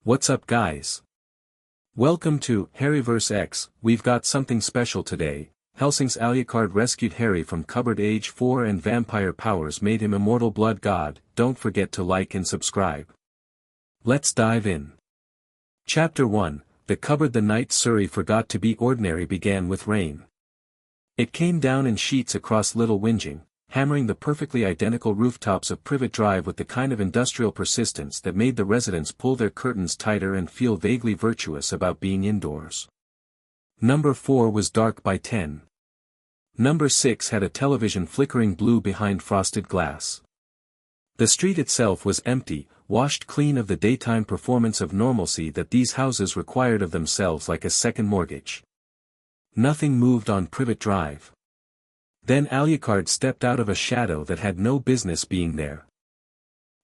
What's up guys? Welcome to Harryverse X. We've got something special today. Hellsing's Alucard rescued Harry from cupboard age 4 and vampire powers made him immortal blood god. Don't forget to like and subscribe. Let's dive in. Chapter 1, The Cupboard. The night Surrey forgot to be ordinary began with rain. It came down in sheets across Little Whinging, hammering the perfectly identical rooftops of Privet Drive with the kind of industrial persistence that made the residents pull their curtains tighter and feel vaguely virtuous about being indoors. Number 4 was dark by 10. Number 6 had a television flickering blue behind frosted glass. The street itself was empty, washed clean of the daytime performance of normalcy that these houses required of themselves like a second mortgage. Nothing moved on Privet Drive. Then Alucard stepped out of a shadow that had no business being there.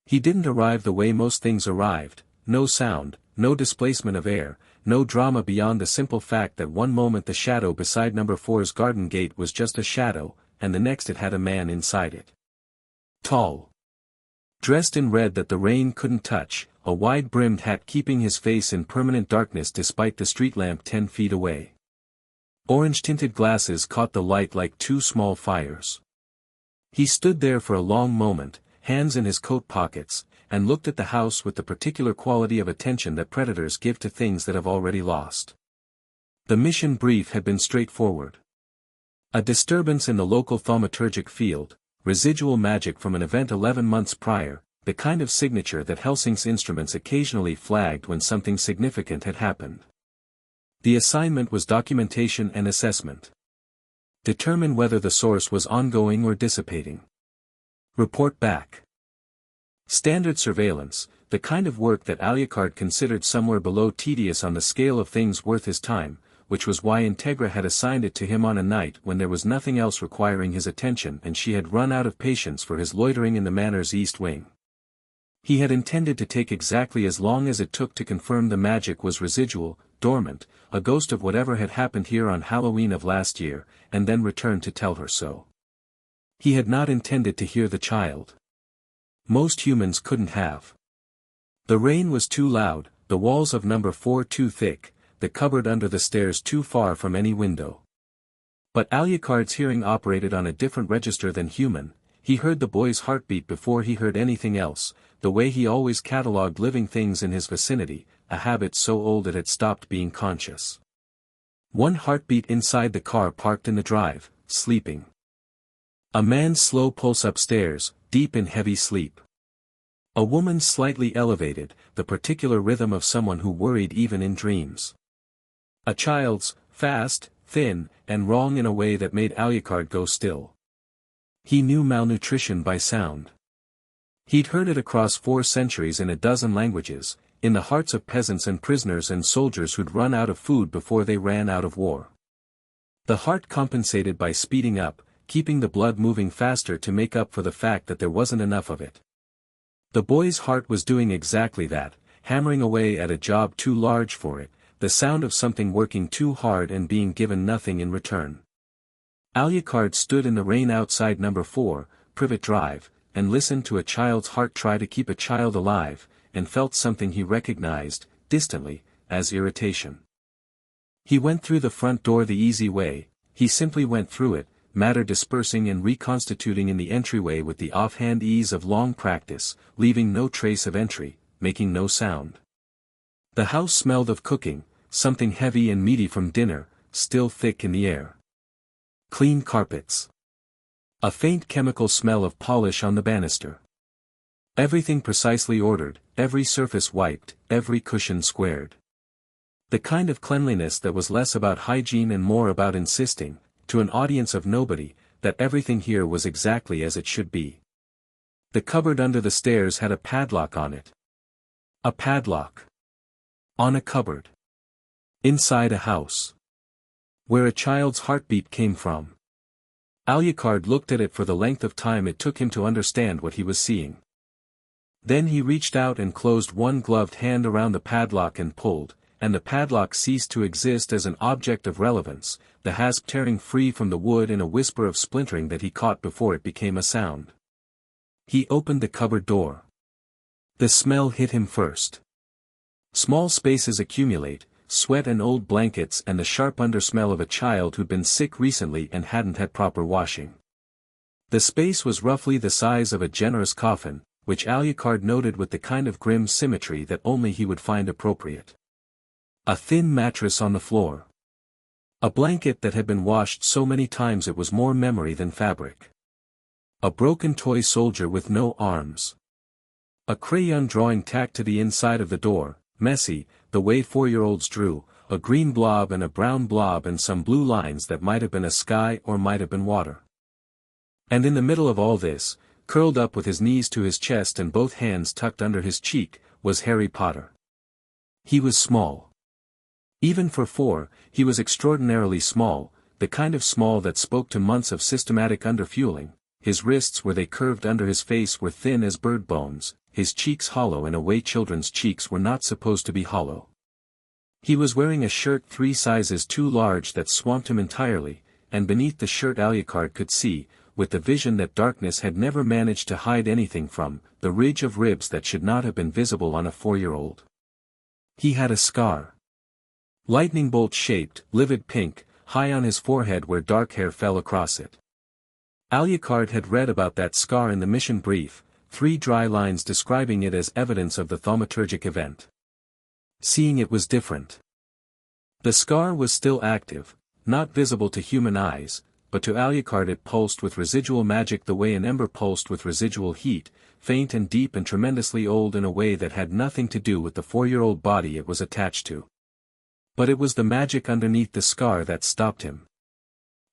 He didn't arrive the way most things arrived, no sound, no displacement of air, no drama beyond the simple fact that one moment the shadow beside number 4's garden gate was just a shadow, and the next it had a man inside it. Tall. Dressed in red that the rain couldn't touch, a wide-brimmed hat keeping his face in permanent darkness despite the street lamp 10 feet away. Orange-tinted glasses caught the light like two small fires. He stood there for a long moment, hands in his coat pockets, and looked at the house with the particular quality of attention that predators give to things that have already lost. The mission brief had been straightforward. A disturbance in the local thaumaturgic field, residual magic from an event 11 months prior, the kind of signature that Hellsing's instruments occasionally flagged when something significant had happened. The assignment was documentation and assessment. Determine whether the source was ongoing or dissipating. Report back. Standard surveillance, the kind of work that Alucard considered somewhere below tedious on the scale of things worth his time, which was why Integra had assigned it to him on a night when there was nothing else requiring his attention and she had run out of patience for his loitering in the manor's east wing. He had intended to take exactly as long as it took to confirm the magic was residual, dormant, a ghost of whatever had happened here on Halloween of last year, and then return to tell her so. He had not intended to hear the child. Most humans couldn't have. The rain was too loud, the walls of number 4 too thick, the cupboard under the stairs too far from any window. But Alucard's hearing operated on a different register than human. He heard the boy's heartbeat before he heard anything else, the way he always catalogued living things in his vicinity, a habit so old it had stopped being conscious. One heartbeat inside the car parked in the drive, sleeping. A man's slow pulse upstairs, deep in heavy sleep. A woman's slightly elevated, the particular rhythm of someone who worried even in dreams. A child's, fast, thin, and wrong in a way that made Alucard go still. He knew malnutrition by sound. He'd heard it across 4 centuries in a dozen languages, in the hearts of peasants and prisoners and soldiers who'd run out of food before they ran out of war. The heart compensated by speeding up, keeping the blood moving faster to make up for the fact that there wasn't enough of it. The boy's heart was doing exactly that, hammering away at a job too large for it, the sound of something working too hard and being given nothing in return. Alucard stood in the rain outside number 4, Privet Drive, and listened to a child's heart try to keep a child alive, and felt something he recognized, distantly, as irritation. He went through the front door the easy way, he simply went through it, matter dispersing and reconstituting in the entryway with the offhand ease of long practice, leaving no trace of entry, making no sound. The house smelled of cooking, something heavy and meaty from dinner, still thick in the air. Clean carpets. A faint chemical smell of polish on the banister. Everything precisely ordered, every surface wiped, every cushion squared. The kind of cleanliness that was less about hygiene and more about insisting, to an audience of nobody, that everything here was exactly as it should be. The cupboard under the stairs had a padlock on it. A padlock. On a cupboard. Inside a house. Where a child's heartbeat came from. Alucard looked at it for the length of time it took him to understand what he was seeing. Then he reached out and closed one gloved hand around the padlock and pulled, and the padlock ceased to exist as an object of relevance, the hasp tearing free from the wood in a whisper of splintering that he caught before it became a sound. He opened the cupboard door. The smell hit him first. Small spaces accumulate, sweat and old blankets and the sharp undersmell of a child who'd been sick recently and hadn't had proper washing. The space was roughly the size of a generous coffin, which Alucard noted with the kind of grim symmetry that only he would find appropriate. A thin mattress on the floor. A blanket that had been washed so many times it was more memory than fabric. A broken toy soldier with no arms. A crayon drawing tacked to the inside of the door, messy, the way 4-year-olds drew, a green blob and a brown blob and some blue lines that might have been a sky or might have been water. And in the middle of all this, curled up with his knees to his chest and both hands tucked under his cheek, was Harry Potter. He was small. Even for 4, he was extraordinarily small, the kind of small that spoke to months of systematic underfueling. His wrists where they curved under his face were thin as bird bones, his cheeks hollow in a way children's cheeks were not supposed to be hollow. He was wearing a shirt 3 sizes too large that swamped him entirely, and beneath the shirt Alucard could see, with the vision that darkness had never managed to hide anything from, the ridge of ribs that should not have been visible on a 4-year-old. He had a scar. Lightning bolt shaped, livid pink, high on his forehead where dark hair fell across it. Alucard had read about that scar in the mission brief, 3 dry lines describing it as evidence of the thaumaturgic event. Seeing it was different. The scar was still active, not visible to human eyes, but to Alucard it pulsed with residual magic the way an ember pulsed with residual heat, faint and deep and tremendously old in a way that had nothing to do with the 4-year-old body it was attached to. But it was the magic underneath the scar that stopped him.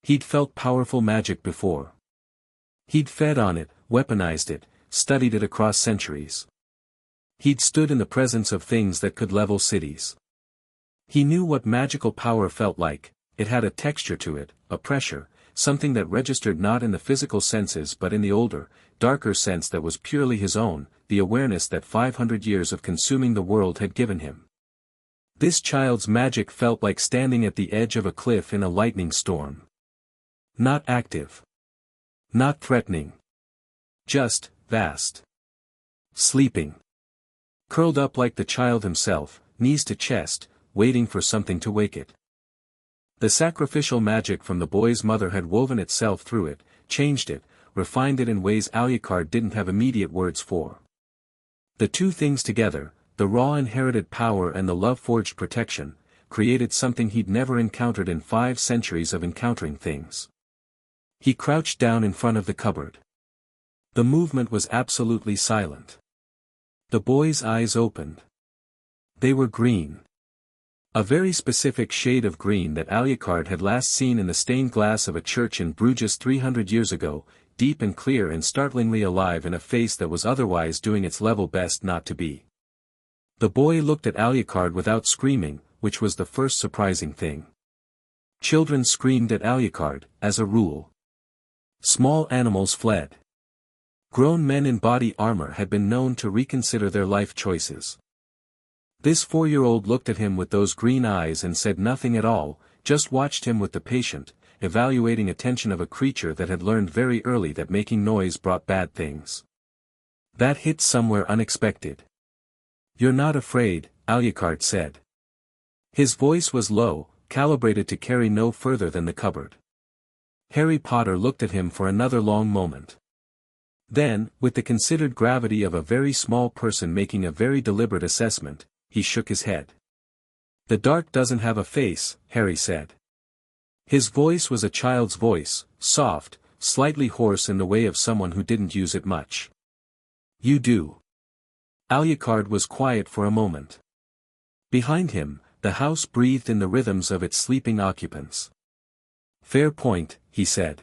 He'd felt powerful magic before. He'd fed on it, weaponized it, studied it across centuries. He'd stood in the presence of things that could level cities. He knew what magical power felt like. It had a texture to it, a pressure, something that registered not in the physical senses but in the older, darker sense that was purely his own, the awareness that 500 years of consuming the world had given him. This child's magic felt like standing at the edge of a cliff in a lightning storm. Not active. Not threatening. Just, vast. Sleeping. Curled up like the child himself, knees to chest, waiting for something to wake it. The sacrificial magic from the boy's mother had woven itself through it, changed it, refined it in ways Alucard didn't have immediate words for. The two things together, the raw inherited power and the love-forged protection, created something he'd never encountered in 5 centuries of encountering things. He crouched down in front of the cupboard. The movement was absolutely silent. The boy's eyes opened. They were green. A very specific shade of green that Alucard had last seen in the stained glass of a church in Bruges 300 years ago, deep and clear and startlingly alive in a face that was otherwise doing its level best not to be. The boy looked at Alucard without screaming, which was the first surprising thing. Children screamed at Alucard, as a rule. Small animals fled. Grown men in body armor had been known to reconsider their life choices. This 4-year-old looked at him with those green eyes and said nothing at all, just watched him with the patient, evaluating attention of a creature that had learned very early that making noise brought bad things. That hit somewhere unexpected. "You're not afraid," Alucard said. His voice was low, calibrated to carry no further than the cupboard. Harry Potter looked at him for another long moment. Then, with the considered gravity of a very small person making a very deliberate assessment, he shook his head. "The dark doesn't have a face," Harry said. His voice was a child's voice, soft, slightly hoarse in the way of someone who didn't use it much. "You do." Alucard was quiet for a moment. Behind him, the house breathed in the rhythms of its sleeping occupants. "Fair point," he said.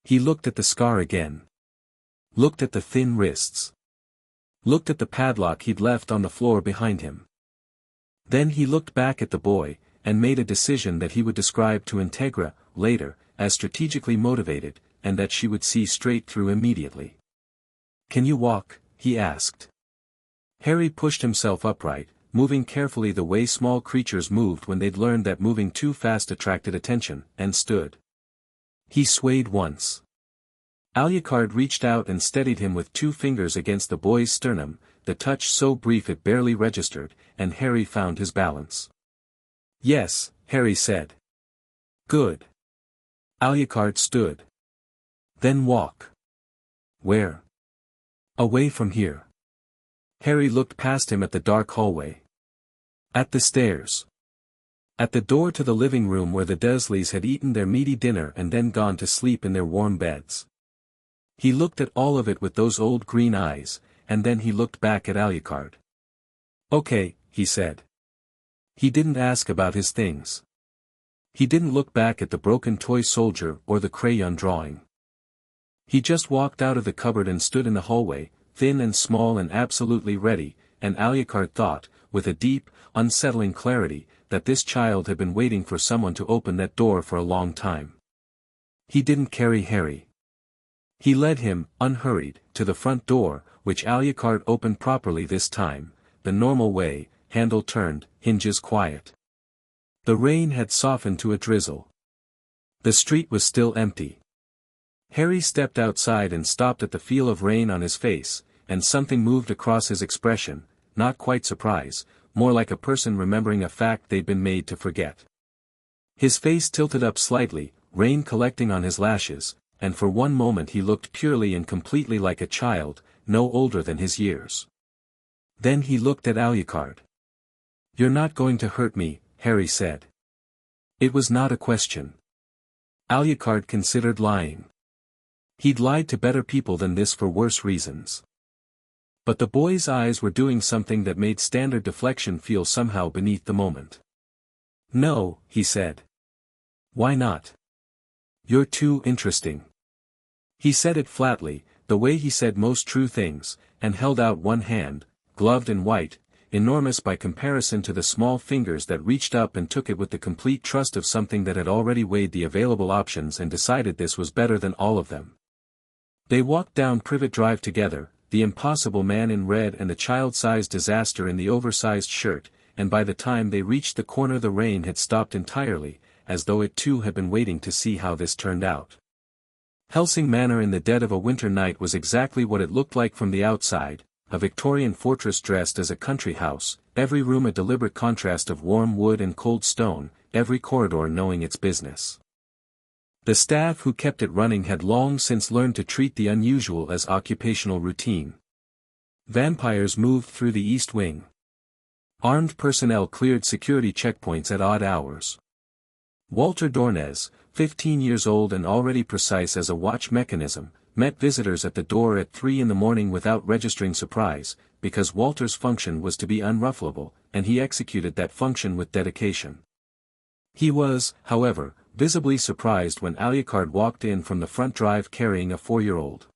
He looked at the scar again. Looked at the thin wrists. Looked at the padlock he'd left on the floor behind him. Then he looked back at the boy, and made a decision that he would describe to Integra, later, as strategically motivated, and that she would see straight through immediately. "Can you walk?" he asked. Harry pushed himself upright, moving carefully the way small creatures moved when they'd learned that moving too fast attracted attention, and stood. He swayed once. Alucard reached out and steadied him with 2 fingers against the boy's sternum, the touch so brief it barely registered, and Harry found his balance. "Yes," Harry said. "Good." Alucard stood. "Then walk." "Where?" "Away from here." Harry looked past him at the dark hallway. "At the stairs." At the door to the living room where the Dursleys had eaten their meaty dinner and then gone to sleep in their warm beds. He looked at all of it with those old green eyes, and then he looked back at Alucard. "Okay," he said. He didn't ask about his things. He didn't look back at the broken toy soldier or the crayon drawing. He just walked out of the cupboard and stood in the hallway, thin and small and absolutely ready, and Alucard thought, with a deep, unsettling clarity, that this child had been waiting for someone to open that door for a long time. He didn't carry Harry. He led him, unhurried, to the front door, which Alucard opened properly this time, the normal way, handle turned, hinges quiet. The rain had softened to a drizzle. The street was still empty. Harry stepped outside and stopped at the feel of rain on his face, and something moved across his expression, not quite surprise, more like a person remembering a fact they'd been made to forget. His face tilted up slightly, rain collecting on his lashes, and for one moment he looked purely and completely like a child, no older than his years. Then he looked at Alucard. "You're not going to hurt me," Harry said. It was not a question. Alucard considered lying. He'd lied to better people than this for worse reasons. But the boy's eyes were doing something that made standard deflection feel somehow beneath the moment. "No," he said. "Why not? You're too interesting." He said it flatly, the way he said most true things, and held out one hand, gloved and white, enormous by comparison to the small fingers that reached up and took it with the complete trust of something that had already weighed the available options and decided this was better than all of them. They walked down Privet Drive together, the impossible man in red and the child-sized disaster in the oversized shirt, and by the time they reached the corner the rain had stopped entirely, as though it too had been waiting to see how this turned out. Hellsing Manor in the dead of a winter night was exactly what it looked like from the outside, a Victorian fortress dressed as a country house, every room a deliberate contrast of warm wood and cold stone, every corridor knowing its business. The staff who kept it running had long since learned to treat the unusual as occupational routine. Vampires moved through the East Wing. Armed personnel cleared security checkpoints at odd hours. Walter Dornez, 15 years old and already precise as a watch mechanism, met visitors at the door at 3 in the morning without registering surprise, because Walter's function was to be unruffleable, and he executed that function with dedication. He was, however, visibly surprised when Alucard walked in from the front drive carrying a 4-year-old.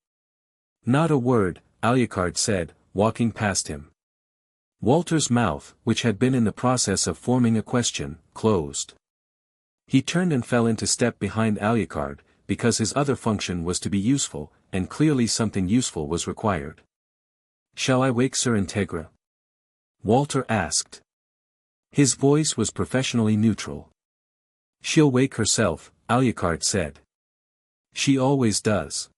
"Not a word," Alucard said, walking past him. Walter's mouth, which had been in the process of forming a question, closed. He turned and fell into step behind Alucard, because his other function was to be useful, and clearly something useful was required. "Shall I wake Sir Integra?" Walter asked. His voice was professionally neutral. "She'll wake herself," Alucard said. "She always does."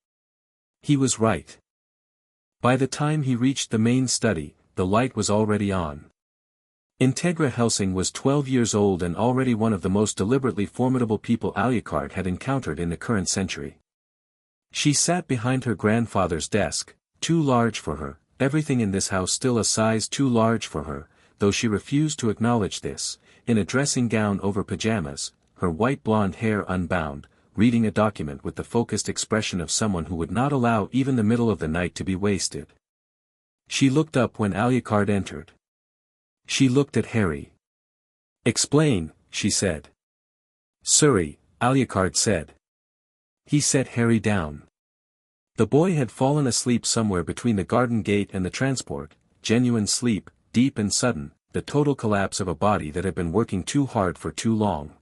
He was right. By the time he reached the main study, the light was already on. Integra Hellsing was 12 years old and already one of the most deliberately formidable people Alucard had encountered in the current century. She sat behind her grandfather's desk, too large for her, everything in this house still a size too large for her, though she refused to acknowledge this, in a dressing gown over pajamas, her white blonde hair unbound, reading a document with the focused expression of someone who would not allow even the middle of the night to be wasted. She looked up when Alucard entered. She looked at Harry. "Explain," she said. "Sorry," Alucard said. He set Harry down. The boy had fallen asleep somewhere between the garden gate and the transport, genuine sleep, deep and sudden, the total collapse of a body that had been working too hard for too long.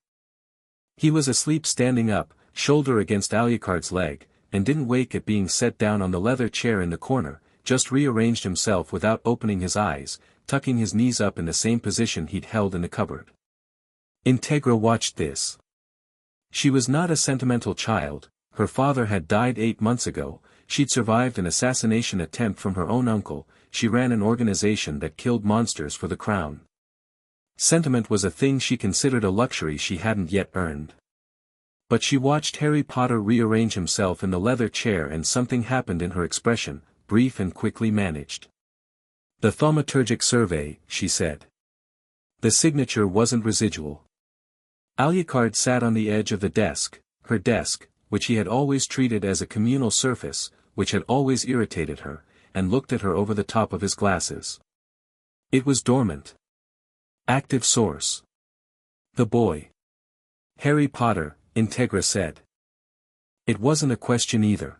He was asleep standing up, shoulder against Alucard's leg, and didn't wake at being set down on the leather chair in the corner, just rearranged himself without opening his eyes, tucking his knees up in the same position he'd held in the cupboard. Integra watched this. She was not a sentimental child, her father had died 8 months ago, she'd survived an assassination attempt from her own uncle, she ran an organization that killed monsters for the crown. Sentiment was a thing she considered a luxury she hadn't yet earned. But she watched Harry Potter rearrange himself in the leather chair and something happened in her expression, brief and quickly managed. "The thaumaturgic survey," she said. The signature wasn't residual. Alucard sat on the edge of the desk, her desk, which he had always treated as a communal surface, which had always irritated her, and looked at her over the top of his glasses. It was dormant. Active source. The boy. Harry Potter, Integra said. It wasn't a question either.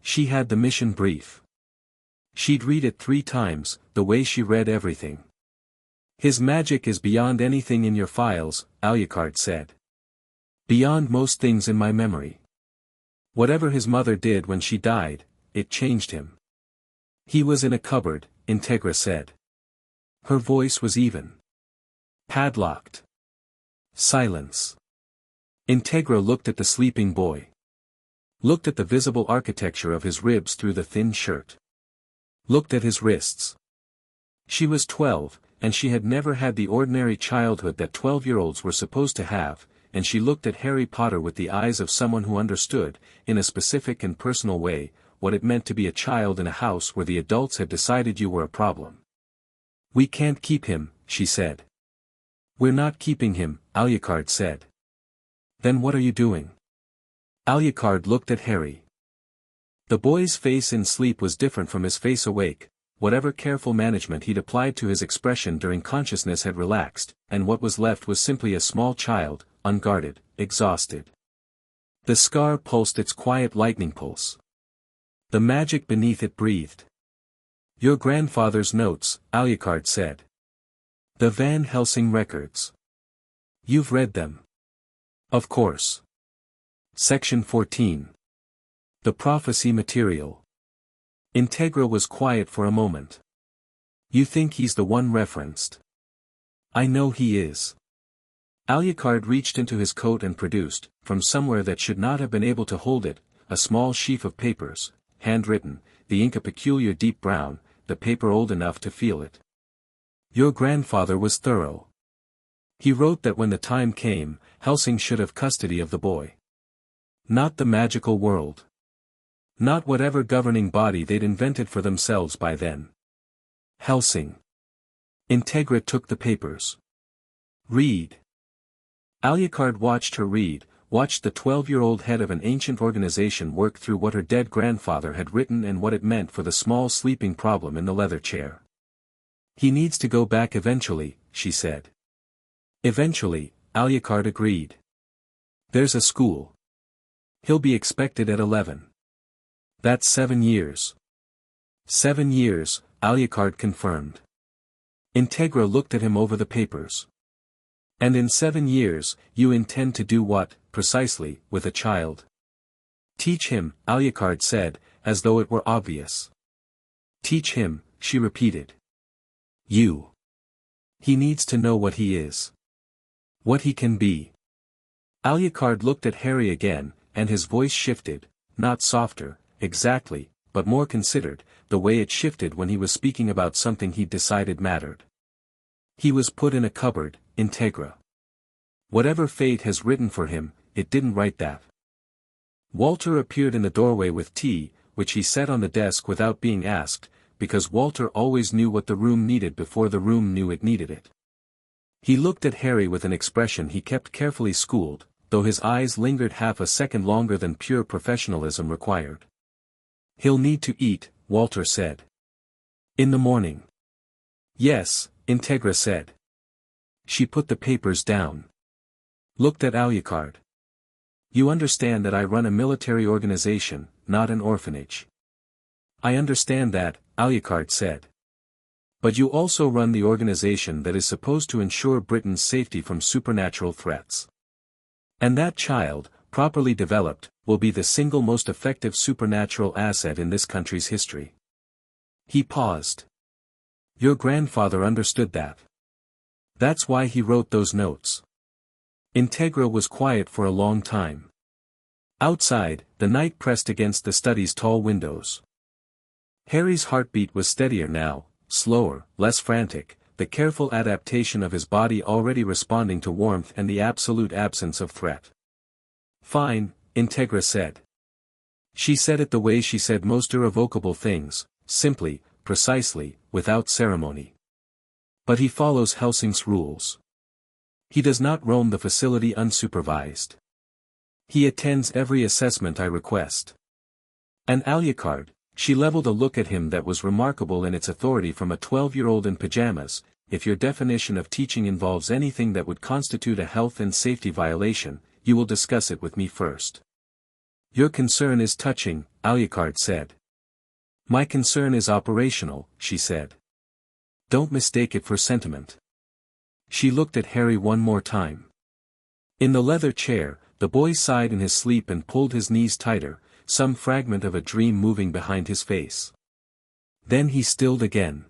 She had the mission brief. She'd read it 3 times, the way she read everything. "His magic is beyond anything in your files," Alucard said. "Beyond most things in my memory. Whatever his mother did when she died, it changed him. He was in a cupboard," Integra said. Her voice was even. "Padlocked." Silence. Integra looked at the sleeping boy. Looked at the visible architecture of his ribs through the thin shirt. Looked at his wrists. She was 12, and she had never had the ordinary childhood that 12-year-olds were supposed to have, and she looked at Harry Potter with the eyes of someone who understood, in a specific and personal way, what it meant to be a child in a house where the adults had decided you were a problem. "We can't keep him," she said. "We're not keeping him," Alucard said. "Then what are you doing?" Alucard looked at Harry. The boy's face in sleep was different from his face awake. Whatever careful management he'd applied to his expression during consciousness had relaxed, and what was left was simply a small child, unguarded, exhausted. The scar pulsed its quiet lightning pulse. The magic beneath it breathed. "Your grandfather's notes," Alucard said. "The Van Helsing records. You've read them." "Of course." Section 14. The prophecy material. Integra was quiet for a moment. "You think he's the one referenced?" "I know he is." Alucard reached into his coat and produced, from somewhere that should not have been able to hold it, a small sheaf of papers, handwritten, the ink a peculiar deep brown, the paper old enough to feel it. "Your grandfather was thorough. He wrote that when the time came, Hellsing should have custody of the boy. Not the magical world. Not whatever governing body they'd invented for themselves by then. Hellsing." Integra took the papers. "Read." Alucard watched her read, watched the 12-year-old head of an ancient organization work through what her dead grandfather had written and what it meant for the small sleeping problem in the leather chair. "He needs to go back eventually," she said. "Eventually," Alucard agreed. "There's a school. He'll be expected at 11. That's 7 years. 7 years, Alucard confirmed. Integra looked at him over the papers. "And in 7 years, you intend to do what, precisely, with a child?" "Teach him," Alucard said, as though it were obvious. "Teach him," she repeated. "You. He needs to know what he is. What he can be." Alucard looked at Harry again, and his voice shifted, not softer, exactly, but more considered, the way it shifted when he was speaking about something he'd decided mattered. "He was put in a cupboard, Integra. Whatever fate has written for him, it didn't write that." Walter appeared in the doorway with tea, which he set on the desk without being asked, because Walter always knew what the room needed before the room knew it needed it. He looked at Harry with an expression he kept carefully schooled, though his eyes lingered half a second longer than pure professionalism required. "He'll need to eat," Walter said. "In the morning." "Yes," Integra said. She put the papers down. Looked at Alucard. "You understand that I run a military organization, not an orphanage." "I understand that," Alucard said. "But you also run the organization that is supposed to ensure Britain's safety from supernatural threats. And that child, properly developed, will be the single most effective supernatural asset in this country's history." He paused. "Your grandfather understood that. That's why he wrote those notes." Integra was quiet for a long time. Outside, the night pressed against the study's tall windows. Harry's heartbeat was steadier now, slower, less frantic, the careful adaptation of his body already responding to warmth and the absolute absence of threat. "Fine," Integra said. She said it the way she said most irrevocable things, simply, precisely, without ceremony. "But he follows Helsing's rules. He does not roam the facility unsupervised. He attends every assessment I request." And Alucard, she leveled a look at him that was remarkable in its authority from a 12-year-old in pajamas. "If your definition of teaching involves anything that would constitute a health and safety violation, you will discuss it with me first." "Your concern is touching," Alucard said. "My concern is operational," she said. "Don't mistake it for sentiment." She looked at Harry one more time. In the leather chair, the boy sighed in his sleep and pulled his knees tighter, some fragment of a dream moving behind his face. Then he stilled again.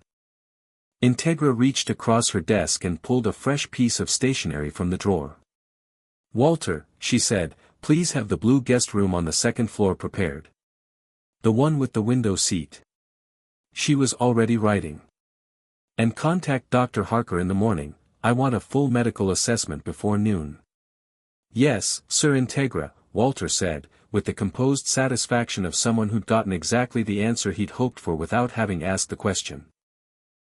Integra reached across her desk and pulled a fresh piece of stationery from the drawer. "Walter," she said, "please have the blue guest room on the second floor prepared. The one with the window seat." She was already writing. "And contact Dr. Harker in the morning. I want a full medical assessment before noon." "Yes, Sir Integra," Walter said, with the composed satisfaction of someone who'd gotten exactly the answer he'd hoped for without having asked the question.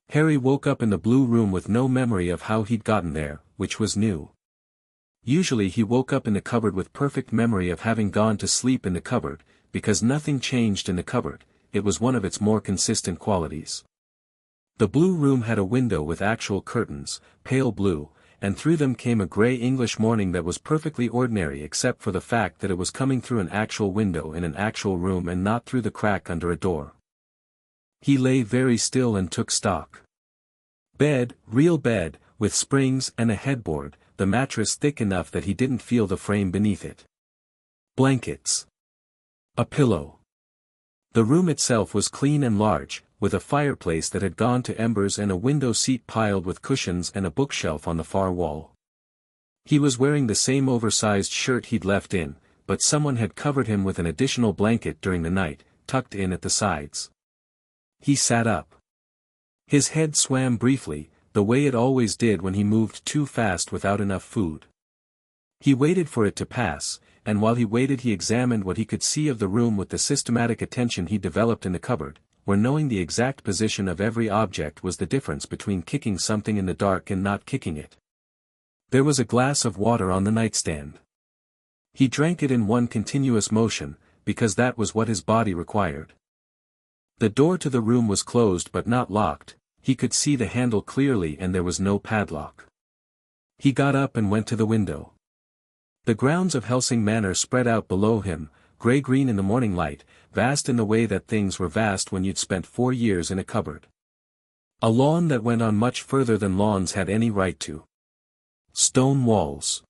Harry woke up in the blue room with no memory of how he'd gotten there, which was new. Usually he woke up in the cupboard with perfect memory of having gone to sleep in the cupboard, because nothing changed in the cupboard, it was one of its more consistent qualities. The blue room had a window with actual curtains, pale blue, and through them came a grey English morning that was perfectly ordinary except for the fact that it was coming through an actual window in an actual room and not through the crack under a door. He lay very still and took stock. Bed, real bed, with springs and a headboard, the mattress thick enough that he didn't feel the frame beneath it. Blankets. A pillow. The room itself was clean and large, with a fireplace that had gone to embers and a window seat piled with cushions and a bookshelf on the far wall. He was wearing the same oversized shirt he'd left in, but someone had covered him with an additional blanket during the night, tucked in at the sides. He sat up. His head swam briefly, the way it always did when he moved too fast without enough food. He waited for it to pass, and while he waited he examined what he could see of the room with the systematic attention he developed in the cupboard, where knowing the exact position of every object was the difference between kicking something in the dark and not kicking it. There was a glass of water on the nightstand. He drank it in one continuous motion, because that was what his body required. The door to the room was closed but not locked, he could see the handle clearly and there was no padlock. He got up and went to the window. The grounds of Hellsing Manor spread out below him, grey-green in the morning light, vast in the way that things were vast when you'd spent 4 years in a cupboard. A lawn that went on much further than lawns had any right to. Stone walls.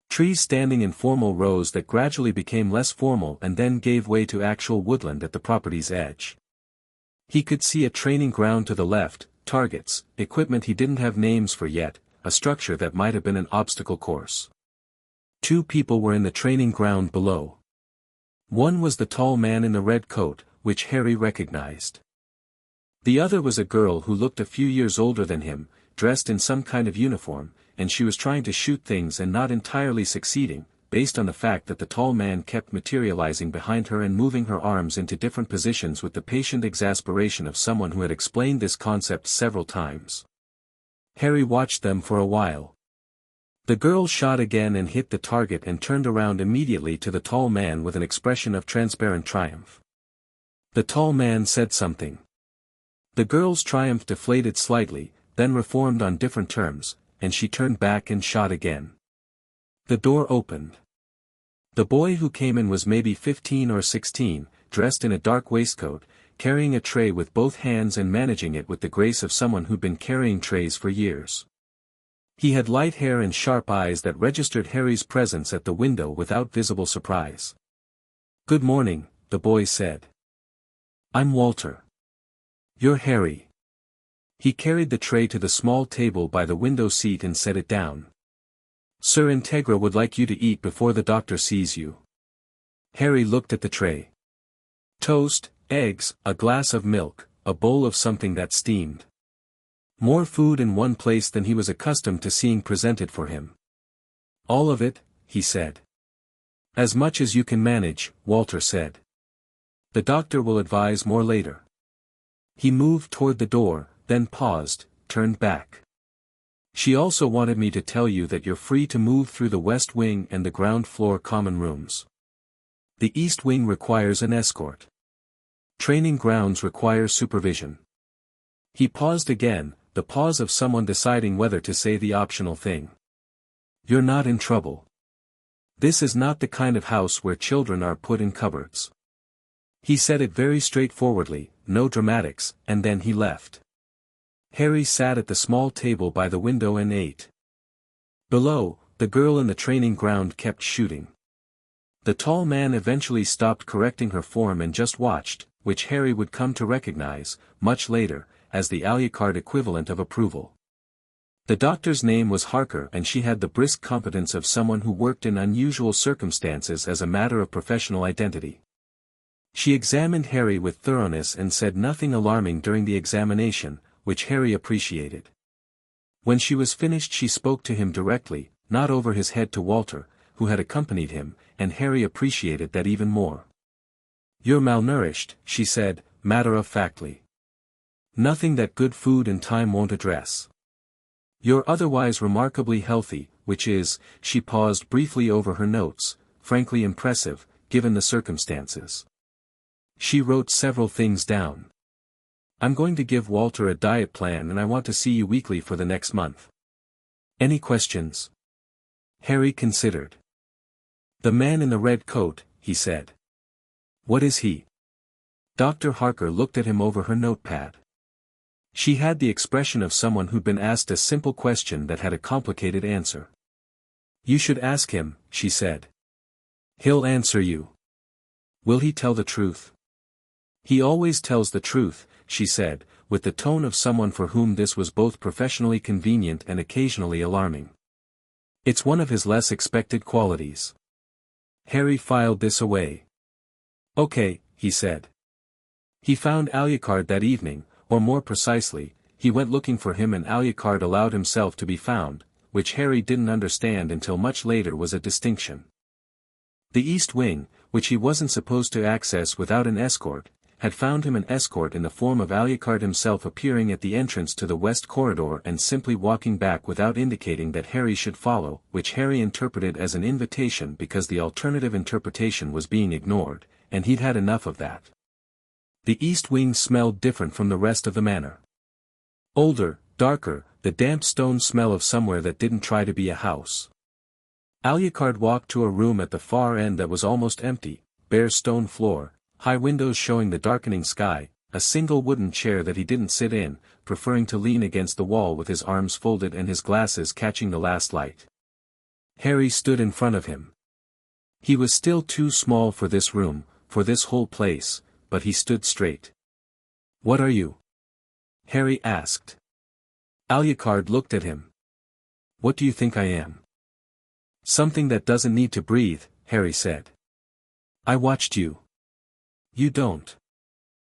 Trees standing in formal rows that gradually became less formal and then gave way to actual woodland at the property's edge. He could see a training ground to the left, targets, equipment he didn't have names for yet, a structure that might have been an obstacle course. 2 people were in the training ground below. One was the tall man in the red coat, which Harry recognized. The other was a girl who looked a few years older than him, dressed in some kind of uniform, and she was trying to shoot things and not entirely succeeding, based on the fact that the tall man kept materializing behind her and moving her arms into different positions with the patient exasperation of someone who had explained this concept several times. Harry watched them for a while. The girl shot again and hit the target and turned around immediately to the tall man with an expression of transparent triumph. The tall man said something. The girl's triumph deflated slightly, then reformed on different terms, and she turned back and shot again. The door opened. The boy who came in was maybe 15 or 16, dressed in a dark waistcoat, carrying a tray with both hands and managing it with the grace of someone who'd been carrying trays for years. He had light hair and sharp eyes that registered Harry's presence at the window without visible surprise. "Good morning," the boy said. "I'm Walter." "You're Harry." He carried the tray to the small table by the window seat and set it down. "Sir Integra would like you to eat before the doctor sees you." Harry looked at the tray. "Toast, eggs, a glass of milk, a bowl of something that steamed. More food in one place than he was accustomed to seeing presented for him. All of it, he said. As much as you can manage, Walter said. The doctor will advise more later. He moved toward the door, then paused, turned back. She also wanted me to tell you that you're free to move through the west wing and the ground floor common rooms. The east wing requires an escort. Training grounds require supervision. He paused again, the pause of someone deciding whether to say the optional thing. You're not in trouble. This is not the kind of house where children are put in cupboards. He said it very straightforwardly, no dramatics, and then he left. Harry sat at the small table by the window and ate. Below, the girl in the training ground kept shooting. The tall man eventually stopped correcting her form and just watched, which Harry would come to recognize, much later, as the Alucard equivalent of approval. The doctor's name was Harker and she had the brisk competence of someone who worked in unusual circumstances as a matter of professional identity. She examined Harry with thoroughness and said nothing alarming during the examination, which Harry appreciated. When she was finished she spoke to him directly, not over his head to Walter, who had accompanied him, and Harry appreciated that even more. You're malnourished, she said, matter-of-factly. Nothing that good food and time won't address. You're otherwise remarkably healthy, which is, she paused briefly over her notes, frankly impressive, given the circumstances. She wrote several things down. I'm going to give Walter a diet plan and I want to see you weekly for the next month. Any questions? Harry considered. The man in the red coat, he said. What is he? Dr. Harker looked at him over her notepad. She had the expression of someone who'd been asked a simple question that had a complicated answer. You should ask him, she said. He'll answer you. Will he tell the truth? He always tells the truth, she said, with the tone of someone for whom this was both professionally convenient and occasionally alarming. It's one of his less expected qualities. Harry filed this away. Okay, he said. He found Alucard that evening, or more precisely, he went looking for him and Alucard allowed himself to be found, which Harry didn't understand until much later was a distinction. The East Wing, which he wasn't supposed to access without an escort, had found him an escort in the form of Alucard himself appearing at the entrance to the west corridor and simply walking back without indicating that Harry should follow, which Harry interpreted as an invitation because the alternative interpretation was being ignored, and he'd had enough of that. The East Wing smelled different from the rest of the manor. Older, darker, the damp stone smell of somewhere that didn't try to be a house. Alucard walked to a room at the far end that was almost empty, bare stone floor, high windows showing the darkening sky, a single wooden chair that he didn't sit in, preferring to lean against the wall with his arms folded and his glasses catching the last light. Harry stood in front of him. He was still too small for this room, for this whole place, but he stood straight. What are you? Harry asked. Alucard looked at him. What do you think I am? Something that doesn't need to breathe, Harry said. I watched you. You don't.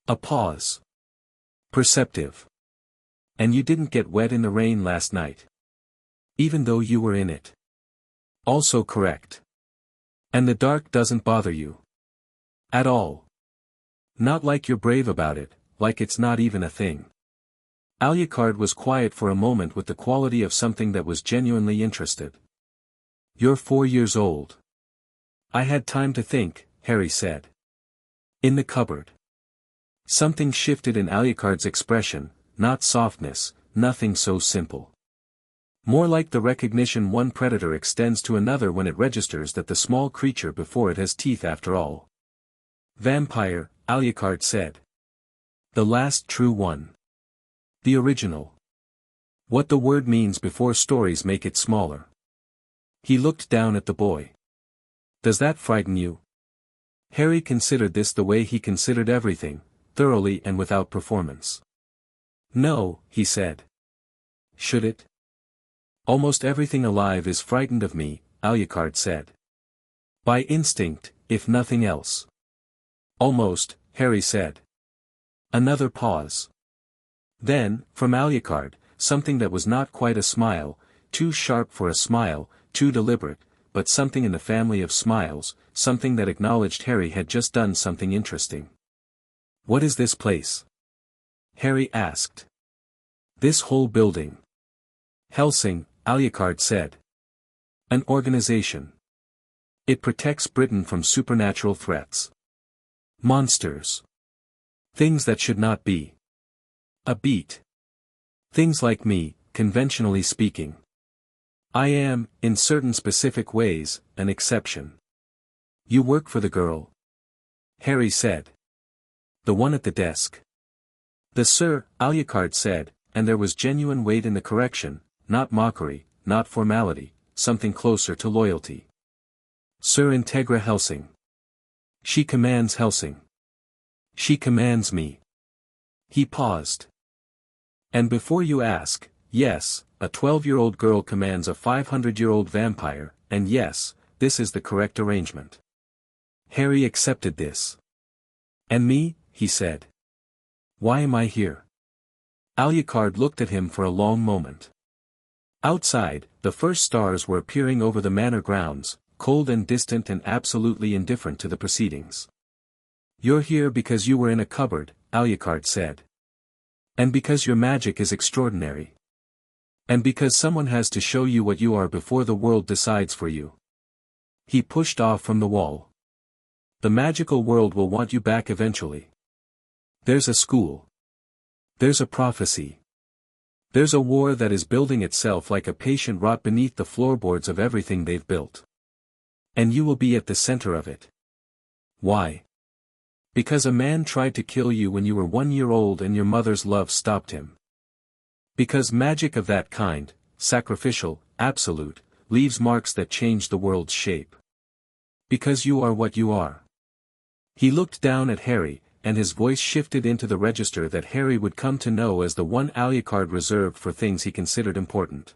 A pause. Perceptive. And you didn't get wet in the rain last night. Even though you were in it. Also correct. And the dark doesn't bother you. At all. Not like you're brave about it, like it's not even a thing. Alucard was quiet for a moment with the quality of something that was genuinely interested. You're 4 years old. I had time to think, Harry said. In the cupboard. Something shifted in Alucard's expression, not softness, nothing so simple. More like the recognition one predator extends to another when it registers that the small creature before it has teeth after all. Vampire, Alucard said. The last true one. The original. What the word means before stories make it smaller. He looked down at the boy. Does that frighten you? Harry considered this the way he considered everything, thoroughly and without performance. No, he said. Should it? Almost everything alive is frightened of me, Alucard said. By instinct, if nothing else. Almost, Harry said. Another pause. Then, from Alucard, something that was not quite a smile, too sharp for a smile, too deliberate, but something in the family of smiles, something that acknowledged Harry had just done something interesting. What is this place? Harry asked. This whole building. Hellsing, Alucard said. An organization. It protects Britain from supernatural threats. Monsters. Things that should not be. A beat. Things like me, conventionally speaking. I am, in certain specific ways, an exception. You work for the girl? Harry said. The one at the desk. The Sir, Alucard said, and there was genuine weight in the correction, not mockery, not formality, something closer to loyalty. Sir Integra Hellsing. She commands Hellsing. She commands me. He paused. And before you ask, yes, a 12-year-old girl commands a 500-year-old vampire, and yes, this is the correct arrangement. Harry accepted this. And me, he said. Why am I here? Alucard looked at him for a long moment. Outside, the first stars were appearing over the manor grounds, cold and distant and absolutely indifferent to the proceedings. You're here because you were in a cupboard, Alucard said. And because your magic is extraordinary. And because someone has to show you what you are before the world decides for you. He pushed off from the wall. The magical world will want you back eventually. There's a school. There's a prophecy. There's a war that is building itself like a patient rot beneath the floorboards of everything they've built. And you will be at the center of it. Why? Because a man tried to kill you when you were 1 year old and your mother's love stopped him. Because magic of that kind, sacrificial, absolute, leaves marks that change the world's shape. Because you are what you are. He looked down at Harry, and his voice shifted into the register that Harry would come to know as the one Alucard reserved for things he considered important.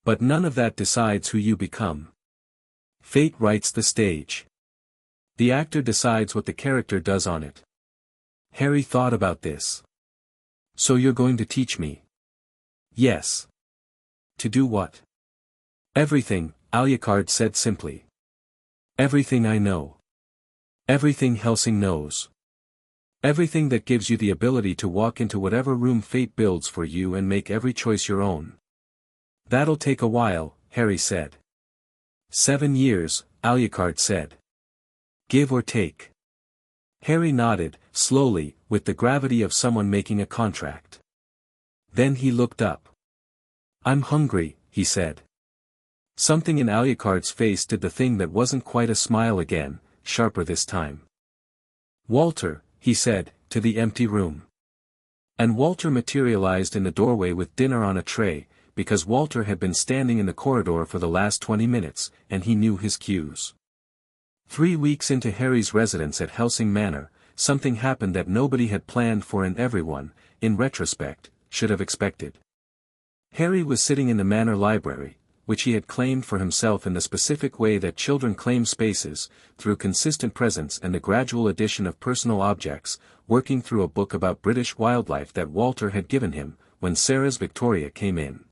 But none of that decides who you become. Fate writes the stage. The actor decides what the character does on it. Harry thought about this. So you're going to teach me? Yes. To do what? Everything, Alucard said simply. Everything I know. Everything Hellsing knows. Everything that gives you the ability to walk into whatever room fate builds for you and make every choice your own. That'll take a while, Harry said. 7 years, Alucard said. Give or take. Harry nodded, slowly, with the gravity of someone making a contract. Then he looked up. I'm hungry, he said. Something in Alucard's face did the thing that wasn't quite a smile again, sharper this time. Walter, he said, to the empty room. And Walter materialized in the doorway with dinner on a tray, because Walter had been standing in the corridor for the last 20 minutes, and he knew his cues. 3 weeks into Harry's residence at Hellsing Manor, something happened that nobody had planned for and everyone, in retrospect, should have expected. Harry was sitting in the manor library, which he had claimed for himself in the specific way that children claim spaces, through consistent presence and the gradual addition of personal objects, working through a book about British wildlife that Walter had given him, when Sarah's Victoria came in.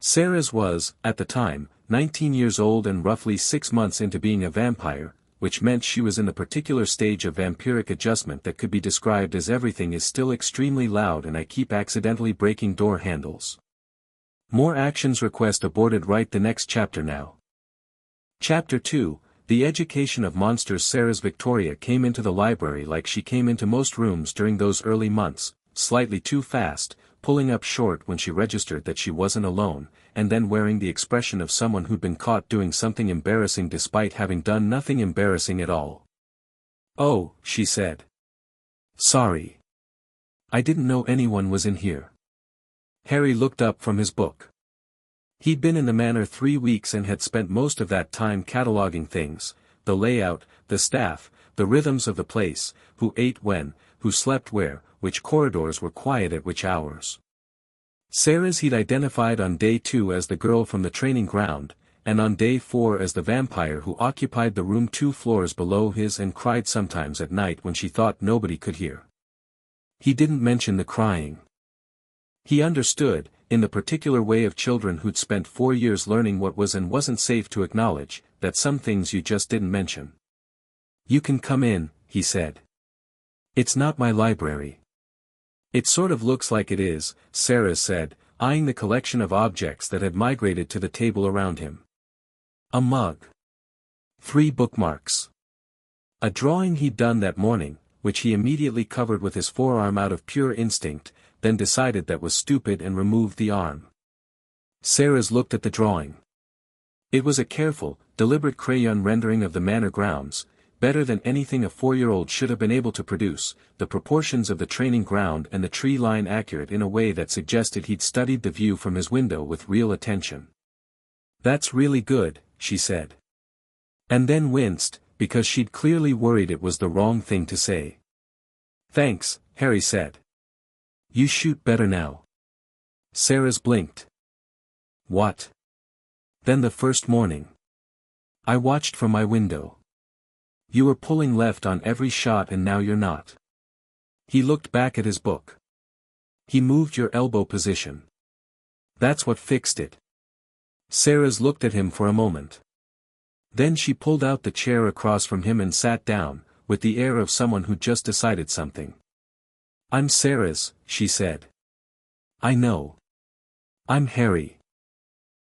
Sarah's was, at the time, 19 years old and roughly 6 months into being a vampire, which meant she was in the particular stage of vampiric adjustment that could be described as everything is still extremely loud and I keep accidentally breaking door handles. More actions request aborted. Write the next chapter now. Chapter 2, The Education of Monsters. Sarah's Victoria came into the library like she came into most rooms during those early months, slightly too fast, pulling up short when she registered that she wasn't alone, and then wearing the expression of someone who'd been caught doing something embarrassing despite having done nothing embarrassing at all. Oh, she said. Sorry. I didn't know anyone was in here. Harry looked up from his book. He'd been in the manor 3 weeks and had spent most of that time cataloging things, the layout, the staff, the rhythms of the place, who ate when, who slept where, which corridors were quiet at which hours. Sarah's he'd identified on day 2 as the girl from the training ground, and on day 4 as the vampire who occupied the room 2 floors below his and cried sometimes at night when she thought nobody could hear. He didn't mention the crying. He understood, in the particular way of children who'd spent 4 years learning what was and wasn't safe to acknowledge, that some things you just didn't mention. "You can come in," he said. "It's not my library." "It sort of looks like it is," Sarah said, eyeing the collection of objects that had migrated to the table around him. A mug. 3 bookmarks. A drawing he'd done that morning, which he immediately covered with his forearm out of pure instinct, then decided that was stupid and removed the arm. Sarah's looked at the drawing. It was a careful, deliberate crayon rendering of the manor grounds, better than anything a 4-year-old should have been able to produce, the proportions of the training ground and the tree line accurate in a way that suggested he'd studied the view from his window with real attention. "That's really good," she said. And then winced, because she'd clearly worried it was the wrong thing to say. "Thanks," Harry said. "You shoot better now." Sarah's blinked. "What?" "Then the first morning. I watched from my window. You were pulling left on every shot and now you're not." He looked back at his book. "He moved your elbow position. That's what fixed it." Sarah's looked at him for a moment. Then she pulled out the chair across from him and sat down, with the air of someone who'd just decided something. "I'm Sarah's," she said. "I know. I'm Harry.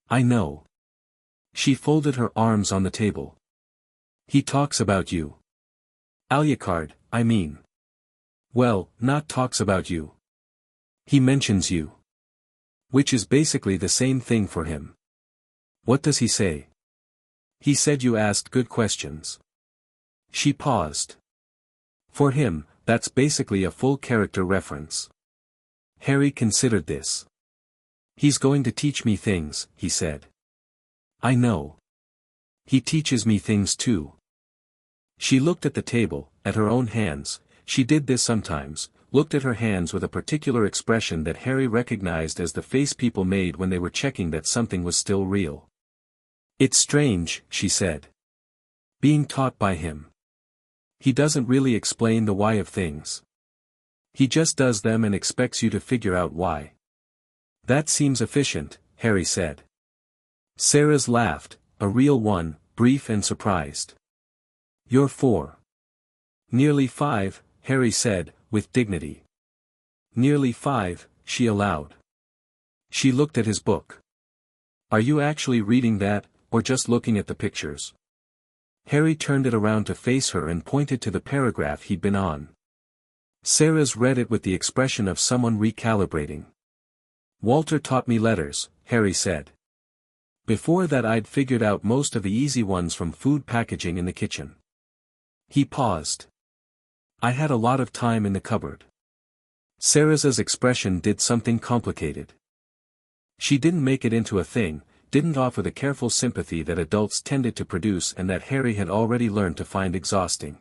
I know." She folded her arms on the table. "He talks about you. Alucard, I mean. Well, not talks about you. He mentions you. Which is basically the same thing for him." "What does he say?" "He said you asked good questions." She paused. "For him, that's basically a full character reference." Harry considered this. "He's going to teach me things," he said. "I know. He teaches me things too." She looked at the table, at her own hands. She did this sometimes, looked at her hands with a particular expression that Harry recognized as the face people made when they were checking that something was still real. "It's strange," she said. "Being taught by him. He doesn't really explain the why of things. He just does them and expects you to figure out why." "That seems efficient," Harry said. Sarah's laughed, a real one, brief and surprised. "You're 4. "Nearly 5, Harry said, with dignity. "Nearly 5, she allowed. She looked at his book. "Are you actually reading that, or just looking at the pictures?" Harry turned it around to face her and pointed to the paragraph he'd been on. Sarah's read it with the expression of someone recalibrating. "Walter taught me letters," Harry said. "Before that I'd figured out most of the easy ones from food packaging in the kitchen." He paused. "I had a lot of time in the cupboard." Sarah's expression did something complicated. She didn't make it into a thing, didn't offer the careful sympathy that adults tended to produce and that Harry had already learned to find exhausting.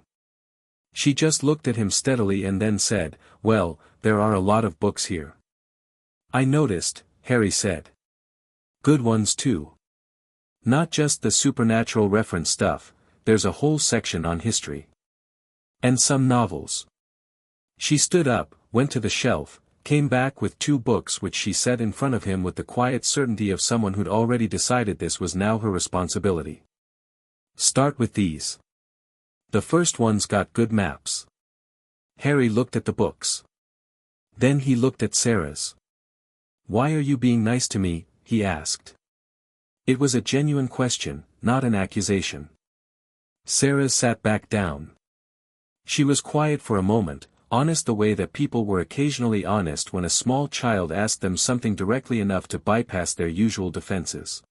She just looked at him steadily and then said, "Well, there are a lot of books here." "I noticed," Harry said. "Good ones too. Not just the supernatural reference stuff, there's a whole section on history. And some novels." She stood up, went to the shelf, came back with 2 books which she set in front of him with the quiet certainty of someone who'd already decided this was now her responsibility. "Start with these. The first one's got good maps." Harry looked at the books. Then he looked at Sarah's. "Why are you being nice to me?" he asked. It was a genuine question, not an accusation. Sarah sat back down. She was quiet for a moment, honest the way that people were occasionally honest when a small child asked them something directly enough to bypass their usual defenses.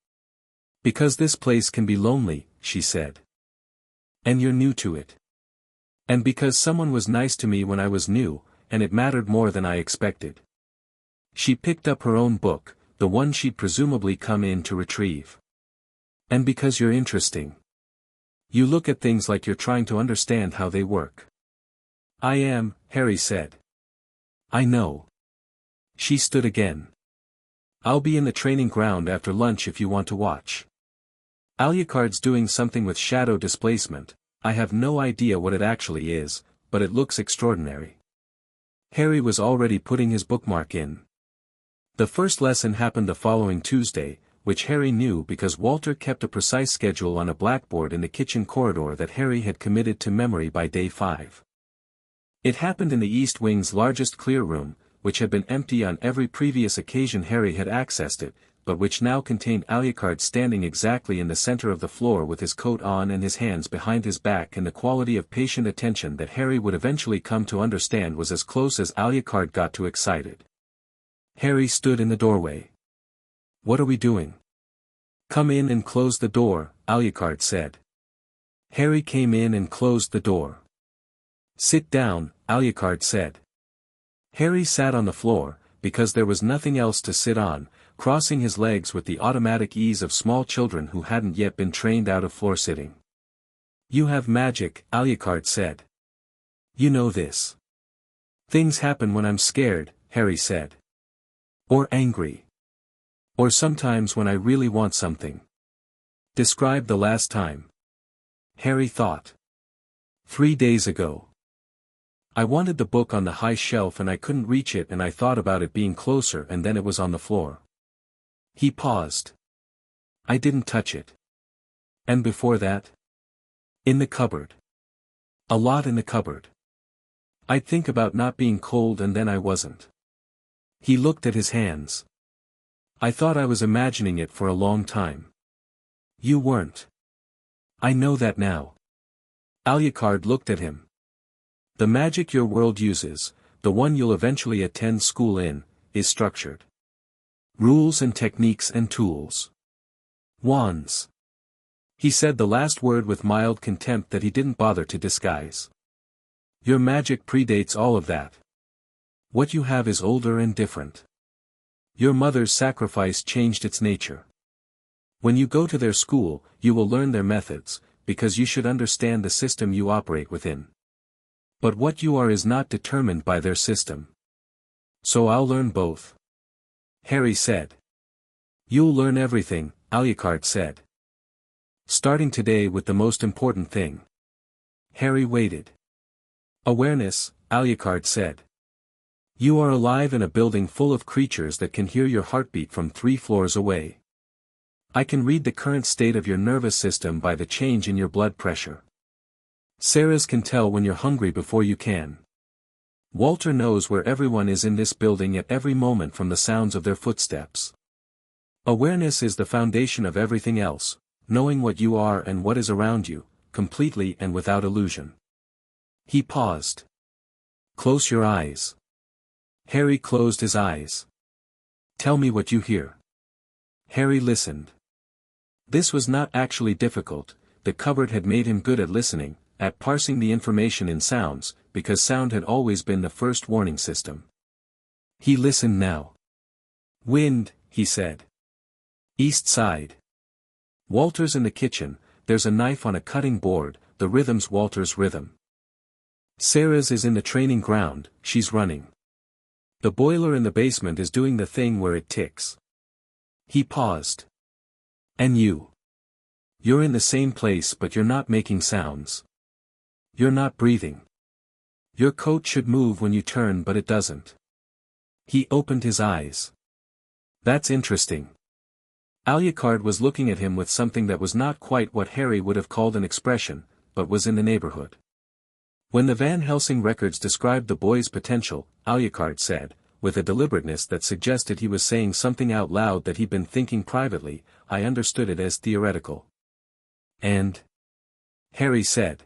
"Because this place can be lonely," she said. "And you're new to it. And because someone was nice to me when I was new, and it mattered more than I expected." She picked up her own book, the one she'd presumably come in to retrieve. "And because you're interesting. You look at things like you're trying to understand how they work." "I am," Harry said. "I know." She stood again. "I'll be in the training ground after lunch if you want to watch." Alucard's doing something with shadow displacement. I have no idea what it actually is, but it looks extraordinary. Harry was already putting his bookmark in. The first lesson happened the following Tuesday, which Harry knew because Walter kept a precise schedule on a blackboard in the kitchen corridor that Harry had committed to memory by day 5. It happened in the East Wing's largest clear room, which had been empty on every previous occasion Harry had accessed it, but which now contained Alucard standing exactly in the center of the floor with his coat on and his hands behind his back and the quality of patient attention that Harry would eventually come to understand was as close as Alucard got too excited. Harry stood in the doorway. "What are we doing?" "Come in and close the door," Alucard said. Harry came in and closed the door. "Sit down," Alucard said. Harry sat on the floor, because there was nothing else to sit on, crossing his legs with the automatic ease of small children who hadn't yet been trained out of floor sitting. "You have magic," Alucard said. "You know this." "Things happen when I'm scared," Harry said. "Or angry. Or sometimes when I really want something." "Describe the last time." Harry thought. 3 days ago. I wanted the book on the high shelf and I couldn't reach it and I thought about it being closer and then it was on the floor." He paused. "I didn't touch it." "And before that?" "In the cupboard. A lot in the cupboard. I'd think about not being cold and then I wasn't." He looked at his hands. "I thought I was imagining it for a long time." "You weren't." "I know that now." Alucard looked at him. "The magic your world uses, the one you'll eventually attend school in, is structured. Rules and techniques and tools. Wands." He said the last word with mild contempt that he didn't bother to disguise. "Your magic predates all of that. What you have is older and different. Your mother's sacrifice changed its nature. When you go to their school, you will learn their methods, because you should understand the system you operate within. But what you are is not determined by their system. So I'll learn both." Harry said. "You'll learn everything," Alucard said. "Starting today with the most important thing." Harry waited. "Awareness," Alucard said. "You are alive in a building full of creatures that can hear your heartbeat from 3 floors away. I can read the current state of your nervous system by the change in your blood pressure. Sarah's can tell when you're hungry before you can. Walter knows where everyone is in this building at every moment from the sounds of their footsteps. Awareness is the foundation of everything else, knowing what you are and what is around you, completely and without illusion." He paused. "Close your eyes." Harry closed his eyes. "Tell me what you hear." Harry listened. This was not actually difficult, the cupboard had made him good at listening, at parsing the information in sounds, because sound had always been the first warning system. He listened now. "Wind," he said. "East side. Walter's in the kitchen, there's a knife on a cutting board, the rhythm's Walter's rhythm. Sarah's is in the training ground, she's running. The boiler in the basement is doing the thing where it ticks." He paused. "And you? You're in the same place but you're not making sounds. You're not breathing. Your coat should move when you turn but it doesn't." He opened his eyes. "That's interesting." Alucard was looking at him with something that was not quite what Harry would have called an expression, but was in the neighborhood. When the Van Helsing records described the boy's potential, Alucard said, with a deliberateness that suggested he was saying something out loud that he'd been thinking privately, "I understood it as theoretical." "And?" Harry said.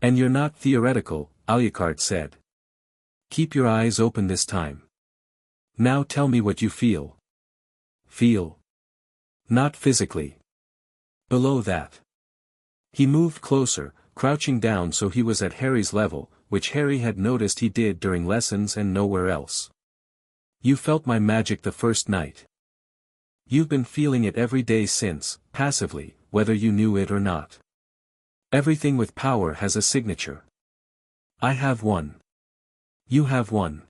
"And you're not theoretical," Alucard said. "Keep your eyes open this time. Now tell me what you feel." "Feel?" "Not physically. Below that." He moved closer, crouching down so he was at Harry's level, which Harry had noticed he did during lessons and nowhere else. "You felt my magic the first night. You've been feeling it every day since, passively, whether you knew it or not. Everything with power has a signature. I have one. You have one.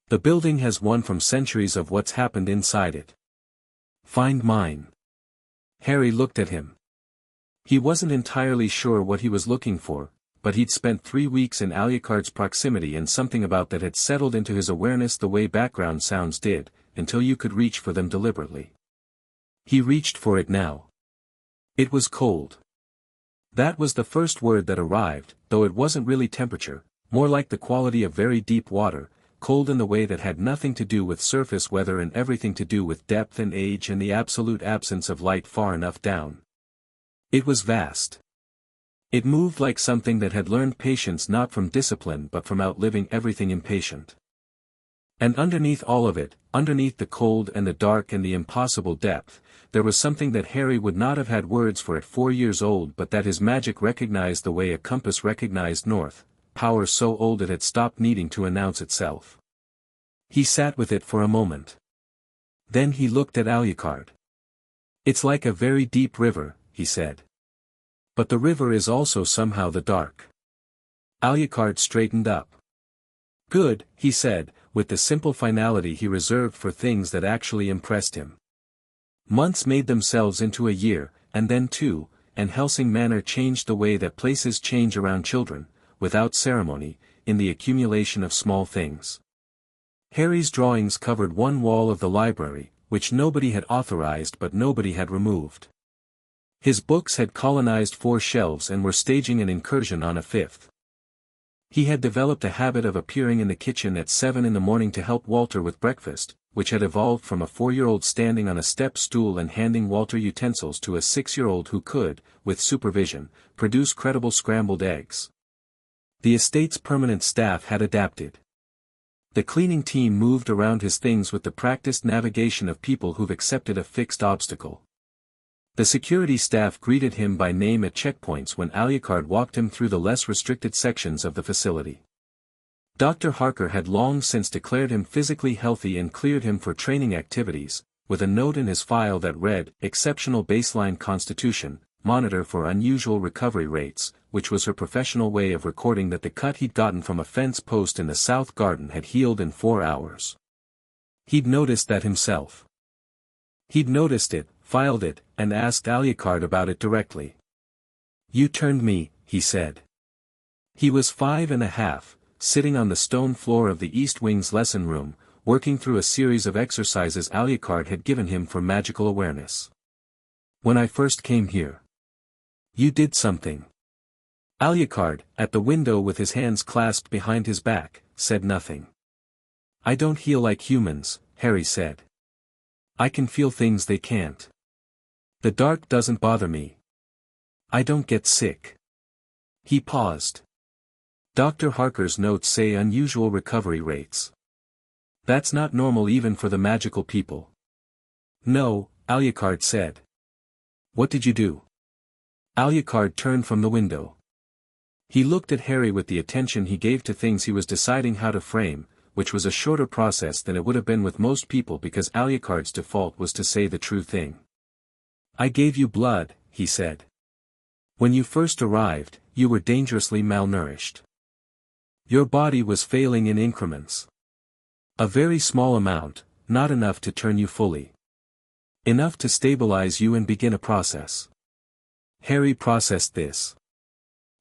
The building has one from centuries of what's happened inside it. Find mine." Harry looked at him. He wasn't entirely sure what he was looking for, but he'd spent 3 weeks in Alucard's proximity and something about that had settled into his awareness the way background sounds did, until you could reach for them deliberately. He reached for it now. It was cold. That was the first word that arrived, though it wasn't really temperature, more like the quality of very deep water, cold in the way that had nothing to do with surface weather and everything to do with depth and age and the absolute absence of light far enough down. It was vast. It moved like something that had learned patience not from discipline but from outliving everything impatient. And underneath all of it, underneath the cold and the dark and the impossible depth, there was something that Harry would not have had words for at 4 years old but that his magic recognized the way a compass recognized north, power so old it had stopped needing to announce itself. He sat with it for a moment. Then he looked at Alucard. "It's like a very deep river," he said. "But the river is also somehow the dark." Alucard straightened up. "Good," he said, with the simple finality he reserved for things that actually impressed him. "Months made themselves into a year, and then 2, and Hellsing Manor changed the way that places change around children, without ceremony, in the accumulation of small things." Harry's drawings covered one wall of the library, which nobody had authorized but nobody had removed. His books had colonized 4 shelves and were staging an incursion on a 5th. He had developed a habit of appearing in the kitchen at 7 in the morning to help Walter with breakfast, which had evolved from a 4-year-old standing on a step stool and handing Walter utensils to a 6-year-old who could, with supervision, produce credible scrambled eggs. The estate's permanent staff had adapted. The cleaning team moved around his things with the practiced navigation of people who've accepted a fixed obstacle. The security staff greeted him by name at checkpoints when Alucard walked him through the less restricted sections of the facility. Dr. Harker had long since declared him physically healthy and cleared him for training activities, with a note in his file that read, "Exceptional baseline constitution, monitor for unusual recovery rates," which was her professional way of recording that the cut he'd gotten from a fence post in the South Garden had healed in 4 hours. He'd noticed that himself. He'd noticed it, filed it, and asked Alucard about it directly. "You turned me," he said. He was 5.5, sitting on the stone floor of the East Wing's lesson room, working through a series of exercises Alucard had given him for magical awareness. "When I first came here, you did something." Alucard, at the window with his hands clasped behind his back, said nothing. "I don't heal like humans," Harry said. "I can feel things they can't. The dark doesn't bother me. I don't get sick." He paused. "Dr. Harker's notes say unusual recovery rates. That's not normal even for the magical people." "No," Alucard said. "What did you do?" Alucard turned from the window. He looked at Harry with the attention he gave to things he was deciding how to frame, which was a shorter process than it would have been with most people because Alucard's default was to say the true thing. "I gave you blood," he said. "When you first arrived, you were dangerously malnourished. Your body was failing in increments. A very small amount, not enough to turn you fully. Enough to stabilize you and begin a process." Harry processed this.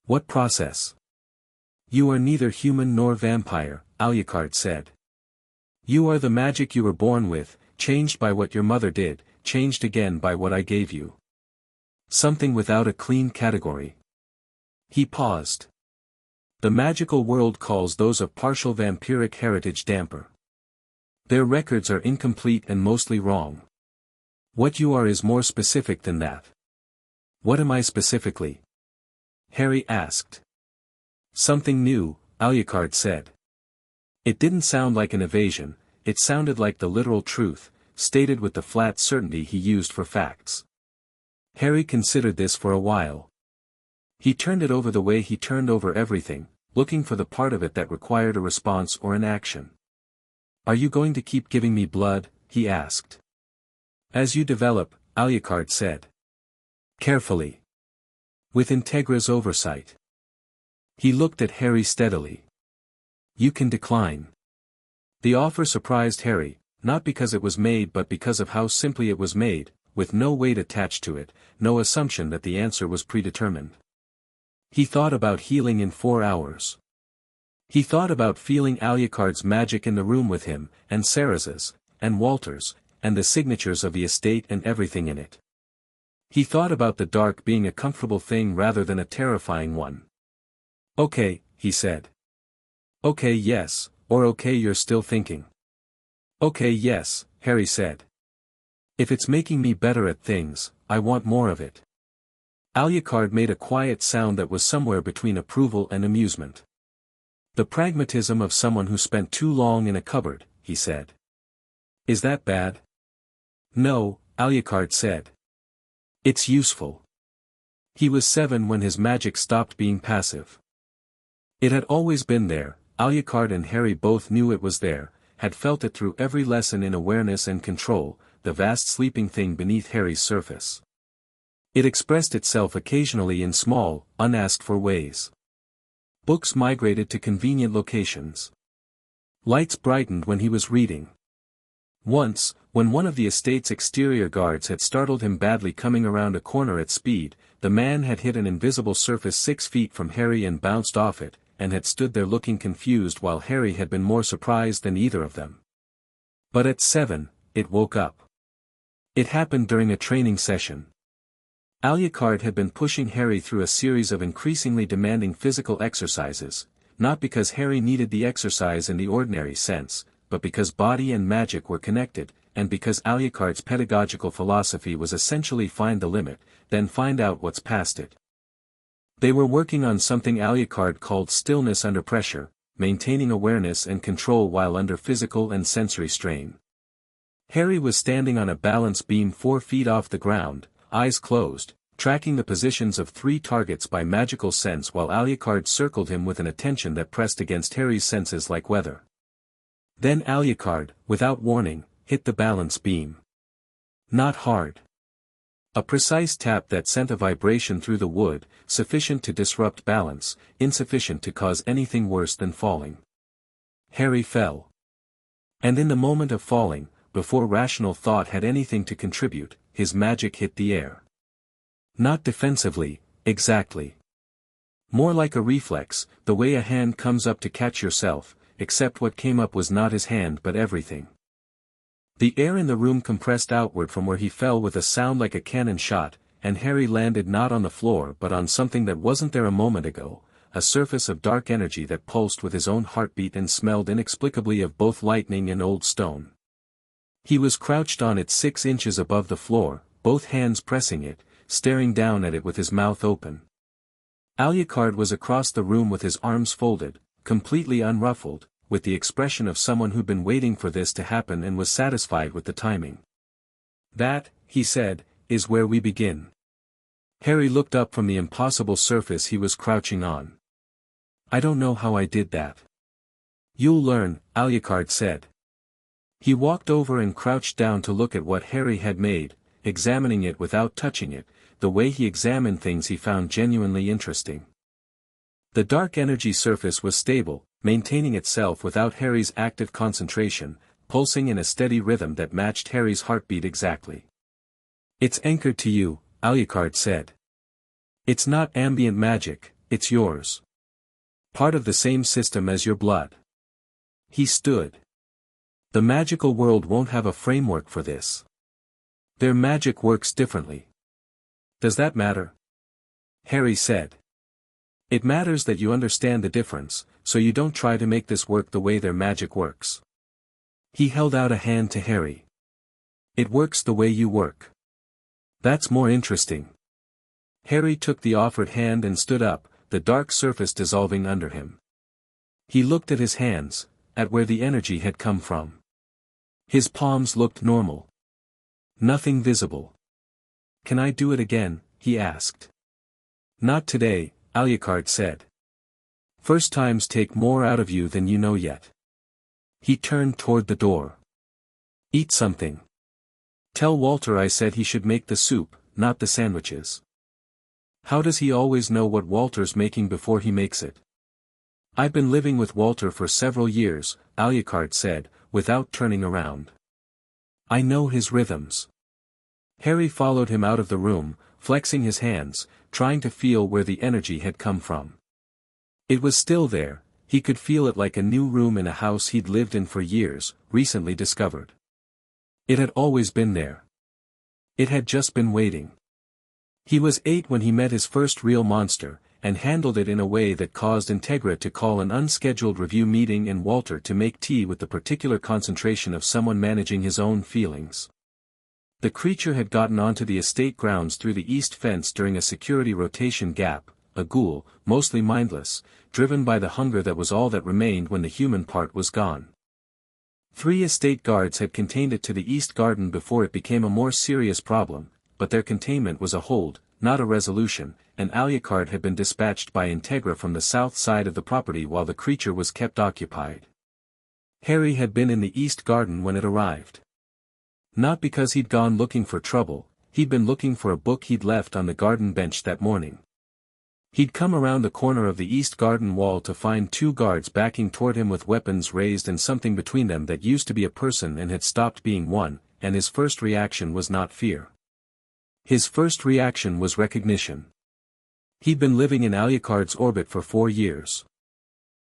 "What process?" "You are neither human nor vampire," Alucard said. "You are the magic you were born with, changed by what your mother did, changed again by what I gave you. Something without a clean category." He paused. "The magical world calls those of partial vampiric heritage damper. Their records are incomplete and mostly wrong. What you are is more specific than that." "What am I specifically?" Harry asked. "Something new," Alucard said. It didn't sound like an evasion, it sounded like the literal truth, stated with the flat certainty he used for facts. Harry considered this for a while. He turned it over the way he turned over everything, looking for the part of it that required a response or an action. "Are you going to keep giving me blood?" he asked. "As you develop," Alucard said. "Carefully. With Integra's oversight." He looked at Harry steadily. "You can decline." The offer surprised Harry, not because it was made but because of how simply it was made, with no weight attached to it, no assumption that the answer was predetermined. He thought about healing in 4 hours. He thought about feeling Alucard's magic in the room with him, and Sarah's, and Walter's, and the signatures of the estate and everything in it. He thought about the dark being a comfortable thing rather than a terrifying one. "Okay," he said. "Okay, yes, or okay, you're still thinking." "Okay, yes," Harry said. "If it's making me better at things, I want more of it." Alucard made a quiet sound that was somewhere between approval and amusement. "The pragmatism of someone who spent too long in a cupboard," he said. "Is that bad?" "No," Alucard said. "It's useful." He was 7 when his magic stopped being passive. It had always been there. Alucard and Harry both knew it was there, had felt it through every lesson in awareness and control, the vast sleeping thing beneath Harry's surface. It expressed itself occasionally in small, unasked-for ways. Books migrated to convenient locations. Lights brightened when he was reading. Once, when one of the estate's exterior guards had startled him badly coming around a corner at speed, the man had hit an invisible surface 6 feet from Harry and bounced off it, and had stood there looking confused while Harry had been more surprised than either of them. But at 7, it woke up. It happened during a training session. Alucard had been pushing Harry through a series of increasingly demanding physical exercises, not because Harry needed the exercise in the ordinary sense, but because body and magic were connected, and because Alucard's pedagogical philosophy was essentially find the limit, then find out what's past it. They were working on something Alucard called stillness under pressure, maintaining awareness and control while under physical and sensory strain. Harry was standing on a balance beam 4 feet off the ground, eyes closed, tracking the positions of 3 targets by magical sense while Alucard circled him with an attention that pressed against Harry's senses like weather. Then Alucard, without warning, hit the balance beam. Not hard. A precise tap that sent a vibration through the wood, sufficient to disrupt balance, insufficient to cause anything worse than falling. Harry fell. And in the moment of falling, before rational thought had anything to contribute, his magic hit the air. Not defensively, exactly. More like a reflex, the way a hand comes up to catch yourself, except what came up was not his hand but everything. The air in the room compressed outward from where he fell with a sound like a cannon shot, and Harry landed not on the floor but on something that wasn't there a moment ago, a surface of dark energy that pulsed with his own heartbeat and smelled inexplicably of both lightning and old stone. He was crouched on it 6 inches above the floor, both hands pressing it, staring down at it with his mouth open. Alucard was across the room with his arms folded, completely unruffled, with the expression of someone who'd been waiting for this to happen and was satisfied with the timing. "That," he said, "is where we begin." Harry looked up from the impossible surface he was crouching on. "I don't know how I did that." "You'll learn," Alucard said. He walked over and crouched down to look at what Harry had made, examining it without touching it, the way he examined things he found genuinely interesting. The dark energy surface was stable, maintaining itself without Harry's active concentration, pulsing in a steady rhythm that matched Harry's heartbeat exactly. "It's anchored to you," Alucard said. "It's not ambient magic, it's yours. Part of the same system as your blood." He stood. "The magical world won't have a framework for this. Their magic works differently." "Does that matter?" Harry said. "It matters that you understand the difference, so you don't try to make this work the way their magic works." He held out a hand to Harry. "It works the way you work." "That's more interesting." Harry took the offered hand and stood up, the dark surface dissolving under him. He looked at his hands, at where the energy had come from. His palms looked normal. Nothing visible. "Can I do it again?" he asked. "Not today," Alucard said. "First times take more out of you than you know yet." He turned toward the door. "Eat something. Tell Walter I said he should make the soup, not the sandwiches." "How does he always know what Walter's making before he makes it?" "I've been living with Walter for several years," Alucard said, without turning around. "I know his rhythms. Harry followed him out of the room, flexing his hands, trying to feel where the energy had come from. It was still there, he could feel it like a new room in a house he'd lived in for years, recently discovered. It had always been there. It had just been waiting. He was 8 when he met his first real monster, and handled it in a way that caused Integra to call an unscheduled review meeting and Walter to make tea with the particular concentration of someone managing his own feelings. The creature had gotten onto the estate grounds through the east fence during a security rotation gap, a ghoul, mostly mindless, driven by the hunger that was all that remained when the human part was gone. 3 estate guards had contained it to the east garden before it became a more serious problem, but their containment was a hold, not a resolution, and Alucard had been dispatched by Integra from the south side of the property while the creature was kept occupied. Harry had been in the east garden when it arrived. Not because he'd gone looking for trouble, he'd been looking for a book he'd left on the garden bench that morning. He'd come around the corner of the east garden wall to find 2 guards backing toward him with weapons raised and something between them that used to be a person and had stopped being one, and his first reaction was not fear. His first reaction was recognition. He'd been living in Alucard's orbit for 4 years.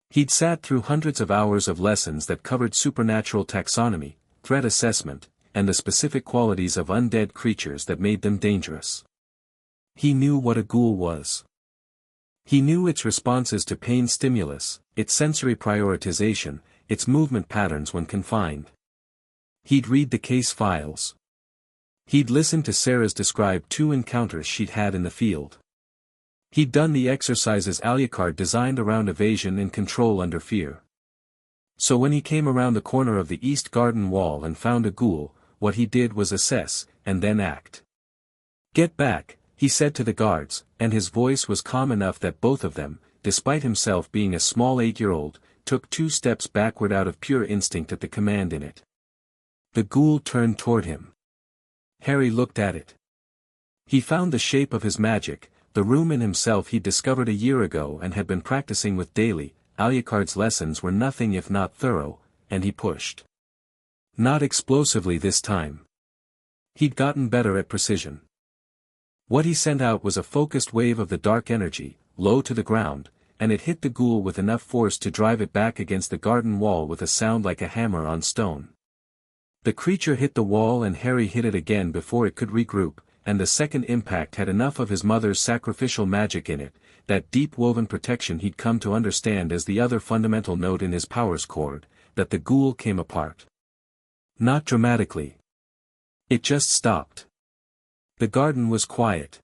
He'd sat through hundreds of hours of lessons that covered supernatural taxonomy, threat assessment, and the specific qualities of undead creatures that made them dangerous. He knew what a ghoul was. He knew its responses to pain stimulus, its sensory prioritization, its movement patterns when confined. He'd read the case files. He'd listened to Sarah's describe 2 encounters she'd had in the field. He'd done the exercises Alucard designed around evasion and control under fear. So when he came around the corner of the east garden wall and found a ghoul, what he did was assess, and then act. "Get back," he said to the guards, and his voice was calm enough that both of them, despite himself being a small 8-year-old, took 2 steps backward out of pure instinct at the command in it. The ghoul turned toward him. Harry looked at it. He found the shape of his magic, the room in himself he'd discovered a year ago and had been practicing with daily. Alucard's lessons were nothing if not thorough, and he pushed. Not explosively this time. He'd gotten better at precision. What he sent out was a focused wave of the dark energy, low to the ground, and it hit the ghoul with enough force to drive it back against the garden wall with a sound like a hammer on stone. The creature hit the wall and Harry hit it again before it could regroup, and the second impact had enough of his mother's sacrificial magic in it, that deep-woven protection he'd come to understand as the other fundamental note in his powers chord, that the ghoul came apart. Not dramatically. It just stopped. The garden was quiet.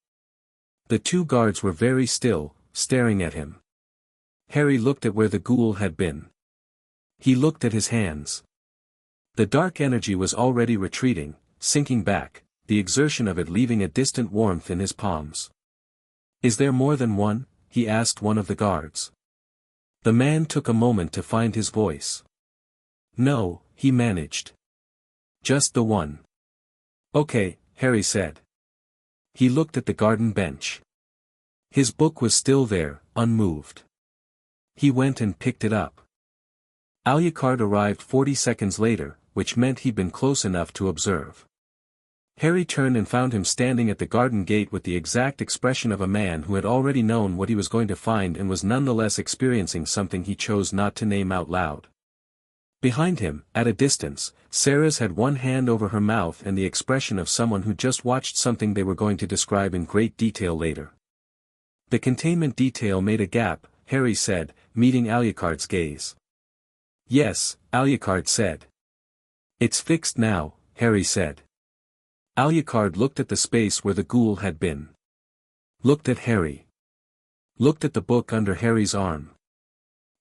The 2 guards were very still, staring at him. Harry looked at where the ghoul had been. He looked at his hands. The dark energy was already retreating, sinking back, the exertion of it leaving a distant warmth in his palms. "Is there more than one?" he asked one of the guards. The man took a moment to find his voice. "No," he managed. "Just the one." "Okay," Harry said. He looked at the garden bench. His book was still there, unmoved. He went and picked it up. Alucard arrived 40 seconds later, which meant he'd been close enough to observe. Harry turned and found him standing at the garden gate with the exact expression of a man who had already known what he was going to find and was nonetheless experiencing something he chose not to name out loud. Behind him, at a distance, Sarah's had one hand over her mouth and the expression of someone who just watched something they were going to describe in great detail later. The containment detail made a gap, Harry said, meeting Alucard's gaze. "Yes," Alucard said. "It's fixed now," Harry said. Alucard looked at the space where the ghoul had been. Looked at Harry. Looked at the book under Harry's arm.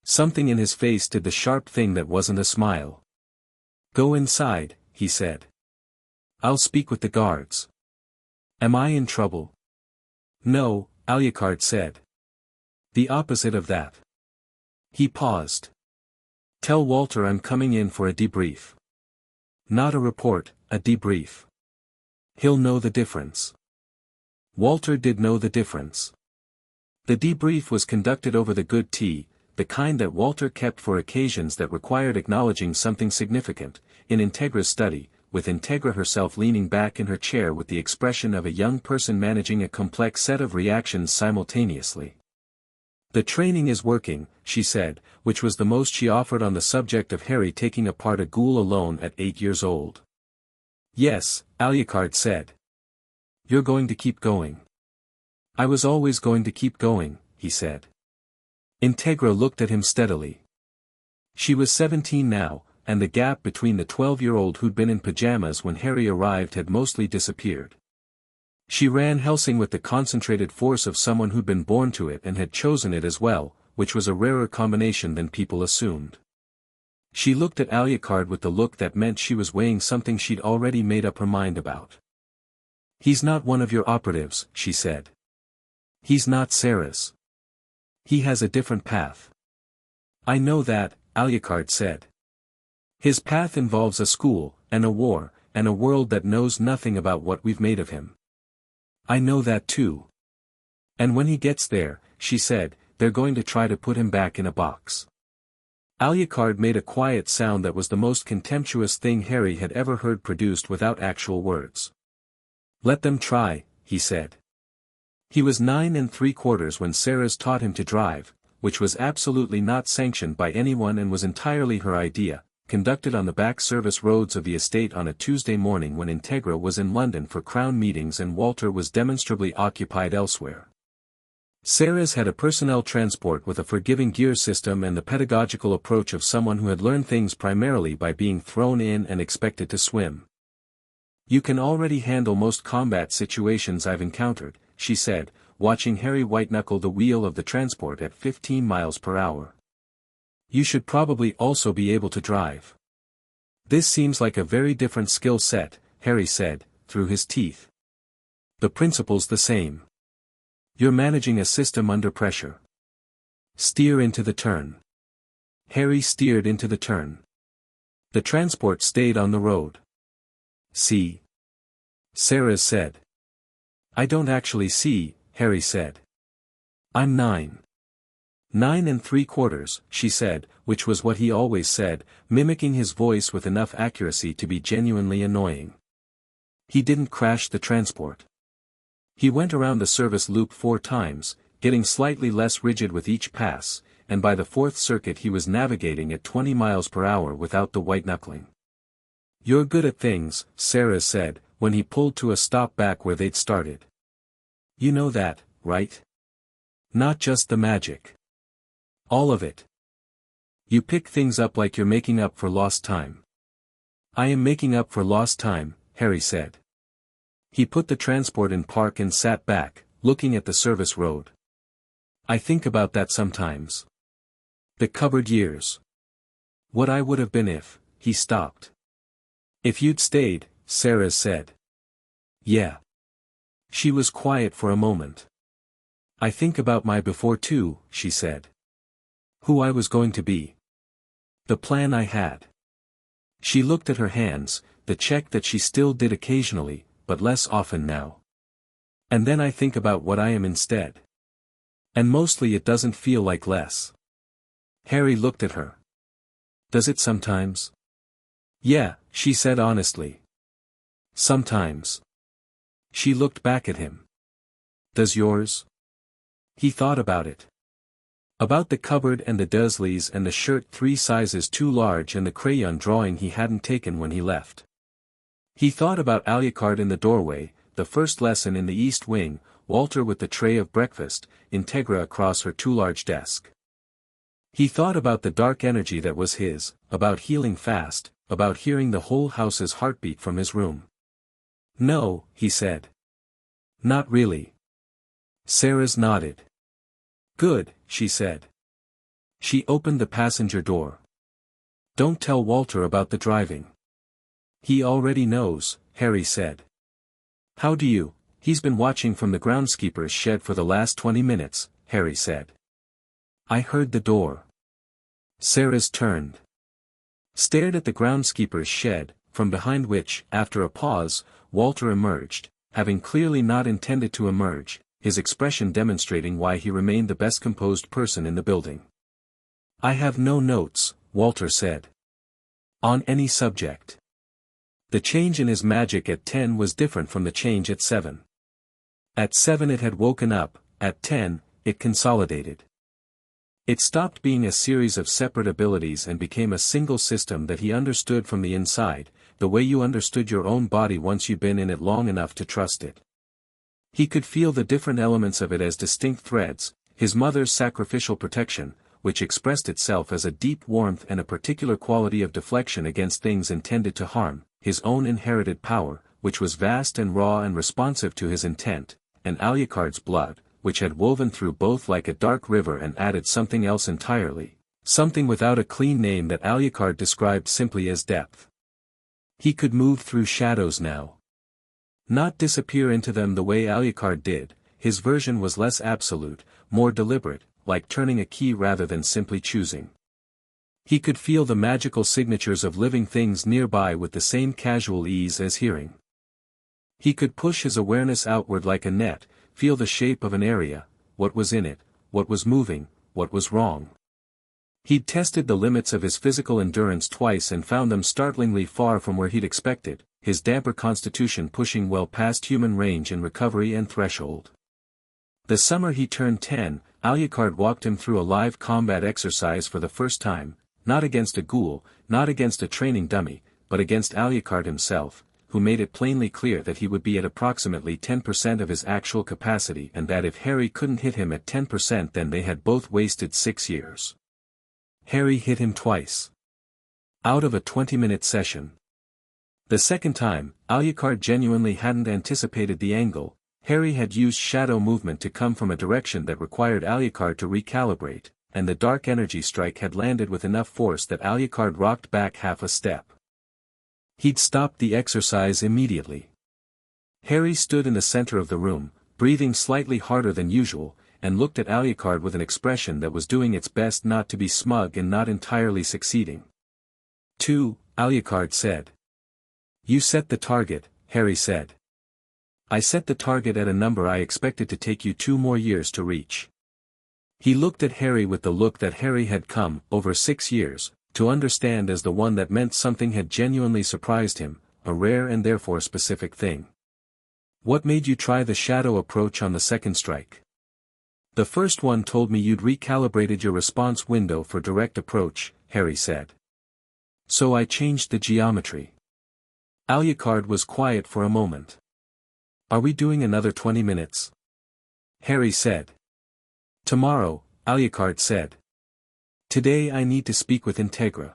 Something in his face did the sharp thing that wasn't a smile. "Go inside," he said. "I'll speak with the guards." "Am I in trouble?" "No," Alucard said. "The opposite of that." He paused. "Tell Walter I'm coming in for a debrief. Not a report, a debrief. He'll know the difference." Walter did know the difference. The debrief was conducted over the good tea, the kind that Walter kept for occasions that required acknowledging something significant. In Integra's study, with Integra herself leaning back in her chair with the expression of a young person managing a complex set of reactions simultaneously. "The training is working," she said, which was the most she offered on the subject of Harry taking apart a ghoul alone at 8 years old. "Yes," Alucard said. "You're going to keep going." "I was always going to keep going," he said. Integra looked at him steadily. She was 17 now, and the gap between the 12-year-old who'd been in pajamas when Harry arrived had mostly disappeared. She ran Hellsing with the concentrated force of someone who'd been born to it and had chosen it as well, which was a rarer combination than people assumed. She looked at Alucard with the look that meant she was weighing something she'd already made up her mind about. "He's not one of your operatives," she said. "He's not Sarah's. He has a different path." "I know that," Alucard said. "His path involves a school, and a war, and a world that knows nothing about what we've made of him." "I know that too. And when he gets there," she said, "they're going to try to put him back in a box." Alucard made a quiet sound that was the most contemptuous thing Harry had ever heard produced without actual words. "Let them try," he said. He was 9 3/4 when Sarah's taught him to drive, which was absolutely not sanctioned by anyone and was entirely her idea, conducted on the back service roads of the estate on a Tuesday morning when Integra was in London for Crown meetings and Walter was demonstrably occupied elsewhere. Sarah's had a personnel transport with a forgiving gear system and the pedagogical approach of someone who had learned things primarily by being thrown in and expected to swim. "You can already handle most combat situations I've encountered," she said, watching Harry white-knuckle the wheel of the transport at 15 miles per hour. "You should probably also be able to drive." "This seems like a very different skill set," Harry said, through his teeth. "The principle's the same. You're managing a system under pressure. Steer into the turn." Harry steered into the turn. The transport stayed on the road. "See?" Sarah said. "I don't actually see," Harry said. "I'm 9. 9 3/4, she said, which was what he always said, mimicking his voice with enough accuracy to be genuinely annoying. He didn't crash the transport. He went around the service loop 4 times, getting slightly less rigid with each pass, and by the 4th circuit he was navigating at 20 miles per hour without the white-knuckling. "You're good at things," Sarah said, when he pulled to a stop back where they'd started. "You know that, right? Not just the magic. All of it. You pick things up like you're making up for lost time." "I am making up for lost time," Harry said. He put the transport in park and sat back, looking at the service road. "I think about that sometimes. The cupboard years. What I would have been if," he stopped. "If you'd stayed," Sarah said. "Yeah." She was quiet for a moment. "I think about my before too," she said. "Who I was going to be. The plan I had." She looked at her hands, the check that she still did occasionally, but less often now. "And then I think about what I am instead. And mostly it doesn't feel like less." Harry looked at her. "Does it sometimes?" "Yeah," she said honestly. "Sometimes." She looked back at him. "Does yours?" He thought about it. About the cupboard and the Dursleys and the shirt 3 sizes too large and the crayon drawing he hadn't taken when he left. He thought about Alucard in the doorway, the first lesson in the East Wing, Walter with the tray of breakfast, Integra across her too large desk. He thought about the dark energy that was his, about healing fast, about hearing the whole house's heartbeat from his room. "No," he said. "Not really." Sarah's nodded. "Good," she said. She opened the passenger door. "Don't tell Walter about the driving." "He already knows," Harry said. "How do you?" "He's been watching from the groundskeeper's shed for the last 20 minutes, Harry said. "I heard the door." Sarah's turned. Stared at the groundskeeper's shed, from behind which, after a pause, Walter emerged, having clearly not intended to emerge, his expression demonstrating why he remained the best composed person in the building. "I have no notes," Walter said. "On any subject." The change in his magic at 10 was different from the change at 7. At 7 it had woken up, at 10, it consolidated. It stopped being a series of separate abilities and became a single system that he understood from the inside, the way you understood your own body once you'd been in it long enough to trust it. He could feel the different elements of it as distinct threads, his mother's sacrificial protection, which expressed itself as a deep warmth and a particular quality of deflection against things intended to harm, his own inherited power, which was vast and raw and responsive to his intent, and Alucard's blood, which had woven through both like a dark river and added something else entirely, something without a clean name that Alucard described simply as depth. He could move through shadows now. Not disappear into them the way Alucard did, his version was less absolute, more deliberate, like turning a key rather than simply choosing. He could feel the magical signatures of living things nearby with the same casual ease as hearing. He could push his awareness outward like a net, feel the shape of an area, what was in it, what was moving, what was wrong. He'd tested the limits of his physical endurance twice and found them startlingly far from where he'd expected, his damper constitution pushing well past human range in recovery and threshold. The summer he turned 10, Alucard walked him through a live combat exercise for the first time, not against a ghoul, not against a training dummy, but against Alucard himself, who made it plainly clear that he would be at approximately 10% of his actual capacity and that if Harry couldn't hit him at 10% then they had both wasted 6 years. Harry hit him twice. Out of a 20-minute session. The second time, Alucard genuinely hadn't anticipated the angle. Harry had used shadow movement to come from a direction that required Alucard to recalibrate, and the dark energy strike had landed with enough force that Alucard rocked back half a step. He'd stopped the exercise immediately. Harry stood in the center of the room, breathing slightly harder than usual, and looked at Alucard with an expression that was doing its best not to be smug and not entirely succeeding. 2, Alucard said. You set the target, Harry said. I set the target at a number I expected to take you 2 more years to reach. He looked at Harry with the look that Harry had come, over 6 years, to understand as the one that meant something had genuinely surprised him, a rare and therefore specific thing. What made you try the shadow approach on the second strike? The first one told me you'd recalibrated your response window for direct approach, Harry said. So I changed the geometry. Alucard was quiet for a moment. Are we doing another 20 minutes? Harry said. Tomorrow, Alucard said. Today I need to speak with Integra.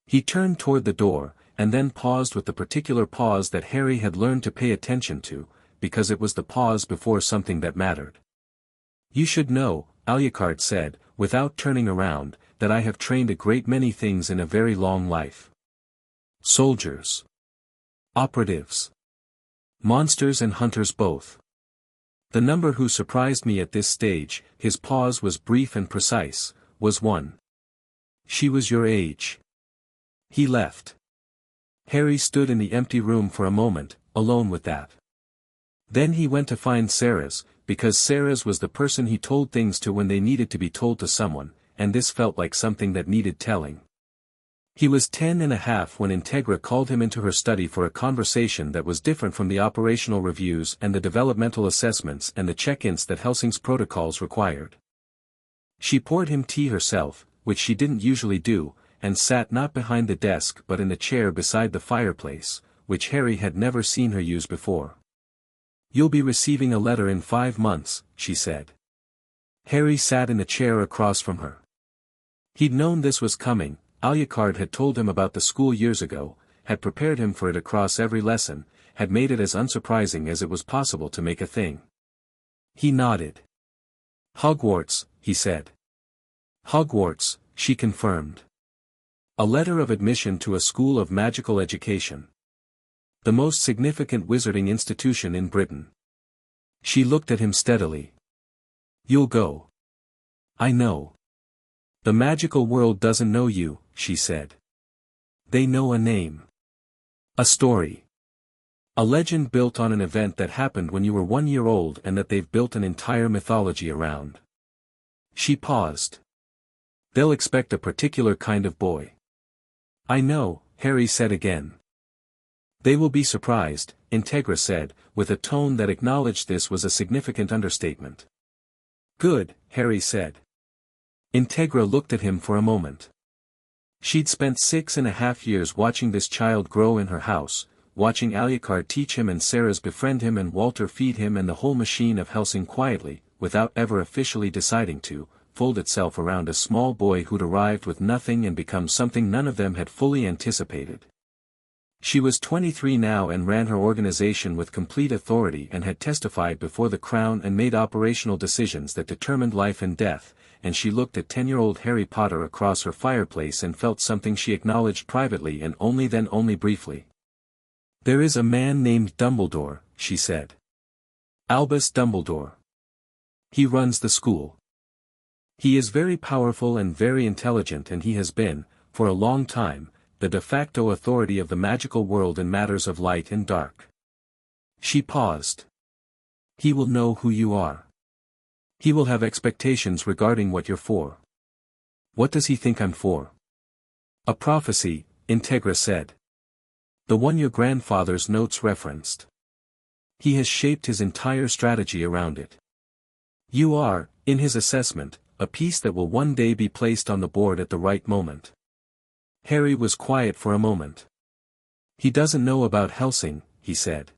He turned toward the door, and then paused with the particular pause that Harry had learned to pay attention to, because it was the pause before something that mattered. You should know, Alucard said, without turning around, that I have trained a great many things in a very long life. Soldiers. Operatives. Monsters and hunters both. The number who surprised me at this stage, his pause was brief and precise, was 1. She was your age. He left. Harry stood in the empty room for a moment, alone with that. Then he went to find Sarah's, because Sarah's was the person he told things to when they needed to be told to someone, and this felt like something that needed telling. He was 10 and a half when Integra called him into her study for a conversation that was different from the operational reviews and the developmental assessments and the check-ins that Hellsing's protocols required. She poured him tea herself, which she didn't usually do, and sat not behind the desk but in the chair beside the fireplace, which Harry had never seen her use before. You'll be receiving a letter in 5 months, she said. Harry sat in the chair across from her. He'd known this was coming. Alucard had told him about the school years ago, had prepared him for it across every lesson, had made it as unsurprising as it was possible to make a thing. He nodded. Hogwarts, he said. Hogwarts, she confirmed. A letter of admission to a school of magical education. The most significant wizarding institution in Britain. She looked at him steadily. You'll go. I know. The magical world doesn't know you, she said. They know a name. A story. A legend built on an event that happened when you were 1 year old and that they've built an entire mythology around. She paused. They'll expect a particular kind of boy. I know, Harry said again. They will be surprised, Integra said, with a tone that acknowledged this was a significant understatement. Good, Harry said. Integra looked at him for a moment. She'd spent 6.5 years watching this child grow in her house, watching Alucard teach him and Sarah's befriend him and Walter feed him and the whole machine of Hellsing quietly, without ever officially deciding to, fold itself around a small boy who'd arrived with nothing and become something none of them had fully anticipated. She was 23 now and ran her organization with complete authority and had testified before the Crown and made operational decisions that determined life and death, and she looked at 10-year-old Harry Potter across her fireplace and felt something she acknowledged privately and only briefly. There is a man named Dumbledore, she said. Albus Dumbledore. He runs the school. He is very powerful and very intelligent and he has been, for a long time, the de facto authority of the magical world in matters of light and dark. She paused. He will know who you are. He will have expectations regarding what you're for. What does he think I'm for? A prophecy, Integra said. The one your grandfather's notes referenced. He has shaped his entire strategy around it. You are, in his assessment, a piece that will one day be placed on the board at the right moment. Harry was quiet for a moment. He doesn't know about Hellsing, he said.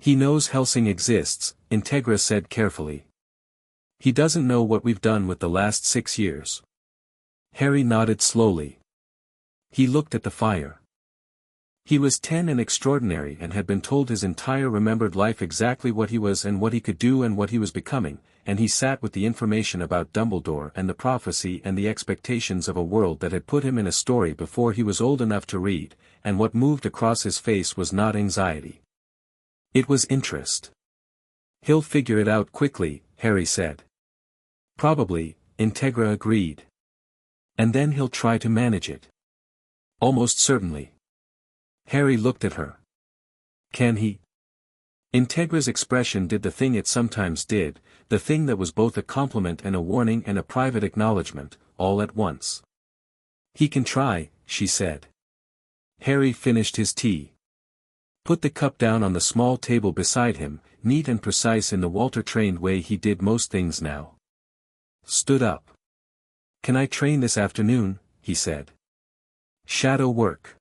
He knows Hellsing exists, Integra said carefully. He doesn't know what we've done with the last 6 years. Harry nodded slowly. He looked at the fire. He was 10 and extraordinary and had been told his entire remembered life exactly what he was and what he could do and what he was becoming, and he sat with the information about Dumbledore and the prophecy and the expectations of a world that had put him in a story before he was old enough to read, and what moved across his face was not anxiety. It was interest. He'll figure it out quickly, Harry said. Probably, Integra agreed. And then he'll try to manage it. Almost certainly. Harry looked at her. Can he? Integra's expression did the thing it sometimes did, the thing that was both a compliment and a warning and a private acknowledgement, all at once. He can try, she said. Harry finished his tea. Put the cup down on the small table beside him, neat and precise in the Walter-trained way he did most things now. Stood up. Can I train this afternoon? He said. Shadow work.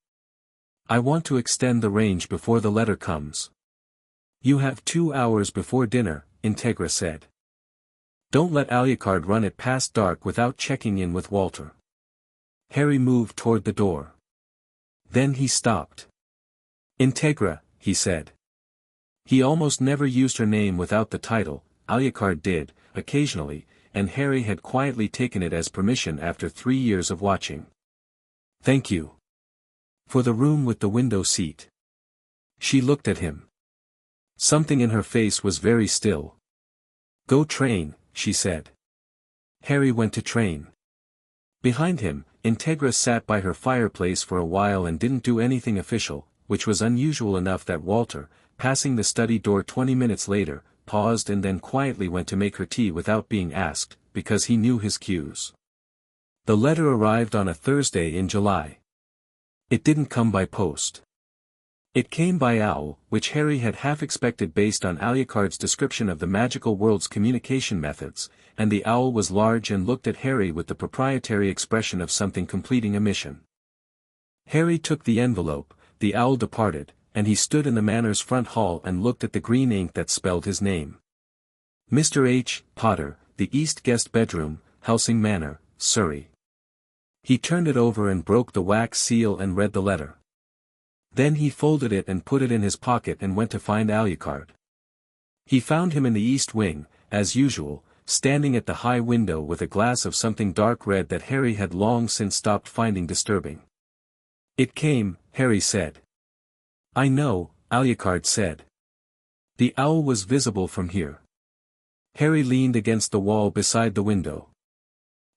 I want to extend the range before the letter comes. You have 2 hours before dinner, Integra said. Don't let Alucard run it past dark without checking in with Walter. Harry moved toward the door. Then he stopped. Integra, he said. He almost never used her name without the title, Alucard did, occasionally, and Harry had quietly taken it as permission after 3 years of watching. Thank you. For the room with the window seat. She looked at him. Something in her face was very still. Go train, she said. Harry went to train. Behind him, Integra sat by her fireplace for a while and didn't do anything official, which was unusual enough that Walter, passing the study door 20 minutes later, paused and then quietly went to make her tea without being asked, because he knew his cues. The letter arrived on a Thursday in July. It didn't come by post. It came by owl, which Harry had half expected based on Alucard's description of the magical world's communication methods, and the owl was large and looked at Harry with the proprietary expression of something completing a mission. Harry took the envelope, the owl departed, and he stood in the manor's front hall and looked at the green ink that spelled his name. Mr. H. Potter, the East Guest Bedroom, Hellsing Manor, Surrey. He turned it over and broke the wax seal and read the letter. Then he folded it and put it in his pocket and went to find Alucard. He found him in the east wing, as usual, standing at the high window with a glass of something dark red that Harry had long since stopped finding disturbing. It came, Harry said. I know, Alucard said. The owl was visible from here. Harry leaned against the wall beside the window.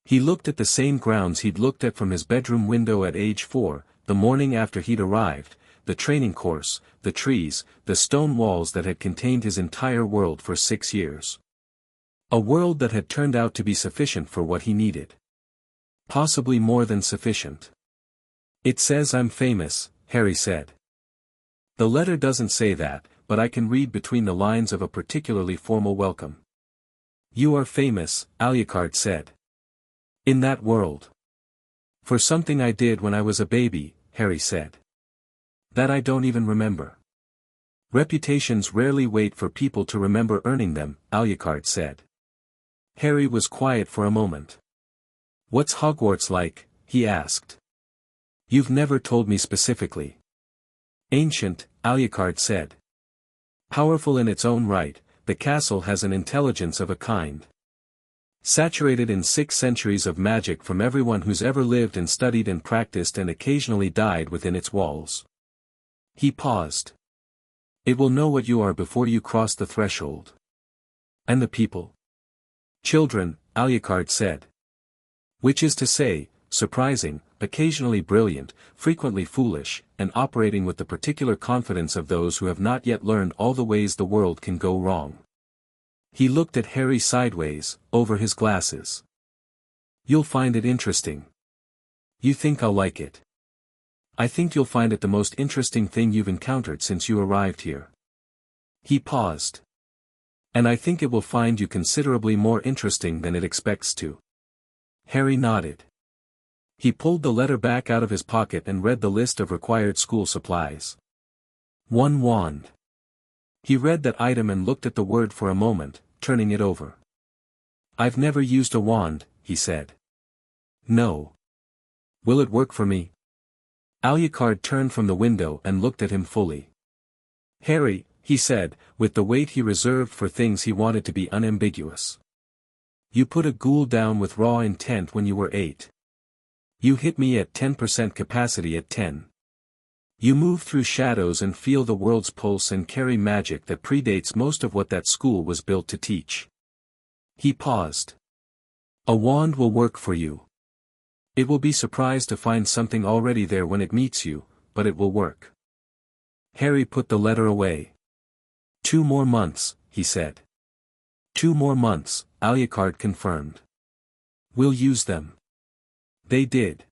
He looked at the same grounds he'd looked at from his bedroom window at age 4, the morning after he'd arrived, the training course, the trees, the stone walls that had contained his entire world for 6 years. A world that had turned out to be sufficient for what he needed. Possibly more than sufficient. It says I'm famous, Harry said. The letter doesn't say that, but I can read between the lines of a particularly formal welcome. You are famous, Alucard said. In that world. For something I did when I was a baby, Harry said. That I don't even remember. Reputations rarely wait for people to remember earning them, Alucard said. Harry was quiet for a moment. What's Hogwarts like? He asked. You've never told me specifically. Ancient, Alucard said. Powerful in its own right, the castle has an intelligence of a kind. Saturated in 6 centuries of magic from everyone who's ever lived and studied and practiced and occasionally died within its walls. He paused. It will know what you are before you cross the threshold. And the people? Children, Alucard said. Which is to say, surprising, occasionally brilliant, frequently foolish, and operating with the particular confidence of those who have not yet learned all the ways the world can go wrong. He looked at Harry sideways, over his glasses. You'll find it interesting. You think I'll like it? I think you'll find it the most interesting thing you've encountered since you arrived here. He paused. And I think it will find you considerably more interesting than it expects to. Harry nodded. He pulled the letter back out of his pocket and read the list of required school supplies. 1 wand. He read that item and looked at the word for a moment, turning it over. I've never used a wand, he said. No. Will it work for me? Alucard turned from the window and looked at him fully. Harry, he said, with the weight he reserved for things he wanted to be unambiguous. You put a ghoul down with raw intent when you were 8. You hit me at 10% capacity at 10. You move through shadows and feel the world's pulse and carry magic that predates most of what that school was built to teach. He paused. A wand will work for you. It will be surprised to find something already there when it meets you, but it will work. Harry put the letter away. 2 more months, he said. 2 more months, Alucard confirmed. We'll use them. They did.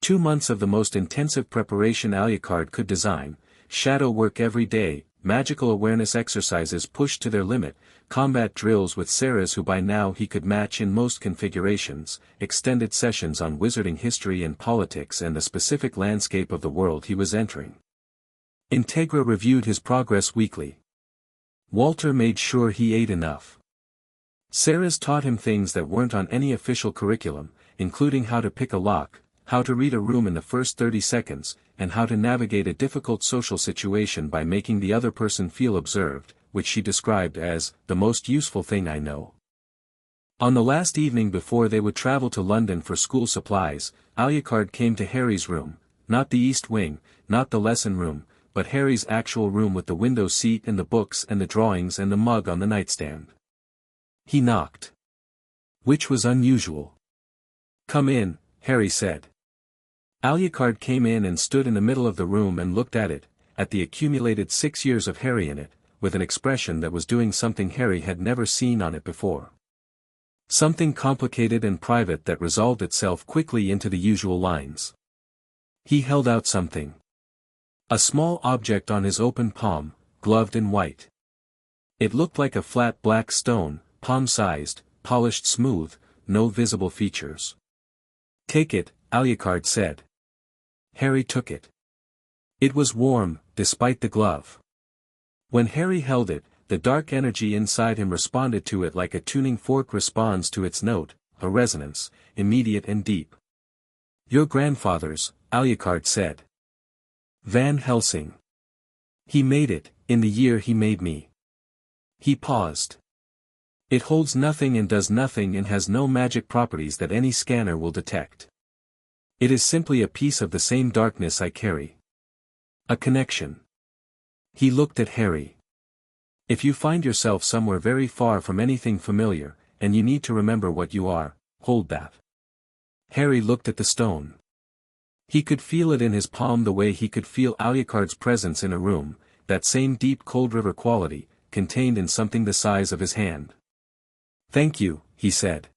2 months of the most intensive preparation Alucard could design, shadow work every day, magical awareness exercises pushed to their limit, combat drills with Sarahs who by now he could match in most configurations, extended sessions on wizarding history and politics and the specific landscape of the world he was entering. Integra reviewed his progress weekly. Walter made sure he ate enough. Sarahs taught him things that weren't on any official curriculum, including how to pick a lock, how to read a room in the first 30 seconds, and how to navigate a difficult social situation by making the other person feel observed, which she described as, the most useful thing I know. On the last evening before they would travel to London for school supplies, Alucard came to Harry's room, not the East Wing, not the lesson room, but Harry's actual room with the window seat and the books and the drawings and the mug on the nightstand. He knocked. Which was unusual. Come in, Harry said. Alucard came in and stood in the middle of the room and looked at it, at the accumulated 6 years of Harry in it, with an expression that was doing something Harry had never seen on it before. Something complicated and private that resolved itself quickly into the usual lines. He held out something. A small object on his open palm, gloved in white. It looked like a flat black stone, palm-sized, polished smooth, no visible features. Take it, Alucard said. Harry took it. It was warm, despite the glove. When Harry held it, the dark energy inside him responded to it like a tuning fork responds to its note, a resonance, immediate and deep. Your grandfather's, Alucard said. Van Helsing. He made it, in the year he made me. He paused. It holds nothing and does nothing and has no magic properties that any scanner will detect. It is simply a piece of the same darkness I carry. A connection. He looked at Harry. If you find yourself somewhere very far from anything familiar, and you need to remember what you are, hold that. Harry looked at the stone. He could feel it in his palm the way he could feel Alucard's presence in a room, that same deep cold river quality, contained in something the size of his hand. Thank you, he said.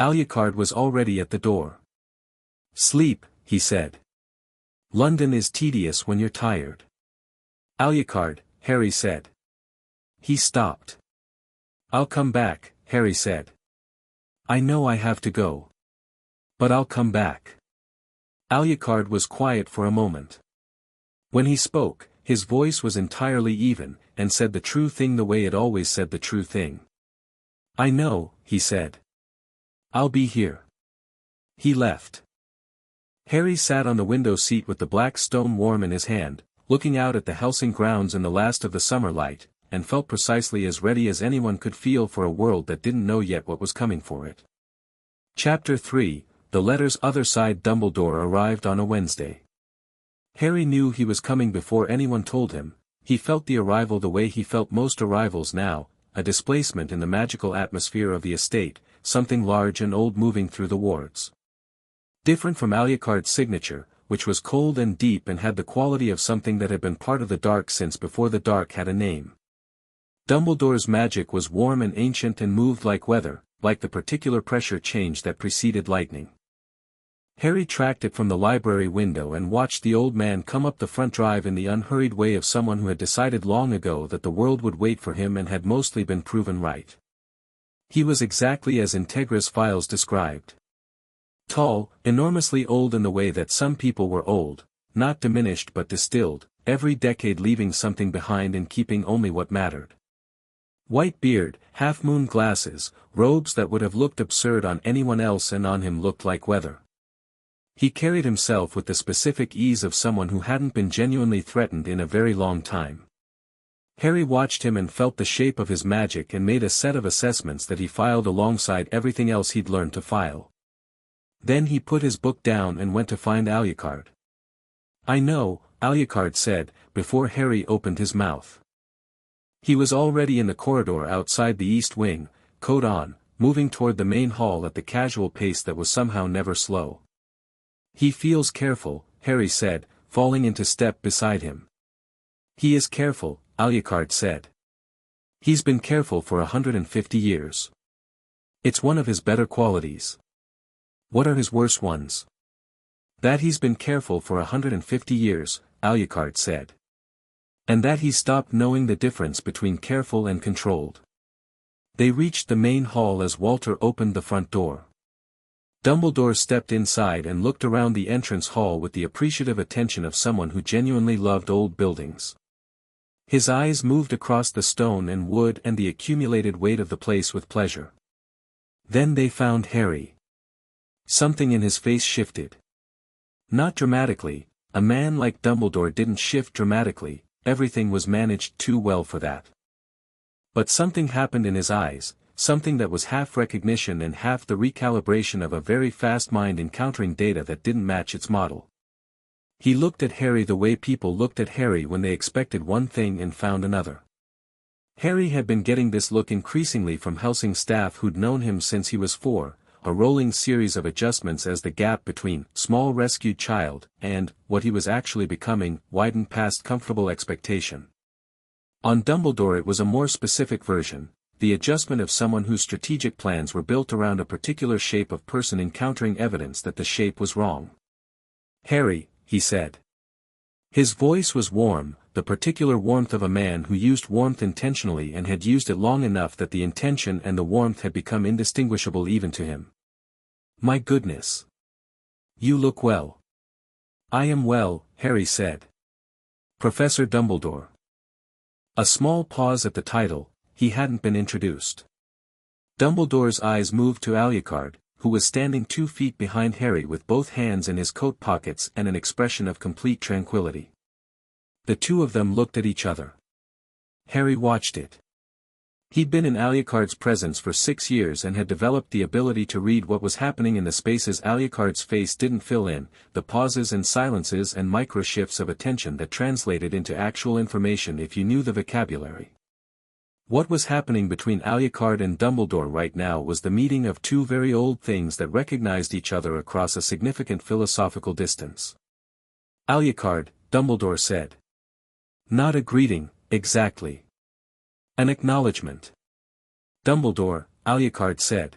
Alucard was already at the door. Sleep, he said. London is tedious when you're tired. Alucard, Harry said. He stopped. I'll come back, Harry said. I know I have to go. But I'll come back. Alucard was quiet for a moment. When he spoke, his voice was entirely even, and said the true thing the way it always said the true thing. I know, he said. I'll be here. He left. Harry sat on the window seat with the black stone worm in his hand, looking out at the Hellsing grounds in the last of the summer light, and felt precisely as ready as anyone could feel for a world that didn't know yet what was coming for it. Chapter 3, The Letter's Other Side. Dumbledore arrived on a Wednesday. Harry knew he was coming before anyone told him. He felt the arrival the way he felt most arrivals now, a displacement in the magical atmosphere of the estate, something large and old moving through the wards. Different from Alucard's signature, which was cold and deep and had the quality of something that had been part of the dark since before the dark had a name. Dumbledore's magic was warm and ancient and moved like weather, like the particular pressure change that preceded lightning. Harry tracked it from the library window and watched the old man come up the front drive in the unhurried way of someone who had decided long ago that the world would wait for him and had mostly been proven right. He was exactly as Integris Files described. Tall, enormously old in the way that some people were old, not diminished but distilled, every decade leaving something behind and keeping only what mattered. White beard, half-moon glasses, robes that would have looked absurd on anyone else and on him looked like weather. He carried himself with the specific ease of someone who hadn't been genuinely threatened in a very long time. Harry watched him and felt the shape of his magic and made a set of assessments that he filed alongside everything else he'd learned to file. Then he put his book down and went to find Alucard. I know, Alucard said, before Harry opened his mouth. He was already in the corridor outside the east wing, coat on, moving toward the main hall at the casual pace that was somehow never slow. He feels careful, Harry said, falling into step beside him. He is careful, Alucard said. He's been careful for 150 years. It's one of his better qualities. What are his worst ones? That he's been careful for 150 years, Alucard said. And that he's stopped knowing the difference between careful and controlled. They reached the main hall as Walter opened the front door. Dumbledore stepped inside and looked around the entrance hall with the appreciative attention of someone who genuinely loved old buildings. His eyes moved across the stone and wood and the accumulated weight of the place with pleasure. Then they found Harry. Something in his face shifted. Not dramatically, a man like Dumbledore didn't shift dramatically, everything was managed too well for that. But something happened in his eyes, something that was half recognition and half the recalibration of a very fast mind encountering data that didn't match its model. He looked at Harry the way people looked at Harry when they expected one thing and found another. Harry had been getting this look increasingly from Hellsing staff who'd known him since he was 4, a rolling series of adjustments as the gap between small rescued child and what he was actually becoming widened past comfortable expectation. On Dumbledore it was a more specific version, the adjustment of someone whose strategic plans were built around a particular shape of person encountering evidence that the shape was wrong. Harry, he said. His voice was warm, the particular warmth of a man who used warmth intentionally and had used it long enough that the intention and the warmth had become indistinguishable even to him. My goodness. You look well. I am well, Harry said. Professor Dumbledore. A small pause at the title, he hadn't been introduced. Dumbledore's eyes moved to Alucard, who was standing 2 feet behind Harry with both hands in his coat pockets and an expression of complete tranquility. The two of them looked at each other. Harry watched it. He'd been in Alucard's presence for 6 years and had developed the ability to read what was happening in the spaces Alucard's face didn't fill in, the pauses and silences and micro-shifts of attention that translated into actual information if you knew the vocabulary. What was happening between Alucard and Dumbledore right now was the meeting of two very old things that recognized each other across a significant philosophical distance. Alucard, Dumbledore said. Not a greeting, exactly. An acknowledgement. Dumbledore, Alucard said.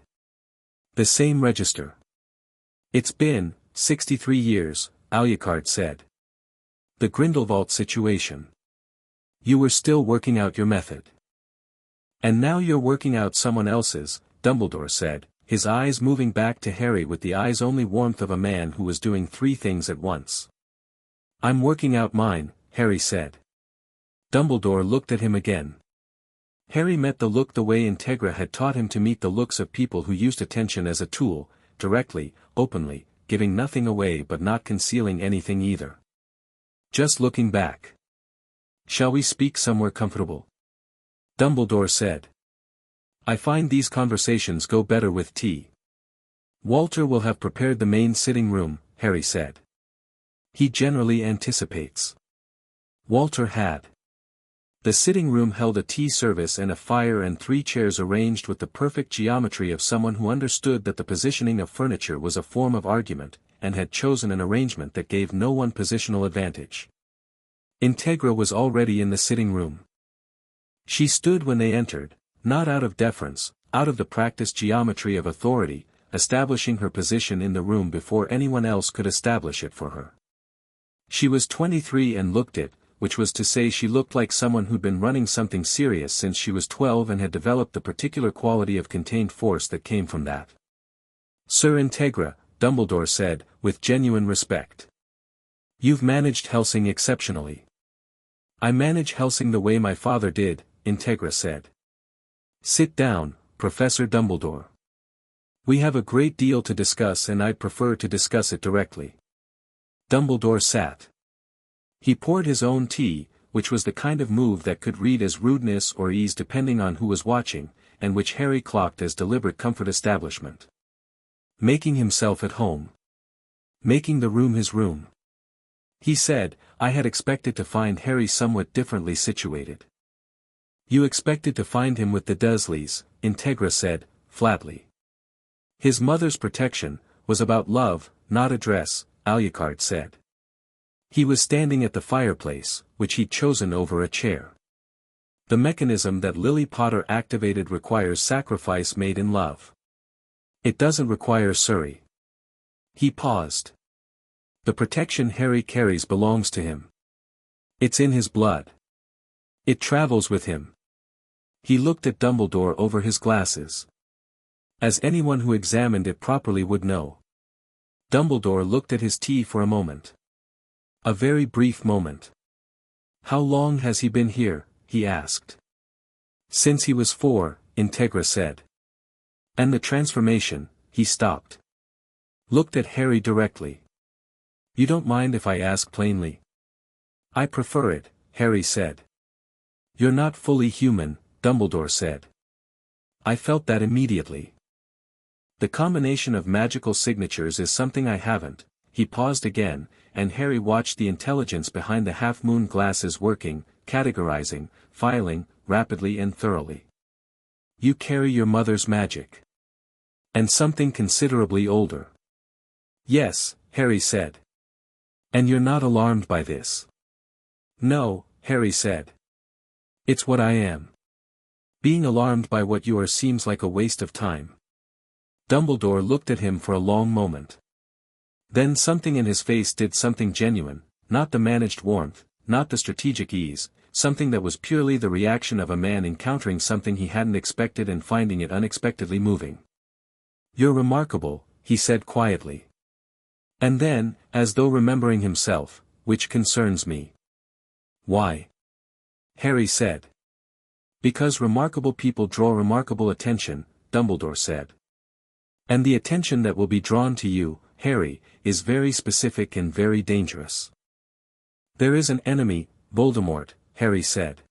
The same register. It's been 63 years, Alucard said. The Grindelwald situation. You were still working out your method. And now you're working out someone else's, Dumbledore said, his eyes moving back to Harry with the eyes-only warmth of a man who was doing three things at once. I'm working out mine, Harry said. Dumbledore looked at him again. Harry met the look the way Integra had taught him to meet the looks of people who used attention as a tool, directly, openly, giving nothing away but not concealing anything either. Just looking back. Shall we speak somewhere comfortable? Dumbledore said. I find these conversations go better with tea. Walter will have prepared the main sitting room, Harry said. He generally anticipates. Walter had. The sitting room held a tea service and a fire and 3 chairs arranged with the perfect geometry of someone who understood that the positioning of furniture was a form of argument, and had chosen an arrangement that gave no one positional advantage. Integra was already in the sitting room. She stood when they entered, not out of deference, out of the practiced geometry of authority, establishing her position in the room before anyone else could establish it for her. She was 23 and looked it, which was to say she looked like someone who'd been running something serious since she was 12 and had developed the particular quality of contained force that came from that. Sir Integra, Dumbledore said, with genuine respect. You've managed Hellsing exceptionally. I manage Hellsing the way my father did, Integra said. Sit down, Professor Dumbledore. We have a great deal to discuss and I'd prefer to discuss it directly. Dumbledore sat. He poured his own tea, which was the kind of move that could read as rudeness or ease depending on who was watching, and which Harry clocked as deliberate comfort establishment. Making himself at home. Making the room his room. He said, I had expected to find Harry somewhat differently situated. You expected to find him with the Dursleys, Integra said, flatly. His mother's protection was about love, not address, Alucard said. He was standing at the fireplace, which he'd chosen over a chair. The mechanism that Lily Potter activated requires sacrifice made in love. It doesn't require Surrey. He paused. The protection Harry carries belongs to him. It's in his blood. It travels with him. He looked at Dumbledore over his glasses. As anyone who examined it properly would know. Dumbledore looked at his tea for a moment. A very brief moment. How long has he been here? He asked. Since he was 4, Integra said. And the transformation, he stopped. Looked at Harry directly. You don't mind if I ask plainly? I prefer it, Harry said. You're not fully human, Dumbledore said. I felt that immediately. The combination of magical signatures is something I haven't. He paused again, and Harry watched the intelligence behind the half-moon glasses working, categorizing, filing, rapidly and thoroughly. You carry your mother's magic. And something considerably older. Yes, Harry said. And you're not alarmed by this? No, Harry said. It's what I am. Being alarmed by what you are seems like a waste of time. Dumbledore looked at him for a long moment. Then something in his face did something genuine, not the managed warmth, not the strategic ease, something that was purely the reaction of a man encountering something he hadn't expected and finding it unexpectedly moving. You're remarkable, he said quietly. And then, as though remembering himself, which concerns me. Why? Harry said. Because remarkable people draw remarkable attention, Dumbledore said. And the attention that will be drawn to you, Harry, is very specific and very dangerous. There is an enemy, Voldemort, Harry said.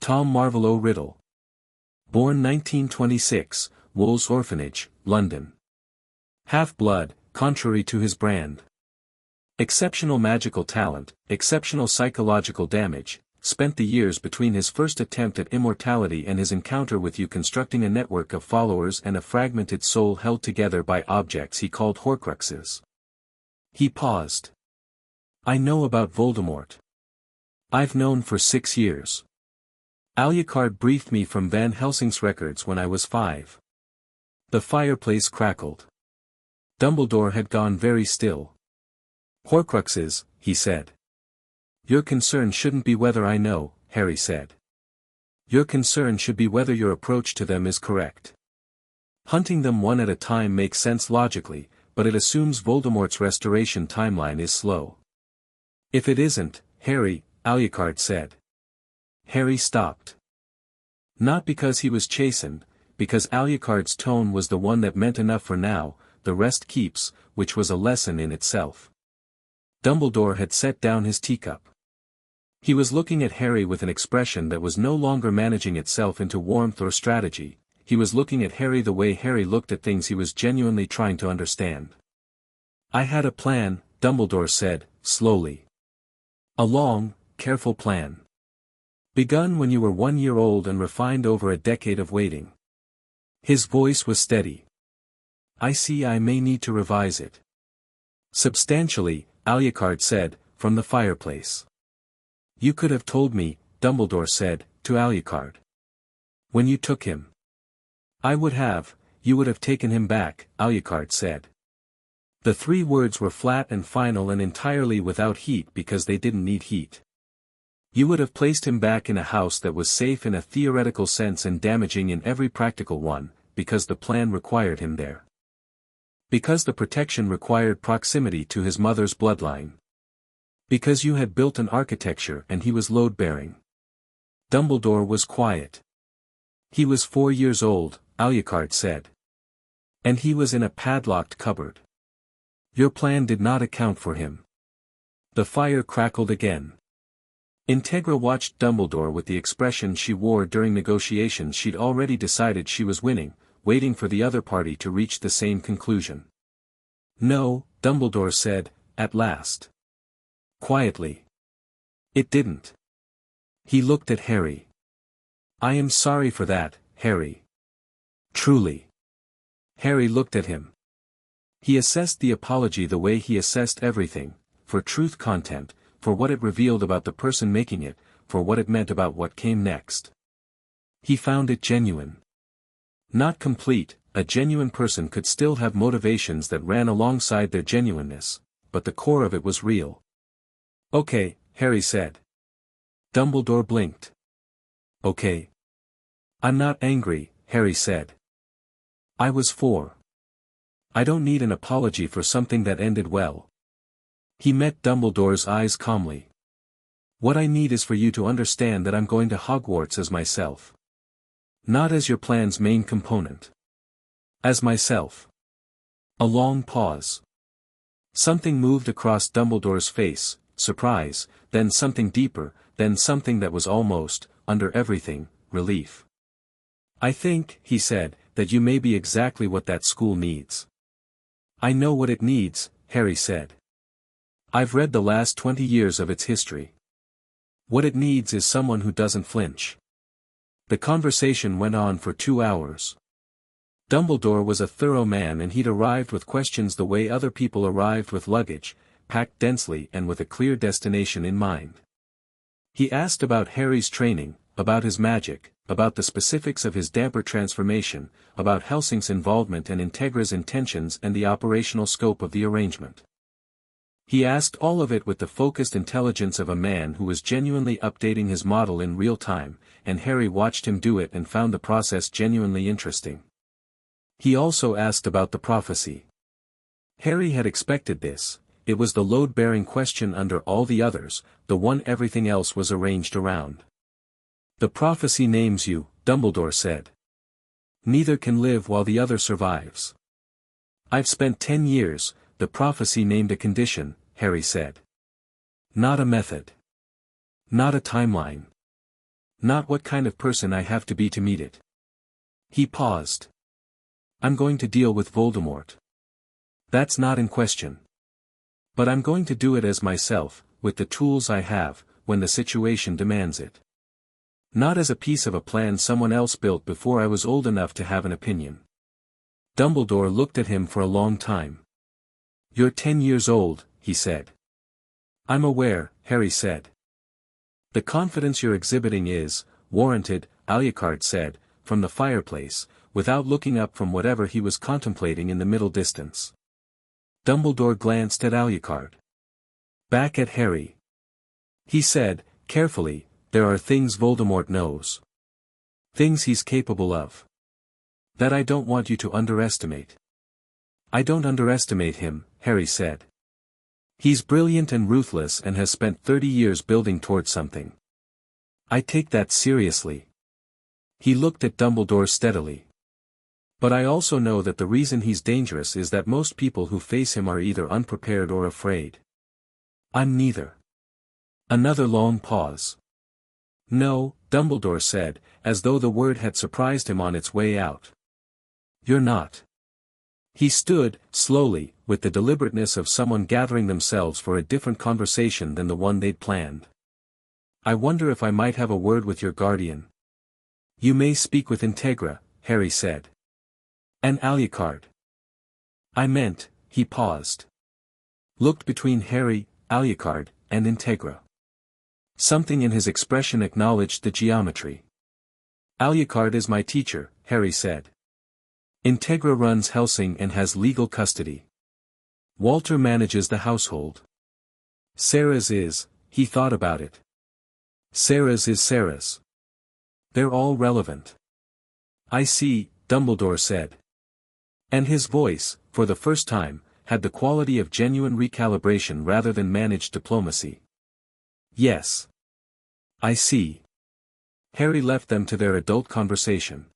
Tom Marvolo Riddle. Born 1926, Wolves Orphanage, London. Half-blood, contrary to his brand. Exceptional magical talent, exceptional psychological damage, spent the years between his first attempt at immortality and his encounter with you constructing a network of followers and a fragmented soul held together by objects he called Horcruxes. He paused. I know about Voldemort. I've known for 6 years. Alucard briefed me from Van Helsing's records when I was 5. The fireplace crackled. Dumbledore had gone very still. Horcruxes, he said. Your concern shouldn't be whether I know, Harry said. Your concern should be whether your approach to them is correct. Hunting them one at a time makes sense logically, but it assumes Voldemort's restoration timeline is slow. If it isn't, Harry, Alucard said. Harry stopped. Not because he was chastened, because Alucard's tone was the one that meant enough for now, the rest keeps, which was a lesson in itself. Dumbledore had set down his teacup. He was looking at Harry with an expression that was no longer managing itself into warmth or strategy. He was looking at Harry the way Harry looked at things he was genuinely trying to understand. I had a plan, Dumbledore said, slowly. A long, careful plan. Begun when you were 1 year old and refined over a decade of waiting. His voice was steady. I see I may need to revise it. Substantially, Alucard said, from the fireplace. You could have told me, Dumbledore said, to Alucard. When you took him. I would have, you would have taken him back, Alucard said. The 3 words were flat and final and entirely without heat because they didn't need heat. You would have placed him back in a house that was safe in a theoretical sense and damaging in every practical one, because the plan required him there. Because the protection required proximity to his mother's bloodline. Because you had built an architecture and he was load-bearing. Dumbledore was quiet. He was 4 years old, Alucard said. And he was in a padlocked cupboard. Your plan did not account for him. The fire crackled again. Integra watched Dumbledore with the expression she wore during negotiations. She'd already decided she was winning, waiting for the other party to reach the same conclusion. No, Dumbledore said, at last. Quietly. It didn't. He looked at Harry. I am sorry for that, Harry. Truly. Harry looked at him. He assessed the apology the way he assessed everything, for truth content, for what it revealed about the person making it, for what it meant about what came next. He found it genuine. Not complete, a genuine person could still have motivations that ran alongside their genuineness, but the core of it was real. Okay, Harry said. Dumbledore blinked. Okay. I'm not angry, Harry said. I was 4. I don't need an apology for something that ended well. He met Dumbledore's eyes calmly. What I need is for you to understand that I'm going to Hogwarts as myself. Not as your plan's main component. As myself. A long pause. Something moved across Dumbledore's face, surprise, then something deeper, then something that was almost, under everything, relief. I think, he said, that you may be exactly what that school needs. I know what it needs, Harry said. I've read the last 20 years of its history. What it needs is someone who doesn't flinch. The conversation went on for 2 hours. Dumbledore was a thorough man and he'd arrived with questions the way other people arrived with luggage, packed densely and with a clear destination in mind. He asked about Harry's training, about his magic, about the specifics of his damper transformation, about Helsing's involvement and Integra's intentions and the operational scope of the arrangement. He asked all of it with the focused intelligence of a man who was genuinely updating his model in real time, and Harry watched him do it and found the process genuinely interesting. He also asked about the prophecy. Harry had expected this. It was the load-bearing question under all the others, the one everything else was arranged around. The prophecy names you, Dumbledore said. Neither can live while the other survives. I've spent 10 years, the prophecy named a condition, Harry said. Not a method. Not a timeline. Not what kind of person I have to be to meet it. He paused. I'm going to deal with Voldemort. That's not in question. But I'm going to do it as myself, with the tools I have, when the situation demands it. Not as a piece of a plan someone else built before I was old enough to have an opinion. Dumbledore looked at him for a long time. You're 10 years old, he said. I'm aware, Harry said. The confidence you're exhibiting is, warranted, Alucard said, from the fireplace, without looking up from whatever he was contemplating in the middle distance. Dumbledore glanced at Alucard. Back at Harry. He said, carefully, there are things Voldemort knows. Things he's capable of. That I don't want you to underestimate. I don't underestimate him, Harry said. He's brilliant and ruthless and has spent 30 years building towards something. I take that seriously. He looked at Dumbledore steadily. But I also know that the reason he's dangerous is that most people who face him are either unprepared or afraid. I'm neither. Another long pause. No, Dumbledore said, as though the word had surprised him on its way out. You're not. He stood, slowly, with the deliberateness of someone gathering themselves for a different conversation than the one they'd planned. I wonder if I might have a word with your guardian. You may speak with Integra, Harry said. And Alucard. I meant, he paused. Looked between Harry, Alucard, and Integra. Something in his expression acknowledged the geometry. Alucard is my teacher, Harry said. Integra runs Hellsing and has legal custody. Walter manages the household. Sarah's is, he thought about it. Sarah's is Sarah's. They're all relevant. I see, Dumbledore said. And his voice, for the first time, had the quality of genuine recalibration rather than managed diplomacy. Yes. I see. Harry left them to their adult conversation.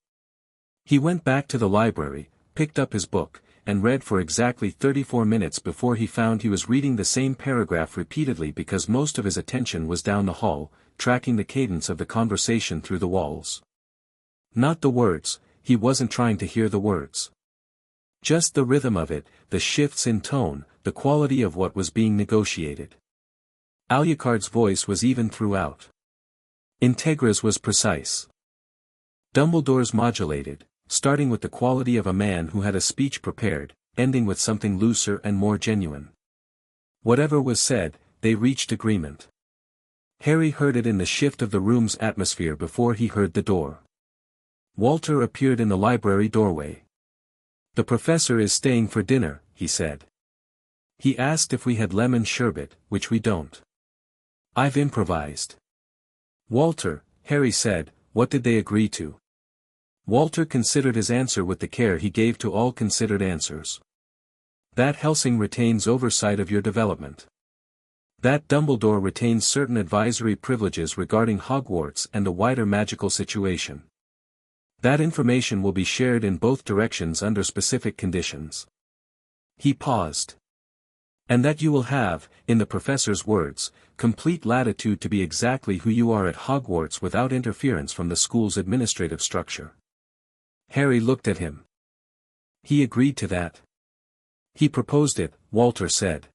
He went back to the library, picked up his book, and read for exactly 34 minutes before he found he was reading the same paragraph repeatedly because most of his attention was down the hall, tracking the cadence of the conversation through the walls. Not the words, he wasn't trying to hear the words. Just the rhythm of it, the shifts in tone, the quality of what was being negotiated. Alucard's voice was even throughout. Integra's was precise. Dumbledore's modulated, starting with the quality of a man who had a speech prepared, ending with something looser and more genuine. Whatever was said, they reached agreement. Harry heard it in the shift of the room's atmosphere before he heard the door. Walter appeared in the library doorway. The professor is staying for dinner, he said. He asked if we had lemon sherbet, which we don't. I've improvised. Walter, Harry said, what did they agree to? Walter considered his answer with the care he gave to all considered answers. That Hellsing retains oversight of your development. That Dumbledore retains certain advisory privileges regarding Hogwarts and the wider magical situation. That information will be shared in both directions under specific conditions. He paused. And that you will have, in the professor's words, complete latitude to be exactly who you are at Hogwarts without interference from the school's administrative structure. Harry looked at him. He agreed to that. He proposed it, Walter said.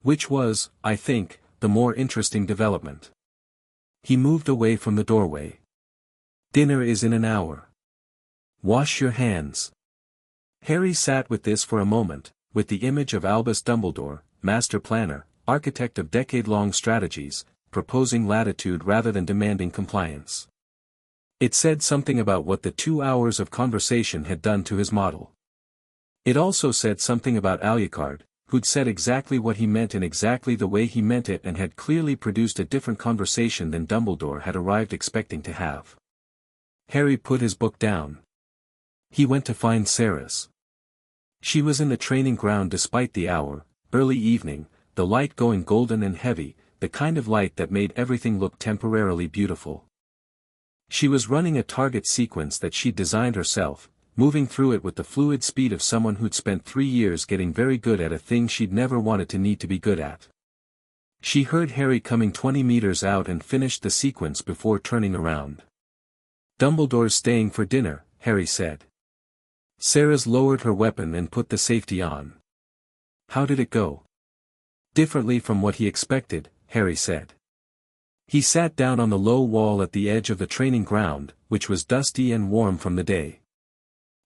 Which was, I think, the more interesting development. He moved away from the doorway. Dinner is in an hour. Wash your hands. Harry sat with this for a moment, with the image of Albus Dumbledore, master planner, architect of decade-long strategies, proposing latitude rather than demanding compliance. It said something about what the 2 hours of conversation had done to his model. It also said something about Alucard, who'd said exactly what he meant in exactly the way he meant it and had clearly produced a different conversation than Dumbledore had arrived expecting to have. Harry put his book down. He went to find Sarah's. She was in the training ground despite the hour, early evening, the light going golden and heavy, the kind of light that made everything look temporarily beautiful. She was running a target sequence that she'd designed herself, moving through it with the fluid speed of someone who'd spent 3 years getting very good at a thing she'd never wanted to need to be good at. She heard Harry coming 20 meters out and finished the sequence before turning around. Dumbledore's staying for dinner, Harry said. Sarah's lowered her weapon and put the safety on. How did it go? Differently from what he expected, Harry said. He sat down on the low wall at the edge of the training ground, which was dusty and warm from the day.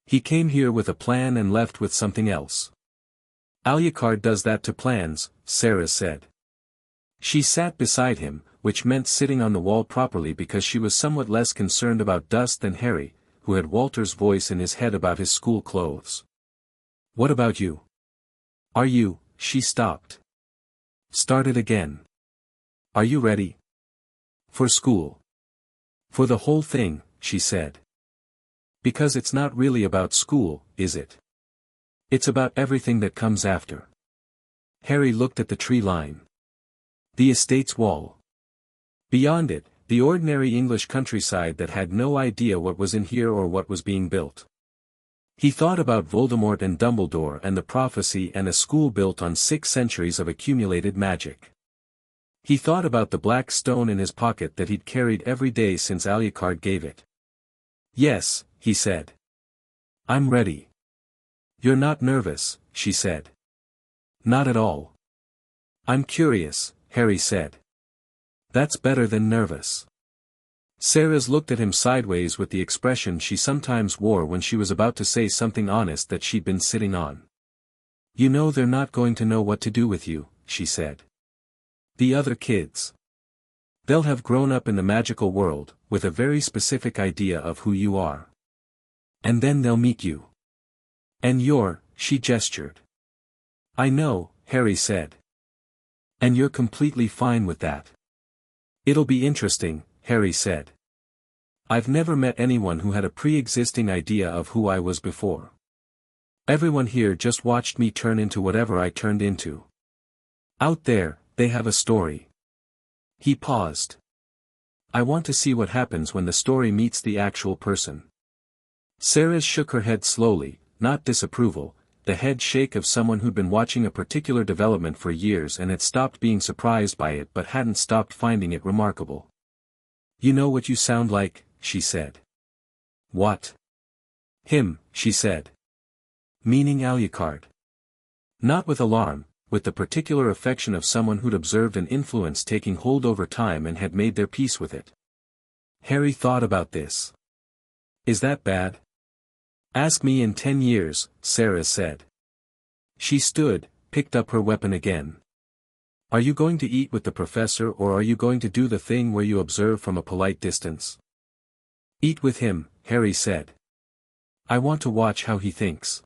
He came here with a plan and left with something else. Alucard does that to plans, Sarah said. She sat beside him, which meant sitting on the wall properly because she was somewhat less concerned about dust than Harry, who had Walter's voice in his head about his school clothes. What about you? Are you, she stopped. Started again. Are you ready? For school. For the whole thing, she said. Because it's not really about school, is it? It's about everything that comes after. Harry looked at the tree line. The estate's wall. Beyond it, the ordinary English countryside that had no idea what was in here or what was being built. He thought about Voldemort and Dumbledore and the prophecy and a school built on 6 centuries of accumulated magic. He thought about the black stone in his pocket that he'd carried every day since Alucard gave it. Yes, he said. I'm ready. You're not nervous, she said. Not at all. I'm curious, Harry said. That's better than nervous. Sarah's looked at him sideways with the expression she sometimes wore when she was about to say something honest that she'd been sitting on. You know they're not going to know what to do with you, she said. The other kids. They'll have grown up in the magical world, with a very specific idea of who you are. And then they'll meet you. And she gestured. I know, Harry said. And you're completely fine with that. It'll be interesting, Harry said. I've never met anyone who had a pre-existing idea of who I was before. Everyone here just watched me turn into whatever I turned into. Out there, they have a story. He paused. I want to see what happens when the story meets the actual person. Sarah shook her head slowly, not disapproval, the head shake of someone who'd been watching a particular development for years and had stopped being surprised by it but hadn't stopped finding it remarkable. You know what you sound like, she said. What? Him, she said. Meaning Alucard. Not with alarm, with the particular affection of someone who'd observed an influence taking hold over time and had made their peace with it. Harry thought about this. Is that bad? Ask me in 10 years, Sarah said. She stood, picked up her weapon again. Are you going to eat with the professor or are you going to do the thing where you observe from a polite distance? Eat with him, Harry said. I want to watch how he thinks.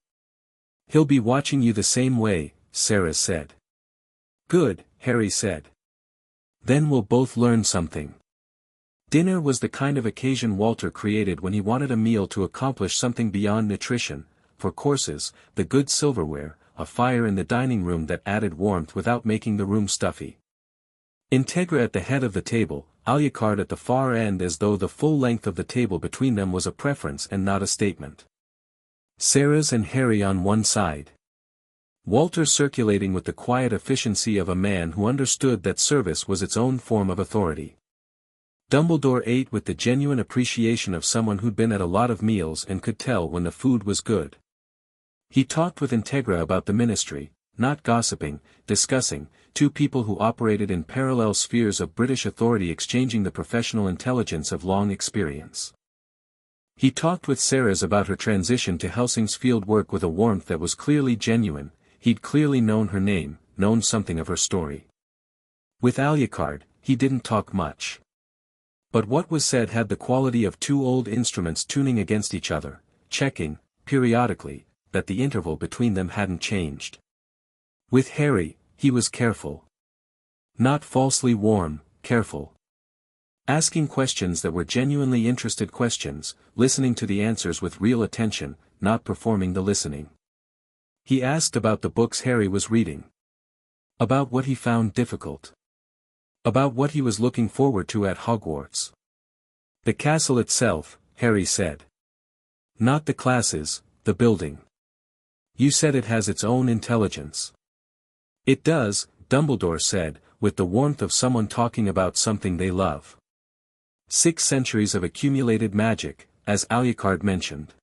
He'll be watching you the same way, Sarah said. Good, Harry said. Then we'll both learn something. Dinner was the kind of occasion Walter created when he wanted a meal to accomplish something beyond nutrition, for courses, the good silverware, a fire in the dining room that added warmth without making the room stuffy. Integra at the head of the table, Alucard at the far end as though the full length of the table between them was a preference and not a statement. Sarah's and Harry on one side. Walter circulating with the quiet efficiency of a man who understood that service was its own form of authority. Dumbledore ate with the genuine appreciation of someone who'd been at a lot of meals and could tell when the food was good. He talked with Integra about the ministry, not gossiping, discussing, 2 people who operated in parallel spheres of British authority exchanging the professional intelligence of long experience. He talked with Sarah's about her transition to Helsing's field work with a warmth that was clearly genuine. He'd clearly known her name, known something of her story. With Alucard, he didn't talk much. But what was said had the quality of 2 old instruments tuning against each other, checking, periodically, that the interval between them hadn't changed. With Harry, he was careful. Not falsely warm, careful. Asking questions that were genuinely interested questions, listening to the answers with real attention, not performing the listening. He asked about the books Harry was reading. About what he found difficult. About what he was looking forward to at Hogwarts. The castle itself, Harry said. Not the classes, the building. You said it has its own intelligence. It does, Dumbledore said, with the warmth of someone talking about something they love. 6 centuries of accumulated magic, as Alucard mentioned.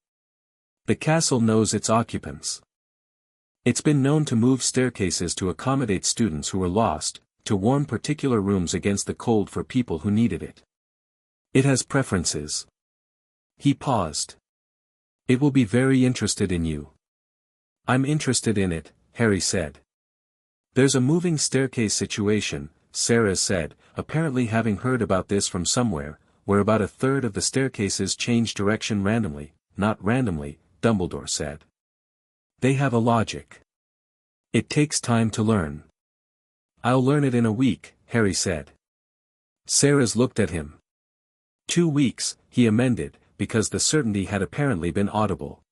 The castle knows its occupants. It's been known to move staircases to accommodate students who were lost, to warm particular rooms against the cold for people who needed it. It has preferences. He paused. It will be very interested in you. I'm interested in it, Harry said. There's a moving staircase situation, Sarah said, apparently having heard about this from somewhere, where about 1/3 of the staircases change direction randomly, not randomly, Dumbledore said. They have a logic. It takes time to learn. I'll learn it in a week, Harry said. Sarah's looked at him. 2 weeks, he amended, because the certainty had apparently been audible.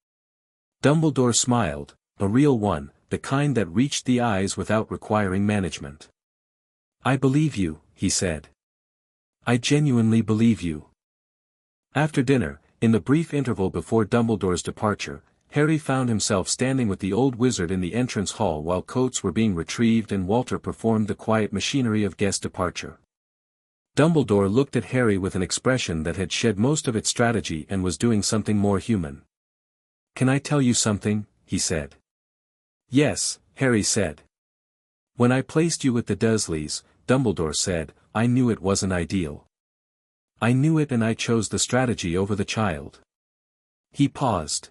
Dumbledore smiled, a real one, the kind that reached the eyes without requiring management. I believe you, he said. I genuinely believe you. After dinner, in the brief interval before Dumbledore's departure, Harry found himself standing with the old wizard in the entrance hall while coats were being retrieved and Walter performed the quiet machinery of guest departure. Dumbledore looked at Harry with an expression that had shed most of its strategy and was doing something more human. Can I tell you something? He said. Yes, Harry said. When I placed you with the Dursleys, Dumbledore said, I knew it wasn't ideal. I knew it and I chose the strategy over the child. He paused.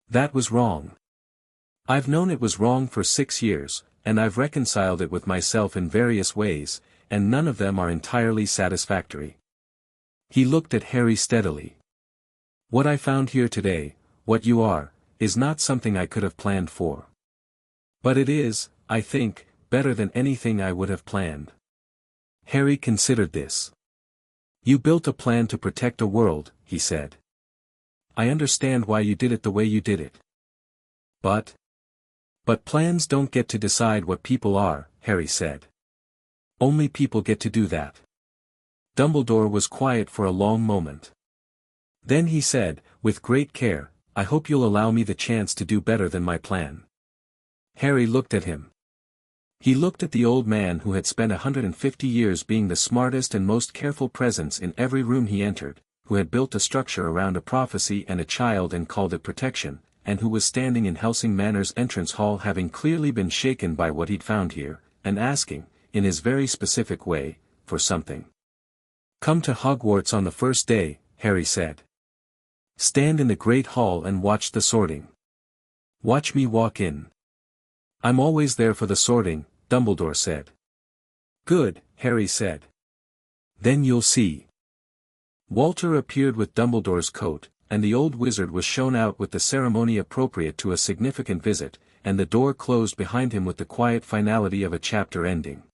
That was wrong. I've known it was wrong for 6 years, and I've reconciled it with myself in various ways, and none of them are entirely satisfactory. He looked at Harry steadily. What I found here today, what you are, is not something I could have planned for. But it is, I think, better than anything I would have planned. Harry considered this. You built a plan to protect a world, he said. I understand why you did it the way you did it. But plans don't get to decide what people are, Harry said. Only people get to do that. Dumbledore was quiet for a long moment. Then he said, with great care, I hope you'll allow me the chance to do better than my plan. Harry looked at him. He looked at the old man who had spent 150 years being the smartest and most careful presence in every room he entered, who had built a structure around a prophecy and a child and called it protection, and who was standing in Hellsing Manor's entrance hall having clearly been shaken by what he'd found here, and asking, in his very specific way, for something. Come to Hogwarts on the first day, Harry said. Stand in the great hall and watch the sorting. Watch me walk in. I'm always there for the sorting, Dumbledore said. Good, Harry said. Then you'll see. Walter appeared with Dumbledore's coat, and the old wizard was shown out with the ceremony appropriate to a significant visit, and the door closed behind him with the quiet finality of a chapter ending.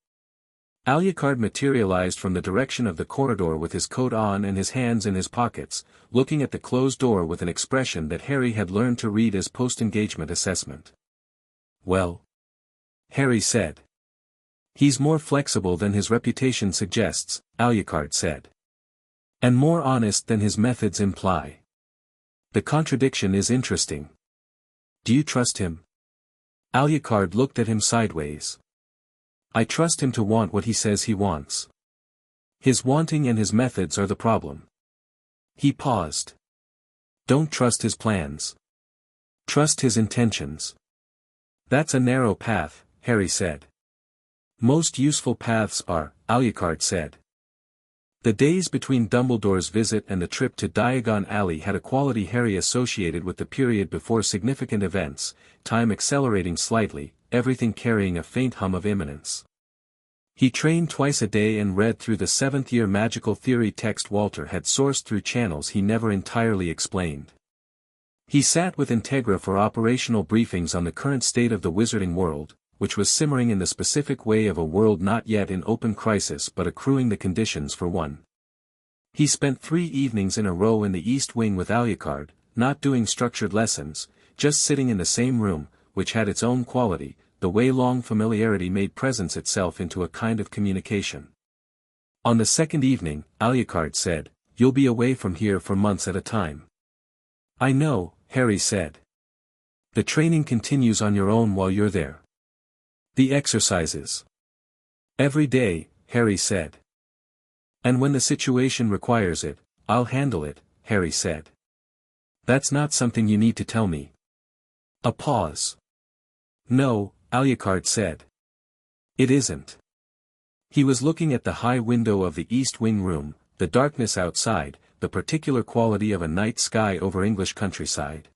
Alucard materialized from the direction of the corridor with his coat on and his hands in his pockets, looking at the closed door with an expression that Harry had learned to read as post-engagement assessment. Well? Harry said. He's more flexible than his reputation suggests, Alucard said. And more honest than his methods imply. The contradiction is interesting. Do you trust him? Alucard looked at him sideways. I trust him to want what he says he wants. His wanting and his methods are the problem. He paused. Don't trust his plans. Trust his intentions. That's a narrow path, Harry said. Most useful paths are, Alucard said. The days between Dumbledore's visit and the trip to Diagon Alley had a quality Harry associated with the period before significant events, time accelerating slightly, everything carrying a faint hum of imminence. He trained twice a day and read through the 7th-year magical theory text Walter had sourced through channels he never entirely explained. He sat with Integra for operational briefings on the current state of the wizarding world, which was simmering in the specific way of a world not yet in open crisis but accruing the conditions for one. He spent 3 evenings in a row in the East Wing with Alucard, not doing structured lessons, just sitting in the same room, which had its own quality, the way long familiarity made presence itself into a kind of communication. On the second evening, Alucard said, You'll be away from here for months at a time. I know, Harry said. The training continues on your own while you're there. The exercises. Every day, Harry said. And when the situation requires it, I'll handle it, Harry said. That's not something you need to tell me. A pause. No, Alucard said. It isn't. He was looking at the high window of the East Wing room, the darkness outside, the particular quality of a night sky over English countryside.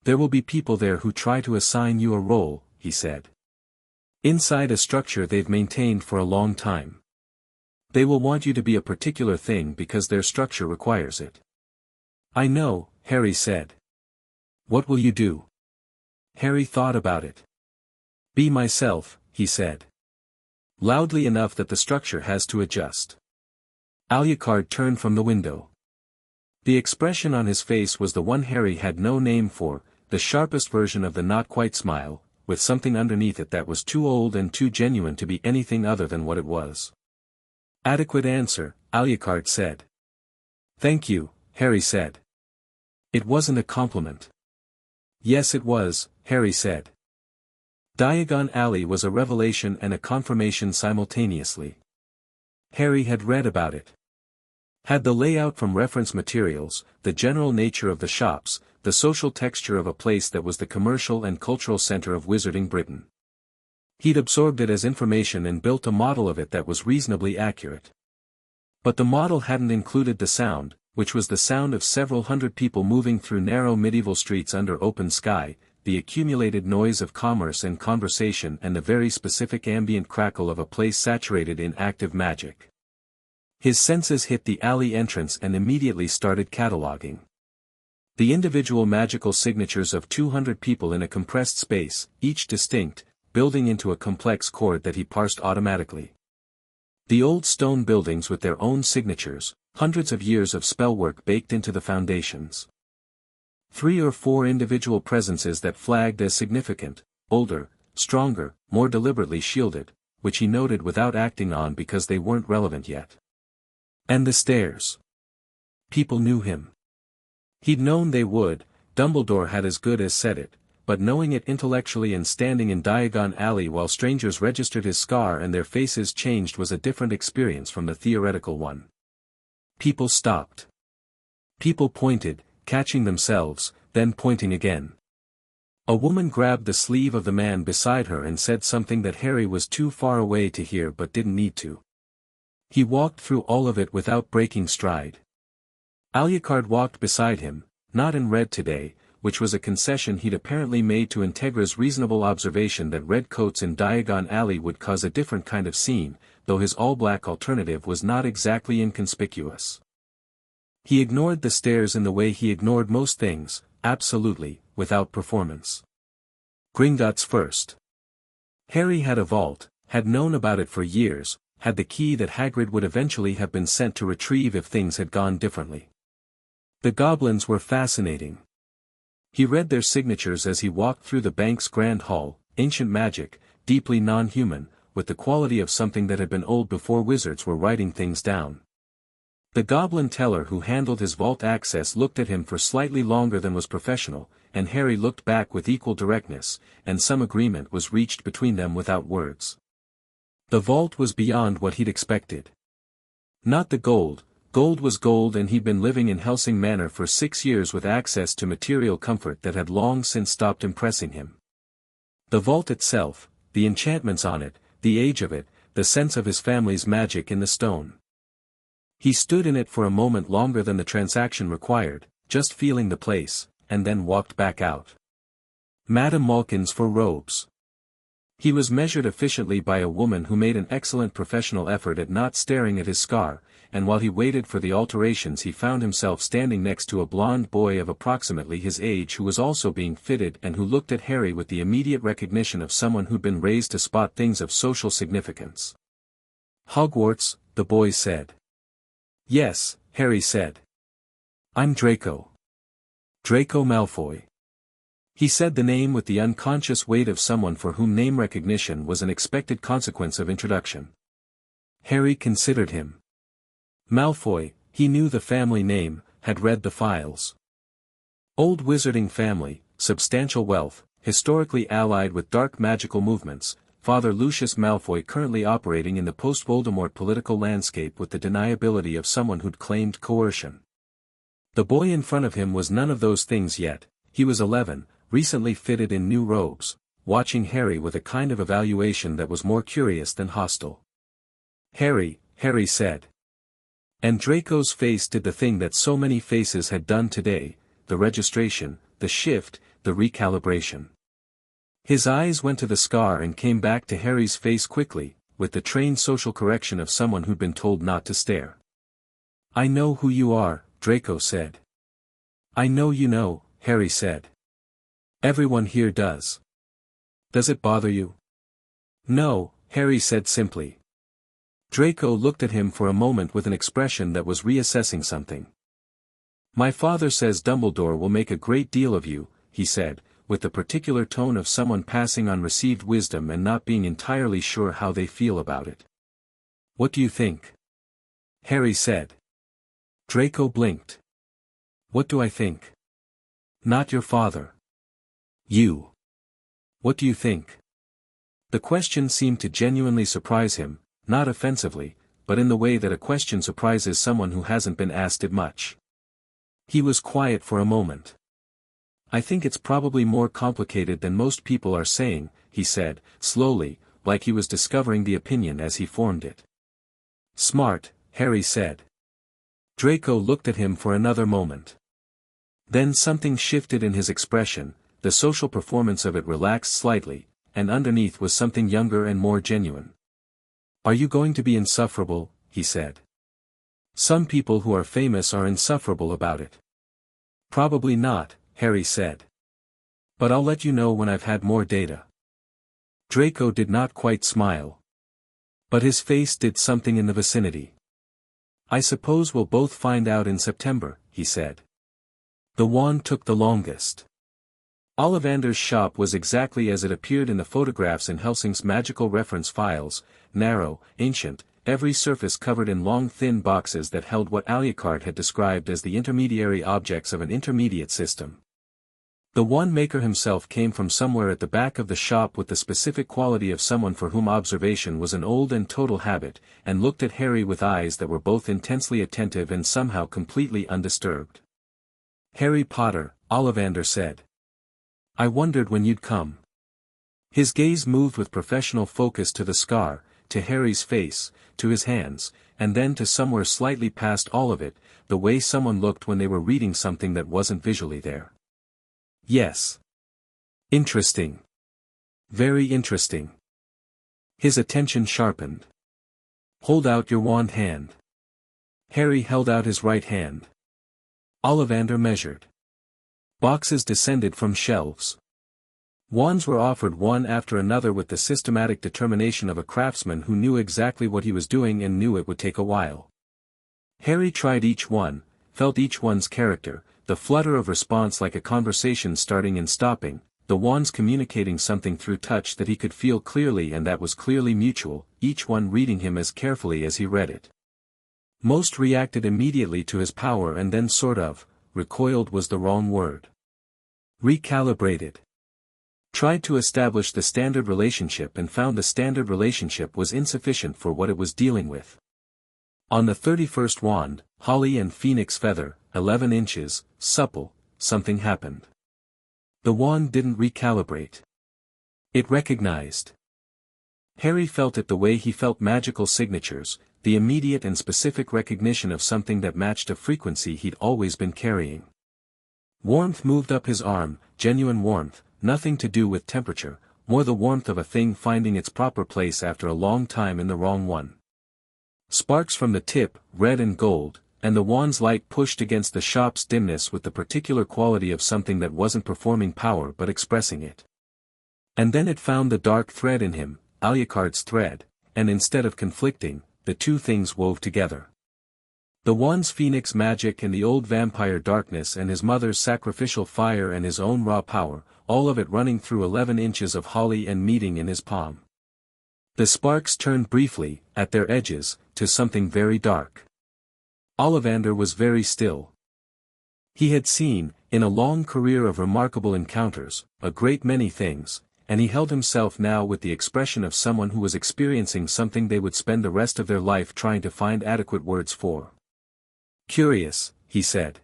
There will be people there who try to assign you a role, he said. Inside a structure they've maintained for a long time. They will want you to be a particular thing because their structure requires it. I know, Harry said. What will you do? Harry thought about it. Be myself, he said. Loudly enough that the structure has to adjust. Alucard turned from the window. The expression on his face was the one Harry had no name for, the sharpest version of the not-quite smile, with something underneath it that was too old and too genuine to be anything other than what it was. "Adequate answer," Alucard said. "Thank you," Harry said. "It wasn't a compliment." "Yes it was," Harry said. Diagon Alley was a revelation and a confirmation simultaneously. Harry had read about it. Had the layout from reference materials, the general nature of the shops, the social texture of a place that was the commercial and cultural center of Wizarding Britain. He'd absorbed it as information and built a model of it that was reasonably accurate. But the model hadn't included the sound, which was the sound of several hundred people moving through narrow medieval streets under open sky, the accumulated noise of commerce and conversation and the very specific ambient crackle of a place saturated in active magic. His senses hit the alley entrance and immediately started cataloging. The individual magical signatures of 200 people in a compressed space, each distinct, building into a complex chord that he parsed automatically. The old stone buildings with their own signatures, hundreds of years of spellwork baked into the foundations. 3 or 4 individual presences that flagged as significant, older, stronger, more deliberately shielded, which he noted without acting on because they weren't relevant yet. And the stairs. People knew him. He'd known they would, Dumbledore had as good as said it, but knowing it intellectually and standing in Diagon Alley while strangers registered his scar and their faces changed was a different experience from the theoretical one. People stopped. People pointed, catching themselves, then pointing again. A woman grabbed the sleeve of the man beside her and said something that Harry was too far away to hear but didn't need to. He walked through all of it without breaking stride. Alucard walked beside him, not in red today, which was a concession he'd apparently made to Integra's reasonable observation that red coats in Diagon Alley would cause a different kind of scene, though his all-black alternative was not exactly inconspicuous. He ignored the stairs in the way he ignored most things, absolutely, without performance. Gringotts first. Harry had a vault, had known about it for years, had the key that Hagrid would eventually have been sent to retrieve if things had gone differently. The goblins were fascinating. He read their signatures as he walked through the bank's grand hall, ancient magic, deeply non-human, with the quality of something that had been old before wizards were writing things down. The goblin teller who handled his vault access looked at him for slightly longer than was professional, and Harry looked back with equal directness, and some agreement was reached between them without words. The vault was beyond what he'd expected. Not the gold. Gold was gold and he'd been living in Hellsing Manor for 6 years with access to material comfort that had long since stopped impressing him. The vault itself, the enchantments on it, the age of it, the sense of his family's magic in the stone. He stood in it for a moment longer than the transaction required, just feeling the place, and then walked back out. Madame Malkin's for robes. He was measured efficiently by a woman who made an excellent professional effort at not staring at his scar, and while he waited for the alterations he found himself standing next to a blond boy of approximately his age who was also being fitted and who looked at Harry with the immediate recognition of someone who'd been raised to spot things of social significance. "Hogwarts," the boy said. "Yes," Harry said. "I'm Draco. Draco Malfoy." He said the name with the unconscious weight of someone for whom name recognition was an expected consequence of introduction. Harry considered him. Malfoy, he knew the family name, had read the files. Old wizarding family, substantial wealth, historically allied with dark magical movements, Father Lucius Malfoy currently operating in the post-Voldemort political landscape with the deniability of someone who'd claimed coercion. The boy in front of him was none of those things yet. He was 11, recently fitted in new robes, watching Harry with a kind of evaluation that was more curious than hostile. "Harry," Harry said. And Draco's face did the thing that so many faces had done today, the registration, the shift, the recalibration. His eyes went to the scar and came back to Harry's face quickly, with the trained social correction of someone who'd been told not to stare. "I know who you are," Draco said. "I know you know," Harry said. "Everyone here does. Does it bother you?" "No," Harry said simply. Draco looked at him for a moment with an expression that was reassessing something. "My father says Dumbledore will make a great deal of you," he said, with the particular tone of someone passing on received wisdom and not being entirely sure how they feel about it. "What do you think?" Harry said. Draco blinked. "What do I think?" "Not your father. You. What do you think?" The question seemed to genuinely surprise him, not offensively, but in the way that a question surprises someone who hasn't been asked it much. He was quiet for a moment. "I think it's probably more complicated than most people are saying," he said, slowly, like he was discovering the opinion as he formed it. "Smart," Harry said. Draco looked at him for another moment. Then something shifted in his expression, the social performance of it relaxed slightly, and underneath was something younger and more genuine. "Are you going to be insufferable?" he said. "Some people who are famous are insufferable about it." "Probably not," Harry said. "But I'll let you know when I've had more data." Draco did not quite smile. But his face did something in the vicinity. "I suppose we'll both find out in September," he said. The wand took the longest. Ollivander's shop was exactly as it appeared in the photographs in Helsing's magical reference files, narrow, ancient, every surface covered in long thin boxes that held what Alucard had described as the intermediary objects of an intermediate system. The wand maker himself came from somewhere at the back of the shop with the specific quality of someone for whom observation was an old and total habit, and looked at Harry with eyes that were both intensely attentive and somehow completely undisturbed. "Harry Potter," Ollivander said. "I wondered when you'd come." His gaze moved with professional focus to the scar, to Harry's face, to his hands, and then to somewhere slightly past all of it, the way someone looked when they were reading something that wasn't visually there. "Yes. Interesting. Very interesting." His attention sharpened. "Hold out your wand hand." Harry held out his right hand. Ollivander measured. Boxes descended from shelves. Wands were offered one after another with the systematic determination of a craftsman who knew exactly what he was doing and knew it would take a while. Harry tried each one, felt each one's character, the flutter of response like a conversation starting and stopping, the wands communicating something through touch that he could feel clearly and that was clearly mutual, each one reading him as carefully as he read it. Most reacted immediately to his power and then recoiled was the wrong word. Recalibrated. Tried to establish the standard relationship and found the standard relationship was insufficient for what it was dealing with. On the 31st wand, Holly and Phoenix Feather, 11 inches, supple, something happened. The wand didn't recalibrate. It recognized. Harry felt it the way he felt magical signatures, the immediate and specific recognition of something that matched a frequency he'd always been carrying. Warmth moved up his arm, genuine warmth, nothing to do with temperature, more the warmth of a thing finding its proper place after a long time in the wrong one. Sparks from the tip, red and gold, and the wand's light pushed against the shop's dimness with the particular quality of something that wasn't performing power but expressing it. And then it found the dark thread in him, Alucard's thread, and instead of conflicting, the two things wove together. The wand's phoenix magic and the old vampire darkness and his mother's sacrificial fire and his own raw power, all of it running through 11 inches of holly and meeting in his palm. The sparks turned briefly, at their edges, to something very dark. Ollivander was very still. He had seen, in a long career of remarkable encounters, a great many things, and he held himself now with the expression of someone who was experiencing something they would spend the rest of their life trying to find adequate words for. "Curious," he said.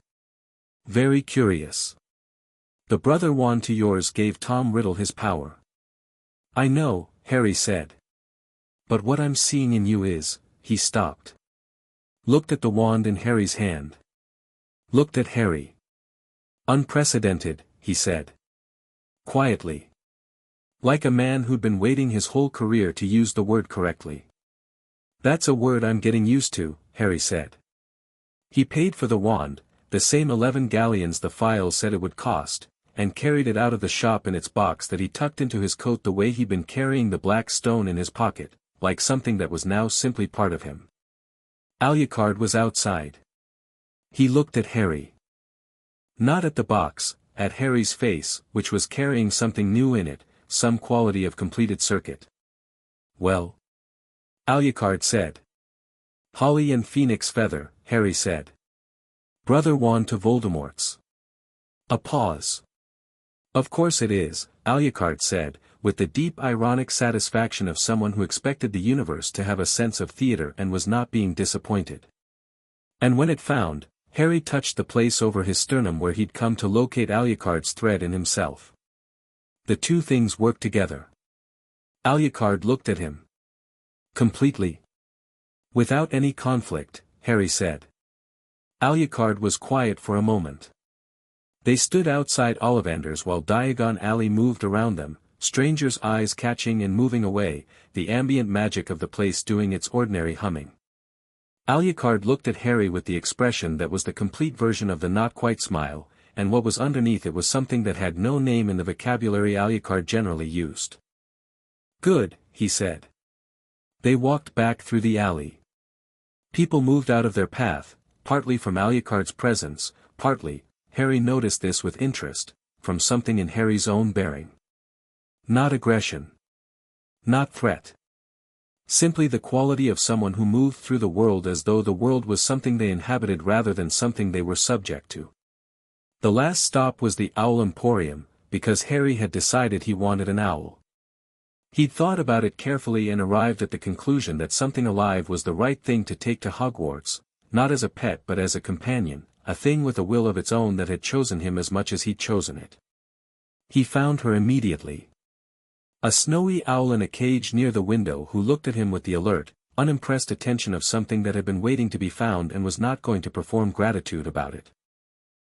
"Very curious. The brother wand to yours gave Tom Riddle his power." "I know," Harry said. "But what I'm seeing in you is," he stopped. Looked at the wand in Harry's hand. Looked at Harry. "Unprecedented," he said. Quietly. Like a man who'd been waiting his whole career to use the word correctly. "That's a word I'm getting used to," Harry said. He paid for the wand, the same 11 galleons the files said it would cost, and carried it out of the shop in its box that he tucked into his coat the way he'd been carrying the black stone in his pocket, like something that was now simply part of him. Alucard was outside. He looked at Harry. Not at the box, at Harry's face, which was carrying something new in it, some quality of completed circuit. "Well?" Alucard said. "Holly and Phoenix Feather," Harry said. "Brother Wand to Voldemort's." A pause. "Of course it is," Alucard said, with the deep ironic satisfaction of someone who expected the universe to have a sense of theater and was not being disappointed. And when it found, Harry touched the place over his sternum where he'd come to locate Alucard's thread in himself. The two things worked together. Alucard looked at him. "Completely?" "Without any conflict," Harry said. Alucard was quiet for a moment. They stood outside Ollivanders while Diagon Alley moved around them, strangers' eyes catching and moving away, the ambient magic of the place doing its ordinary humming. Alucard looked at Harry with the expression that was the complete version of the not-quite smile, and what was underneath it was something that had no name in the vocabulary Alucard generally used. "Good," he said. They walked back through the alley. People moved out of their path, partly from Alucard's presence, partly, Harry noticed this with interest, from something in Harry's own bearing. Not aggression. Not threat. Simply the quality of someone who moved through the world as though the world was something they inhabited rather than something they were subject to. The last stop was the Owl Emporium, because Harry had decided he wanted an owl. He'd thought about it carefully and arrived at the conclusion that something alive was the right thing to take to Hogwarts, not as a pet but as a companion, a thing with a will of its own that had chosen him as much as he'd chosen it. He found her immediately. A snowy owl in a cage near the window who looked at him with the alert, unimpressed attention of something that had been waiting to be found and was not going to perform gratitude about it.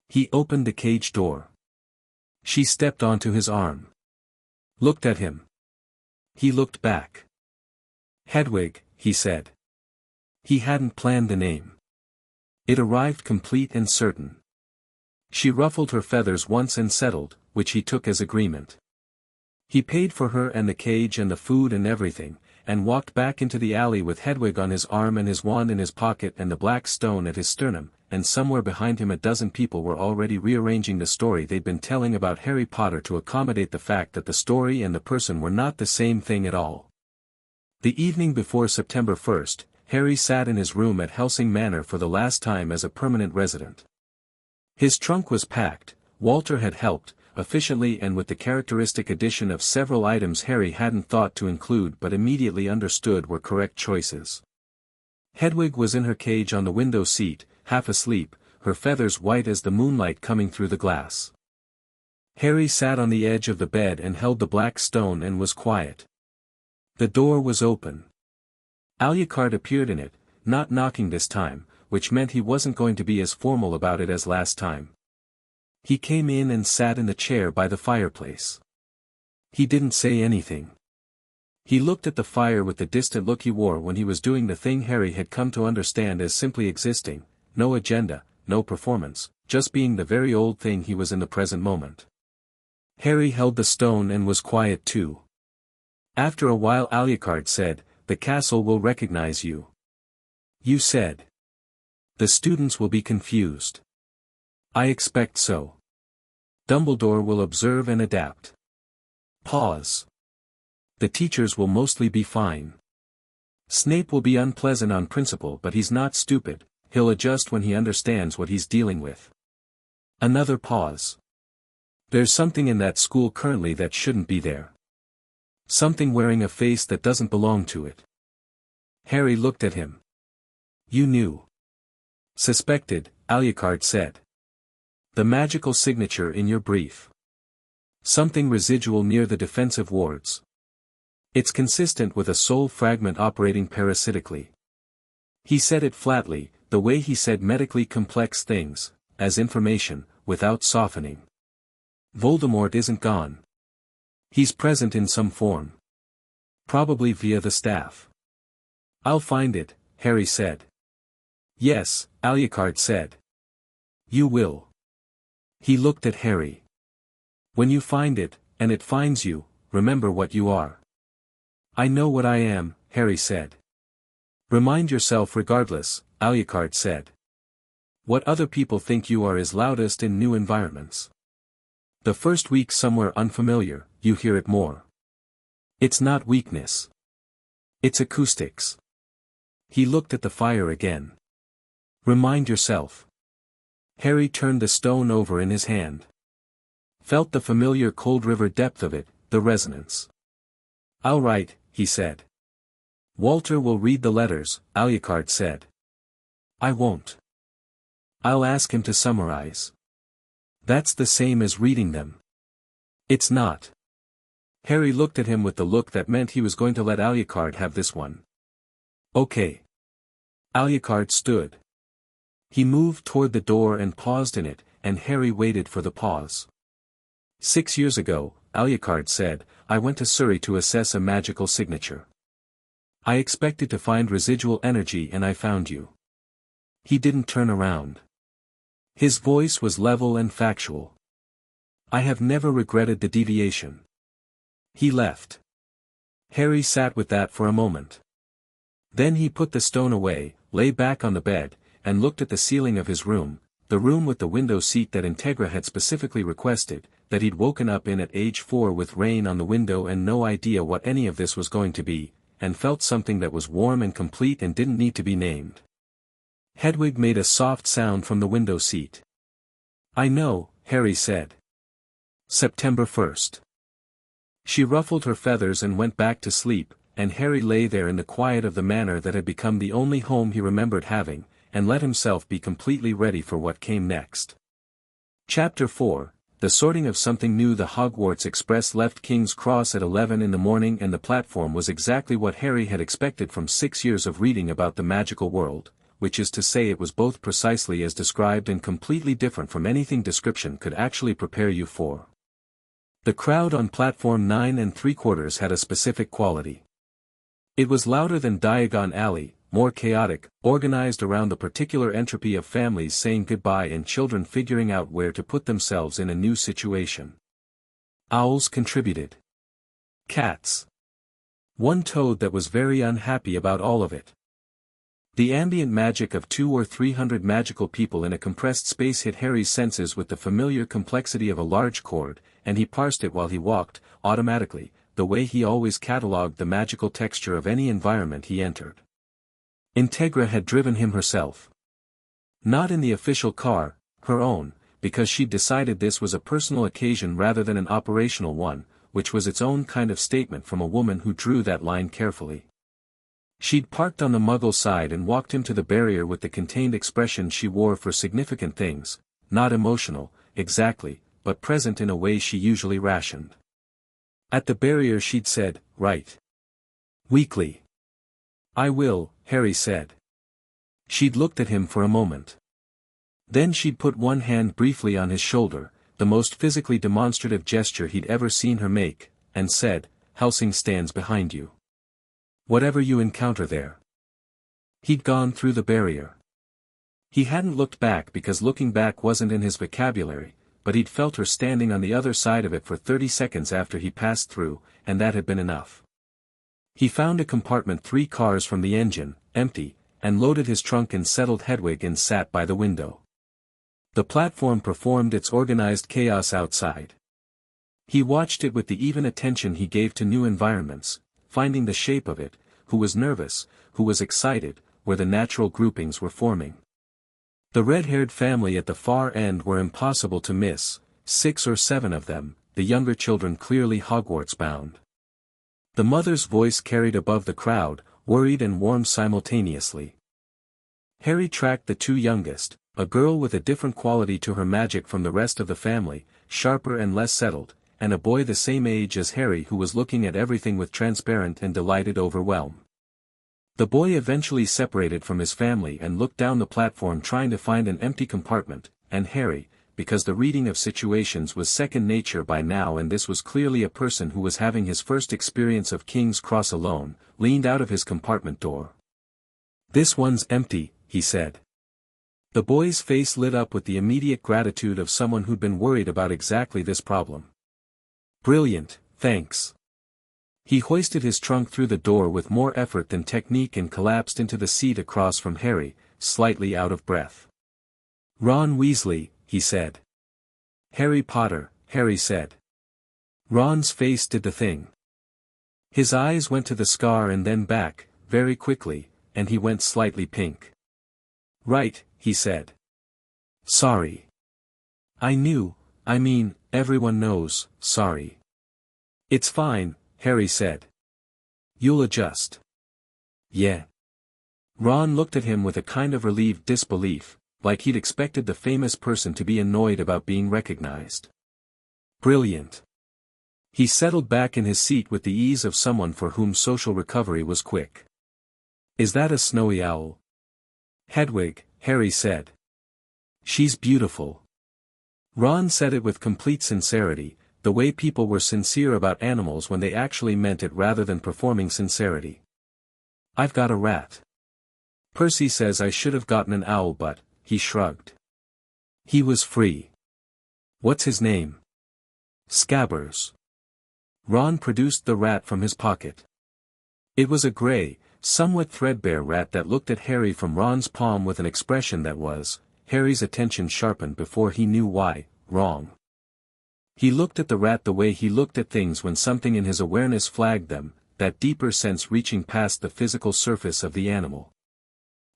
He opened the cage door. She stepped onto his arm. Looked at him. He looked back. "Hedwig," he said. He hadn't planned the name. It arrived complete and certain. She ruffled her feathers once and settled, which he took as agreement. He paid for her and the cage and the food and everything, and walked back into the alley with Hedwig on his arm and his wand in his pocket and the black stone at his sternum, and somewhere behind him a dozen people were already rearranging the story they'd been telling about Harry Potter to accommodate the fact that the story and the person were not the same thing at all. The evening before September 1st, Harry sat in his room at Hellsing Manor for the last time as a permanent resident. His trunk was packed, Walter had helped, efficiently and with the characteristic addition of several items Harry hadn't thought to include but immediately understood were correct choices. Hedwig was in her cage on the window seat, half asleep, her feathers white as the moonlight coming through the glass. Harry sat on the edge of the bed and held the black stone and was quiet. The door was open. Alucard appeared in it, not knocking this time, which meant he wasn't going to be as formal about it as last time. He came in and sat in the chair by the fireplace. He didn't say anything. He looked at the fire with the distant look he wore when he was doing the thing Harry had come to understand as simply existing, no agenda, no performance, just being the very old thing he was in the present moment. Harry held the stone and was quiet too. After a while Alucard said, "The castle will recognize you." "You said. The students will be confused." "I expect so. Dumbledore will observe and adapt." Pause. "The teachers will mostly be fine. Snape will be unpleasant on principle but he's not stupid, he'll adjust when he understands what he's dealing with." Another pause. "There's something in that school currently that shouldn't be there. Something wearing a face that doesn't belong to it." Harry looked at him. "You knew." "Suspected," Alucard said. "The magical signature in your brief. Something residual near the defensive wards. It's consistent with a soul fragment operating parasitically." He said it flatly, the way he said medically complex things, as information, without softening. "Voldemort isn't gone. He's present in some form. Probably via the staff." "I'll find it," Harry said. "Yes," Alucard said. "You will." He looked at Harry. "When you find it, and it finds you, remember what you are." "I know what I am," Harry said. Remind yourself regardless, Alucard said. What other people think you are is loudest in new environments. The first week somewhere unfamiliar, you hear it more. It's not weakness. It's acoustics. He looked at the fire again. Remind yourself. Harry turned the stone over in his hand. Felt the familiar cold river depth of it, the resonance. All right, he said. Walter will read the letters, Alucard said. I won't. I'll ask him to summarize. That's the same as reading them. It's not. Harry looked at him with the look that meant he was going to let Alucard have this one. Okay. Alucard stood. He moved toward the door and paused in it, and Harry waited for the pause. 6 years ago, Alucard said, I went to Surrey to assess a magical signature. I expected to find residual energy and I found you. He didn't turn around. His voice was level and factual. I have never regretted the deviation. He left. Harry sat with that for a moment. Then he put the stone away, lay back on the bed, and looked at the ceiling of his room, the room with the window seat that Integra had specifically requested, that he'd woken up in at age 4 with rain on the window and no idea what any of this was going to be, and felt something that was warm and complete and didn't need to be named. Hedwig made a soft sound from the window seat. I know, Harry said. September 1st. She ruffled her feathers and went back to sleep, and Harry lay there in the quiet of the manor that had become the only home he remembered having, and let himself be completely ready for what came next. Chapter 4, The Sorting of Something New. The Hogwarts Express left King's Cross at 11 in the morning, and the platform was exactly what Harry had expected from 6 years of reading about the magical world, which is to say it was both precisely as described and completely different from anything description could actually prepare you for. The crowd on platform 9 3/4 had a specific quality. It was louder than Diagon Alley, more chaotic, organized around the particular entropy of families saying goodbye and children figuring out where to put themselves in a new situation. Owls contributed. Cats. One toad that was very unhappy about all of it. The ambient magic of 200 or 300 magical people in a compressed space hit Harry's senses with the familiar complexity of a large chord, and he parsed it while he walked, automatically, the way he always catalogued the magical texture of any environment he entered. Integra had driven him herself. Not in the official car, her own, because she'd decided this was a personal occasion rather than an operational one, which was its own kind of statement from a woman who drew that line carefully. She'd parked on the Muggle side and walked him to the barrier with the contained expression she wore for significant things, not emotional, exactly, but present in a way she usually rationed. At the barrier she'd said, right. Weakly. I will, Harry said. She'd looked at him for a moment. Then she'd put one hand briefly on his shoulder, the most physically demonstrative gesture he'd ever seen her make, and said, Hellsing stands behind you. Whatever you encounter there. He'd gone through the barrier. He hadn't looked back because looking back wasn't in his vocabulary, but he'd felt her standing on the other side of it for 30 seconds after he passed through, and that had been enough. He found a compartment 3 cars from the engine, empty, and loaded his trunk and settled Hedwig and sat by the window. The platform performed its organized chaos outside. He watched it with the even attention he gave to new environments, finding the shape of it, who was nervous, who was excited, where the natural groupings were forming. The red-haired family at the far end were impossible to miss, 6 or 7 of them, the younger children clearly Hogwarts-bound. The mother's voice carried above the crowd, worried and warm simultaneously. Harry tracked the 2 youngest, a girl with a different quality to her magic from the rest of the family, sharper and less settled, and a boy the same age as Harry who was looking at everything with transparent and delighted overwhelm. The boy eventually separated from his family and looked down the platform trying to find an empty compartment, and Harry, because the reading of situations was second nature by now and this was clearly a person who was having his first experience of King's Cross alone, leaned out of his compartment door. This one's empty, he said. The boy's face lit up with the immediate gratitude of someone who'd been worried about exactly this problem. Brilliant, thanks. He hoisted his trunk through the door with more effort than technique and collapsed into the seat across from Harry, slightly out of breath. "Ron Weasley," he said. "Harry Potter," Harry said. Ron's face did the thing. His eyes went to the scar and then back, very quickly, and he went slightly pink. "Right," he said. "Sorry. I mean, everyone knows, sorry." "It's fine," Harry said. "You'll adjust." "Yeah." Ron looked at him with a kind of relieved disbelief, like he'd expected the famous person to be annoyed about being recognized. "Brilliant." He settled back in his seat with the ease of someone for whom social recovery was quick. "Is that a snowy owl?" "Hedwig," Harry said. "She's beautiful." Ron said it with complete sincerity, the way people were sincere about animals when they actually meant it rather than performing sincerity. "I've got a rat. Percy says I should have gotten an owl but," he shrugged. "He was free." "What's his name?" "Scabbers." Ron produced the rat from his pocket. It was a gray, somewhat threadbare rat that looked at Harry from Ron's palm with an expression that was, Harry's attention sharpened before he knew why, wrong. He looked at the rat the way he looked at things when something in his awareness flagged them, that deeper sense reaching past the physical surface of the animal.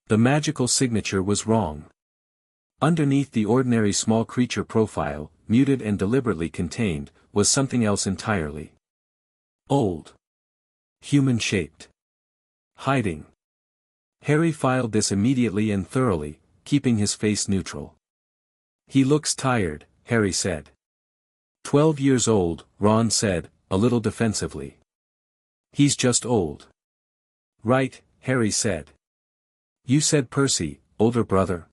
The magical signature was wrong. Underneath the ordinary small creature profile, muted and deliberately contained, was something else entirely. Old. Human-shaped. Hiding. Harry filed this immediately and thoroughly, keeping his face neutral. "He looks tired," Harry said. 12 years old, Ron said, a little defensively. "He's just old." "Right," Harry said. "You said Percy, older brother."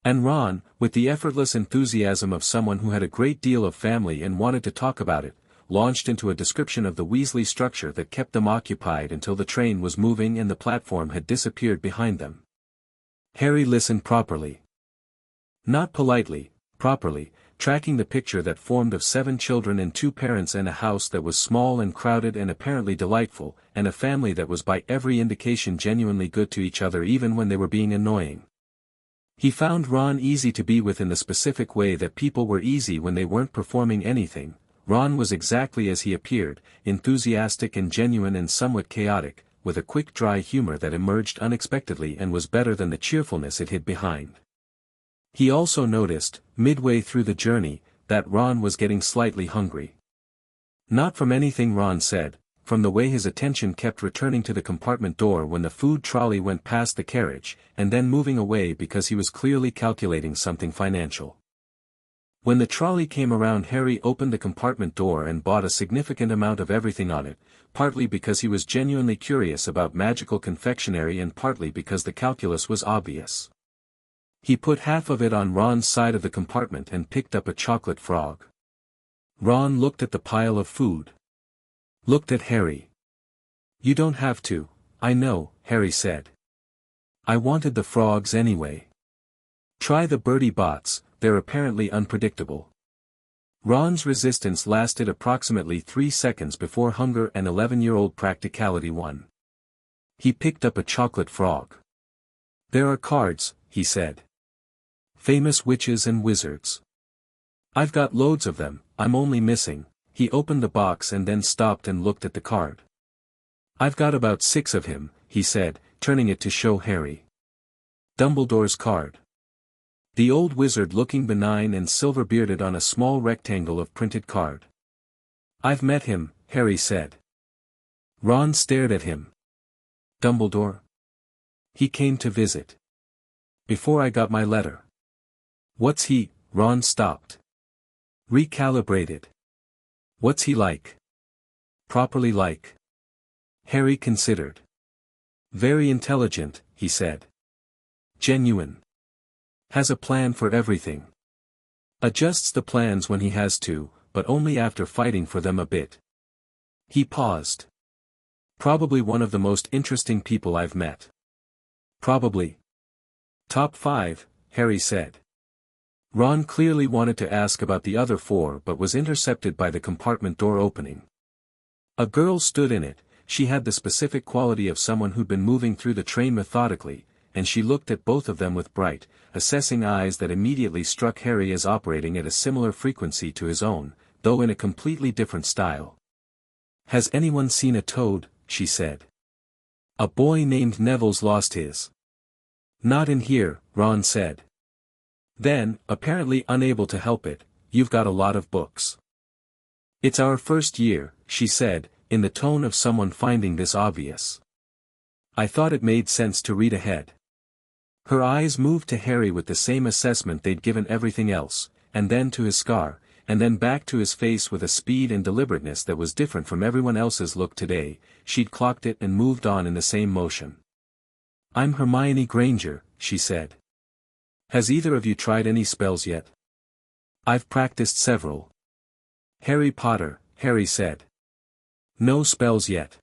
And Ron, with the effortless enthusiasm of someone who had a great deal of family and wanted to talk about it, launched into a description of the Weasley structure that kept them occupied until the train was moving and the platform had disappeared behind them. Harry listened properly. Not politely, properly, tracking the picture that formed of 7 children and 2 parents and a house that was small and crowded and apparently delightful, and a family that was by every indication genuinely good to each other even when they were being annoying. He found Ron easy to be with in the specific way that people were easy when they weren't performing anything. Ron was exactly as he appeared, enthusiastic and genuine and somewhat chaotic, with a quick dry humor that emerged unexpectedly and was better than the cheerfulness it hid behind. He also noticed, midway through the journey, that Ron was getting slightly hungry. Not from anything Ron said, from the way his attention kept returning to the compartment door when the food trolley went past the carriage, and then moving away because he was clearly calculating something financial. When the trolley came around, Harry opened the compartment door and bought a significant amount of everything on it, partly because he was genuinely curious about magical confectionery and partly because the calculus was obvious. He put half of it on Ron's side of the compartment and picked up a chocolate frog. Ron looked at the pile of food. Looked at Harry. "You don't have to, I know," Harry said. "I wanted the frogs anyway. Try the birdie bots, they're apparently unpredictable." Ron's resistance lasted approximately 3 seconds before hunger and 11-year-old practicality won. He picked up a chocolate frog. "There are cards," he said. "Famous witches and wizards. I've got loads of them, I'm only missing." He opened the box and then stopped and looked at the card. "I've got about 6 of him," he said, turning it to show Harry. "Dumbledore's card." The old wizard looking benign and silver-bearded on a small rectangle of printed card. "I've met him," Harry said. Ron stared at him. "Dumbledore? He came to visit. Before I got my letter." "What's he?" Ron stopped. "Recalibrated." "What's he like?" "Properly like." Harry considered. "Very intelligent," he said. "Genuine. Has a plan for everything. Adjusts the plans when he has to, but only after fighting for them a bit." He paused. "Probably one of the most interesting people I've met." "Probably. Top 5, Harry said. Ron clearly wanted to ask about the other 4 but was intercepted by the compartment door opening. A girl stood in it. She had the specific quality of someone who'd been moving through the train methodically, and she looked at both of them with bright, assessing eyes that immediately struck Harry as operating at a similar frequency to his own, though in a completely different style. "Has anyone seen a toad?" she said. "A boy named Neville's lost his." "Not in here," Ron said. Then, apparently unable to help it, "You've got a lot of books." "It's our first year," she said, in the tone of someone finding this obvious. "I thought it made sense to read ahead." Her eyes moved to Harry with the same assessment they'd given everything else, and then to his scar, and then back to his face with a speed and deliberateness that was different from everyone else's look today. She'd clocked it and moved on in the same motion. "I'm Hermione Granger," she said. "Has either of you tried any spells yet?" "I've practiced several." "Harry Potter," Harry said. "No spells yet."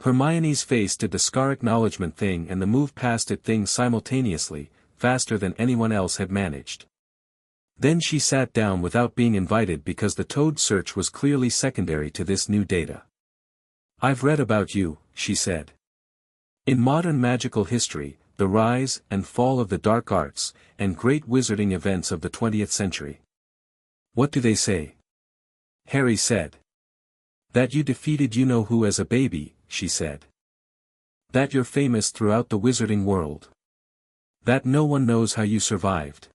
Hermione's face did the scar acknowledgement thing and the move past it thing simultaneously, faster than anyone else had managed. Then she sat down without being invited because the toad search was clearly secondary to this new data. "I've read about you," she said. "In modern magical history, the rise and fall of the dark arts, and great wizarding events of the 20th century. What do they say?" Harry said. "That you defeated you-know-who as a baby," she said. "That you're famous throughout the wizarding world. That no one knows how you survived."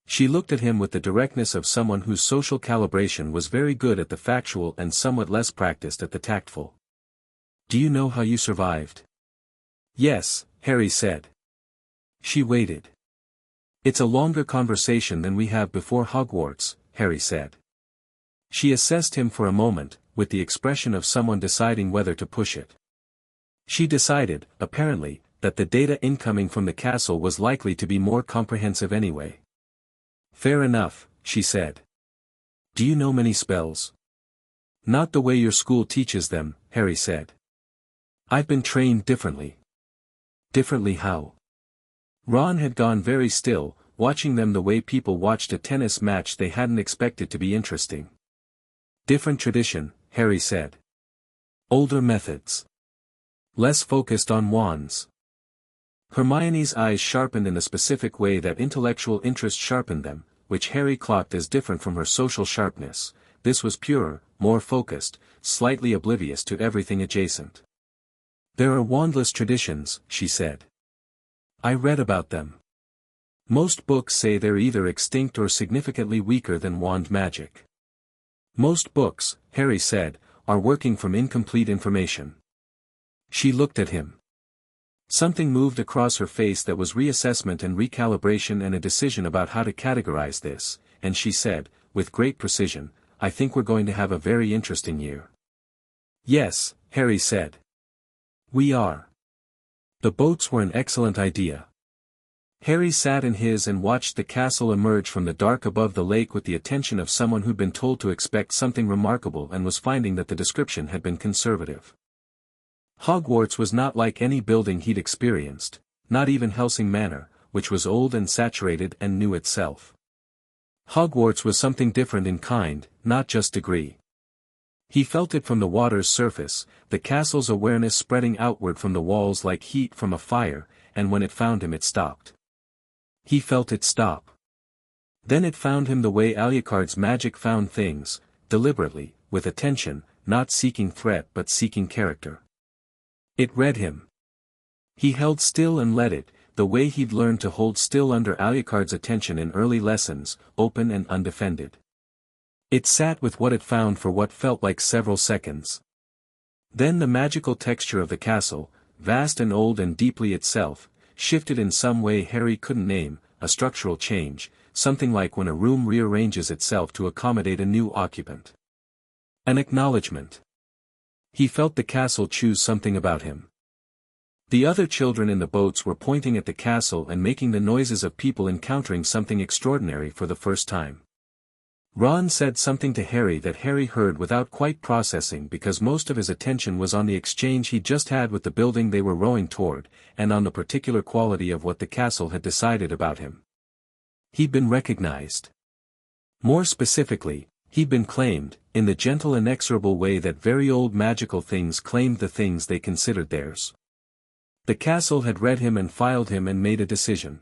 She looked at him with the directness of someone whose social calibration was very good at the factual and somewhat less practiced at the tactful. "Do you know how you survived?" "Yes," Harry said. She waited. "It's a longer conversation than we have before Hogwarts," Harry said. She assessed him for a moment, with the expression of someone deciding whether to push it. She decided, apparently, that the data incoming from the castle was likely to be more comprehensive anyway. "Fair enough," she said. "Do you know many spells?" "Not the way your school teaches them," Harry said. "I've been trained differently." "Differently how?" Ron had gone very still, watching them the way people watched a tennis match they hadn't expected to be interesting. "Different tradition," Harry said. "Older methods. Less focused on wands." Hermione's eyes sharpened in the specific way that intellectual interest sharpened them, which Harry clocked as different from her social sharpness. This was purer, more focused, slightly oblivious to everything adjacent. "There are wandless traditions," she said. "I read about them. Most books say they're either extinct or significantly weaker than wand magic." "Most books," Harry said, "are working from incomplete information." She looked at him. Something moved across her face that was reassessment and recalibration and a decision about how to categorize this, and she said, with great precision, "I think we're going to have a very interesting year." "Yes," Harry said. "We are." The boats were an excellent idea. Harry sat in his and watched the castle emerge from the dark above the lake with the attention of someone who'd been told to expect something remarkable and was finding that the description had been conservative. Hogwarts was not like any building he'd experienced, not even Hellsing Manor, which was old and saturated and knew itself. Hogwarts was something different in kind, not just degree. He felt it from the water's surface, the castle's awareness spreading outward from the walls like heat from a fire, and when it found him it stopped. He felt it stop. Then it found him the way Alucard's magic found things, deliberately, with attention, not seeking threat but seeking character. It read him. He held still and let it, the way he'd learned to hold still under Alucard's attention in early lessons, open and undefended. It sat with what it found for what felt like several seconds. Then the magical texture of the castle, vast and old and deeply itself, shifted in some way Harry couldn't name, a structural change, something like when a room rearranges itself to accommodate a new occupant. An acknowledgement. He felt the castle choose something about him. The other children in the boats were pointing at the castle and making the noises of people encountering something extraordinary for the first time. Ron said something to Harry that Harry heard without quite processing because most of his attention was on the exchange he'd just had with the building they were rowing toward, and on the particular quality of what the castle had decided about him. He'd been recognized. More specifically, He'd been claimed, in the gentle inexorable way that very old magical things claimed the things they considered theirs. The castle had read him and filed him and made a decision.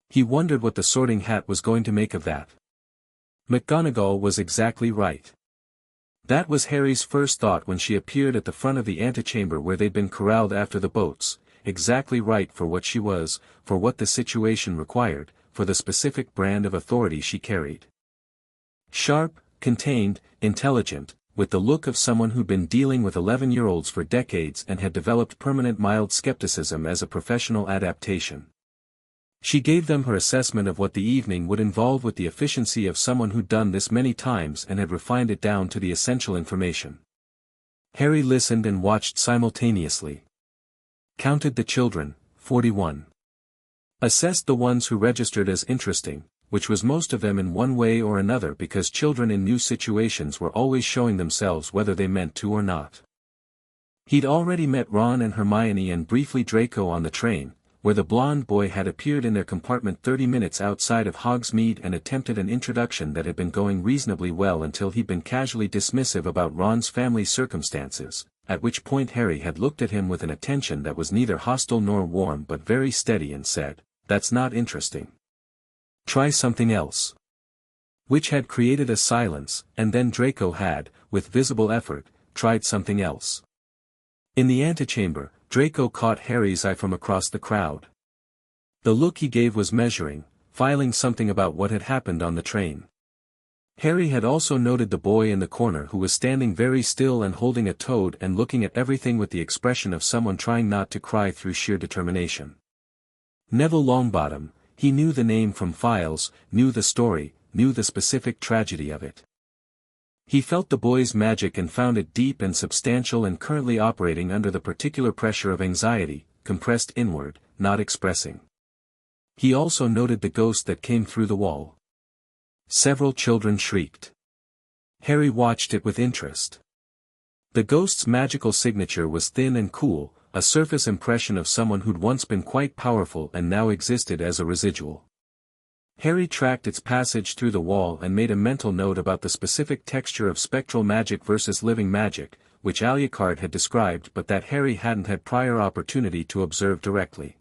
He wondered what the Sorting Hat was going to make of that. McGonagall was exactly right. That was Harry's first thought when she appeared at the front of the antechamber where they'd been corralled after the boats, exactly right for what she was, for what the situation required, for the specific brand of authority she carried. Sharp, contained, intelligent, with the look of someone who'd been dealing with 11-year-olds for decades and had developed permanent mild skepticism as a professional adaptation. She gave them her assessment of what the evening would involve with the efficiency of someone who'd done this many times and had refined it down to the essential information. Harry listened and watched simultaneously. Counted the children, 41. Assessed the ones who registered as interesting, which was most of them in one way or another because children in new situations were always showing themselves whether they meant to or not. He'd already met Ron and Hermione and briefly Draco on the train, where the blonde boy had appeared in their compartment 30 minutes outside of Hogsmeade and attempted an introduction that had been going reasonably well until he'd been casually dismissive about Ron's family circumstances, at which point Harry had looked at him with an attention that was neither hostile nor warm but very steady and said, "That's not interesting. Try something else." Which had created a silence, and then Draco had, with visible effort, tried something else. In the antechamber, Draco caught Harry's eye from across the crowd. The look he gave was measuring, filing something about what had happened on the train. Harry had also noted the boy in the corner who was standing very still and holding a toad and looking at everything with the expression of someone trying not to cry through sheer determination. Neville Longbottom, he knew the name from files, knew the story, knew the specific tragedy of it. He felt the boy's magic and found it deep and substantial and currently operating under the particular pressure of anxiety, compressed inward, not expressing. He also noted the ghost that came through the wall. Several children shrieked. Harry watched it with interest. The ghost's magical signature was thin and cool, a surface impression of someone who'd once been quite powerful and now existed as a residual. Harry tracked its passage through the wall and made a mental note about the specific texture of spectral magic versus living magic, which Alucard had described but that Harry hadn't had prior opportunity to observe directly.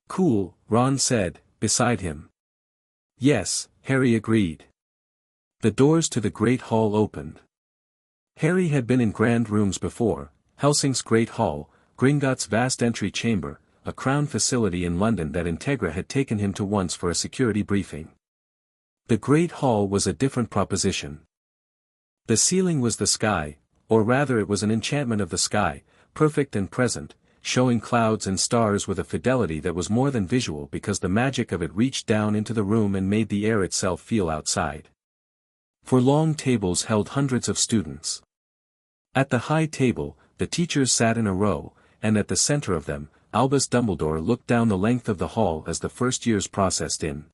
"Cool," Ron said, beside him. "Yes," Harry agreed. The doors to the Great Hall opened. Harry had been in grand rooms before, Helsing's Great Hall, Gringotts' vast entry chamber, a crown facility in London that Integra had taken him to once for a security briefing. The Great Hall was a different proposition. The ceiling was the sky, or rather it was an enchantment of the sky, perfect and present, showing clouds and stars with a fidelity that was more than visual because the magic of it reached down into the room and made the air itself feel outside. For long tables held hundreds of students. At the high table, the teachers sat in a row, and at the center of them, Albus Dumbledore looked down the length of the hall as the first years processed in.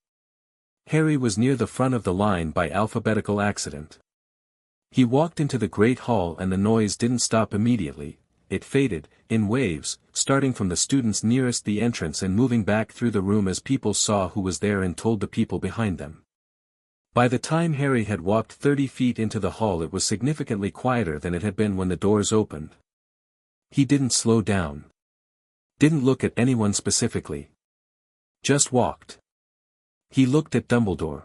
Harry was near the front of the line by alphabetical accident. He walked into the Great Hall and the noise didn't stop immediately, it faded, in waves, starting from the students nearest the entrance and moving back through the room as people saw who was there and told the people behind them. By the time Harry had walked 30 feet into the hall it was significantly quieter than it had been when the doors opened. He didn't slow down. Didn't look at anyone specifically. Just walked. He looked at Dumbledore.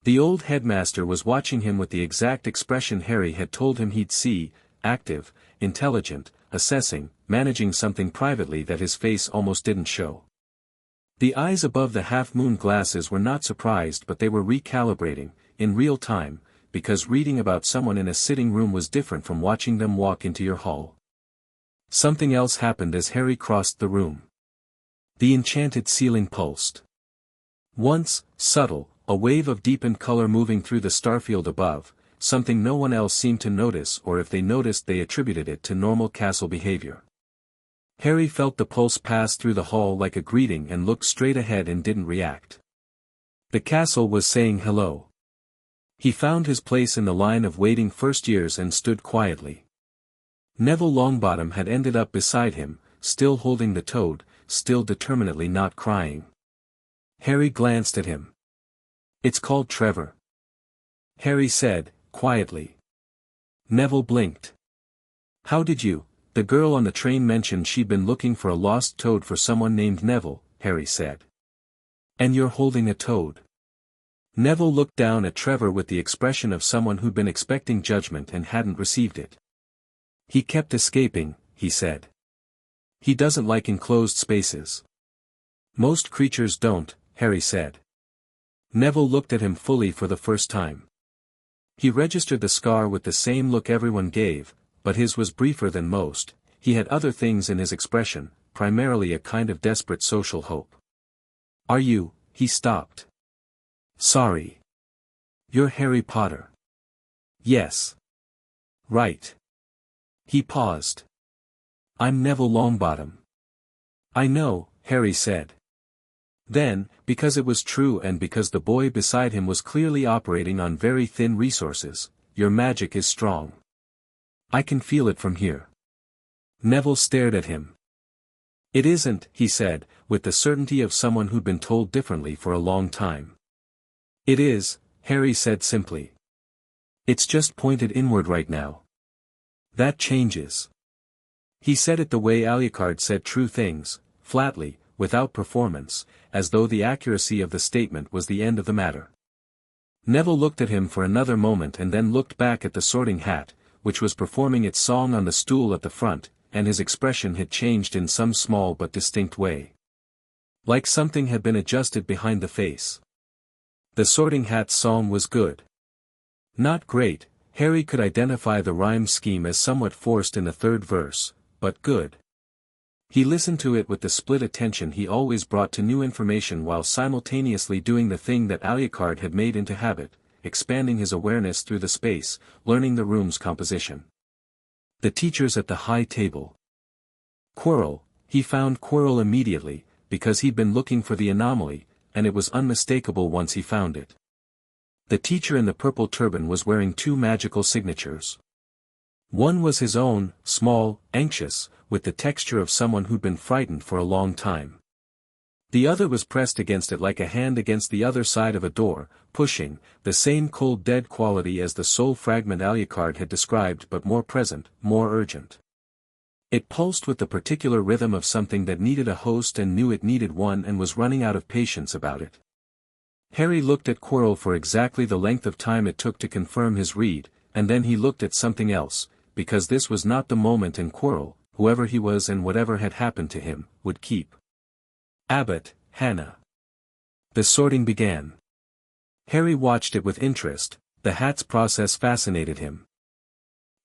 The old headmaster was watching him with the exact expression Harry had told him he'd see, active, intelligent, assessing, managing something privately that his face almost didn't show. The eyes above the half-moon glasses were not surprised but they were recalibrating, in real time, because reading about someone in a sitting room was different from watching them walk into your hall. Something else happened as Harry crossed the room. The enchanted ceiling pulsed. Once, subtle, a wave of deepened color moving through the starfield above, something no one else seemed to notice or if they noticed they attributed it to normal castle behavior. Harry felt the pulse pass through the hall like a greeting and looked straight ahead and didn't react. The castle was saying hello. He found his place in the line of waiting first years and stood quietly. Neville Longbottom had ended up beside him, still holding the toad, still determinedly not crying. Harry glanced at him. "It's called Trevor." Harry said, quietly. Neville blinked. How did you? The girl on the train mentioned she'd been looking for a lost toad for someone named Neville, Harry said. And you're holding a toad. Neville looked down at Trevor with the expression of someone who'd been expecting judgment and hadn't received it. He kept escaping, he said. He doesn't like enclosed spaces. Most creatures don't, Harry said. Neville looked at him fully for the first time. He registered the scar with the same look everyone gave, but his was briefer than most. He had other things in his expression, primarily a kind of desperate social hope. Are you? He stopped. Sorry. You're Harry Potter. Yes. Right. He paused. I'm Neville Longbottom. I know, Harry said. Then, because it was true and because the boy beside him was clearly operating on very thin resources, your magic is strong. I can feel it from here. Neville stared at him. It isn't, he said, with the certainty of someone who'd been told differently for a long time. It is, Harry said simply. It's just pointed inward right now. That changes. He said it the way Alucard said true things, flatly, without performance, as though the accuracy of the statement was the end of the matter. Neville looked at him for another moment and then looked back at the sorting hat, which was performing its song on the stool at the front, and his expression had changed in some small but distinct way. Like something had been adjusted behind the face. The sorting hat's song was good. Not great, Harry could identify the rhyme scheme as somewhat forced in the third verse, but good. He listened to it with the split attention he always brought to new information while simultaneously doing the thing that Alucard had made into habit, expanding his awareness through the space, learning the room's composition. The teachers at the high table. Quirrell, he found Quirrell immediately, because he'd been looking for the anomaly, and it was unmistakable once he found it. The teacher in the purple turban was wearing two magical signatures. One was his own, small, anxious, with the texture of someone who'd been frightened for a long time. The other was pressed against it like a hand against the other side of a door, pushing, the same cold dead quality as the soul fragment Alucard had described but more present, more urgent. It pulsed with the particular rhythm of something that needed a host and knew it needed one and was running out of patience about it. Harry looked at Quirrell for exactly the length of time it took to confirm his read, and then he looked at something else, because this was not the moment and Quirrell, whoever he was and whatever had happened to him, would keep. Abbott, Hannah. The sorting began. Harry watched it with interest, the hat's process fascinated him.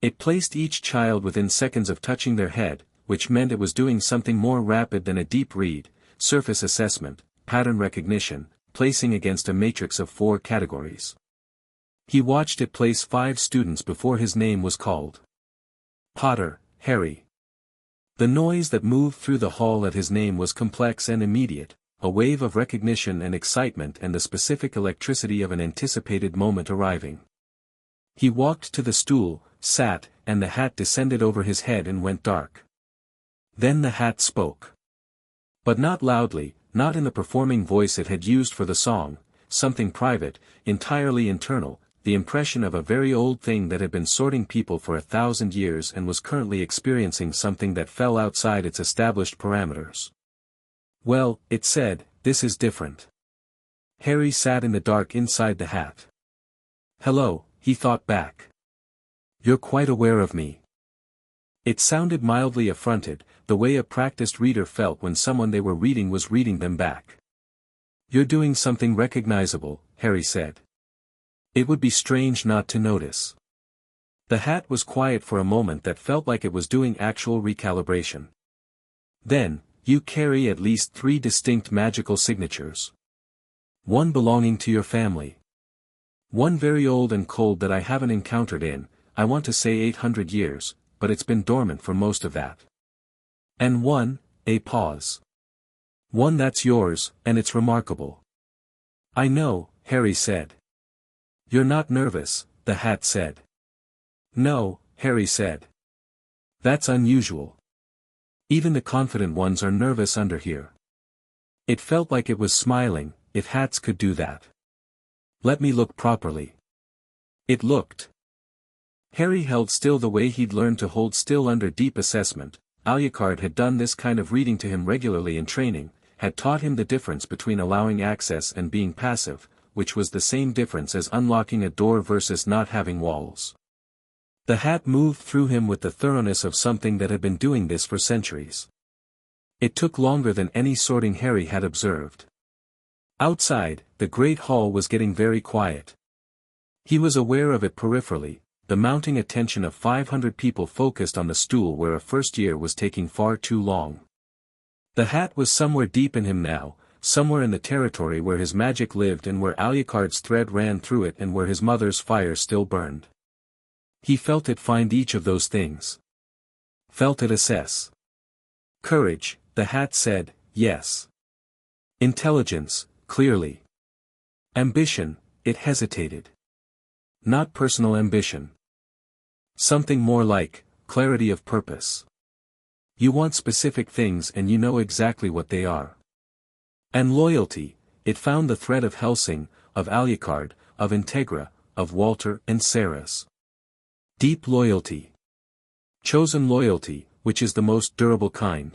It placed each child within seconds of touching their head, which meant it was doing something more rapid than a deep read, surface assessment, pattern recognition, placing against a matrix of 4 categories. He watched it place 5 students before his name was called. Potter, Harry. The noise that moved through the hall at his name was complex and immediate, a wave of recognition and excitement and the specific electricity of an anticipated moment arriving. He walked to the stool, sat, and the hat descended over his head and went dark. Then the hat spoke. But not loudly, not in the performing voice it had used for the song, something private, entirely internal, the impression of a very old thing that had been sorting people for 1,000 years and was currently experiencing something that fell outside its established parameters. Well, it said, this is different. Harry sat in the dark inside the hat. Hello, he thought back. You're quite aware of me. It sounded mildly affronted, the way a practiced reader felt when someone they were reading was reading them back. You're doing something recognizable, Harry said. It would be strange not to notice. The hat was quiet for a moment that felt like it was doing actual recalibration. Then, you carry at least 3 distinct magical signatures. One belonging to your family. One very old and cold that I haven't encountered in, I want to say 800 years, but it's been dormant for most of that. And one, a pause. One that's yours, and it's remarkable. I know, Harry said. You're not nervous, the hat said. No, Harry said. That's unusual. Even the confident ones are nervous under here. It felt like it was smiling, if hats could do that. Let me look properly. It looked. Harry held still the way he'd learned to hold still under deep assessment. Alucard had done this kind of reading to him regularly in training, had taught him the difference between allowing access and being passive, which was the same difference as unlocking a door versus not having walls. The hat moved through him with the thoroughness of something that had been doing this for centuries. It took longer than any sorting Harry had observed. Outside, the great hall was getting very quiet. He was aware of it peripherally, the mounting attention of 500 people focused on the stool where a first year was taking far too long. The hat was somewhere deep in him now, somewhere in the territory where his magic lived and where Alucard's thread ran through it and where his mother's fire still burned. He felt it find each of those things. Felt it assess. Courage, the hat said, yes. Intelligence, clearly. Ambition, it hesitated. Not personal ambition. Something more like, clarity of purpose. You want specific things and you know exactly what they are. And loyalty, it found the thread of Hellsing, of Alucard, of Integra, of Walter and Sarah's. Deep loyalty. Chosen loyalty, which is the most durable kind.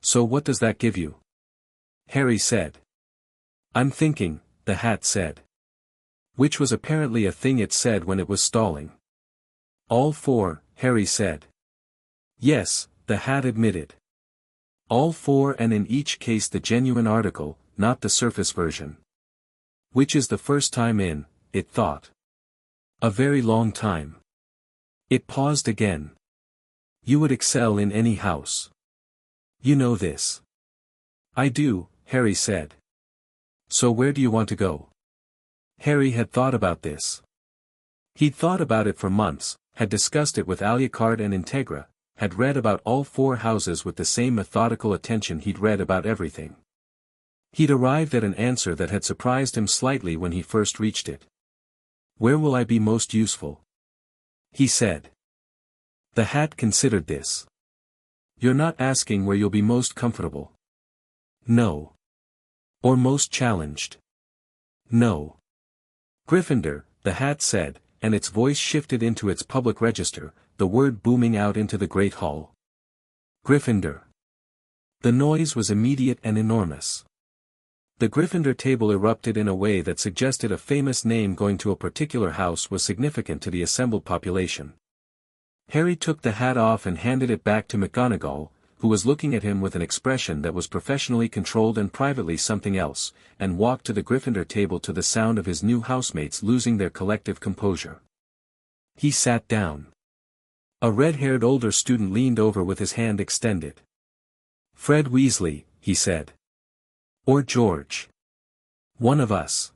So what does that give you? Harry said. I'm thinking, the hat said. Which was apparently a thing it said when it was stalling. All four, Harry said. Yes, the hat admitted. All four, and in each case the genuine article, not the surface version. Which is the first time in, it thought. A very long time. It paused again. You would excel in any house. You know this. I do, Harry said. So where do you want to go? Harry had thought about this. He'd thought about it for months, had discussed it with Alucard and Integra, had read about all four houses with the same methodical attention he'd read about everything. He'd arrived at an answer that had surprised him slightly when he first reached it. Where will I be most useful? He said. The hat considered this. You're not asking where you'll be most comfortable. No. Or most challenged. No. Gryffindor, the hat said, and its voice shifted into its public register, the word booming out into the great hall. Gryffindor. The noise was immediate and enormous. The Gryffindor table erupted in a way that suggested a famous name going to a particular house was significant to the assembled population. Harry took the hat off and handed it back to McGonagall, who was looking at him with an expression that was professionally controlled and privately something else, and walked to the Gryffindor table to the sound of his new housemates losing their collective composure. He sat down. A red-haired older student leaned over with his hand extended. Fred Weasley, he said. Or George. One of us.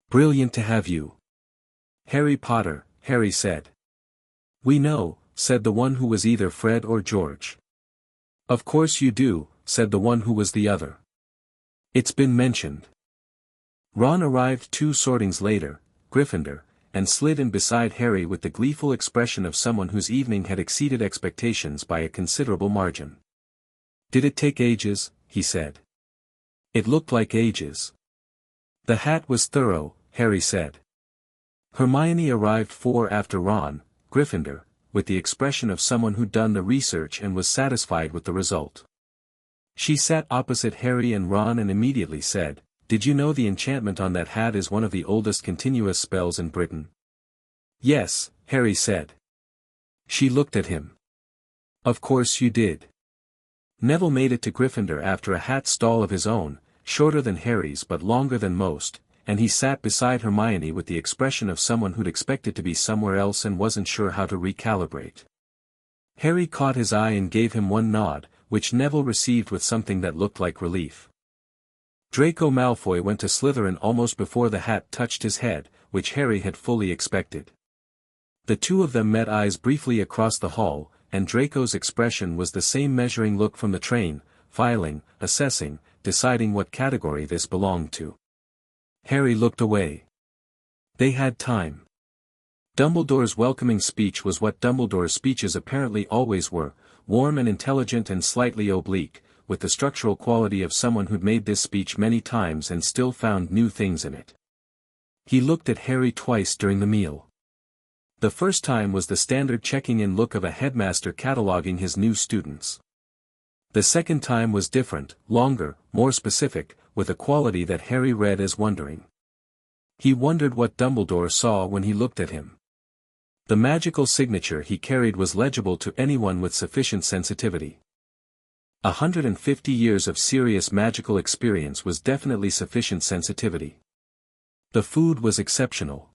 Brilliant to have you. Harry Potter, Harry said. We know, said the one who was either Fred or George. Of course you do, said the one who was the other. It's been mentioned. Ron arrived 2 sortings later, Gryffindor, and slid in beside Harry with the gleeful expression of someone whose evening had exceeded expectations by a considerable margin. Did it take ages? He said. It looked like ages. The hat was thorough, Harry said. Hermione arrived 4 after Ron, Gryffindor, with the expression of someone who'd done the research and was satisfied with the result. She sat opposite Harry and Ron and immediately said, Did you know the enchantment on that hat is one of the oldest continuous spells in Britain? Yes, Harry said. She looked at him. Of course you did. Neville made it to Gryffindor after a hat stall of his own, shorter than Harry's but longer than most, and he sat beside Hermione with the expression of someone who'd expected to be somewhere else and wasn't sure how to recalibrate. Harry caught his eye and gave him one nod, which Neville received with something that looked like relief. Draco Malfoy went to Slytherin almost before the hat touched his head, which Harry had fully expected. The two of them met eyes briefly across the hall, and Draco's expression was the same measuring look from the train, filing, assessing, deciding what category this belonged to. Harry looked away. They had time. Dumbledore's welcoming speech was what Dumbledore's speeches apparently always were, warm and intelligent and slightly oblique, with the structural quality of someone who'd made this speech many times and still found new things in it. He looked at Harry twice during the meal. The first time was the standard checking-in look of a headmaster cataloging his new students. The second time was different, longer, more specific, with a quality that Harry read as wondering. He wondered what Dumbledore saw when he looked at him. The magical signature he carried was legible to anyone with sufficient sensitivity. 150 years of serious magical experience was definitely sufficient sensitivity. The food was exceptional.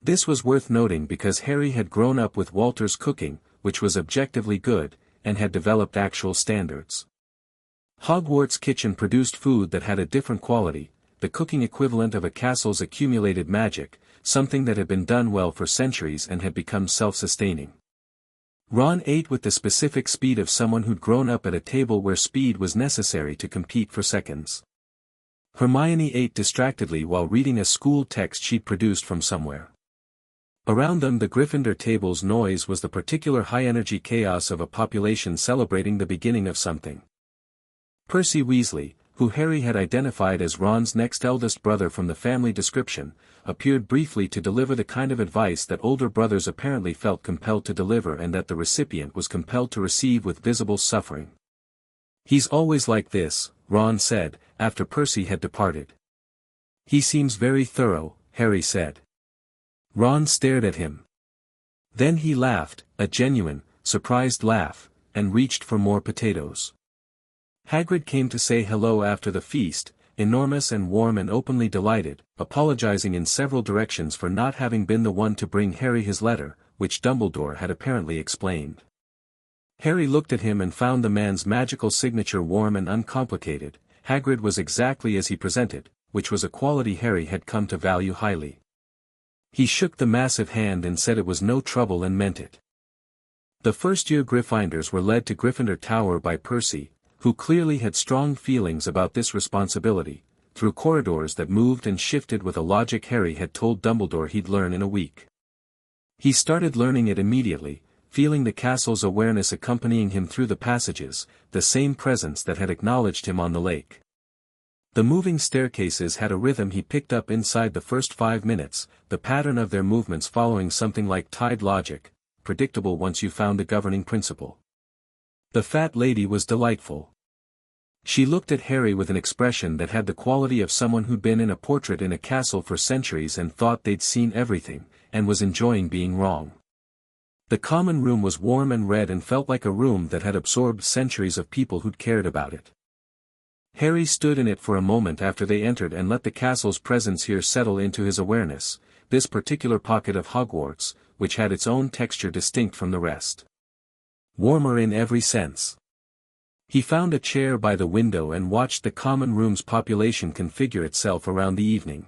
This was worth noting because Harry had grown up with Walter's cooking, which was objectively good, and had developed actual standards. Hogwarts' kitchen produced food that had a different quality, the cooking equivalent of a castle's accumulated magic, something that had been done well for centuries and had become self-sustaining. Ron ate with the specific speed of someone who'd grown up at a table where speed was necessary to compete for seconds. Hermione ate distractedly while reading a school text she'd produced from somewhere. Around them the Gryffindor table's noise was the particular high-energy chaos of a population celebrating the beginning of something. Percy Weasley, who Harry had identified as Ron's next eldest brother from the family description, appeared briefly to deliver the kind of advice that older brothers apparently felt compelled to deliver and that the recipient was compelled to receive with visible suffering. "He's always like this," Ron said, after Percy had departed. "He seems very thorough," Harry said. Ron stared at him. Then he laughed, a genuine, surprised laugh, and reached for more potatoes. Hagrid came to say hello after the feast, enormous and warm and openly delighted, apologizing in several directions for not having been the one to bring Harry his letter, which Dumbledore had apparently explained. Harry looked at him and found the man's magical signature warm and uncomplicated. Hagrid was exactly as he presented, which was a quality Harry had come to value highly. He shook the massive hand and said it was no trouble and meant it. The first-year Gryffindors were led to Gryffindor Tower by Percy, who clearly had strong feelings about this responsibility, through corridors that moved and shifted with a logic Harry had told Dumbledore he'd learn in a week. He started learning it immediately, feeling the castle's awareness accompanying him through the passages, the same presence that had acknowledged him on the lake. The moving staircases had a rhythm he picked up inside the first 5 minutes, the pattern of their movements following something like tide logic, predictable once you found the governing principle. The fat lady was delightful. She looked at Harry with an expression that had the quality of someone who'd been in a portrait in a castle for centuries and thought they'd seen everything, and was enjoying being wrong. The common room was warm and red and felt like a room that had absorbed centuries of people who'd cared about it. Harry stood in it for a moment after they entered and let the castle's presence here settle into his awareness, this particular pocket of Hogwarts, which had its own texture distinct from the rest. Warmer in every sense. He found a chair by the window and watched the common room's population configure itself around the evening.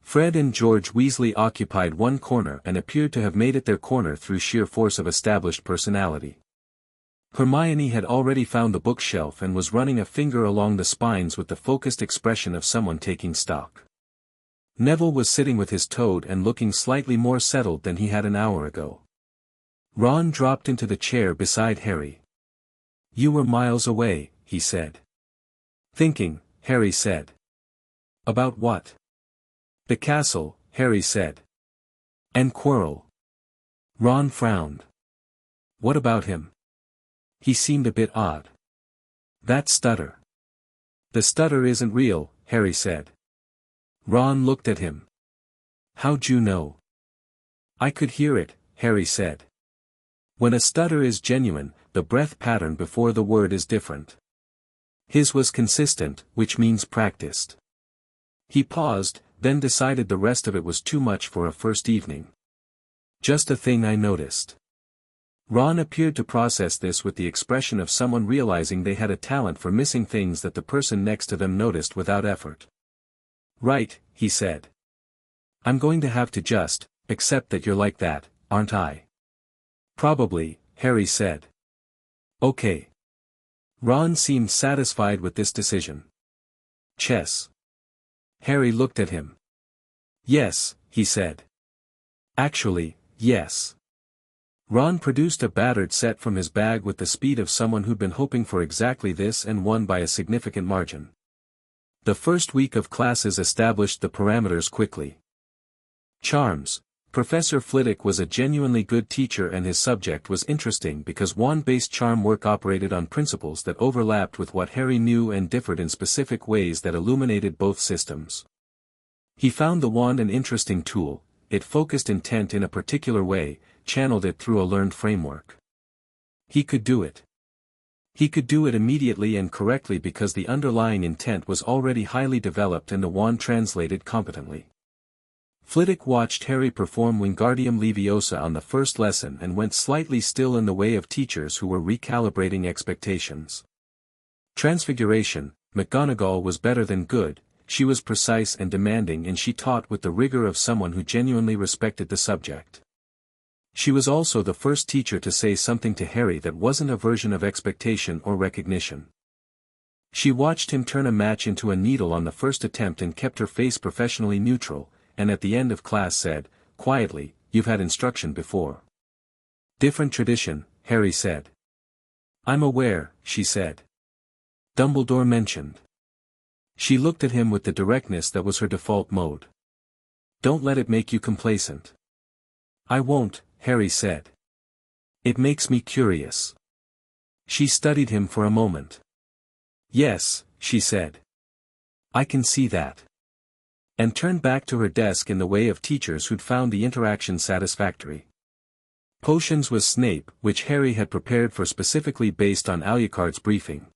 Fred and George Weasley occupied one corner and appeared to have made it their corner through sheer force of established personality. Hermione had already found the bookshelf and was running a finger along the spines with the focused expression of someone taking stock. Neville was sitting with his toad and looking slightly more settled than he had an hour ago. Ron dropped into the chair beside Harry. "You were miles away," he said. "Thinking," Harry said. "About what?" "The castle," Harry said. "And Quirrell." Ron frowned. "What about him? He seemed a bit odd." "That stutter." "The stutter isn't real," Harry said. Ron looked at him. "How'd you know?" "I could hear it," Harry said. When a stutter is genuine, the breath pattern before the word is different. His was consistent, which means practiced. He paused, then decided the rest of it was too much for a first evening. "Just a thing I noticed." Ron appeared to process this with the expression of someone realizing they had a talent for missing things that the person next to them noticed without effort. "Right," he said. "I'm going to have to just accept that you're like that, aren't I?" "Probably," Harry said. "Okay." Ron seemed satisfied with this decision. "Chess." Harry looked at him. "Yes," he said. "Actually, yes." Ron produced a battered set from his bag with the speed of someone who'd been hoping for exactly this and won by a significant margin. The first week of classes established the parameters quickly. Charms. Professor Flitwick was a genuinely good teacher and his subject was interesting because wand-based charm work operated on principles that overlapped with what Harry knew and differed in specific ways that illuminated both systems. He found the wand an interesting tool. It focused intent in a particular way, channeled it through a learned framework. He could do it. He could do it immediately and correctly because the underlying intent was already highly developed and the wand translated competently. Flitwick watched Harry perform Wingardium Leviosa on the first lesson and went slightly still in the way of teachers who were recalibrating expectations. Transfiguration. McGonagall was better than good, she was precise and demanding and she taught with the rigor of someone who genuinely respected the subject. She was also the first teacher to say something to Harry that wasn't a version of expectation or recognition. She watched him turn a match into a needle on the first attempt and kept her face professionally neutral, and at the end of class said, quietly, "You've had instruction before." "Different tradition," Harry said. "I'm aware," she said. "Dumbledore mentioned." She looked at him with the directness that was her default mode. "Don't let it make you complacent." "I won't," Harry said. "It makes me curious." She studied him for a moment. "Yes," she said. "I can see that." And turned back to her desk in the way of teachers who'd found the interaction satisfactory. Potions was Snape, which Harry had prepared for specifically based on Alucard's briefing.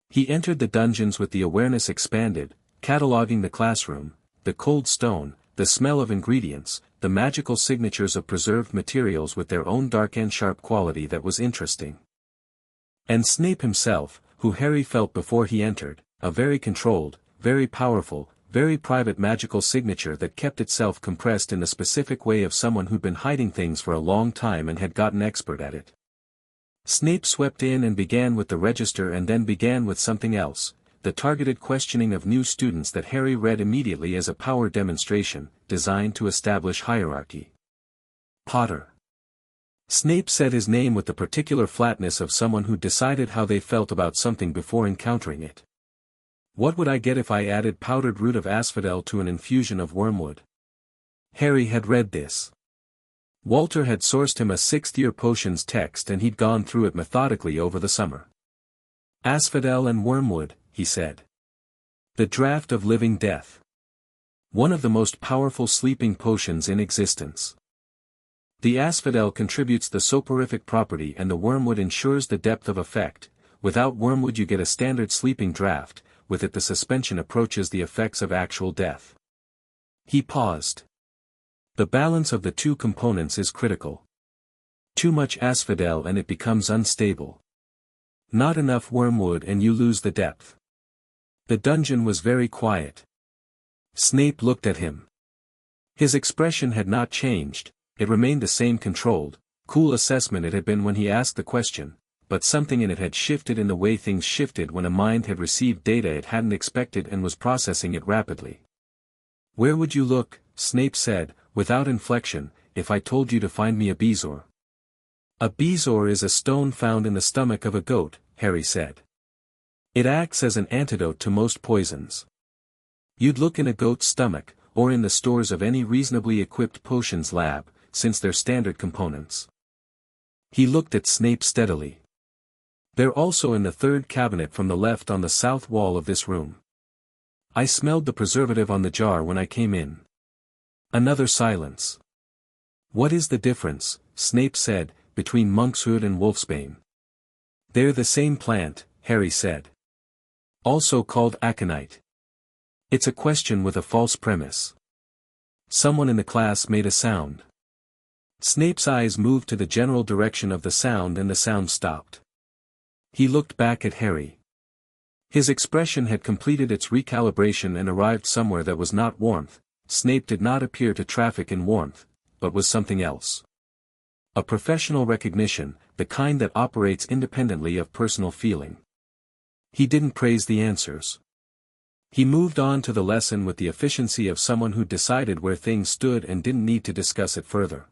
He entered the dungeons with the awareness expanded, cataloging the classroom, the cold stone, the smell of ingredients, the magical signatures of preserved materials with their own dark and sharp quality that was interesting. And Snape himself, who Harry felt before he entered, a very controlled, very powerful, very private magical signature that kept itself compressed in the specific way of someone who'd been hiding things for a long time and had gotten expert at it. Snape swept in and began with the register and then began with something else, the targeted questioning of new students that Harry read immediately as a power demonstration, designed to establish hierarchy. Potter. Snape said his name with the particular flatness of someone who decided how they felt about something before encountering it. What would I get if I added powdered root of asphodel to an infusion of wormwood? Harry had read this. Walter had sourced him a sixth-year potions text and he'd gone through it methodically over the summer. Asphodel and wormwood, he said. The draught of living death. One of the most powerful sleeping potions in existence. The asphodel contributes the soporific property and the wormwood ensures the depth of effect. Without wormwood you get a standard sleeping draught. With it the suspension approaches the effects of actual death. He paused. The balance of the two components is critical. Too much asphodel and it becomes unstable. Not enough wormwood and you lose the depth. The dungeon was very quiet. Snape looked at him. His expression had not changed, it remained the same controlled, cool assessment it had been when he asked the question. But something in it had shifted in the way things shifted when a mind had received data it hadn't expected and was processing it rapidly. "Where would you look," Snape said, without inflection, "if I told you to find me a bezoar?" "A bezoar is a stone found in the stomach of a goat," Harry said. "It acts as an antidote to most poisons. You'd look in a goat's stomach, or in the stores of any reasonably equipped potions lab, since they're standard components." He looked at Snape steadily. "They're also in the third cabinet from the left on the south wall of this room. I smelled the preservative on the jar when I came in." Another silence. "What is the difference," Snape said, "between monkshood and wolfsbane?" "They're the same plant," Harry said. "Also called aconite." "It's a question with a false premise." Someone in the class made a sound. Snape's eyes moved to the general direction of the sound and the sound stopped. He looked back at Harry. His expression had completed its recalibration and arrived somewhere that was not warmth. Snape did not appear to traffic in warmth, but was something else. A professional recognition, the kind that operates independently of personal feeling. He didn't praise the answers. He moved on to the lesson with the efficiency of someone who decided where things stood and didn't need to discuss it further.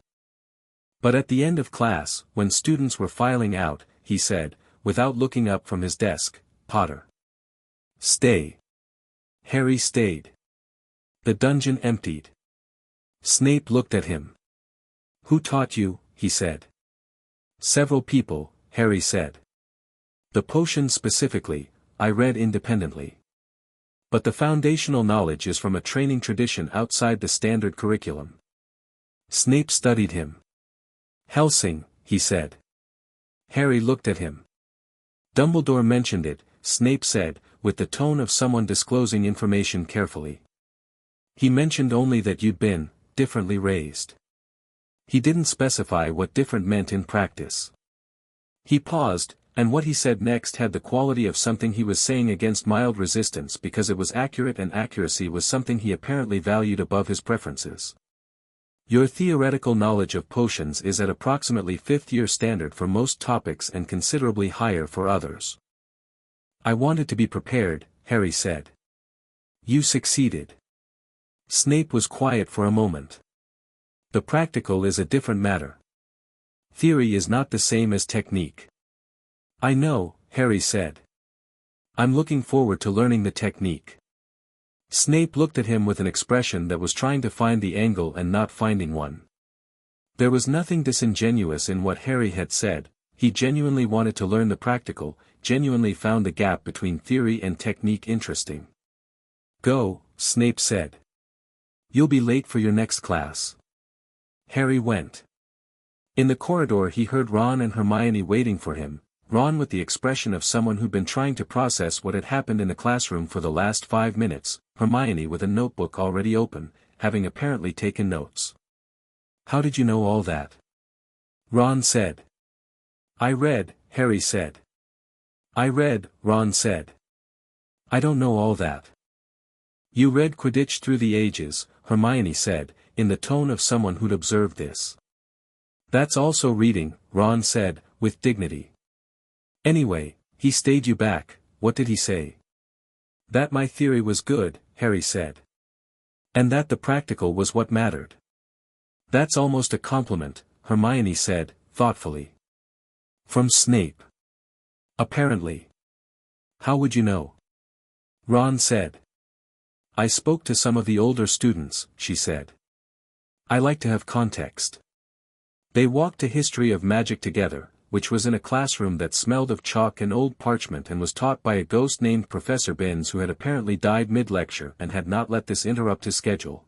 But at the end of class, when students were filing out, he said, without looking up from his desk, "Potter. Stay." Harry stayed. The dungeon emptied. Snape looked at him. "Who taught you?" he said. "Several people," Harry said. "The potions specifically, I read independently. But the foundational knowledge is from a training tradition outside the standard curriculum." Snape studied him. "Hellsing," he said. Harry looked at him. "Dumbledore mentioned it," Snape said, with the tone of someone disclosing information carefully. "He mentioned only that you'd been differently raised. He didn't specify what different meant in practice." He paused, and what he said next had the quality of something he was saying against mild resistance because it was accurate, and accuracy was something he apparently valued above his preferences. "Your theoretical knowledge of potions is at approximately 5th-year standard for most topics and considerably higher for others." "I wanted to be prepared," Harry said. "You succeeded." Snape was quiet for a moment. "The practical is a different matter. Theory is not the same as technique." "I know," Harry said. "I'm looking forward to learning the technique." Snape looked at him with an expression that was trying to find the angle and not finding one. There was nothing disingenuous in what Harry had said. He genuinely wanted to learn the practical, genuinely found the gap between theory and technique interesting. "Go," Snape said. "You'll be late for your next class." Harry went. In the corridor he heard Ron and Hermione waiting for him, Ron with the expression of someone who'd been trying to process what had happened in the classroom for the last 5 minutes, Hermione with a notebook already open, having apparently taken notes. "How did you know all that?" Ron said. "I read," Harry said. "I read," Ron said. "I don't know all that." "You read Quidditch Through the Ages," Hermione said, in the tone of someone who'd observed this. "That's also reading," Ron said, with dignity. "Anyway, he stayed you back, what did he say?" "That my theory was good," Harry said. "And that the practical was what mattered." "That's almost a compliment," Hermione said, thoughtfully. "From Snape." "Apparently." "How would you know?" Ron said. "I spoke to some of the older students," she said. "I like to have context." They walked to History of Magic together, which was in a classroom that smelled of chalk and old parchment and was taught by a ghost named Professor Binns, who had apparently died mid-lecture and had not let this interrupt his schedule.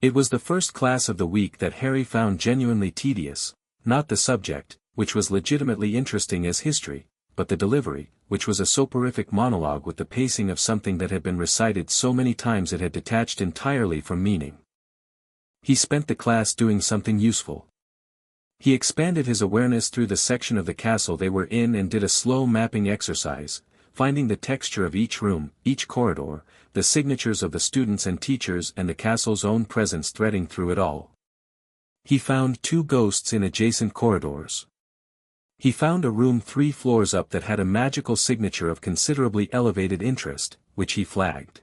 It was the first class of the week that Harry found genuinely tedious, not the subject, which was legitimately interesting as history, but the delivery, which was a soporific monologue with the pacing of something that had been recited so many times it had detached entirely from meaning. He spent the class doing something useful. He expanded his awareness through the section of the castle they were in and did a slow mapping exercise, finding the texture of each room, each corridor, the signatures of the students and teachers and the castle's own presence threading through it all. He found 2 ghosts in adjacent corridors. He found a room 3 floors up that had a magical signature of considerably elevated interest, which he flagged.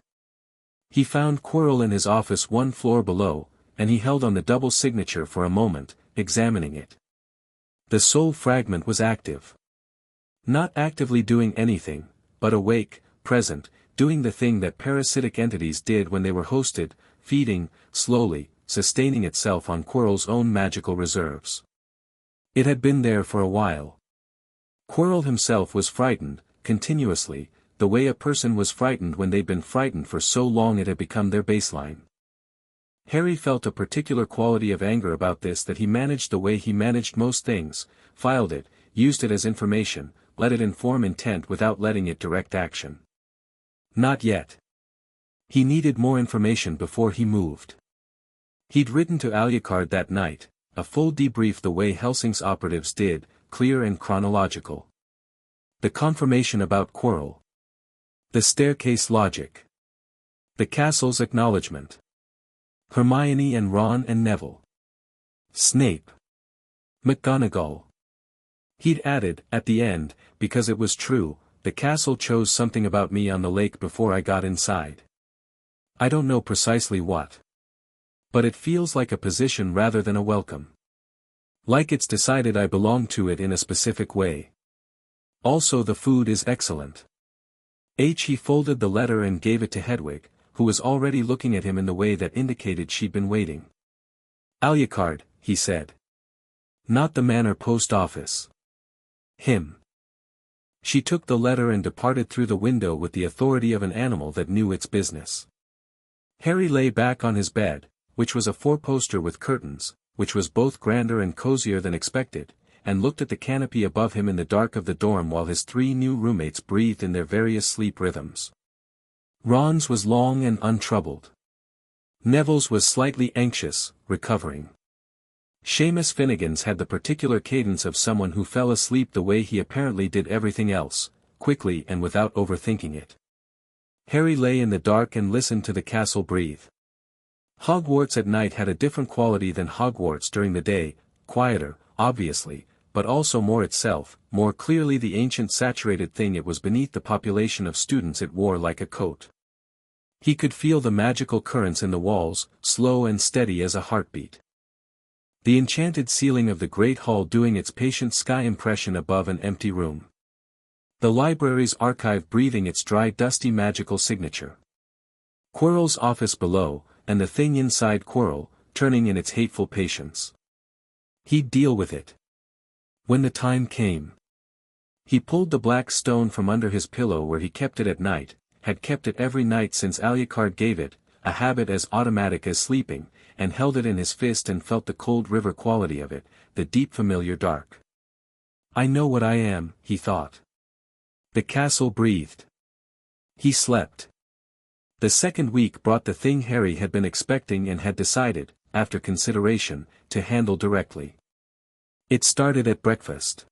He found Quirrell in his office 1 floor below, and he held on the double signature for a moment, examining it. The soul fragment was active. Not actively doing anything, but awake, present, doing the thing that parasitic entities did when they were hosted, feeding, slowly, sustaining itself on Quirrell's own magical reserves. It had been there for a while. Quirrell himself was frightened, continuously, the way a person was frightened when they'd been frightened for so long it had become their baseline. Harry felt a particular quality of anger about this, that he managed the way he managed most things, filed it, used it as information, let it inform intent without letting it direct action. Not yet. He needed more information before he moved. He'd written to Alucard that night, a full debrief the way Helsing's operatives did, clear and chronological. The confirmation about Quirrell. The staircase logic. The castle's acknowledgement. Hermione and Ron and Neville. Snape. McGonagall. He'd added, at the end, because it was true, the castle chose something about me on the lake before I got inside. I don't know precisely what. But it feels like a position rather than a welcome. Like it's decided I belong to it in a specific way. Also the food is excellent. He folded the letter and gave it to Hedwig, who was already looking at him in the way that indicated she'd been waiting. Alucard, he said. Not the manor post office. Him. She took the letter and departed through the window with the authority of an animal that knew its business. Harry lay back on his bed, which was a four-poster with curtains, which was both grander and cozier than expected, and looked at the canopy above him in the dark of the dorm while his three new roommates breathed in their various sleep rhythms. Ron's was long and untroubled. Neville's was slightly anxious, recovering. Seamus Finnegan's had the particular cadence of someone who fell asleep the way he apparently did everything else, quickly and without overthinking it. Harry lay in the dark and listened to the castle breathe. Hogwarts at night had a different quality than Hogwarts during the day, quieter, obviously, but also more itself, more clearly the ancient saturated thing it was beneath the population of students it wore like a coat. He could feel the magical currents in the walls, slow and steady as a heartbeat. The enchanted ceiling of the great hall doing its patient sky impression above an empty room. The library's archive breathing its dry dusty magical signature. Quirrell's office below, and the thing inside Quirrell, turning in its hateful patience. He'd deal with it. When the time came. He pulled the black stone from under his pillow where he kept it at night, had kept it every night since Alucard gave it, a habit as automatic as sleeping, and held it in his fist and felt the cold river quality of it, the deep familiar dark. I know what I am, he thought. The castle breathed. He slept. The second week brought the thing Harry had been expecting and had decided, after consideration, to handle directly. It started at breakfast.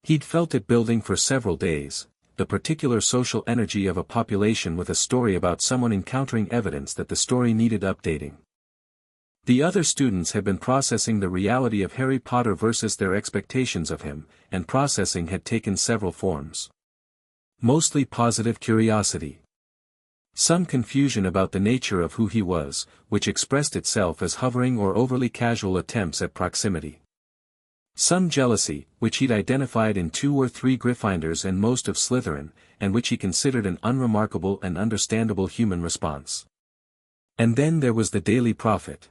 He'd felt it building for several days, the particular social energy of a population with a story about someone encountering evidence that the story needed updating. The other students had been processing the reality of Harry Potter versus their expectations of him, and processing had taken several forms. Mostly positive curiosity. Some confusion about the nature of who he was, which expressed itself as hovering or overly casual attempts at proximity. Some jealousy, which he'd identified in 2 or 3 Gryffindors and most of Slytherin, and which he considered an unremarkable and understandable human response. And then there was the Daily Prophet.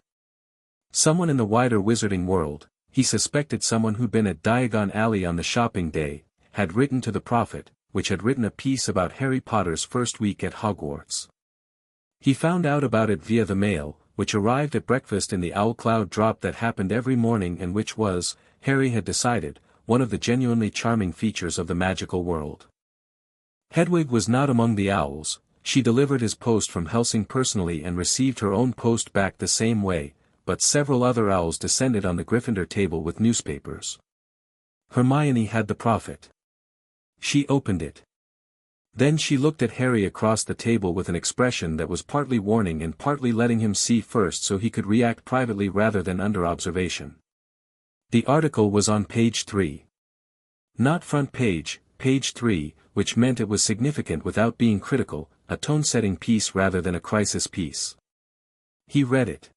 Someone in the wider wizarding world, he suspected someone who'd been at Diagon Alley on the shopping day, had written to the Prophet, which had written a piece about Harry Potter's first week at Hogwarts. He found out about it via the mail, which arrived at breakfast in the owl cloud drop that happened every morning and which was, Harry had decided, one of the genuinely charming features of the magical world. Hedwig was not among the owls. She delivered his post from Hellsing personally and received her own post back the same way, but several other owls descended on the Gryffindor table with newspapers. Hermione had the Prophet. She opened it. Then she looked at Harry across the table with an expression that was partly warning and partly letting him see first so he could react privately rather than under observation. The article was on page 3. Not front page, page 3, which meant it was significant without being critical, a tone-setting piece rather than a crisis piece. He read it.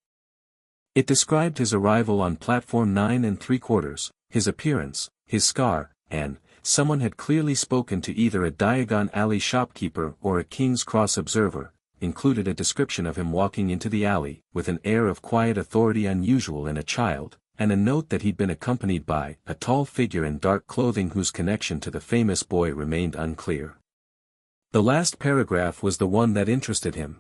It described his arrival on platform 9 3/4, his appearance, his scar, and, someone had clearly spoken to either a Diagon Alley shopkeeper or a King's Cross observer, included a description of him walking into the alley, with an air of quiet authority unusual in a child, and a note that he'd been accompanied by a tall figure in dark clothing whose connection to the famous boy remained unclear. The last paragraph was the one that interested him.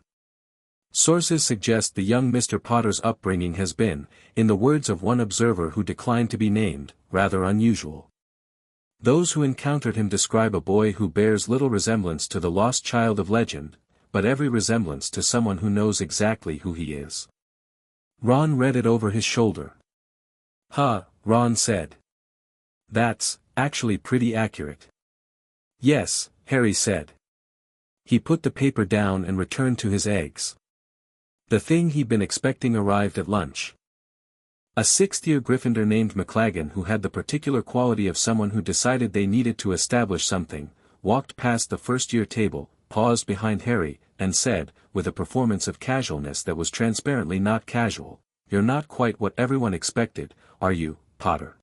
Sources suggest the young Mr. Potter's upbringing has been, in the words of one observer who declined to be named, rather unusual. Those who encountered him describe a boy who bears little resemblance to the lost child of legend, but every resemblance to someone who knows exactly who he is. Ron read it over his shoulder. Ron said. That's, actually pretty accurate. Yes, Harry said. He put the paper down and returned to his eggs. The thing he'd been expecting arrived at lunch. A sixth-year Gryffindor named McLagan who had the particular quality of someone who decided they needed to establish something, walked past the first-year table, paused behind Harry, and said, with a performance of casualness that was transparently not casual, "You're not quite what everyone expected, are you, Potter?"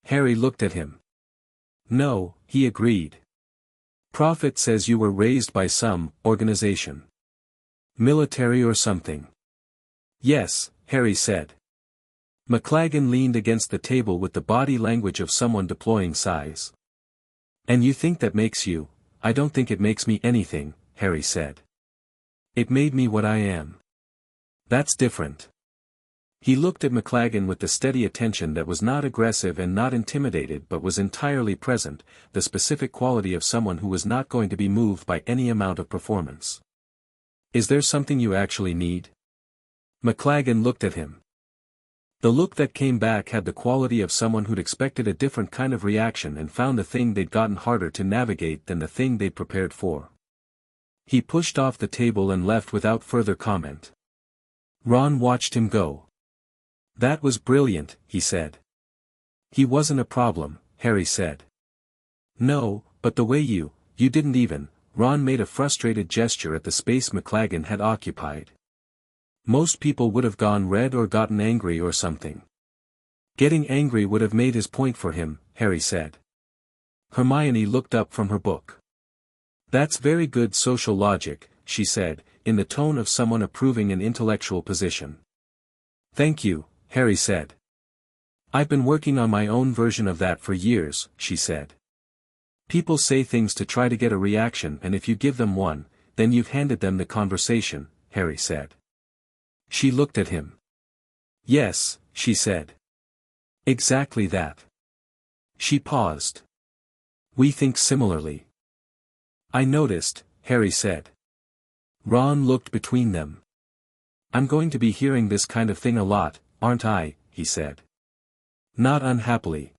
Harry looked at him. "No," he agreed. Prophet says you were raised by some organization. Military or something. Yes, Harry said. McLaggen leaned against the table with the body language of someone deploying size. And you think that makes you? I don't think it makes me anything, Harry said. It made me what I am. That's different. He looked at McLaggen with the steady attention that was not aggressive and not intimidated but was entirely present, the specific quality of someone who was not going to be moved by any amount of performance. Is there something you actually need? McLaggen looked at him. The look that came back had the quality of someone who'd expected a different kind of reaction and found the thing they'd gotten harder to navigate than the thing they'd prepared for. He pushed off the table and left without further comment. Ron watched him go. That was brilliant, he said. He wasn't a problem, Harry said. No, but the way you didn't even, Ron made a frustrated gesture at the space McLaggen had occupied. Most people would have gone red or gotten angry or something. Getting angry would have made his point for him, Harry said. Hermione looked up from her book. That's very good social logic, she said, in the tone of someone approving an intellectual position. Thank you, Harry said. I've been working on my own version of that for years, she said. People say things to try to get a reaction, and if you give them one, then you've handed them the conversation, Harry said. She looked at him. Yes, she said. Exactly that. She paused. We think similarly. I noticed, Harry said. Ron looked between them. I'm going to be hearing this kind of thing a lot, aren't I? He said. Not unhappily.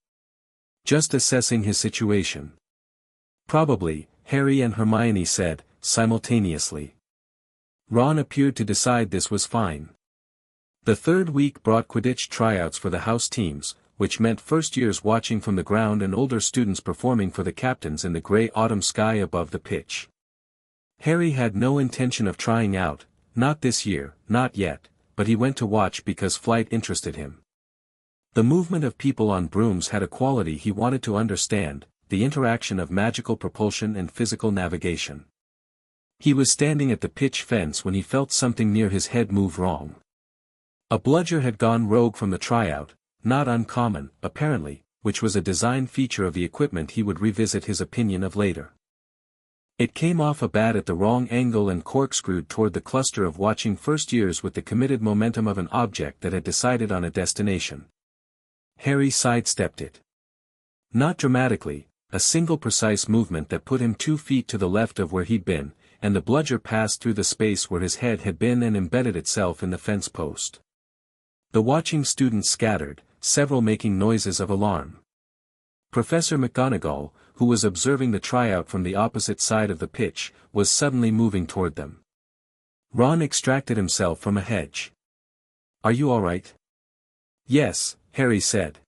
Just assessing his situation. Probably, Harry and Hermione said, simultaneously. Ron appeared to decide this was fine. The third week brought Quidditch tryouts for the house teams, which meant first years watching from the ground and older students performing for the captains in the grey autumn sky above the pitch. Harry had no intention of trying out, not this year, not yet, but he went to watch because flight interested him. The movement of people on brooms had a quality he wanted to understand, the interaction of magical propulsion and physical navigation. He was standing at the pitch fence when he felt something near his head move wrong. A bludger had gone rogue from the tryout, not uncommon, apparently, which was a design feature of the equipment he would revisit his opinion of later. It came off a bat at the wrong angle and corkscrewed toward the cluster of watching first years with the committed momentum of an object that had decided on a destination. Harry sidestepped it. Not dramatically, a single precise movement that put him 2 feet to the left of where he'd been, and the bludger passed through the space where his head had been and embedded itself in the fence post. The watching students scattered, several making noises of alarm. Professor McGonagall, who was observing the tryout from the opposite side of the pitch, was suddenly moving toward them. Ron extracted himself from a hedge. Are you all right? Yes, Harry said.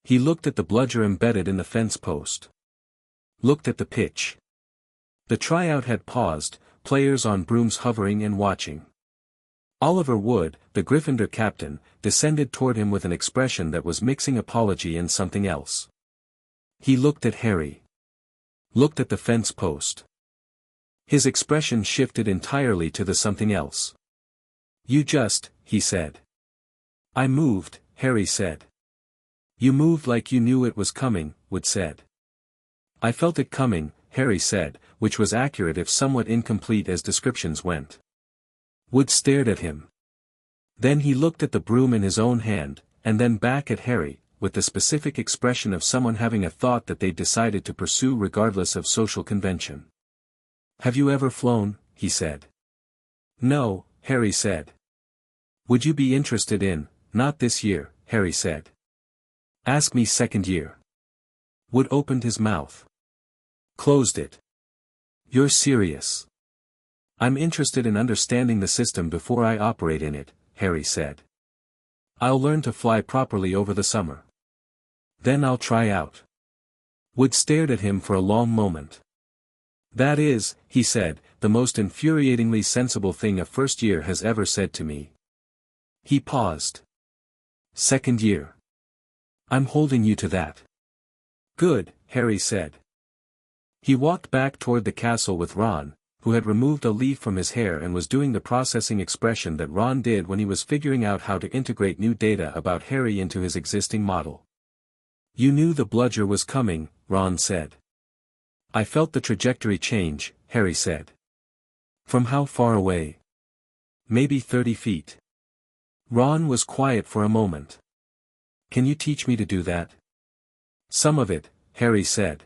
He looked at the bludger embedded in the fence post. Looked at the pitch. The tryout had paused, players on brooms hovering and watching. Oliver Wood, the Gryffindor captain, descended toward him with an expression that was mixing apology and something else. He looked at Harry. Looked at the fence post. His expression shifted entirely to the something else. You just, he said. I moved, Harry said. You moved like you knew it was coming, Wood said. I felt it coming, Harry said, which was accurate if somewhat incomplete as descriptions went. Wood stared at him. Then he looked at the broom in his own hand, and then back at Harry, with the specific expression of someone having a thought that they'd decided to pursue regardless of social convention. Have you ever flown? He said. No, Harry said. Would you be interested in? Not this year, Harry said. Ask me second year. Wood opened his mouth. Closed it. You're serious. I'm interested in understanding the system before I operate in it, Harry said. I'll learn to fly properly over the summer. Then I'll try out. Wood stared at him for a long moment. That is, he said, the most infuriatingly sensible thing a first year has ever said to me. He paused. Second year. I'm holding you to that. Good, Harry said. He walked back toward the castle with Ron, who had removed a leaf from his hair and was doing the processing expression that Ron did when he was figuring out how to integrate new data about Harry into his existing model. "You knew the bludger was coming," Ron said. "I felt the trajectory change," Harry said. "From how far away?" "Maybe 30 feet. Ron was quiet for a moment. "Can you teach me to do that?" "Some of it," Harry said.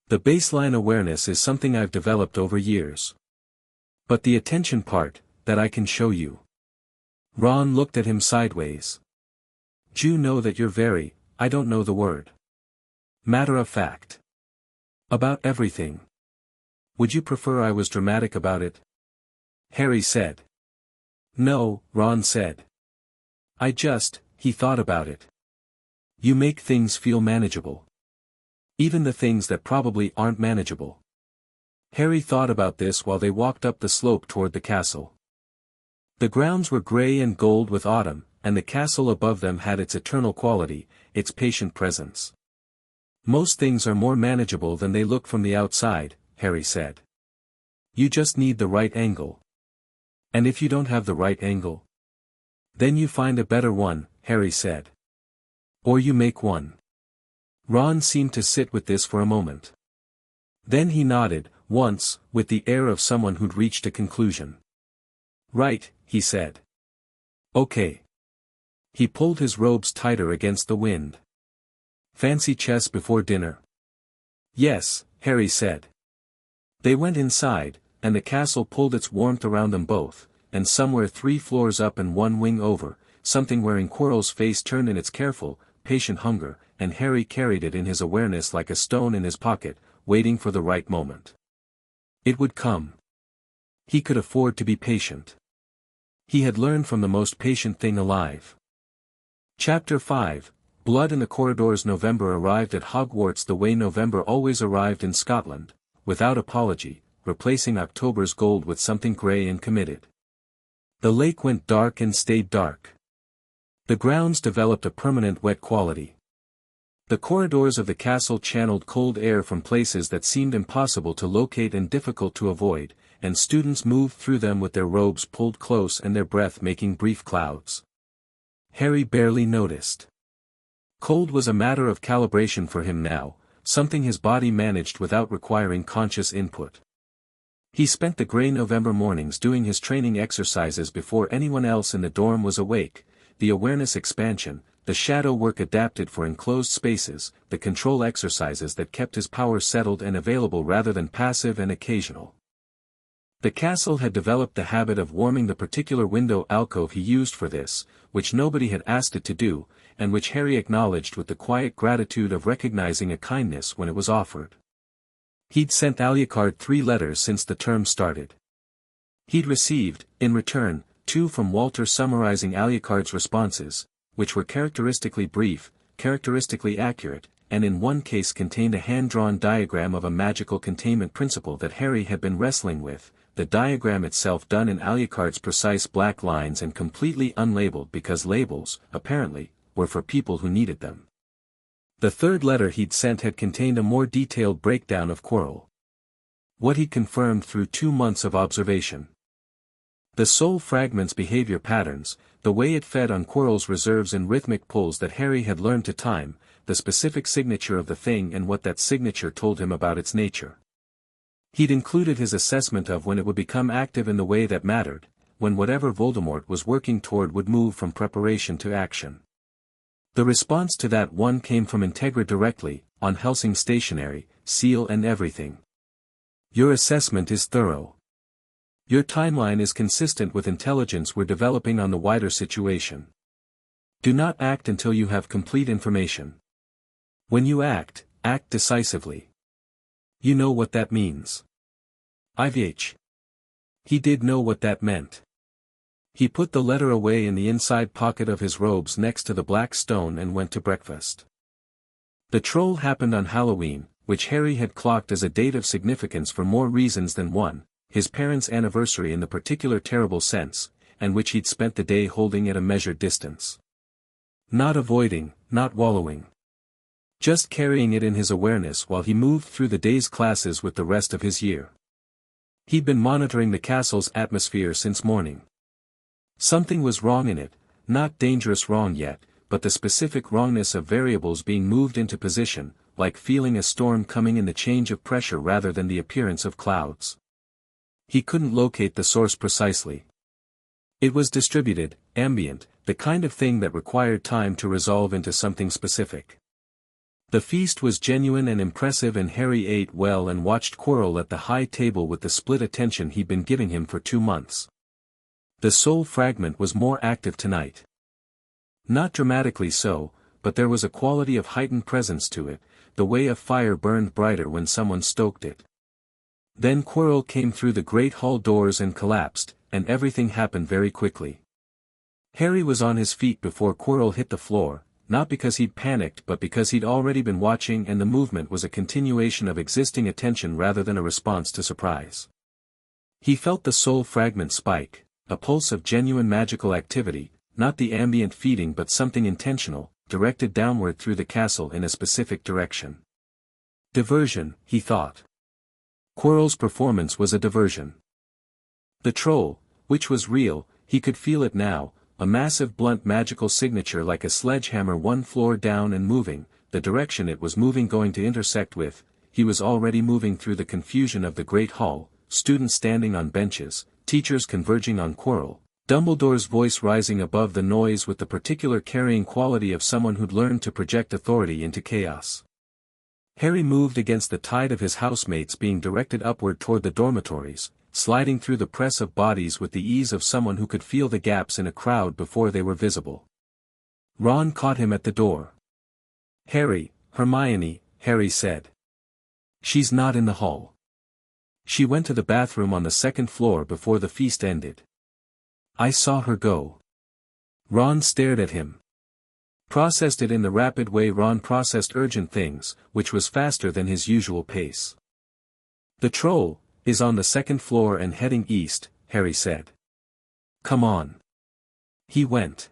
"The baseline awareness is something I've developed over years. But the attention part, that I can show you." Ron looked at him sideways. "Do you know that you're very, I don't know the word. Matter of fact. About everything. Would you prefer I was dramatic about it?" Harry said. "No," Ron said. He thought about it. You make things feel manageable. Even the things that probably aren't manageable." Harry thought about this while they walked up the slope toward the castle. The grounds were gray and gold with autumn, and the castle above them had its eternal quality, its patient presence. "Most things are more manageable than they look from the outside," Harry said. "You just need the right angle. And if you don't have the right angle, then you find a better one," Harry said. "Or you make one." Ron seemed to sit with this for a moment. Then he nodded, once, with the air of someone who'd reached a conclusion. "Right," he said. "Okay." He pulled his robes tighter against the wind. "Fancy chess before dinner?" "Yes," Harry said. They went inside, and the castle pulled its warmth around them both, and somewhere 3 floors up and 1 wing over, something wherein Quirrell's face turned in its careful, patient hunger, and Harry carried it in his awareness like a stone in his pocket, waiting for the right moment. It would come. He could afford to be patient. He had learned from the most patient thing alive. Chapter 5, Blood in the Corridors. November arrived at Hogwarts the way November always arrived in Scotland, without apology, replacing October's gold with something grey and committed. The lake went dark and stayed dark. The grounds developed a permanent wet quality. The corridors of the castle channeled cold air from places that seemed impossible to locate and difficult to avoid, and students moved through them with their robes pulled close and their breath making brief clouds. Harry barely noticed. Cold was a matter of calibration for him now, something his body managed without requiring conscious input. He spent the grey November mornings doing his training exercises before anyone else in the dorm was awake, the awareness expansion, the shadow work adapted for enclosed spaces, the control exercises that kept his power settled and available rather than passive and occasional. The castle had developed the habit of warming the particular window alcove he used for this, which nobody had asked it to do, and which Harry acknowledged with the quiet gratitude of recognizing a kindness when it was offered. He'd sent Alucard 3 letters since the term started. He'd received, in return, 2 from Walter summarizing Alucard's responses, which were characteristically brief, characteristically accurate, and in one case contained a hand-drawn diagram of a magical containment principle that Harry had been wrestling with, the diagram itself done in Alucard's precise black lines and completely unlabeled because labels, apparently, were for people who needed them. The 3rd letter he'd sent had contained a more detailed breakdown of Quirrell. What he'd confirmed through 2 months of observation. The soul fragment's behavior patterns, the way it fed on Quirrell's reserves and rhythmic pulls that Harry had learned to time, the specific signature of the thing and what that signature told him about its nature. He'd included his assessment of when it would become active in the way that mattered, when whatever Voldemort was working toward would move from preparation to action. The response to that one came from Integra directly, on Hellsing stationery, seal and everything. Your assessment is thorough. Your timeline is consistent with intelligence we're developing on the wider situation. Do not act until you have complete information. When you act, act decisively. You know what that means. IVH. He did know what that meant. He put the letter away in the inside pocket of his robes next to the black stone and went to breakfast. The troll happened on Halloween, which Harry had clocked as a date of significance for more reasons than one, his parents' anniversary in the particular terrible sense, and which he'd spent the day holding at a measured distance. Not avoiding, not wallowing. just carrying it in his awareness while he moved through the day's classes with the rest of his year. He'd been monitoring the castle's atmosphere since morning. Something was wrong in it, not dangerous wrong yet, but the specific wrongness of variables being moved into position, like feeling a storm coming in the change of pressure rather than the appearance of clouds. He couldn't locate the source precisely. It was distributed, ambient, the kind of thing that required time to resolve into something specific. The feast was genuine and impressive, and Harry ate well and watched Quirrell at the high table with the split attention he'd been giving him for 2 months. The soul fragment was more active tonight. Not dramatically so, but there was a quality of heightened presence to it, the way a fire burned brighter when someone stoked it. Then Quirrell came through the great hall doors and collapsed, and everything happened very quickly. Harry was on his feet before Quirrell hit the floor, not because he'd panicked but because he'd already been watching, and the movement was a continuation of existing attention rather than a response to surprise. He felt the soul fragment spike, a pulse of genuine magical activity, not the ambient feeding but something intentional, directed downward through the castle in a specific direction. Diversion, he thought. Quirrell's performance was a diversion. The troll, which was real, he could feel it now, a massive blunt magical signature like a sledgehammer 1 floor down and moving, the direction it was moving going to intersect with. He was already moving through the confusion of the great hall, students standing on benches, teachers converging on Quirrell, Dumbledore's voice rising above the noise with the particular carrying quality of someone who'd learned to project authority into chaos. Harry moved against the tide of his housemates being directed upward toward the dormitories, sliding through the press of bodies with the ease of someone who could feel the gaps in a crowd before they were visible. Ron caught him at the door. "Harry, Hermione," Harry said. "She's not in the hall. She went to the bathroom on the 2nd floor before the feast ended. I saw her go." Ron stared at him. Processed it in the rapid way Ron processed urgent things, which was faster than his usual pace. "The troll is on the 2nd floor and heading east," Harry said. "Come on." He went.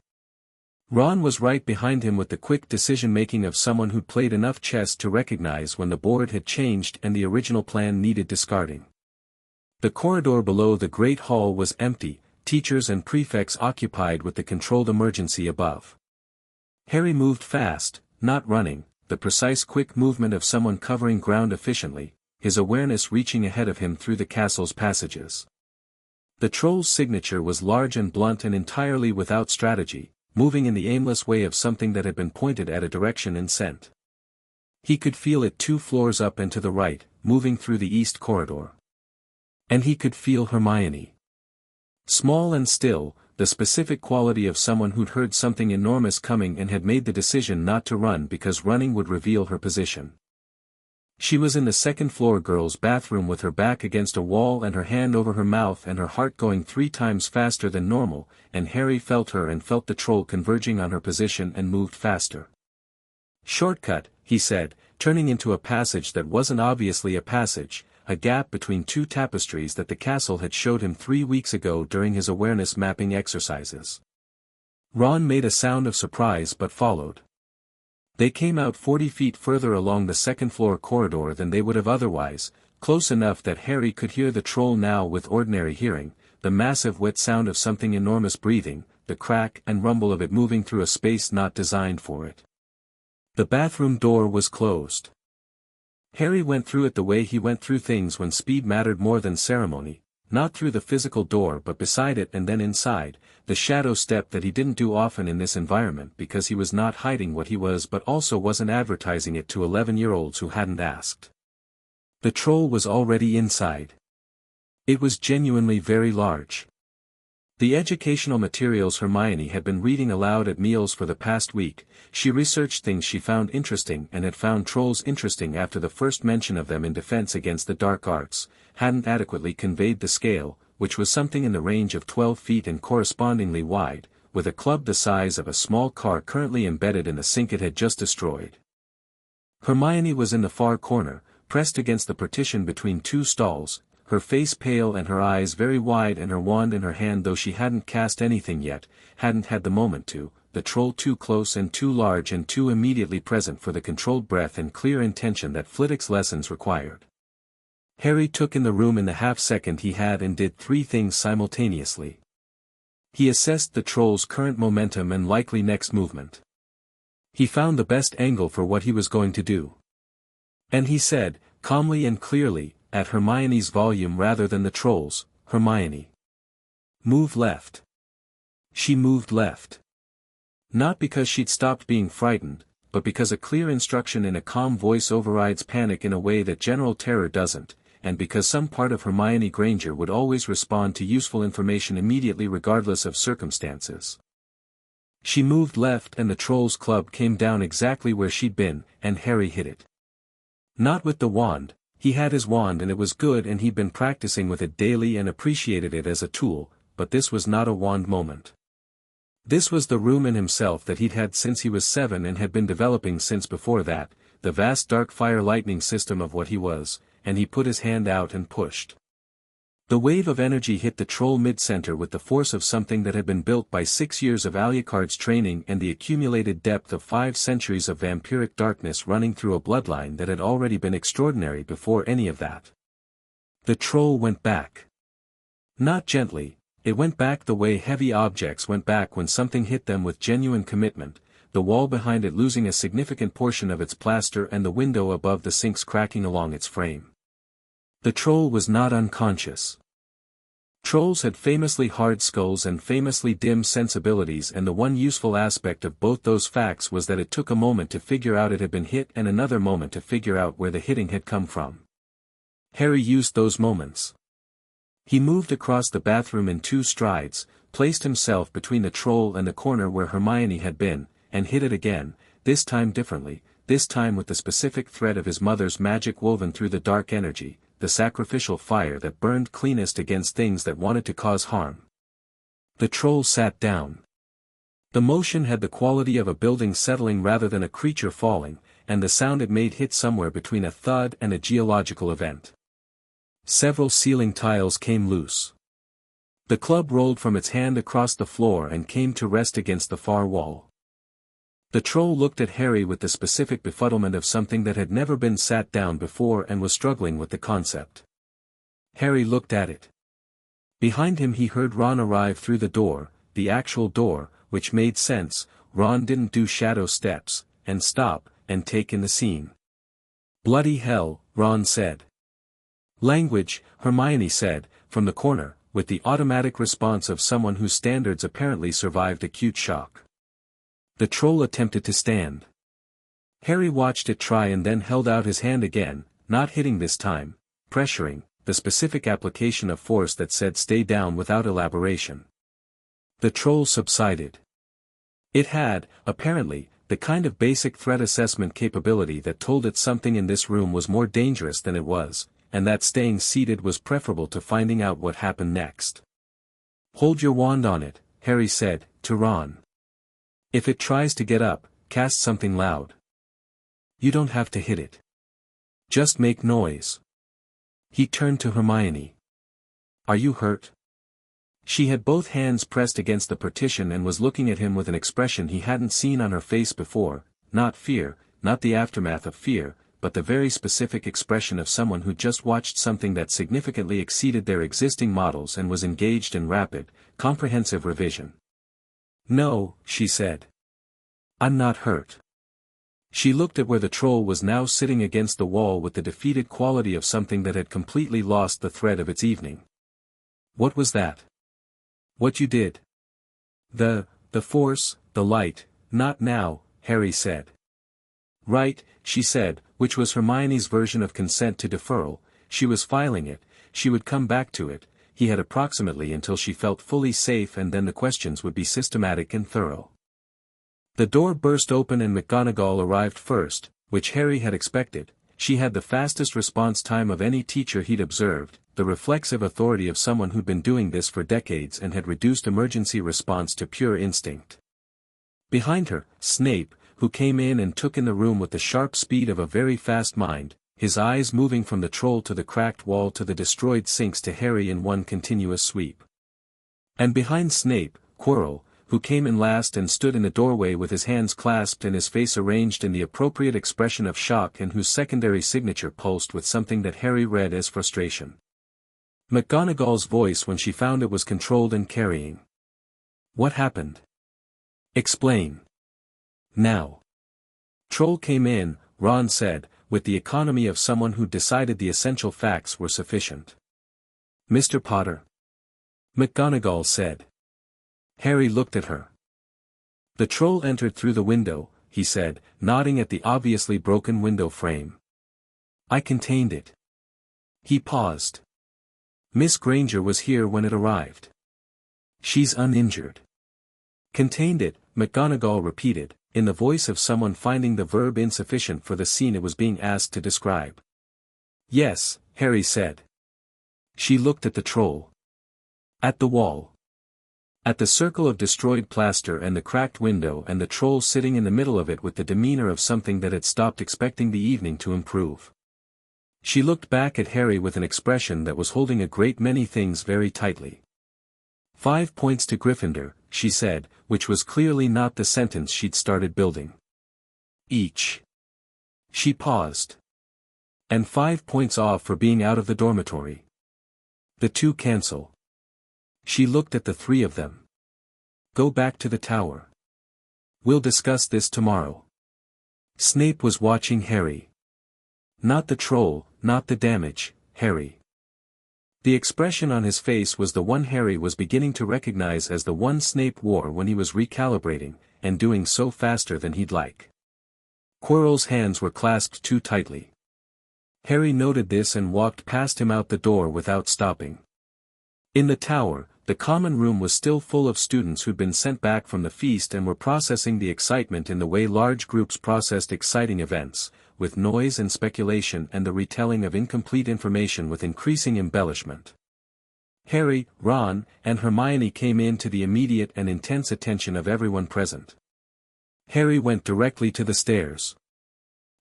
Ron was right behind him with the quick decision-making of someone who'd played enough chess to recognize when the board had changed and the original plan needed discarding. The corridor below the Great Hall was empty, teachers and prefects occupied with the controlled emergency above. Harry moved fast, not running, the precise quick movement of someone covering ground efficiently, his awareness reaching ahead of him through the castle's passages. The troll's signature was large and blunt and entirely without strategy, moving in the aimless way of something that had been pointed at a direction and sent. He could feel it 2 floors up and to the right, moving through the east corridor. And he could feel Hermione. Small and still, the specific quality of someone who'd heard something enormous coming and had made the decision not to run because running would reveal her position. She was in the 2nd floor girls' bathroom with her back against a wall and her hand over her mouth and her heart going 3 times faster than normal, and Harry felt her and felt the troll converging on her position and moved faster. "Shortcut," he said, turning into a passage that wasn't obviously a passage, a gap between 2 tapestries that the castle had showed him 3 weeks ago during his awareness mapping exercises. Ron made a sound of surprise but followed. They came out 40 feet further along the 2nd floor corridor than they would have otherwise, close enough that Harry could hear the troll now with ordinary hearing, the massive wet sound of something enormous breathing, the crack and rumble of it moving through a space not designed for it. The bathroom door was closed. Harry went through it the way he went through things when speed mattered more than ceremony, not through the physical door but beside it and then inside, the shadow step that he didn't do often in this environment because he was not hiding what he was but also wasn't advertising it to 11-year-olds who hadn't asked. The troll was already inside. It was genuinely very large. The educational materials Hermione had been reading aloud at meals for the past week, she researched things she found interesting and had found trolls interesting after the first mention of them in Defense Against the Dark Arts, hadn't adequately conveyed the scale, which was something in the range of 12 feet and correspondingly wide, with a club the size of a small car currently embedded in the sink it had just destroyed. Hermione was in the far corner, pressed against the partition between 2 stalls, her face pale and her eyes very wide and her wand in her hand though she hadn't cast anything yet, hadn't had the moment to, the troll too close and too large and too immediately present for the controlled breath and clear intention that Flitwick's lessons required. Harry took in the room in the half-second he had and did three things simultaneously. He assessed the troll's current momentum and likely next movement. He found the best angle for what he was going to do. And he said, calmly and clearly, at Hermione's volume rather than the troll's, "Hermione. Move left." She moved left. Not because she'd stopped being frightened, but because a clear instruction in a calm voice overrides panic in a way that general terror doesn't, and because some part of Hermione Granger would always respond to useful information immediately regardless of circumstances. She moved left and the troll's club came down exactly where she'd been, and Harry hit it. Not with the wand. He had his wand and it was good and he'd been practicing with it daily and appreciated it as a tool, but this was not a wand moment. This was the room in himself that he'd had since he was 7 and had been developing since before that, the vast dark fire lightning system of what he was, and he put his hand out and pushed. The wave of energy hit the troll mid-center with the force of something that had been built by 6 years of Alucard's training and the accumulated depth of 5 centuries of vampiric darkness running through a bloodline that had already been extraordinary before any of that. The troll went back. Not gently, it went back the way heavy objects went back when something hit them with genuine commitment, the wall behind it losing a significant portion of its plaster and the window above the sinks cracking along its frame. The troll was not unconscious. Trolls had famously hard skulls and famously dim sensibilities, and the one useful aspect of both those facts was that it took a moment to figure out it had been hit and another moment to figure out where the hitting had come from. Harry used those moments. He moved across the bathroom in 2 strides, placed himself between the troll and the corner where Hermione had been, and hit it again, this time differently, this time with the specific thread of his mother's magic woven through the dark energy, the sacrificial fire that burned cleanest against things that wanted to cause harm. The troll sat down. The motion had the quality of a building settling rather than a creature falling, and the sound it made hit somewhere between a thud and a geological event. Several ceiling tiles came loose. The club rolled from its hand across the floor and came to rest against the far wall. The troll looked at Harry with the specific befuddlement of something that had never been sat down before and was struggling with the concept. Harry looked at it. Behind him he heard Ron arrive through the door, the actual door, which made sense. Ron didn't do shadow steps, and stop, and take in the scene. "Bloody hell," Ron said. "Language," Hermione said, from the corner, with the automatic response of someone whose standards apparently survived acute shock. The troll attempted to stand. Harry watched it try and then held out his hand again, not hitting this time, pressuring, the specific application of force that said stay down without elaboration. The troll subsided. It had, apparently, the kind of basic threat assessment capability that told it something in this room was more dangerous than it was, and that staying seated was preferable to finding out what happened next. "Hold your wand on it," Harry said, to Ron. "If it tries to get up, cast something loud. You don't have to hit it. Just make noise." He turned to Hermione. "Are you hurt?" She had both hands pressed against the partition and was looking at him with an expression he hadn't seen on her face before, not fear, not the aftermath of fear, but the very specific expression of someone who just watched something that significantly exceeded their existing models and was engaged in rapid, comprehensive revision. "No," she said. "I'm not hurt." She looked at where the troll was now sitting against the wall with the defeated quality of something that had completely lost the thread of its evening. "What was that?" "What you did." The force, the light, not now," Harry said. "Right," she said, which was Hermione's version of consent to deferral. She was filing it, she would come back to it. He had approximately until she felt fully safe, and then the questions would be systematic and thorough. The door burst open and McGonagall arrived first, which Harry had expected. She had the fastest response time of any teacher he'd observed, the reflexive authority of someone who'd been doing this for decades and had reduced emergency response to pure instinct. Behind her, Snape, who came in and took in the room with the sharp speed of a very fast mind, his eyes moving from the troll to the cracked wall to the destroyed sinks to Harry in one continuous sweep. And behind Snape, Quirrell, who came in last and stood in the doorway with his hands clasped and his face arranged in the appropriate expression of shock and whose secondary signature pulsed with something that Harry read as frustration. McGonagall's voice when she found it was controlled and carrying. What happened? Explain. Now. Troll came in, Ron said, with the economy of someone who decided the essential facts were sufficient. Mr. Potter? McGonagall said. Harry looked at her. The troll entered through the window, he said, nodding at the obviously broken window frame. I contained it. He paused. Miss Granger was here when it arrived. She's uninjured. Contained it, McGonagall repeated, in the voice of someone finding the verb insufficient for the scene it was being asked to describe. Yes, Harry said. She looked at the troll. At the wall. At the circle of destroyed plaster and the cracked window and the troll sitting in the middle of it with the demeanor of something that had stopped expecting the evening to improve. She looked back at Harry with an expression that was holding a great many things very tightly. 5 points to Gryffindor, she said, which was clearly not the sentence she'd started building. Each. She paused. And 5 points off for being out of the dormitory. The two cancel. She looked at the three of them. Go back to the tower. We'll discuss this tomorrow. Snape was watching Harry. Not the troll, not the damage, Harry. The expression on his face was the one Harry was beginning to recognize as the one Snape wore when he was recalibrating, and doing so faster than he'd like. Quirrell's hands were clasped too tightly. Harry noted this and walked past him out the door without stopping. In the tower, the common room was still full of students who'd been sent back from the feast and were processing the excitement in the way large groups processed exciting events, with noise and speculation and the retelling of incomplete information with increasing embellishment. Harry, Ron, and Hermione came in to the immediate and intense attention of everyone present. Harry went directly to the stairs.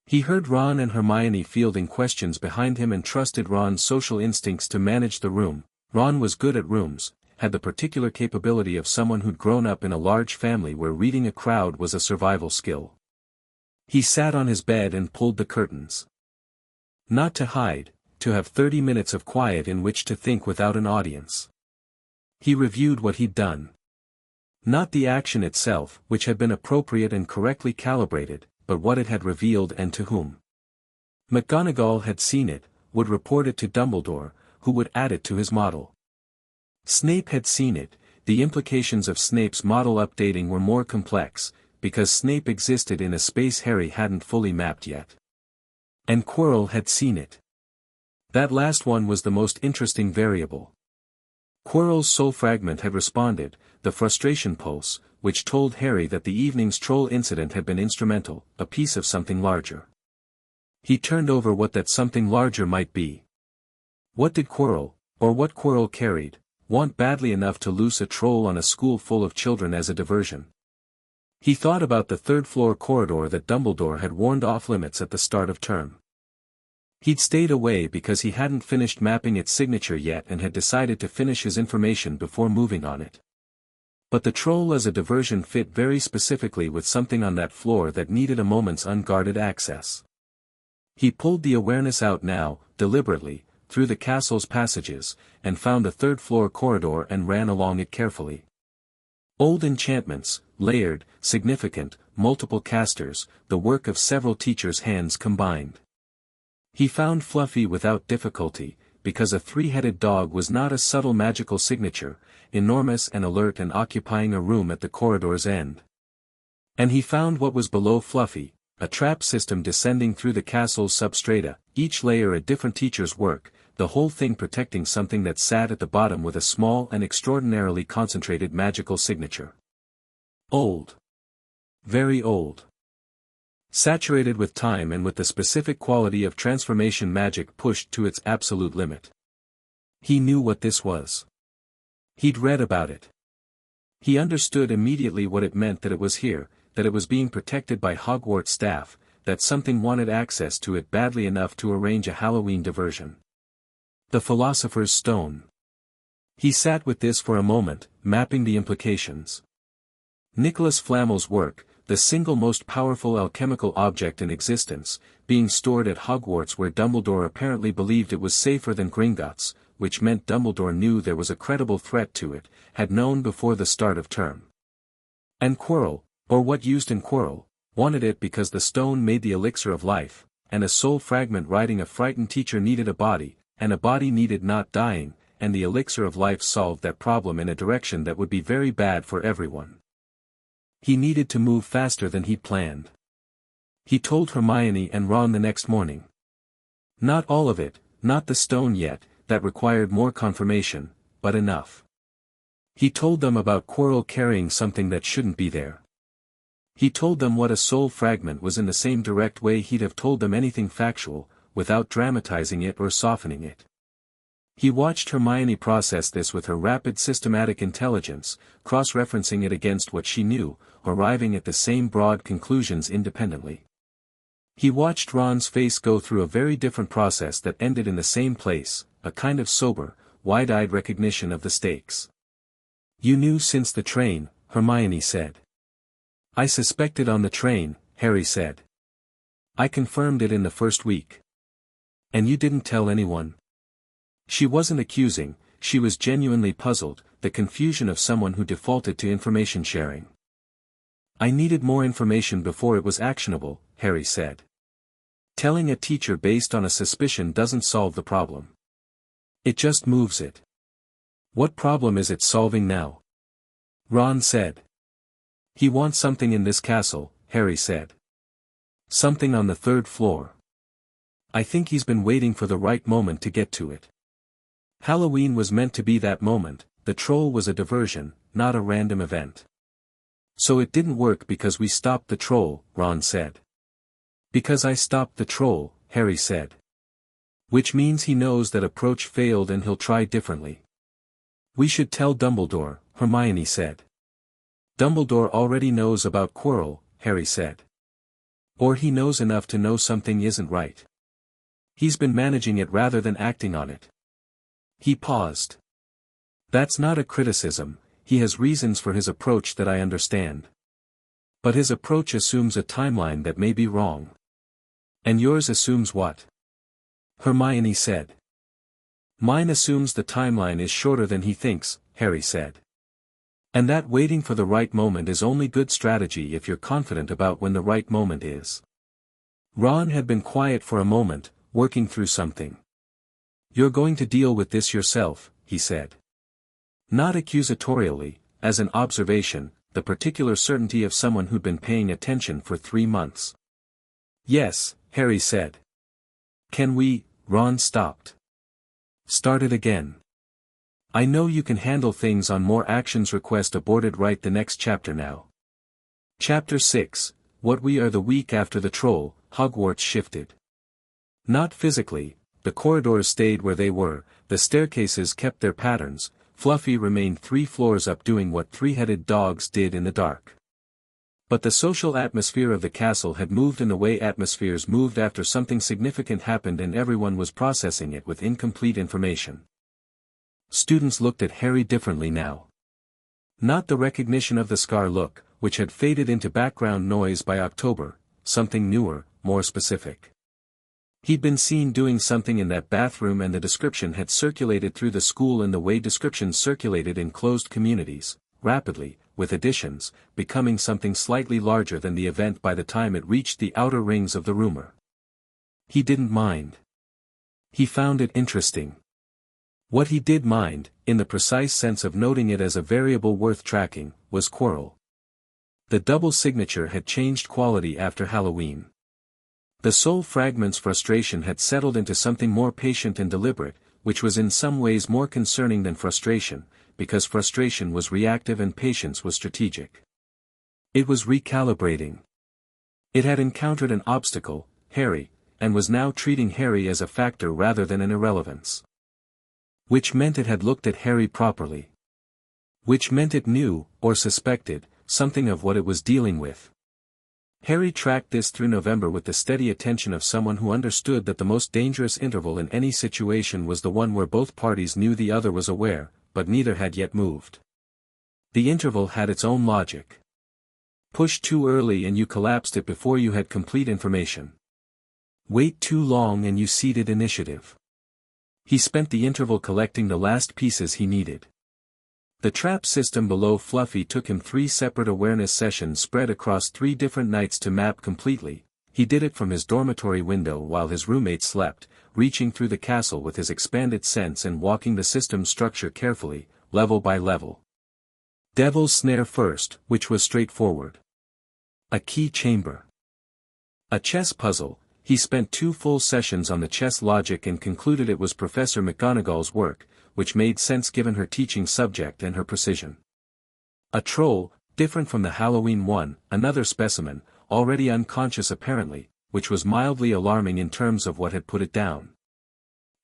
He heard Ron and Hermione fielding questions behind him and trusted Ron's social instincts to manage the room. Ron was good at rooms, had the particular capability of someone who'd grown up in a large family where reading a crowd was a survival skill. He sat on his bed and pulled the curtains. Not to hide, to have 30 minutes of quiet in which to think without an audience. He reviewed what he'd done. Not the action itself, which had been appropriate and correctly calibrated, but what it had revealed and to whom. McGonagall had seen it, would report it to Dumbledore, who would add it to his model. Snape had seen it, the implications of Snape's model updating were more complex, because Snape existed in a space Harry hadn't fully mapped yet. And Quirrell had seen it. That last one was the most interesting variable. Quirrell's soul fragment had responded, the frustration pulse, which told Harry that the evening's troll incident had been instrumental, a piece of something larger. He turned over what that something larger might be. What did Quirrell, or what Quirrell carried, want badly enough to loose a troll on a school full of children as a diversion? He thought about the third-floor corridor that Dumbledore had warned off-limits at the start of term. He'd stayed away because he hadn't finished mapping its signature yet and had decided to finish his information before moving on it. But the troll as a diversion fit very specifically with something on that floor that needed a moment's unguarded access. He pulled the awareness out now, deliberately, through the castle's passages, and found the third-floor corridor and ran along it carefully. Old enchantments, layered, significant, multiple casters, the work of several teachers' hands combined. He found Fluffy without difficulty, because a three-headed dog was not a subtle magical signature, enormous and alert and occupying a room at the corridor's end. And he found what was below Fluffy, a trap system descending through the castle's substrata, each layer a different teacher's work, the whole thing protecting something that sat at the bottom with a small and extraordinarily concentrated magical signature. Old. Very old. Saturated with time and with the specific quality of transformation magic pushed to its absolute limit. He knew what this was. He'd read about it. He understood immediately what it meant that it was here, that it was being protected by Hogwarts staff, that something wanted access to it badly enough to arrange a Halloween diversion. The Philosopher's Stone. He sat with this for a moment, mapping the implications. Nicholas Flamel's work, the single most powerful alchemical object in existence, being stored at Hogwarts where Dumbledore apparently believed it was safer than Gringotts, which meant Dumbledore knew there was a credible threat to it, had known before the start of term. And Quirrell, or what used in Quirrell, wanted it because the stone made the elixir of life, and a soul fragment riding a frightened teacher needed a body, and a body needed not dying, and the elixir of life solved that problem in a direction that would be very bad for everyone. He needed to move faster than he'd planned. He told Hermione and Ron the next morning. Not all of it, not the stone yet, that required more confirmation, but enough. He told them about Quirrell carrying something that shouldn't be there. He told them what a soul fragment was in the same direct way he'd have told them anything factual, without dramatizing it or softening it. He watched Hermione process this with her rapid systematic intelligence, cross-referencing it against what she knew, arriving at the same broad conclusions independently. He watched Ron's face go through a very different process that ended in the same place, a kind of sober, wide-eyed recognition of the stakes. "You knew since the train," Hermione said. "I suspected on the train," Harry said. "I confirmed it in the first week." "And you didn't tell anyone?" She wasn't accusing, she was genuinely puzzled, the confusion of someone who defaulted to information sharing. "I needed more information before it was actionable," Harry said. "Telling a teacher based on a suspicion doesn't solve the problem. It just moves it." "What problem is it solving now?" Ron said. "He wants something in this castle," Harry said. "Something on the 3rd floor. I think he's been waiting for the right moment to get to it. Halloween was meant to be that moment, the troll was a diversion, not a random event. So it didn't work because we stopped the troll," Ron said. "Because I stopped the troll," Harry said. "Which means he knows that approach failed and he'll try differently." "We should tell Dumbledore," Hermione said. "Dumbledore already knows about Quirrell," Harry said. "Or he knows enough to know something isn't right. He's been managing it rather than acting on it." He paused. "That's not a criticism, he has reasons for his approach that I understand. But his approach assumes a timeline that may be wrong." "And yours assumes what?" Hermione said. "Mine assumes the timeline is shorter than he thinks," Harry said. "And that waiting for the right moment is only good strategy if you're confident about when the right moment is." Ron had been quiet for a moment, working through something. "You're going to deal with this yourself," he said. Not accusatorially, as an observation, the particular certainty of someone who'd been paying attention for 3 months. "Yes," Harry said. "Can we?" Ron stopped. "Start it again. I know you can handle things on more actions request aborted right the next chapter now." Chapter 6, What We Are the week after the troll, Hogwarts shifted. Not physically, the corridors stayed where they were, the staircases kept their patterns, Fluffy remained 3 floors up doing what 3-headed dogs did in the dark. But the social atmosphere of the castle had moved in the way atmospheres moved after something significant happened and everyone was processing it with incomplete information. Students looked at Harry differently now. Not the recognition of the scar look, which had faded into background noise by October, something newer, more specific. He'd been seen doing something in that bathroom and the description had circulated through the school in the way descriptions circulated in closed communities, rapidly, with additions, becoming something slightly larger than the event by the time it reached the outer rings of the rumor. He didn't mind. He found it interesting. What he did mind, in the precise sense of noting it as a variable worth tracking, was Quirrell. The double signature had changed quality after Halloween. The soul fragment's frustration had settled into something more patient and deliberate, which was in some ways more concerning than frustration, because frustration was reactive and patience was strategic. It was recalibrating. It had encountered an obstacle, Harry, and was now treating Harry as a factor rather than an irrelevance. Which meant it had looked at Harry properly. Which meant it knew, or suspected, something of what it was dealing with. Harry tracked this through November with the steady attention of someone who understood that the most dangerous interval in any situation was the one where both parties knew the other was aware, but neither had yet moved. The interval had its own logic. Push too early and you collapsed it before you had complete information. Wait too long and you ceded initiative. He spent the interval collecting the last pieces he needed. The trap system below Fluffy took him 3 separate awareness sessions spread across 3 different nights to map completely. He did it from his dormitory window while his roommate slept, reaching through the castle with his expanded sense and walking the system's structure carefully, level by level. Devil's Snare first, which was straightforward. A key chamber. A chess puzzle. He spent 2 full sessions on the chess logic and concluded it was Professor McGonagall's work, which made sense given her teaching subject and her precision. A troll, different from the Halloween one, another specimen, already unconscious apparently, which was mildly alarming in terms of what had put it down.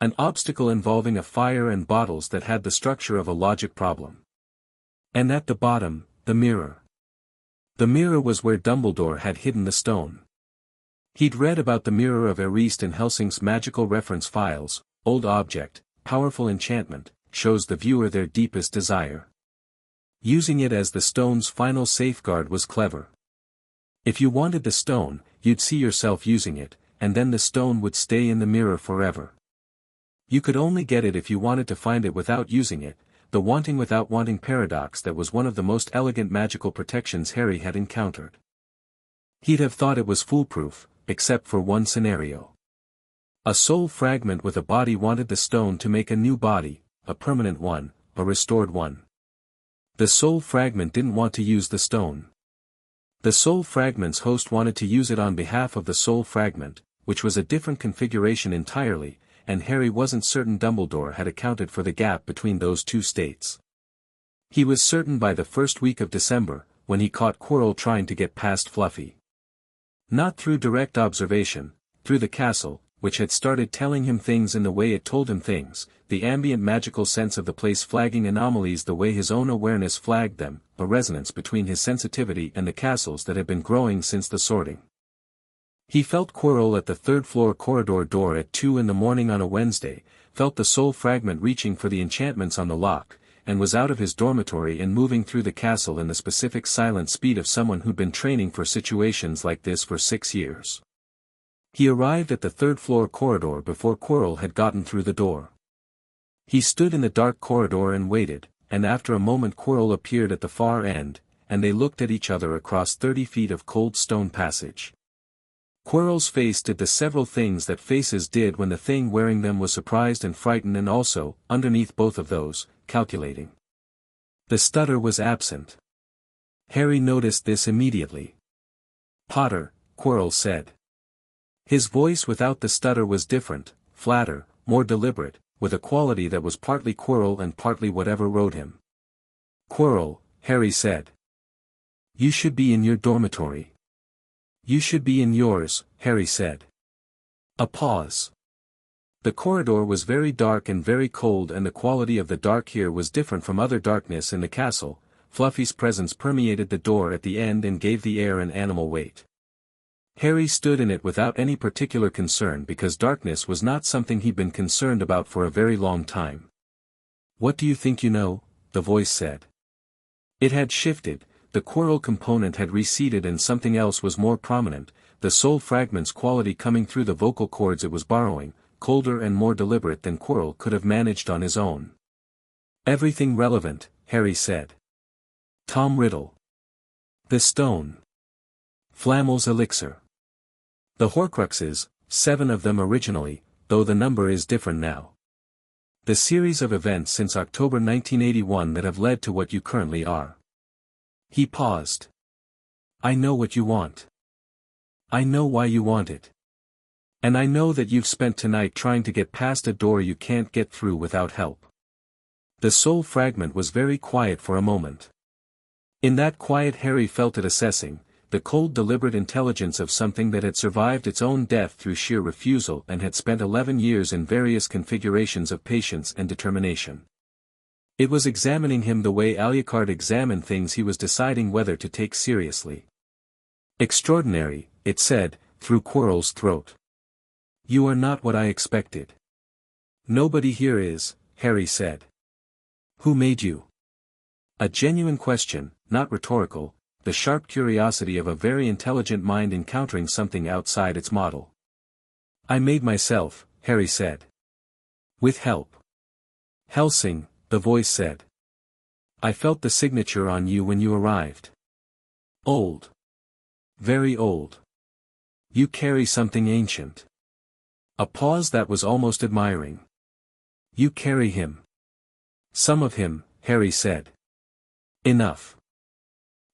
An obstacle involving a fire and bottles that had the structure of a logic problem. And at the bottom, the mirror. The mirror was where Dumbledore had hidden the stone. He'd read about the Mirror of Erist in Helsing's magical reference files. Old object, powerful enchantment, shows the viewer their deepest desire. Using it as the stone's final safeguard was clever. If you wanted the stone, you'd see yourself using it, and then the stone would stay in the mirror forever. You could only get it if you wanted to find it without using it, the wanting without wanting paradox that was one of the most elegant magical protections Harry had encountered. He'd have thought it was foolproof, except for one scenario. A soul fragment with a body wanted the stone to make a new body, a permanent one, a restored one. The soul fragment didn't want to use the stone. The soul fragment's host wanted to use it on behalf of the soul fragment, which was a different configuration entirely, and Harry wasn't certain Dumbledore had accounted for the gap between those 2 states. He was certain by the first week of December, when he caught Quirrell trying to get past Fluffy. Not through direct observation, through the castle, which had started telling him things in the way it told him things, the ambient magical sense of the place flagging anomalies the way his own awareness flagged them, a resonance between his sensitivity and the castle's that had been growing since the sorting. He felt Quirrell at the 3rd-floor corridor door at 2 in the morning on a Wednesday, felt the soul fragment reaching for the enchantments on the lock, and was out of his dormitory and moving through the castle in the specific silent speed of someone who'd been training for situations like this for 6 years. He arrived at the 3rd-floor corridor before Quirrell had gotten through the door. He stood in the dark corridor and waited, and after a moment Quirrell appeared at the far end, and they looked at each other across 30 feet of cold stone passage. Quirrell's face did the several things that faces did when the thing wearing them was surprised and frightened, and also, underneath both of those, calculating. The stutter was absent. Harry noticed this immediately. "Potter," Quirrell said. His voice without the stutter was different, flatter, more deliberate, with a quality that was partly Quirrell and partly whatever rode him. "Quirrell," Harry said. "You should be in your dormitory." "You should be in yours," Harry said. A pause. The corridor was very dark and very cold, and the quality of the dark here was different from other darkness in the castle. Fluffy's presence permeated the door at the end and gave the air an animal weight. Harry stood in it without any particular concern because darkness was not something he'd been concerned about for a very long time. "What do you think you know?" the voice said. It had shifted, the Quirrell component had receded and something else was more prominent, the soul fragment's quality coming through the vocal cords it was borrowing, colder and more deliberate than Quirrell could have managed on his own. "Everything relevant," Harry said. "Tom Riddle. The stone. Flamel's elixir. The Horcruxes, 7 of them originally, though the number is different now. The series of events since October 1981 that have led to what you currently are." He paused. "I know what you want. I know why you want it. And I know that you've spent tonight trying to get past a door you can't get through without help." The soul fragment was very quiet for a moment. In that quiet Harry felt it assessing, the cold deliberate intelligence of something that had survived its own death through sheer refusal and had spent 11 years in various configurations of patience and determination. It was examining him the way Alucard examined things he was deciding whether to take seriously. "Extraordinary," it said, through Quirrell's throat. "You are not what I expected." "Nobody here is," Harry said. "Who made you?" A genuine question, not rhetorical, the sharp curiosity of a very intelligent mind encountering something outside its model. "I made myself," Harry said. "With help." "Hellsing," the voice said. "I felt the signature on you when you arrived. Old. Very old. You carry something ancient." A pause that was almost admiring. "You carry him." "Some of him," Harry said. "Enough."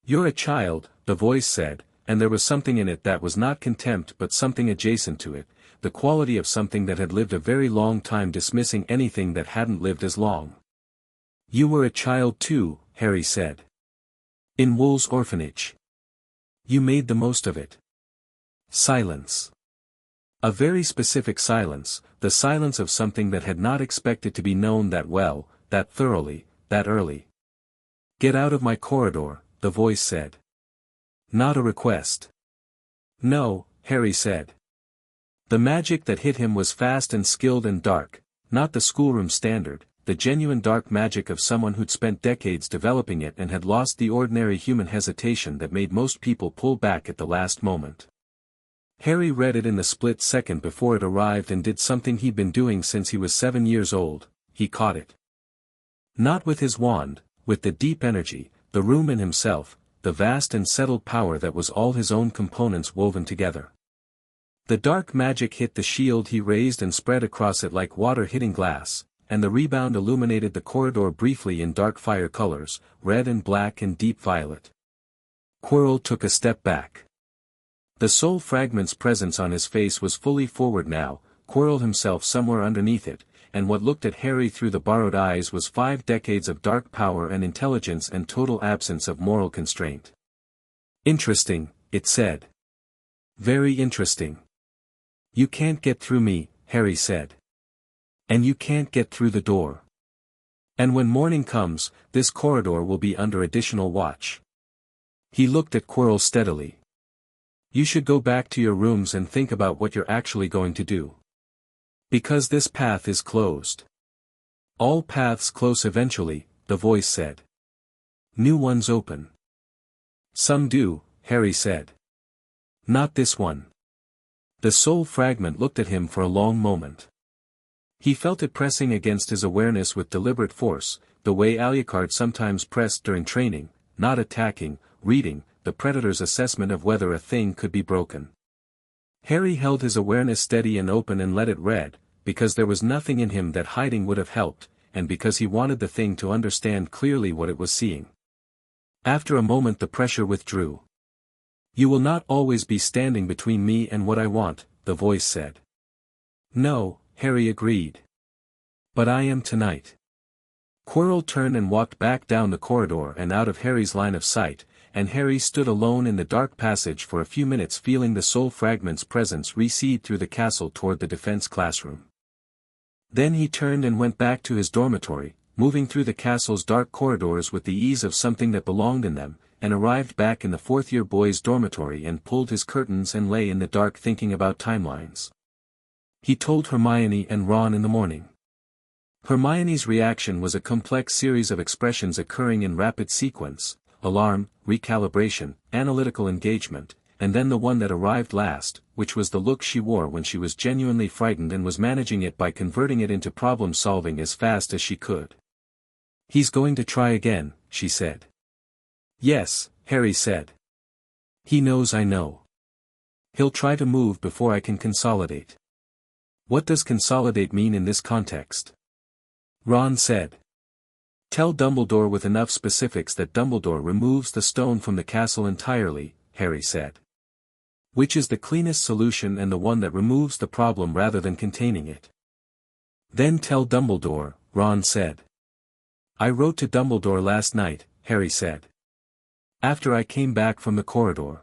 "You're a child," the voice said, and there was something in it that was not contempt but something adjacent to it, the quality of something that had lived a very long time dismissing anything that hadn't lived as long. "You were a child too," Harry said. "In Wool's orphanage. You made the most of it." Silence. A very specific silence, the silence of something that had not expected to be known that well, that thoroughly, that early. "Get out of my corridor," the voice said. Not a request. "No," Harry said. The magic that hit him was fast and skilled and dark, not the schoolroom standard, the genuine dark magic of someone who'd spent decades developing it and had lost the ordinary human hesitation that made most people pull back at the last moment. Harry read it in the split second before it arrived and did something he'd been doing since he was 7 years old, he caught it. Not with his wand, with the deep energy, the room in himself, the vast and settled power that was all his own components woven together. The dark magic hit the shield he raised and spread across it like water hitting glass, and the rebound illuminated the corridor briefly in dark fire colors, red and black and deep violet. Quirrell took a step back. The soul fragment's presence on his face was fully forward now, Quirrell himself somewhere underneath it, and what looked at Harry through the borrowed eyes was 5 decades of dark power and intelligence and total absence of moral constraint. "Interesting," it said. "Very interesting." "You can't get through me," Harry said. "And you can't get through the door. And when morning comes, this corridor will be under additional watch." He looked at Quirrell steadily. "You should go back to your rooms and think about what you're actually going to do. Because this path is closed." "All paths close eventually," the voice said. "New ones open." "Some do," Harry said. "Not this one." The soul fragment looked at him for a long moment. He felt it pressing against his awareness with deliberate force, the way Alucard sometimes pressed during training, not attacking, reading, the predator's assessment of whether a thing could be broken. Harry held his awareness steady and open and let it read, because there was nothing in him that hiding would have helped, and because he wanted the thing to understand clearly what it was seeing. After a moment the pressure withdrew. "You will not always be standing between me and what I want," the voice said. "No," Harry agreed. "But I am tonight." Quirrell turned and walked back down the corridor and out of Harry's line of sight, and Harry stood alone in the dark passage for a few minutes feeling the soul fragment's presence recede through the castle toward the defense classroom. Then he turned and went back to his dormitory, moving through the castle's dark corridors with the ease of something that belonged in them, and arrived back in the 4th-year boys' dormitory and pulled his curtains and lay in the dark thinking about timelines. He told Hermione and Ron in the morning. Hermione's reaction was a complex series of expressions occurring in rapid sequence: alarm, recalibration, analytical engagement, and then the one that arrived last, which was the look she wore when she was genuinely frightened and was managing it by converting it into problem-solving as fast as she could. "He's going to try again," she said. "Yes," Harry said. "He knows I know. He'll try to move before I can consolidate." "What does consolidate mean in this context?" Ron said. "Tell Dumbledore with enough specifics that Dumbledore removes the stone from the castle entirely," Harry said. "Which is the cleanest solution and the one that removes the problem rather than containing it." "Then tell Dumbledore," Ron said. "I wrote to Dumbledore last night," Harry said. "After I came back from the corridor.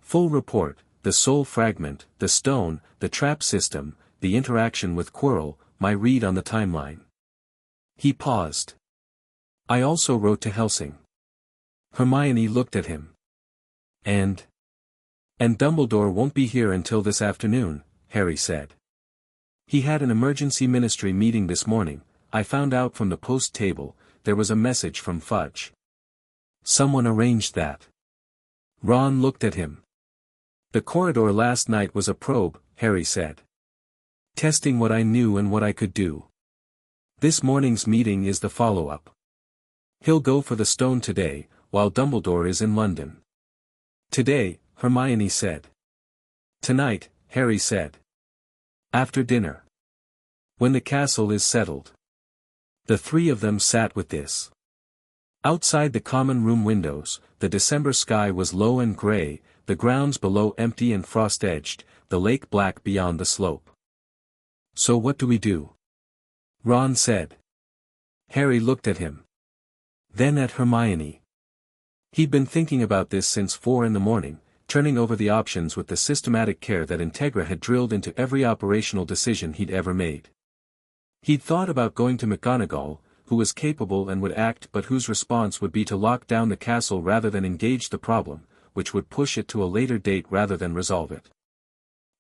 Full report, the soul fragment, the stone, the trap system, the interaction with Quirrell, my read on the timeline." He paused. "I also wrote to Hellsing." Hermione looked at him. And Dumbledore won't be here until this afternoon," Harry said. "He had an emergency ministry meeting this morning. I found out from the post table, there was a message from Fudge. Someone arranged that." Ron looked at him. The corridor last night was a probe, Harry said. Testing what I knew and what I could do. This morning's meeting is the follow-up. He'll go for the stone today, while Dumbledore is in London. Today, Hermione said. Tonight, Harry said. After dinner. When the castle is settled. The three of them sat with this. Outside the common room windows, the December sky was low and grey, the grounds below empty and frost-edged, the lake black beyond the slope. So what do we do? Ron said. Harry looked at him. Then at Hermione. He'd been thinking about this since 4 a.m, turning over the options with the systematic care that Integra had drilled into every operational decision he'd ever made. He'd thought about going to McGonagall, who was capable and would act but whose response would be to lock down the castle rather than engage the problem, which would push it to a later date rather than resolve it.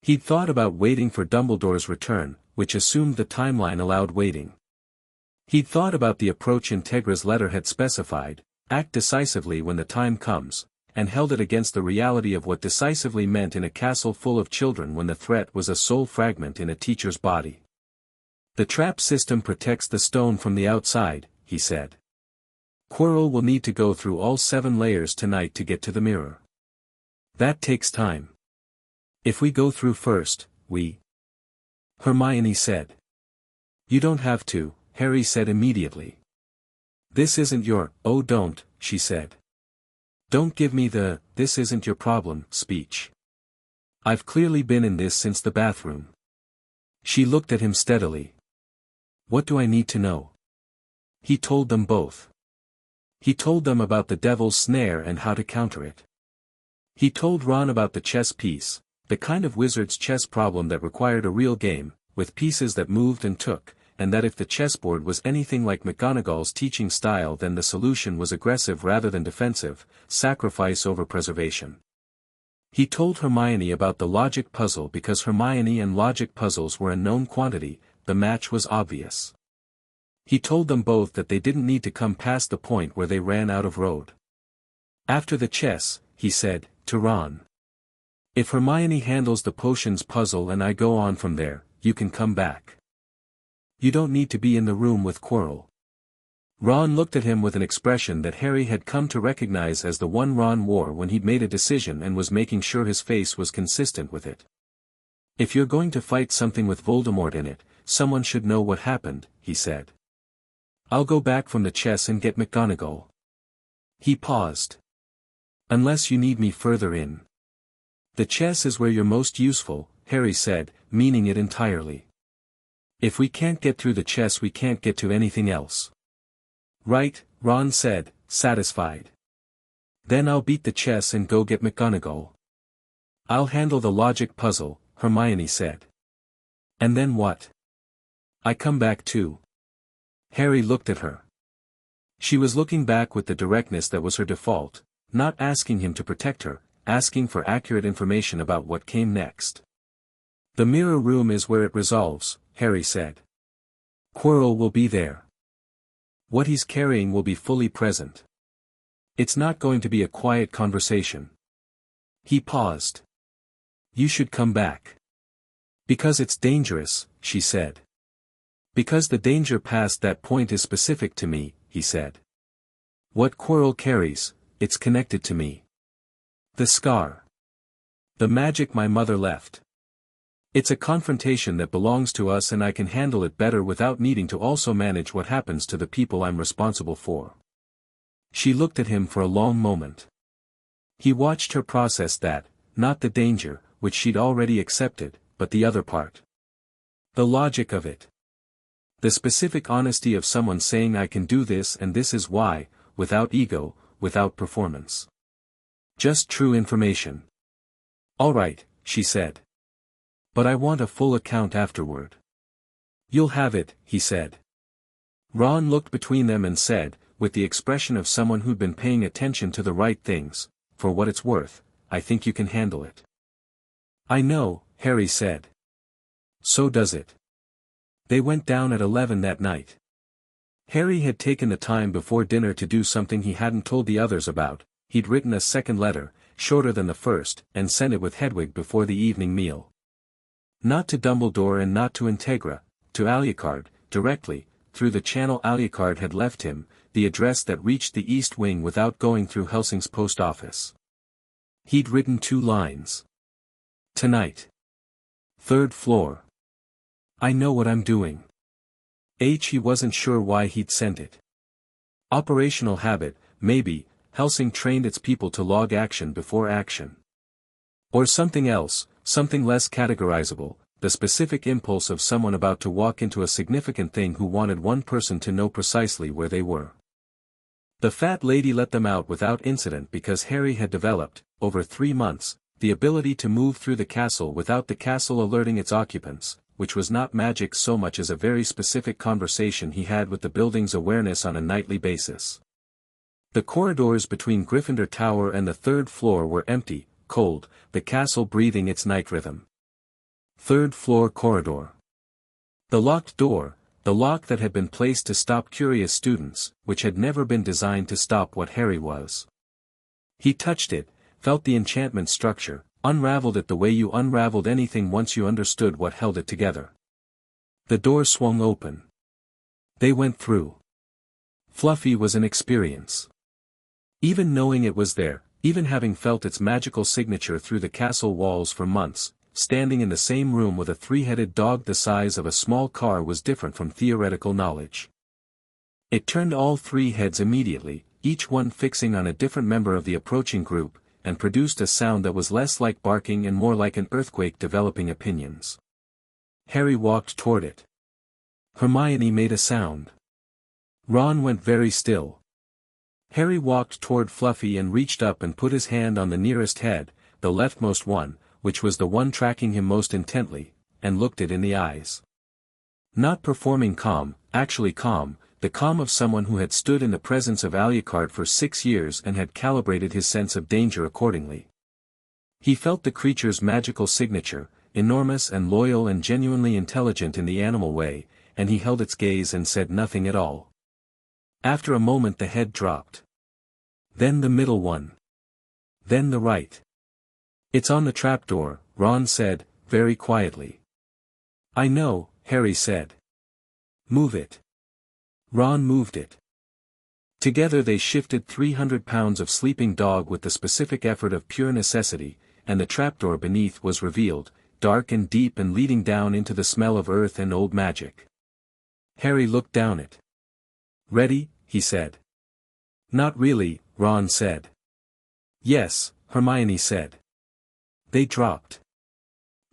He'd thought about waiting for Dumbledore's return, which assumed the timeline allowed waiting. He'd thought about the approach Integra's letter had specified, act decisively when the time comes, and held it against the reality of what decisively meant in a castle full of children when the threat was a soul fragment in a teacher's body. The trap system protects the stone from the outside, he said. Quirrell will need to go through all 7 layers tonight to get to the mirror. That takes time. If we go through first, we... Hermione said. You don't have to, Harry said immediately. This isn't your, oh don't, she said. Don't give me the, this isn't your problem, speech. I've clearly been in this since the bathroom. She looked at him steadily. What do I need to know? He told them both. He told them about the devil's snare and how to counter it. He told Ron about the chess piece, the kind of wizard's chess problem that required a real game, with pieces that moved and took, and that if the chessboard was anything like McGonagall's teaching style then the solution was aggressive rather than defensive, sacrifice over preservation. He told Hermione about the logic puzzle because Hermione and logic puzzles were a known quantity, the match was obvious. He told them both that they didn't need to come past the point where they ran out of road. After the chess, he said, to Ron. If Hermione handles the potions puzzle and I go on from there, you can come back. You don't need to be in the room with Quirrell. Ron looked at him with an expression that Harry had come to recognize as the one Ron wore when he'd made a decision and was making sure his face was consistent with it. If you're going to fight something with Voldemort in it, someone should know what happened, he said. I'll go back from the chess and get McGonagall. He paused. Unless you need me further in. The chess is where you're most useful, Harry said, meaning it entirely. If we can't get through the chess we can't get to anything else. Right, Ron said, satisfied. Then I'll beat the chess and go get McGonagall. I'll handle the logic puzzle, Hermione said. And then what? I come back too. Harry looked at her. She was looking back with the directness that was her default, not asking him to protect her, asking for accurate information about what came next. The mirror room is where it resolves, Harry said. Quirrell will be there. What he's carrying will be fully present. It's not going to be a quiet conversation. He paused. You should come back. Because it's dangerous, she said. Because the danger past that point is specific to me, he said. What Quirrell carries, it's connected to me. The scar. The magic my mother left. It's a confrontation that belongs to us and I can handle it better without needing to also manage what happens to the people I'm responsible for. She looked at him for a long moment. He watched her process that, not the danger, which she'd already accepted, but the other part. The logic of it. The specific honesty of someone saying I can do this and this is why, without ego, without performance. Just true information. All right, she said. But I want a full account afterward. You'll have it, he said. Ron looked between them and said, with the expression of someone who'd been paying attention to the right things, for what it's worth, I think you can handle it. I know, Harry said. So does it. They went down at 11 that night. Harry had taken the time before dinner to do something he hadn't told the others about, he'd written a second letter, shorter than the first, and sent it with Hedwig before the evening meal. Not to Dumbledore and not to Integra, to Alucard, directly, through the channel Alucard had left him, the address that reached the East Wing without going through Helsing's post office. He'd written 2 lines. Tonight. 3rd floor. I know what I'm doing. He wasn't sure why he'd sent it. Operational habit, maybe. Helsing trained its people to log action before action. Or something else, something less categorizable, the specific impulse of someone about to walk into a significant thing who wanted one person to know precisely where they were. The fat lady let them out without incident because Harry had developed, over 3 months, the ability to move through the castle without the castle alerting its occupants, which was not magic so much as a very specific conversation he had with the building's awareness on a nightly basis. The corridors between Gryffindor Tower and the 3rd floor were empty, cold, the castle breathing its night rhythm. 3rd floor corridor. The locked door, the lock that had been placed to stop curious students, which had never been designed to stop what Harry was. He touched it, felt the enchantment structure, unraveled it the way you unraveled anything once you understood what held it together. The door swung open. They went through. Fluffy was an experience. Even knowing it was there, even having felt its magical signature through the castle walls for months, standing in the same room with a 3-headed dog the size of a small car was different from theoretical knowledge. It turned all 3 heads immediately, each one fixing on a different member of the approaching group, and produced a sound that was less like barking and more like an earthquake developing opinions. Harry walked toward it. Hermione made a sound. Ron went very still. Harry walked toward Fluffy and reached up and put his hand on the nearest head, the leftmost one, which was the one tracking him most intently, and looked it in the eyes. Not performing calm, actually calm, the calm of someone who had stood in the presence of Alucard for 6 years and had calibrated his sense of danger accordingly. He felt the creature's magical signature, enormous and loyal and genuinely intelligent in the animal way, and he held its gaze and said nothing at all. After a moment the head dropped. Then the middle one. Then the right. It's on the trapdoor, Ron said, very quietly. I know, Harry said. Move it. Ron moved it. Together they shifted 300 pounds of sleeping dog with the specific effort of pure necessity, and the trapdoor beneath was revealed, dark and deep and leading down into the smell of earth and old magic. Harry looked down it. Ready, he said. Not really, Ron said. Yes, Hermione said. They dropped.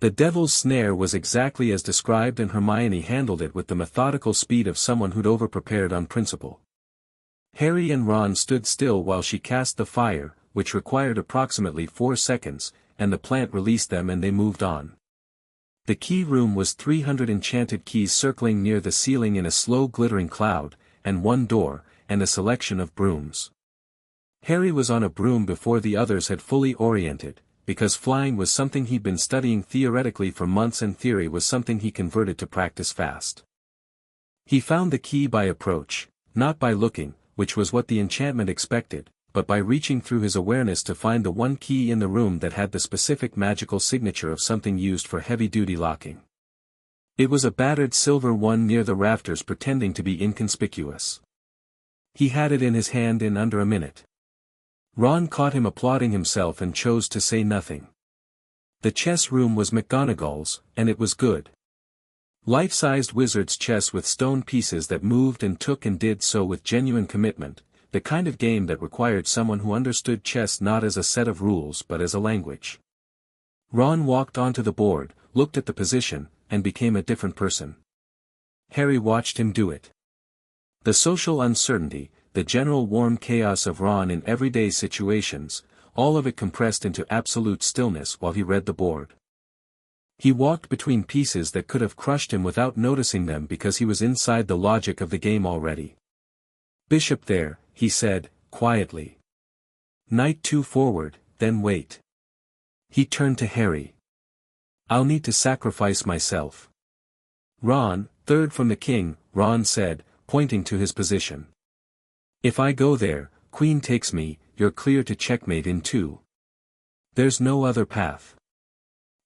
The devil's snare was exactly as described and Hermione handled it with the methodical speed of someone who'd overprepared on principle. Harry and Ron stood still while she cast the fire, which required approximately 4 seconds, and the plant released them and they moved on. The key room was 300 enchanted keys circling near the ceiling in a slow glittering cloud, and 1 door, and a selection of brooms. Harry was on a broom before the others had fully oriented, because flying was something he'd been studying theoretically for months and theory was something he converted to practice fast. He found the key by approach, not by looking, which was what the enchantment expected, but by reaching through his awareness to find the one key in the room that had the specific magical signature of something used for heavy-duty locking. It was a battered silver one near the rafters pretending to be inconspicuous. He had it in his hand in under a minute. Ron caught him applauding himself and chose to say nothing. The chess room was McGonagall's, and it was good. Life-sized wizard's chess with stone pieces that moved and took and did so with genuine commitment, the kind of game that required someone who understood chess not as a set of rules but as a language. Ron walked onto the board, looked at the position, and became a different person. Harry watched him do it. The social uncertainty, the general warm chaos of Ron in everyday situations, all of it compressed into absolute stillness while he read the board. He walked between pieces that could have crushed him without noticing them because he was inside the logic of the game already. Bishop there, he said, quietly. Knight 2 forward, then wait. He turned to Harry. I'll need to sacrifice myself. Ron, 3rd from the king, Ron said, pointing to his position. If I go there, Queen takes me, you're clear to checkmate in 2. There's no other path.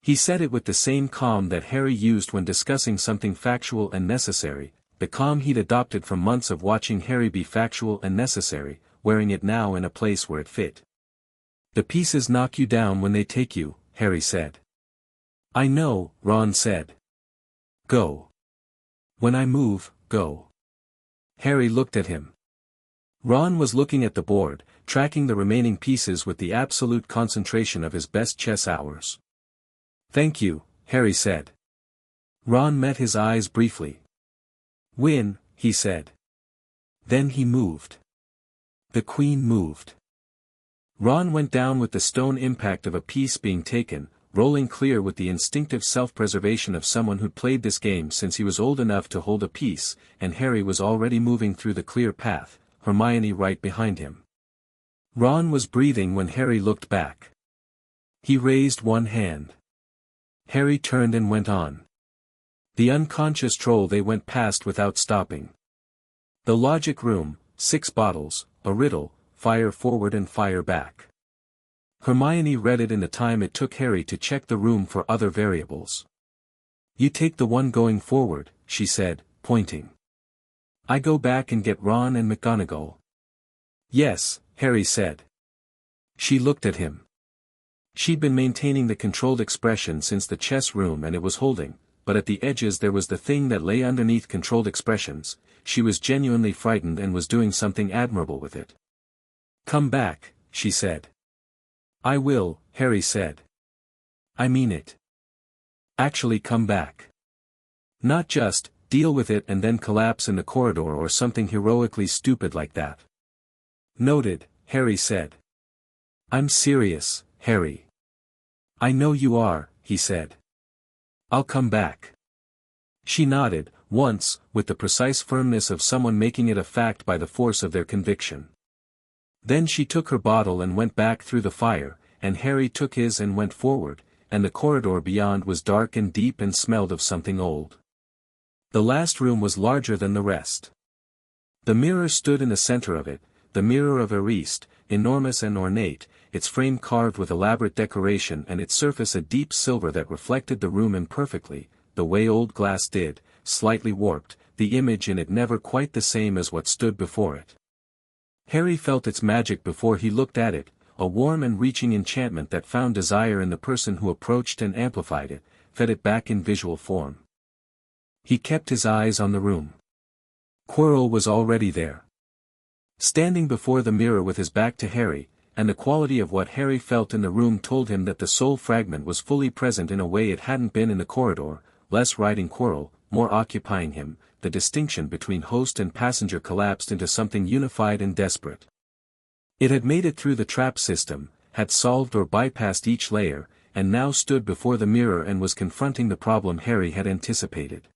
He said it with the same calm that Harry used when discussing something factual and necessary, the calm he'd adopted from months of watching Harry be factual and necessary, wearing it now in a place where it fit. The pieces knock you down when they take you, Harry said. I know, Ron said. Go. When I move, go. Harry looked at him. Ron was looking at the board, tracking the remaining pieces with the absolute concentration of his best chess hours. Thank you, Harry said. Ron met his eyes briefly. Win, he said. Then he moved. The queen moved. Ron went down with the stone impact of a piece being taken, rolling clear with the instinctive self-preservation of someone who'd played this game since he was old enough to hold a piece, and Harry was already moving through the clear path, Hermione right behind him. Ron was breathing when Harry looked back. He raised one hand. Harry turned and went on. The unconscious troll they went past without stopping. The logic room, 6 bottles, a riddle, fire forward and fire back. Hermione read it in the time it took Harry to check the room for other variables. You take the one going forward, she said, pointing. I go back and get Ron and McGonagall. Yes, Harry said. She looked at him. She'd been maintaining the controlled expression since the chess room and it was holding, but at the edges there was the thing that lay underneath controlled expressions. She was genuinely frightened and was doing something admirable with it. Come back, she said. I will, Harry said. I mean it. Actually come back. Not just, deal with it and then collapse in the corridor or something heroically stupid like that. Noted, Harry said. I'm serious, Harry. I know you are, he said. I'll come back. She nodded, once, with the precise firmness of someone making it a fact by the force of their conviction. Then she took her bottle and went back through the fire, and Harry took his and went forward, and the corridor beyond was dark and deep and smelled of something old. The last room was larger than the rest. The mirror stood in the center of it, the mirror of Ariste, enormous and ornate, its frame carved with elaborate decoration and its surface a deep silver that reflected the room imperfectly, the way old glass did, slightly warped, the image in it never quite the same as what stood before it. Harry felt its magic before he looked at it, a warm and reaching enchantment that found desire in the person who approached and amplified it, fed it back in visual form. He kept his eyes on the room. Quirrell was already there. Standing before the mirror with his back to Harry, and the quality of what Harry felt in the room told him that the soul fragment was fully present in a way it hadn't been in the corridor, less riding Quirrell, more occupying him. The distinction between host and passenger collapsed into something unified and desperate. It had made it through the trap system, had solved or bypassed each layer, and now stood before the mirror and was confronting the problem Harry had anticipated.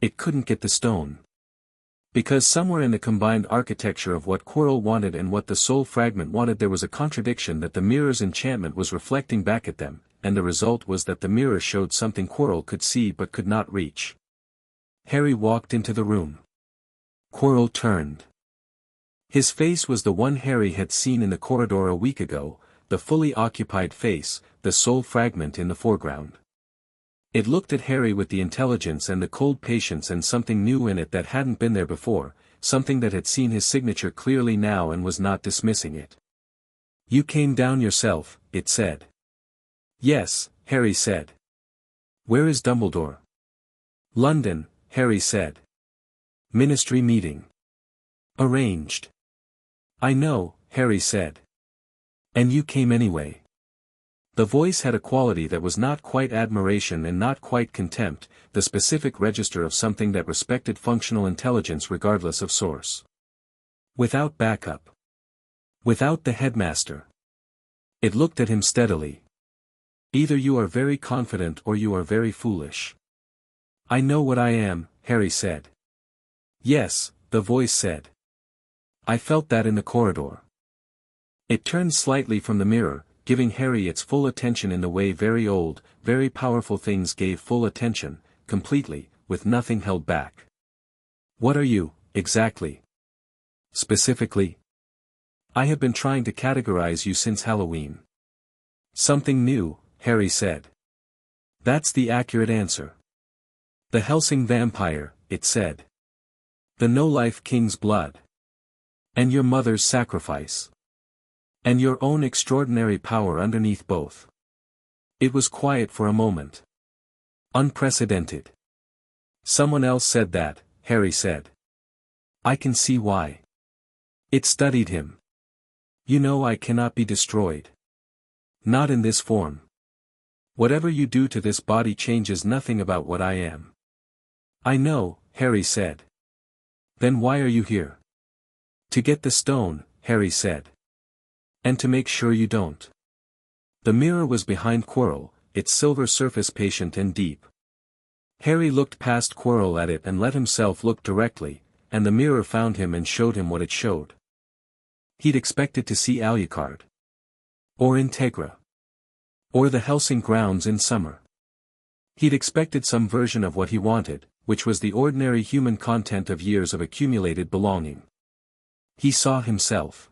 It couldn't get the stone. Because somewhere in the combined architecture of what Quirrell wanted and what the soul fragment wanted there was a contradiction that the mirror's enchantment was reflecting back at them, and the result was that the mirror showed something Quirrell could see but could not reach. Harry walked into the room. Quirrell turned. His face was the one Harry had seen in the corridor a week ago, the fully occupied face, the soul fragment in the foreground. It looked at Harry with the intelligence and the cold patience and something new in it that hadn't been there before, something that had seen his signature clearly now and was not dismissing it. You came down yourself, it said. Yes, Harry said. Where is Dumbledore? London, Harry said. Ministry meeting. Arranged. I know, Harry said. And you came anyway. The voice had a quality that was not quite admiration and not quite contempt, the specific register of something that respected functional intelligence regardless of source. Without backup. Without the headmaster. It looked at him steadily. Either you are very confident or you are very foolish. I know what I am, Harry said. Yes, the voice said. I felt that in the corridor. It turned slightly from the mirror, giving Harry its full attention in the way very old, very powerful things gave full attention, completely, with nothing held back. What are you, exactly? Specifically? I have been trying to categorize you since Halloween. Something new, Harry said. That's the accurate answer. The Hellsing vampire, it said. The no-life king's blood. And your mother's sacrifice. And your own extraordinary power underneath both. It was quiet for a moment. Unprecedented. Someone else said that, Harry said. I can see why. It studied him. You know I cannot be destroyed. Not in this form. Whatever you do to this body changes nothing about what I am. I know, Harry said. Then why are you here? To get the stone, Harry said. And to make sure you don't. The mirror was behind Quirrell, its silver surface patient and deep. Harry looked past Quirrell at it and let himself look directly, and the mirror found him and showed him what it showed. He'd expected to see Alucard. Or Integra. Or the Hellsing grounds in summer. He'd expected some version of what he wanted, which was the ordinary human content of years of accumulated belonging. He saw himself.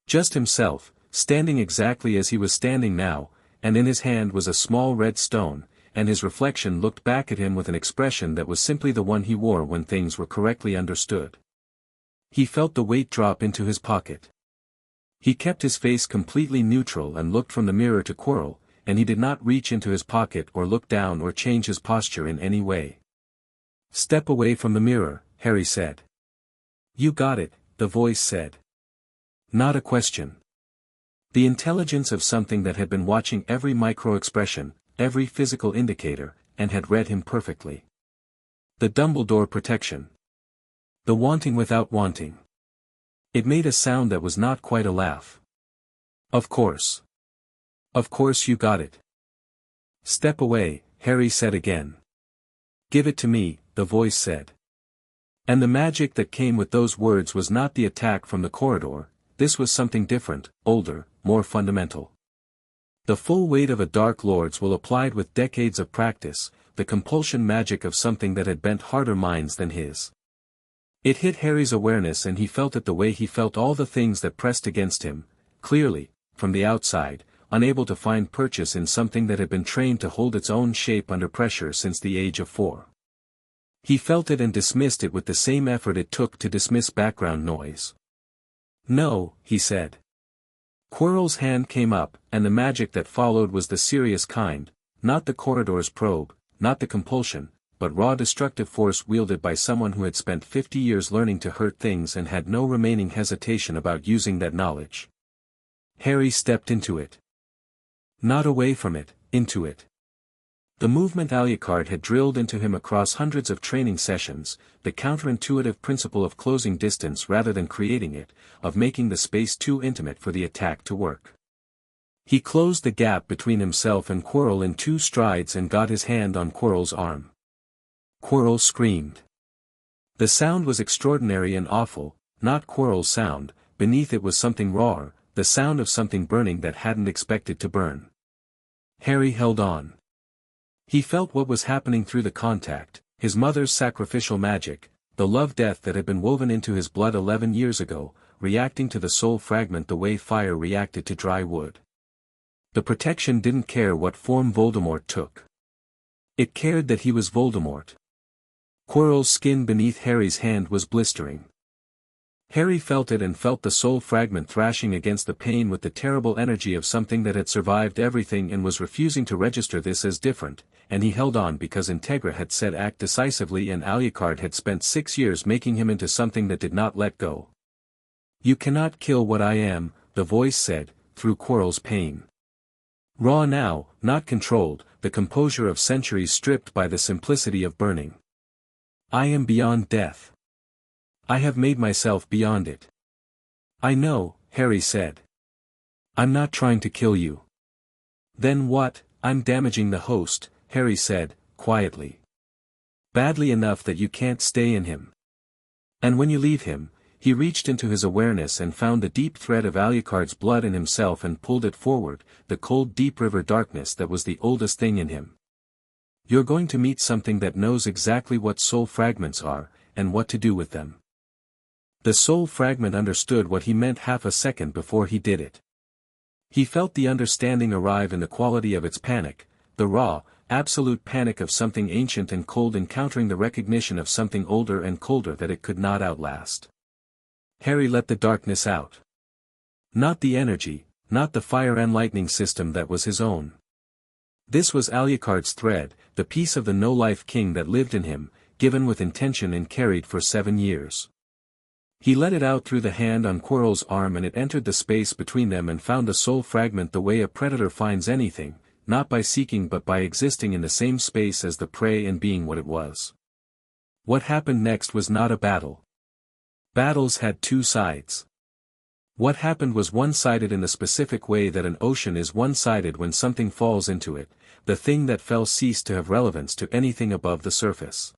Just himself, standing exactly as he was standing now, and in his hand was a small red stone, and his reflection looked back at him with an expression that was simply the one he wore when things were correctly understood. He felt the weight drop into his pocket. He kept his face completely neutral and looked from the mirror to Quirrell, and he did not reach into his pocket or look down or change his posture in any way. Step away from the mirror, Harry said. You got it, the voice said. Not a question. The intelligence of something that had been watching every micro-expression, every physical indicator, and had read him perfectly. The Dumbledore protection. The wanting without wanting. It made a sound that was not quite a laugh. Of course. Of course you got it. Step away, Harry said again. Give it to me, the voice said. And the magic that came with those words was not the attack from the corridor, this was something different, older, more fundamental. The full weight of a Dark Lord's will applied with decades of practice, the compulsion magic of something that had bent harder minds than his. It hit Harry's awareness and he felt it the way he felt all the things that pressed against him, clearly, from the outside, unable to find purchase in something that had been trained to hold its own shape under pressure since the age of 4. He felt it and dismissed it with the same effort it took to dismiss background noise. No, he said. Quirrell's hand came up, and the magic that followed was the serious kind, not the corridor's probe, not the compulsion, but raw destructive force wielded by someone who had spent 50 years learning to hurt things and had no remaining hesitation about using that knowledge. Harry stepped into it. Not away from it, into it. The movement Alucard had drilled into him across hundreds of training sessions, the counterintuitive principle of closing distance rather than creating it, of making the space too intimate for the attack to work. He closed the gap between himself and Quirrell in 2 strides and got his hand on Quirrell's arm. Quirrell screamed. The sound was extraordinary and awful, not Quirrell's sound, beneath it was something rawer, the sound of something burning that hadn't expected to burn. Harry held on. He felt what was happening through the contact, his mother's sacrificial magic, the love-death that had been woven into his blood 11 years ago, reacting to the soul fragment the way fire reacted to dry wood. The protection didn't care what form Voldemort took. It cared that he was Voldemort. Quirrell's skin beneath Harry's hand was blistering. Harry felt it and felt the soul fragment thrashing against the pain with the terrible energy of something that had survived everything and was refusing to register this as different, and he held on because Integra had said act decisively and Alucard had spent 6 years making him into something that did not let go. You cannot kill what I am, the voice said, through Quirrell's pain. Raw now, not controlled, the composure of centuries stripped by the simplicity of burning. I am beyond death. I have made myself beyond it. I know, Harry said. I'm not trying to kill you. Then what? I'm damaging the host, Harry said, quietly. Badly enough that you can't stay in him. And when you leave him, he reached into his awareness and found the deep thread of Alucard's blood in himself and pulled it forward, the cold deep river darkness that was the oldest thing in him. You're going to meet something that knows exactly what soul fragments are, and what to do with them. The soul fragment understood what he meant half a second before he did it. He felt the understanding arrive in the quality of its panic, the raw, absolute panic of something ancient and cold encountering the recognition of something older and colder that it could not outlast. Harry let the darkness out. Not the energy, not the fire and lightning system that was his own. This was Alucard's thread, the piece of the no-life king that lived in him, given with intention and carried for 7 years. He let it out through the hand on Quirrell's arm and it entered the space between them and found the soul fragment the way a predator finds anything, not by seeking but by existing in the same space as the prey and being what it was. What happened next was not a battle. Battles had 2 sides. What happened was one-sided in the specific way that an ocean is one-sided when something falls into it, the thing that fell ceased to have relevance to anything above the surface.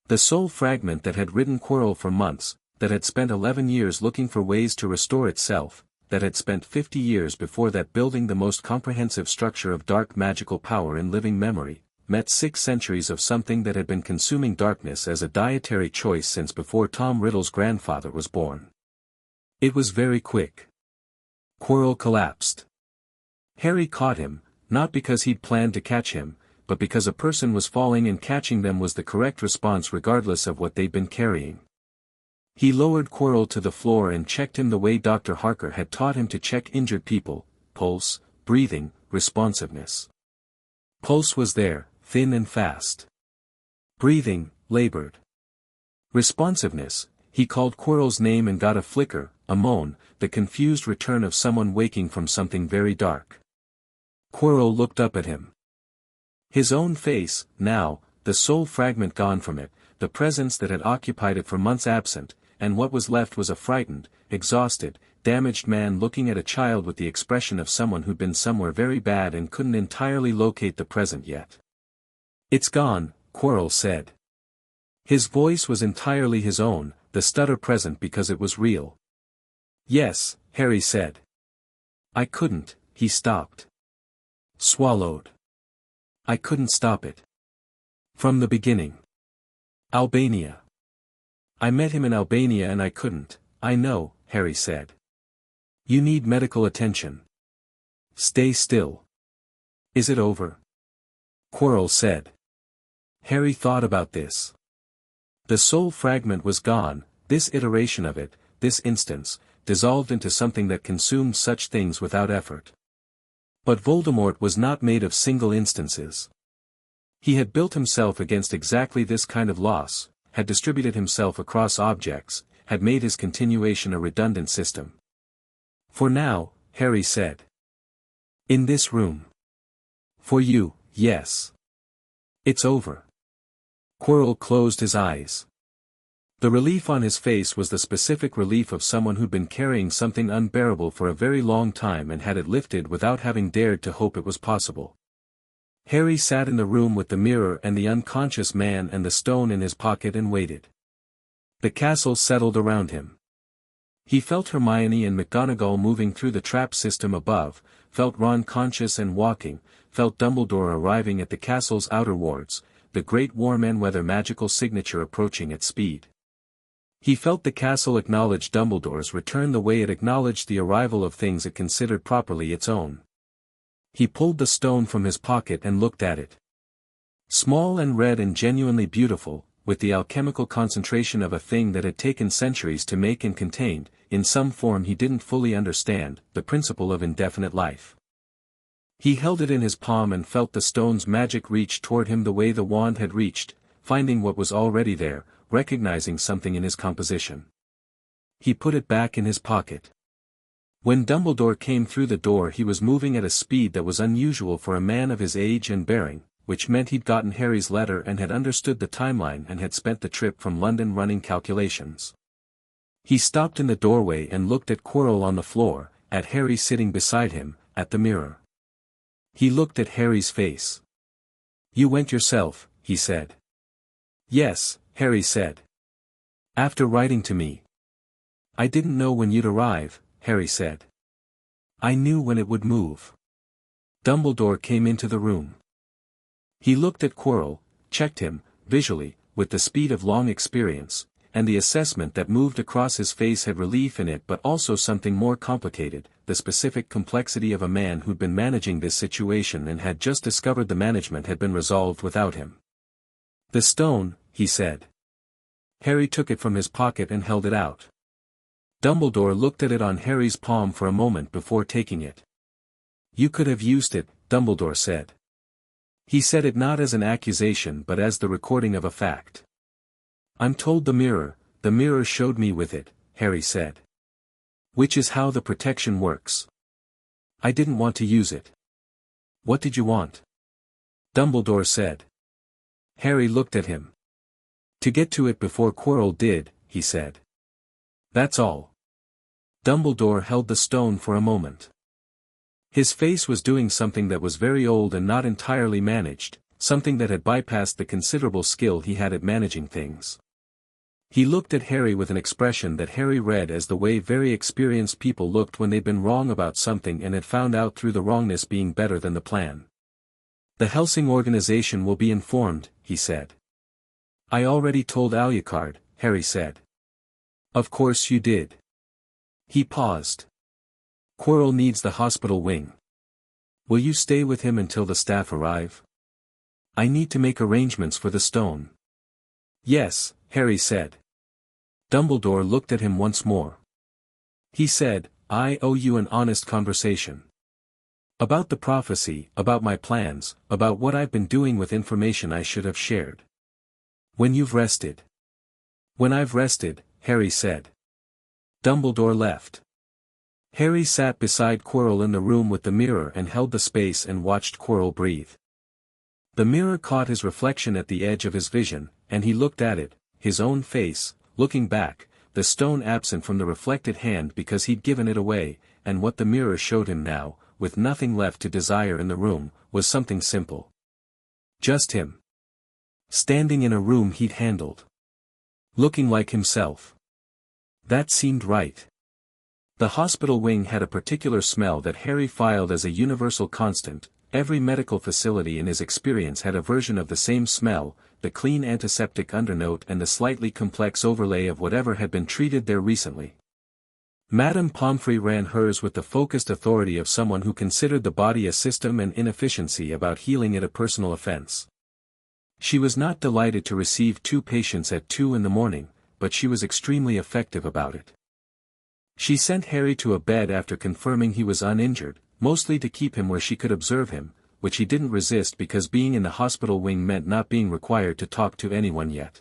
The soul fragment that had ridden Quirrell for months, that had spent 11 years looking for ways to restore itself, that had spent 50 years before that building the most comprehensive structure of dark magical power in living memory, met 6 centuries of something that had been consuming darkness as a dietary choice since before Tom Riddle's grandfather was born. It was very quick. Quirrell collapsed. Harry caught him, not because he'd planned to catch him, but because a person was falling and catching them was the correct response regardless of what they'd been carrying. He lowered Quirrell to the floor and checked him the way Dr. Harker had taught him to check injured people: pulse, breathing, responsiveness. Pulse was there, thin and fast. Breathing, labored. Responsiveness, he called Quirrell's name and got a flicker, a moan, the confused return of someone waking from something very dark. Quirrell looked up at him. His own face, now, the soul fragment gone from it, the presence that had occupied it for months absent, and what was left was a frightened, exhausted, damaged man looking at a child with the expression of someone who'd been somewhere very bad and couldn't entirely locate the present yet. "It's gone," Quirrell said. His voice was entirely his own, the stutter present because it was real. "Yes," Harry said. "I couldn't," he stopped. Swallowed. "I couldn't stop it. From the beginning. Albania. I met him in Albania and I couldn't." "I know," Harry said. "You need medical attention. Stay still." "Is it over?" Quirrell said. Harry thought about this. The soul fragment was gone, this iteration of it, this instance, dissolved into something that consumed such things without effort. But Voldemort was not made of single instances. He had built himself against exactly this kind of loss, had distributed himself across objects, had made his continuation a redundant system. "For now," Harry said. "In this room. For you, yes. It's over." Quirrell closed his eyes. The relief on his face was the specific relief of someone who'd been carrying something unbearable for a very long time and had it lifted without having dared to hope it was possible. Harry sat in the room with the mirror and the unconscious man and the stone in his pocket and waited. The castle settled around him. He felt Hermione and McGonagall moving through the trap system above, felt Ron conscious and walking, felt Dumbledore arriving at the castle's outer wards, the great Warmanweather magical signature approaching at speed. He felt the castle acknowledge Dumbledore's return the way it acknowledged the arrival of things it considered properly its own. He pulled the stone from his pocket and looked at it. Small and red and genuinely beautiful, with the alchemical concentration of a thing that had taken centuries to make and contained, in some form he didn't fully understand, the principle of indefinite life. He held it in his palm and felt the stone's magic reach toward him the way the wand had reached, finding what was already there, recognizing something in his composition. He put it back in his pocket. When Dumbledore came through the door he was moving at a speed that was unusual for a man of his age and bearing, which meant he'd gotten Harry's letter and had understood the timeline and had spent the trip from London running calculations. He stopped in the doorway and looked at Quirrell on the floor, at Harry sitting beside him, at the mirror. He looked at Harry's face. "You went yourself," he said. "Yes," Harry said. "After writing to me." "I didn't know when you'd arrive," Harry said. "I knew when it would move." Dumbledore came into the room. He looked at Quirrell, checked him, visually, with the speed of long experience, and the assessment that moved across his face had relief in it but also something more complicated, the specific complexity of a man who'd been managing this situation and had just discovered the management had been resolved without him. "The stone," he said. Harry took it from his pocket and held it out. Dumbledore looked at it on Harry's palm for a moment before taking it. "You could have used it," Dumbledore said. He said it not as an accusation but as the recording of a fact. "I'm told the mirror showed me with it," Harry said. "Which is how the protection works. I didn't want to use it." "What did you want?" Dumbledore said. Harry looked at him. "To get to it before Quirrell did," he said. "That's all." Dumbledore held the stone for a moment. His face was doing something that was very old and not entirely managed, something that had bypassed the considerable skill he had at managing things. He looked at Harry with an expression that Harry read as the way very experienced people looked when they'd been wrong about something and had found out through the wrongness being better than the plan. "The Hellsing Organization will be informed," he said. "I already told Alucard," Harry said. "Of course you did." He paused. "Quirrell needs the hospital wing. Will you stay with him until the staff arrive? I need to make arrangements for the stone." "Yes," Harry said. Dumbledore looked at him once more. He said, "I owe you an honest conversation. About the prophecy, about my plans, about what I've been doing with information I should have shared. When you've rested." "When I've rested," Harry said. Dumbledore left. Harry sat beside Quirrell in the room with the mirror and held the space and watched Quirrell breathe. The mirror caught his reflection at the edge of his vision, and he looked at it, his own face, looking back, the stone absent from the reflected hand because he'd given it away, and what the mirror showed him now, with nothing left to desire in the room, was something simple. Just him. Standing in a room he'd handled. Looking like himself. That seemed right. The hospital wing had a particular smell that Harry filed as a universal constant. Every medical facility in his experience had a version of the same smell, the clean antiseptic undernote and the slightly complex overlay of whatever had been treated there recently. Madame Pomfrey ran hers with the focused authority of someone who considered the body a system and inefficiency about healing it a personal offense. She was not delighted to receive 2 patients at 2 in the morning, but she was extremely effective about it. She sent Harry to a bed after confirming he was uninjured, mostly to keep him where she could observe him, which he didn't resist because being in the hospital wing meant not being required to talk to anyone yet.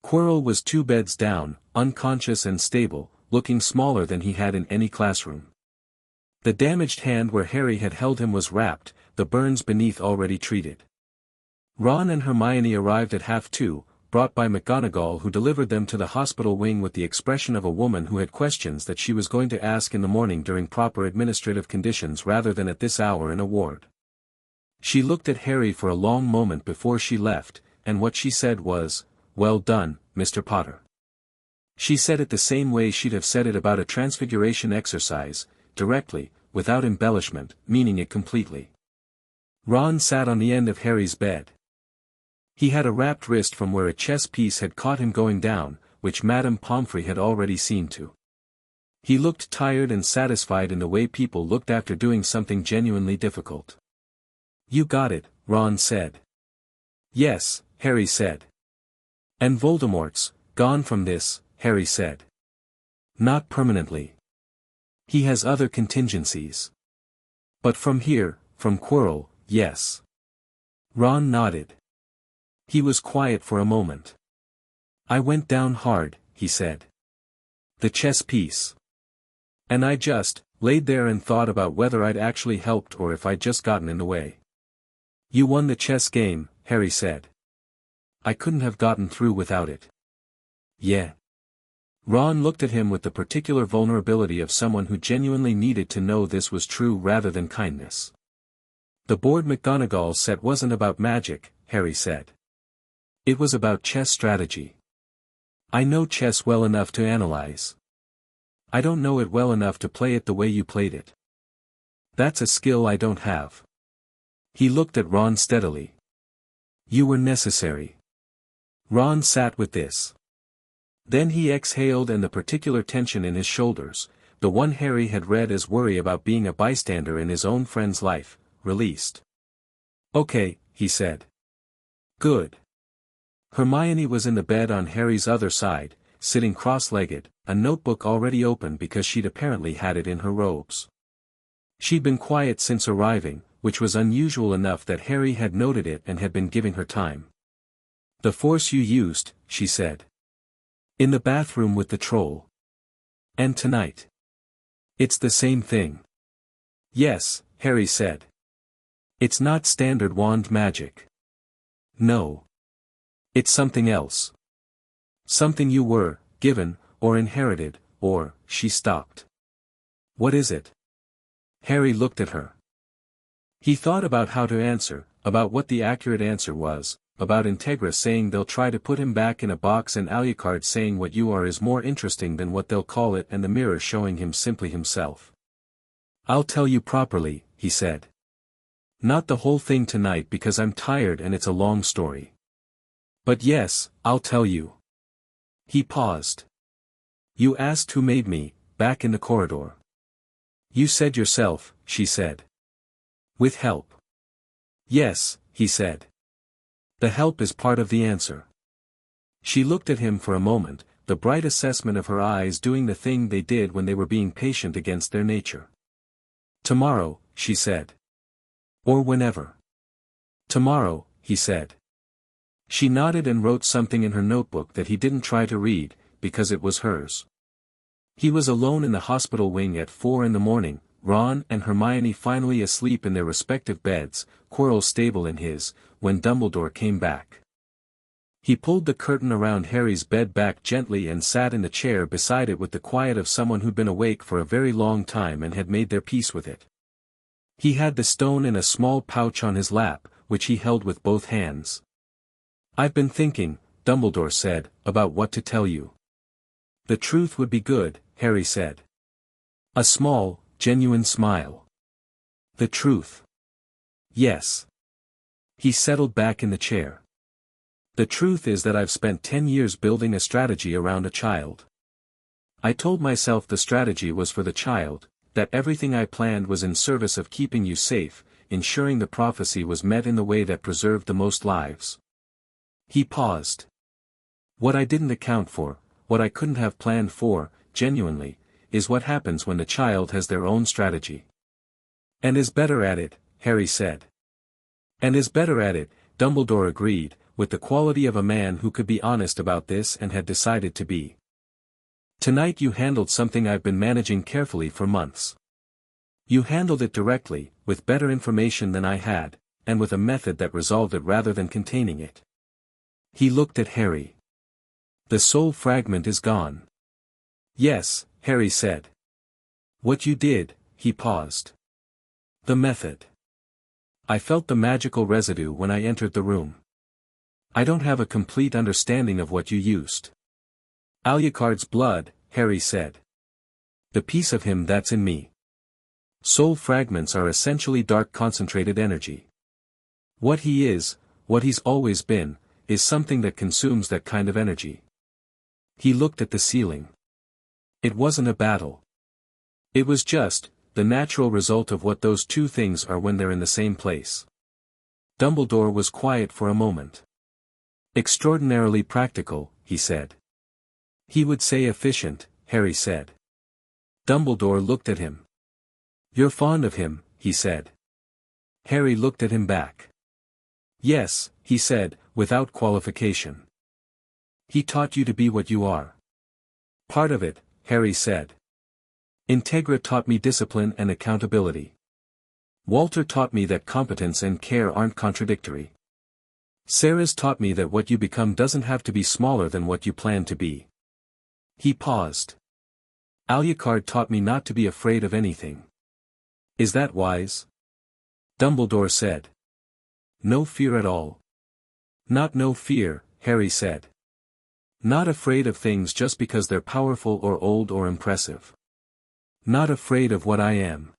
Quirrell was 2 beds down, unconscious and stable, looking smaller than he had in any classroom. The damaged hand where Harry had held him was wrapped, the burns beneath already treated. Ron and Hermione arrived at 2:30, brought by McGonagall, who delivered them to the hospital wing with the expression of a woman who had questions that she was going to ask in the morning during proper administrative conditions rather than at this hour in a ward. She looked at Harry for a long moment before she left, and what she said was, "Well done, Mr. Potter." She said it the same way she'd have said it about a transfiguration exercise, directly, without embellishment, meaning it completely. Ron sat on the end of Harry's bed. He had a wrapped wrist from where a chess piece had caught him going down, which Madame Pomfrey had already seen to. He looked tired and satisfied in the way people looked after doing something genuinely difficult. "You got it," Ron said. "Yes," Harry said. "And Voldemort's gone from this," Harry said. "Not permanently. He has other contingencies. But from here, from Quirrell, yes." Ron nodded. He was quiet for a moment. "I went down hard," he said. "The chess piece. And I just laid there and thought about whether I'd actually helped or if I'd just gotten in the way." "You won the chess game," Harry said. "I couldn't have gotten through without it." "Yeah." Ron looked at him with the particular vulnerability of someone who genuinely needed to know this was true rather than kindness. "The board McGonagall set wasn't about magic," Harry said. "It was about chess strategy. I know chess well enough to analyze. I don't know it well enough to play it the way you played it. That's a skill I don't have." He looked at Ron steadily. "You were necessary." Ron sat with this. Then he exhaled, and the particular tension in his shoulders, the one Harry had read as worry about being a bystander in his own friend's life, released. "Okay," he said. "Good." Hermione was in the bed on Harry's other side, sitting cross-legged, a notebook already open because she'd apparently had it in her robes. She'd been quiet since arriving, which was unusual enough that Harry had noted it and had been giving her time. "The force you used," she said. "In the bathroom with the troll. And tonight. It's the same thing." "Yes," Harry said. "It's not standard wand magic. No. It's something else. Something you were, given, or inherited, or," she stopped. "What is it?" Harry looked at her. He thought about how to answer, about what the accurate answer was, about Integra saying they'll try to put him back in a box and Alucard saying what you are is more interesting than what they'll call it, and the mirror showing him simply himself. "I'll tell you properly," he said. "Not the whole thing tonight because I'm tired and it's a long story. But yes, I'll tell you." He paused. "You asked who made me, back in the corridor. You said yourself," she said. "With help." "Yes," he said. "The help is part of the answer." She looked at him for a moment, the bright assessment of her eyes doing the thing they did when they were being patient against their nature. "Tomorrow," she said. "Or whenever." "Tomorrow," he said. She nodded and wrote something in her notebook that he didn't try to read, because it was hers. He was alone in the hospital wing at 4 a.m, Ron and Hermione finally asleep in their respective beds, Quirrell stable in his, when Dumbledore came back. He pulled the curtain around Harry's bed back gently and sat in the chair beside it with the quiet of someone who'd been awake for a very long time and had made their peace with it. He had the stone in a small pouch on his lap, which he held with both hands. "I've been thinking," Dumbledore said, "about what to tell you." "The truth would be good," Harry said. A small, genuine smile. "The truth." "Yes." He settled back in the chair. "The truth is that I've spent 10 years building a strategy around a child. I told myself the strategy was for the child, that everything I planned was in service of keeping you safe, ensuring the prophecy was met in the way that preserved the most lives." He paused. "What I didn't account for, what I couldn't have planned for, genuinely, is what happens when the child has their own strategy. And is better at it," Harry said. "And is better at it," Dumbledore agreed, with the quality of a man who could be honest about this and had decided to be. "Tonight you handled something I've been managing carefully for months. You handled it directly, with better information than I had, and with a method that resolved it rather than containing it." He looked at Harry. "The soul fragment is gone." "Yes," Harry said. "What you did," he paused. "The method. I felt the magical residue when I entered the room. I don't have a complete understanding of what you used." "Alucard's blood," Harry said. "The piece of him that's in me. Soul fragments are essentially dark concentrated energy. What he is, what he's always been, is something that consumes that kind of energy." He looked at the ceiling. "It wasn't a battle. It was just, the natural result of what those two things are when they're in the same place." Dumbledore was quiet for a moment. "Extraordinarily practical," he said. "He would say efficient," Harry said. Dumbledore looked at him. "You're fond of him," he said. Harry looked at him back. "Yes," he said, without qualification. "He taught you to be what you are." "Part of it," Harry said. "Integra taught me discipline and accountability. Walter taught me that competence and care aren't contradictory. Sarah's taught me that what you become doesn't have to be smaller than what you plan to be." He paused. "Alucard taught me not to be afraid of anything. Is that wise?" Dumbledore said. "No fear at all." "Not no fear," Harry said. "Not afraid of things just because they're powerful or old or impressive. Not afraid of what I am."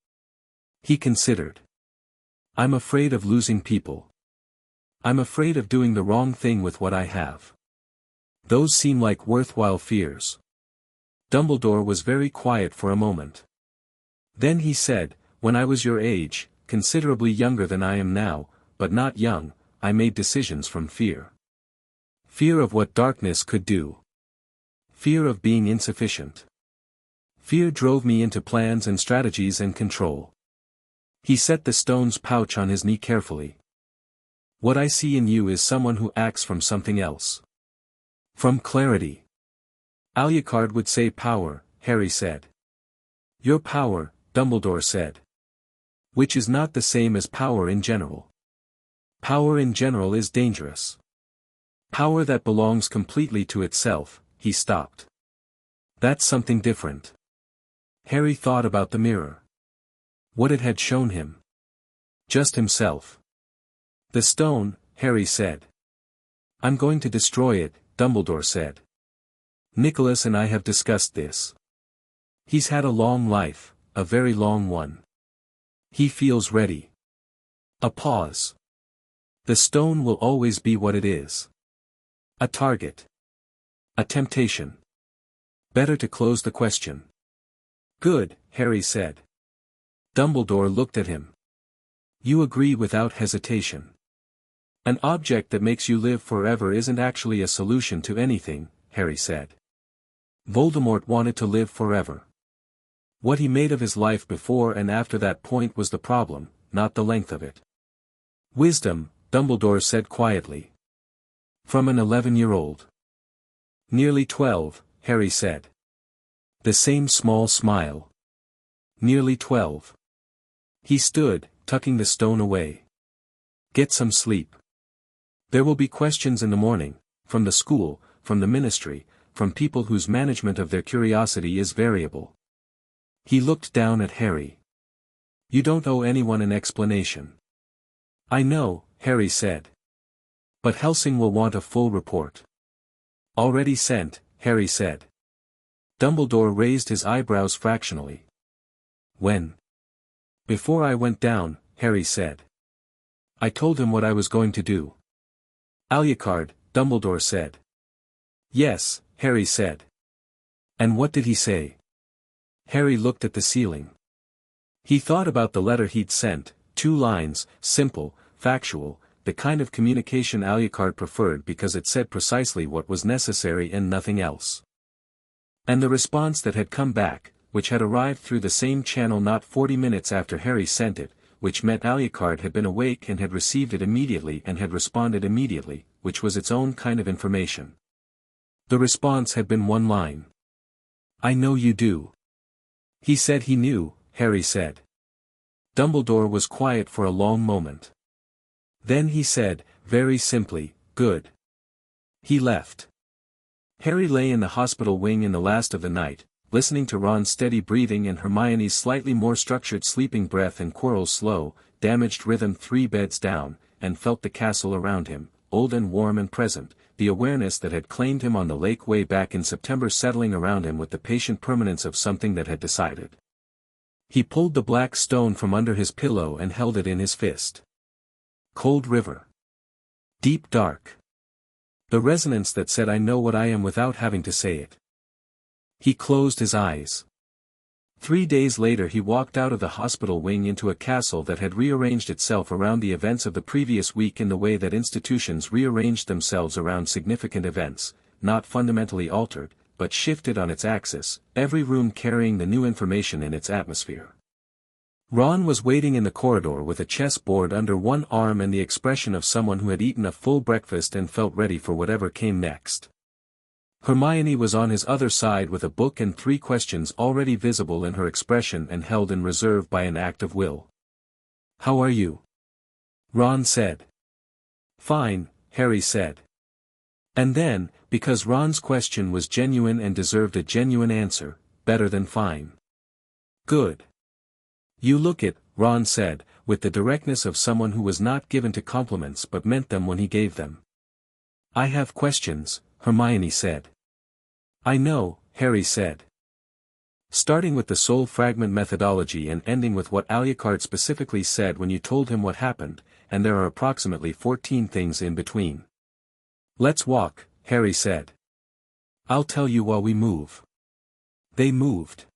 He considered. "I'm afraid of losing people. I'm afraid of doing the wrong thing with what I have. Those seem like worthwhile fears. Dumbledore was very quiet for a moment. Then he said, when I was your age, considerably younger than I am now, but not young, I made decisions from fear. Fear of what darkness could do. Fear of being insufficient. Fear drove me into plans and strategies and control. He set the stone's pouch on his knee carefully. What I see in you is someone who acts from something else. From clarity. Alucard would say power, Harry said. Your power, Dumbledore said. Which is not the same as power in general. Power in general is dangerous. Power that belongs completely to itself, he stopped. That's something different. Harry thought about the mirror. What it had shown him. Just himself. The stone, Harry said. I'm going to destroy it, Dumbledore said. Nicholas and I have discussed this. He's had a long life, a very long one. He feels ready. A pause. The stone will always be what it is. A target. A temptation. Better to close the question. Good, Harry said. Dumbledore looked at him. You agree without hesitation. An object that makes you live forever isn't actually a solution to anything, Harry said. Voldemort wanted to live forever. What he made of his life before and after that point was the problem, not the length of it. Wisdom, Dumbledore said quietly. From an 11-year-old. Nearly 12, Harry said. The same small smile. Nearly 12. He stood, tucking the stone away. Get some sleep. There will be questions in the morning, from the school, from the ministry, from people whose management of their curiosity is variable. He looked down at Harry. You don't owe anyone an explanation. I know, Harry said. But Hellsing will want a full report. Already sent, Harry said. Dumbledore raised his eyebrows fractionally. When? Before I went down, Harry said. I told him what I was going to do. Alucard, Dumbledore said. Yes, Harry said. And what did he say? Harry looked at the ceiling. He thought about the letter he'd sent, 2 lines, simple, factual, the kind of communication Alucard preferred because it said precisely what was necessary and nothing else. And the response that had come back, which had arrived through the same channel not 40 minutes after Harry sent it, which meant Alucard had been awake and had received it immediately and had responded immediately, which was its own kind of information. The response had been 1 line. I know you do. He said he knew, Harry said. Dumbledore was quiet for a long moment. Then he said, very simply, good. He left. Harry lay in the hospital wing in the last of the night, listening to Ron's steady breathing and Hermione's slightly more structured sleeping breath and Quirrell's slow, damaged rhythm 3 beds down, and felt the castle around him, old and warm and present, the awareness that had claimed him on the lake way back in September settling around him with the patient permanence of something that had decided. He pulled the black stone from under his pillow and held it in his fist. Cold river. Deep dark. The resonance that said I know what I am without having to say it. He closed his eyes. 3 days later he walked out of the hospital wing into a castle that had rearranged itself around the events of the previous week in the way that institutions rearranged themselves around significant events, not fundamentally altered, but shifted on its axis, every room carrying the new information in its atmosphere. Ron was waiting in the corridor with a chessboard under one arm and the expression of someone who had eaten a full breakfast and felt ready for whatever came next. Hermione was on his other side with a book and 3 questions already visible in her expression and held in reserve by an act of will. How are you? Ron said. Fine, Harry said. And then, because Ron's question was genuine and deserved a genuine answer, better than fine. Good. You look it, Ron said, with the directness of someone who was not given to compliments but meant them when he gave them. I have questions, Hermione said. I know, Harry said. Starting with the soul fragment methodology and ending with what Alucard specifically said when you told him what happened, and there are approximately 14 things in between. Let's walk, Harry said. I'll tell you while we move. They moved.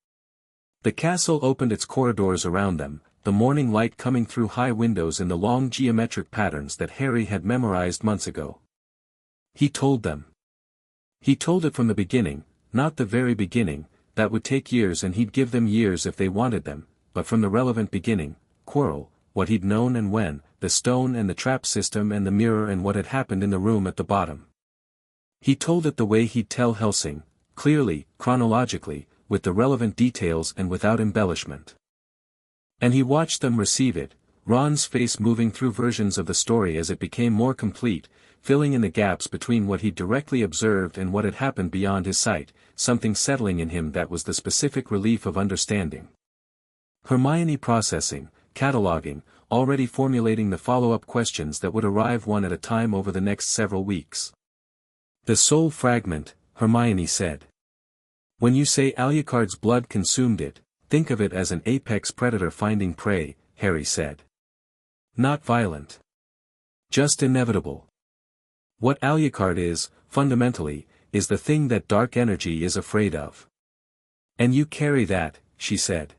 The castle opened its corridors around them, the morning light coming through high windows in the long geometric patterns that Harry had memorized months ago. He told them. He told it from the beginning, not the very beginning, that would take years and he'd give them years if they wanted them, but from the relevant beginning, Quirrell, what he'd known and when, the stone and the trap system and the mirror and what had happened in the room at the bottom. He told it the way he'd tell Hellsing, clearly, chronologically, with the relevant details and without embellishment. And he watched them receive it, Ron's face moving through versions of the story as it became more complete, filling in the gaps between what he'd directly observed and what had happened beyond his sight, something settling in him that was the specific relief of understanding. Hermione processing, cataloging, already formulating the follow-up questions that would arrive one at a time over the next several weeks. The soul fragment, Hermione said. When you say Alucard's blood consumed it, think of it as an apex predator finding prey, Harry said. Not violent. Just inevitable. What Alucard is, fundamentally, is the thing that dark energy is afraid of. And you carry that, she said.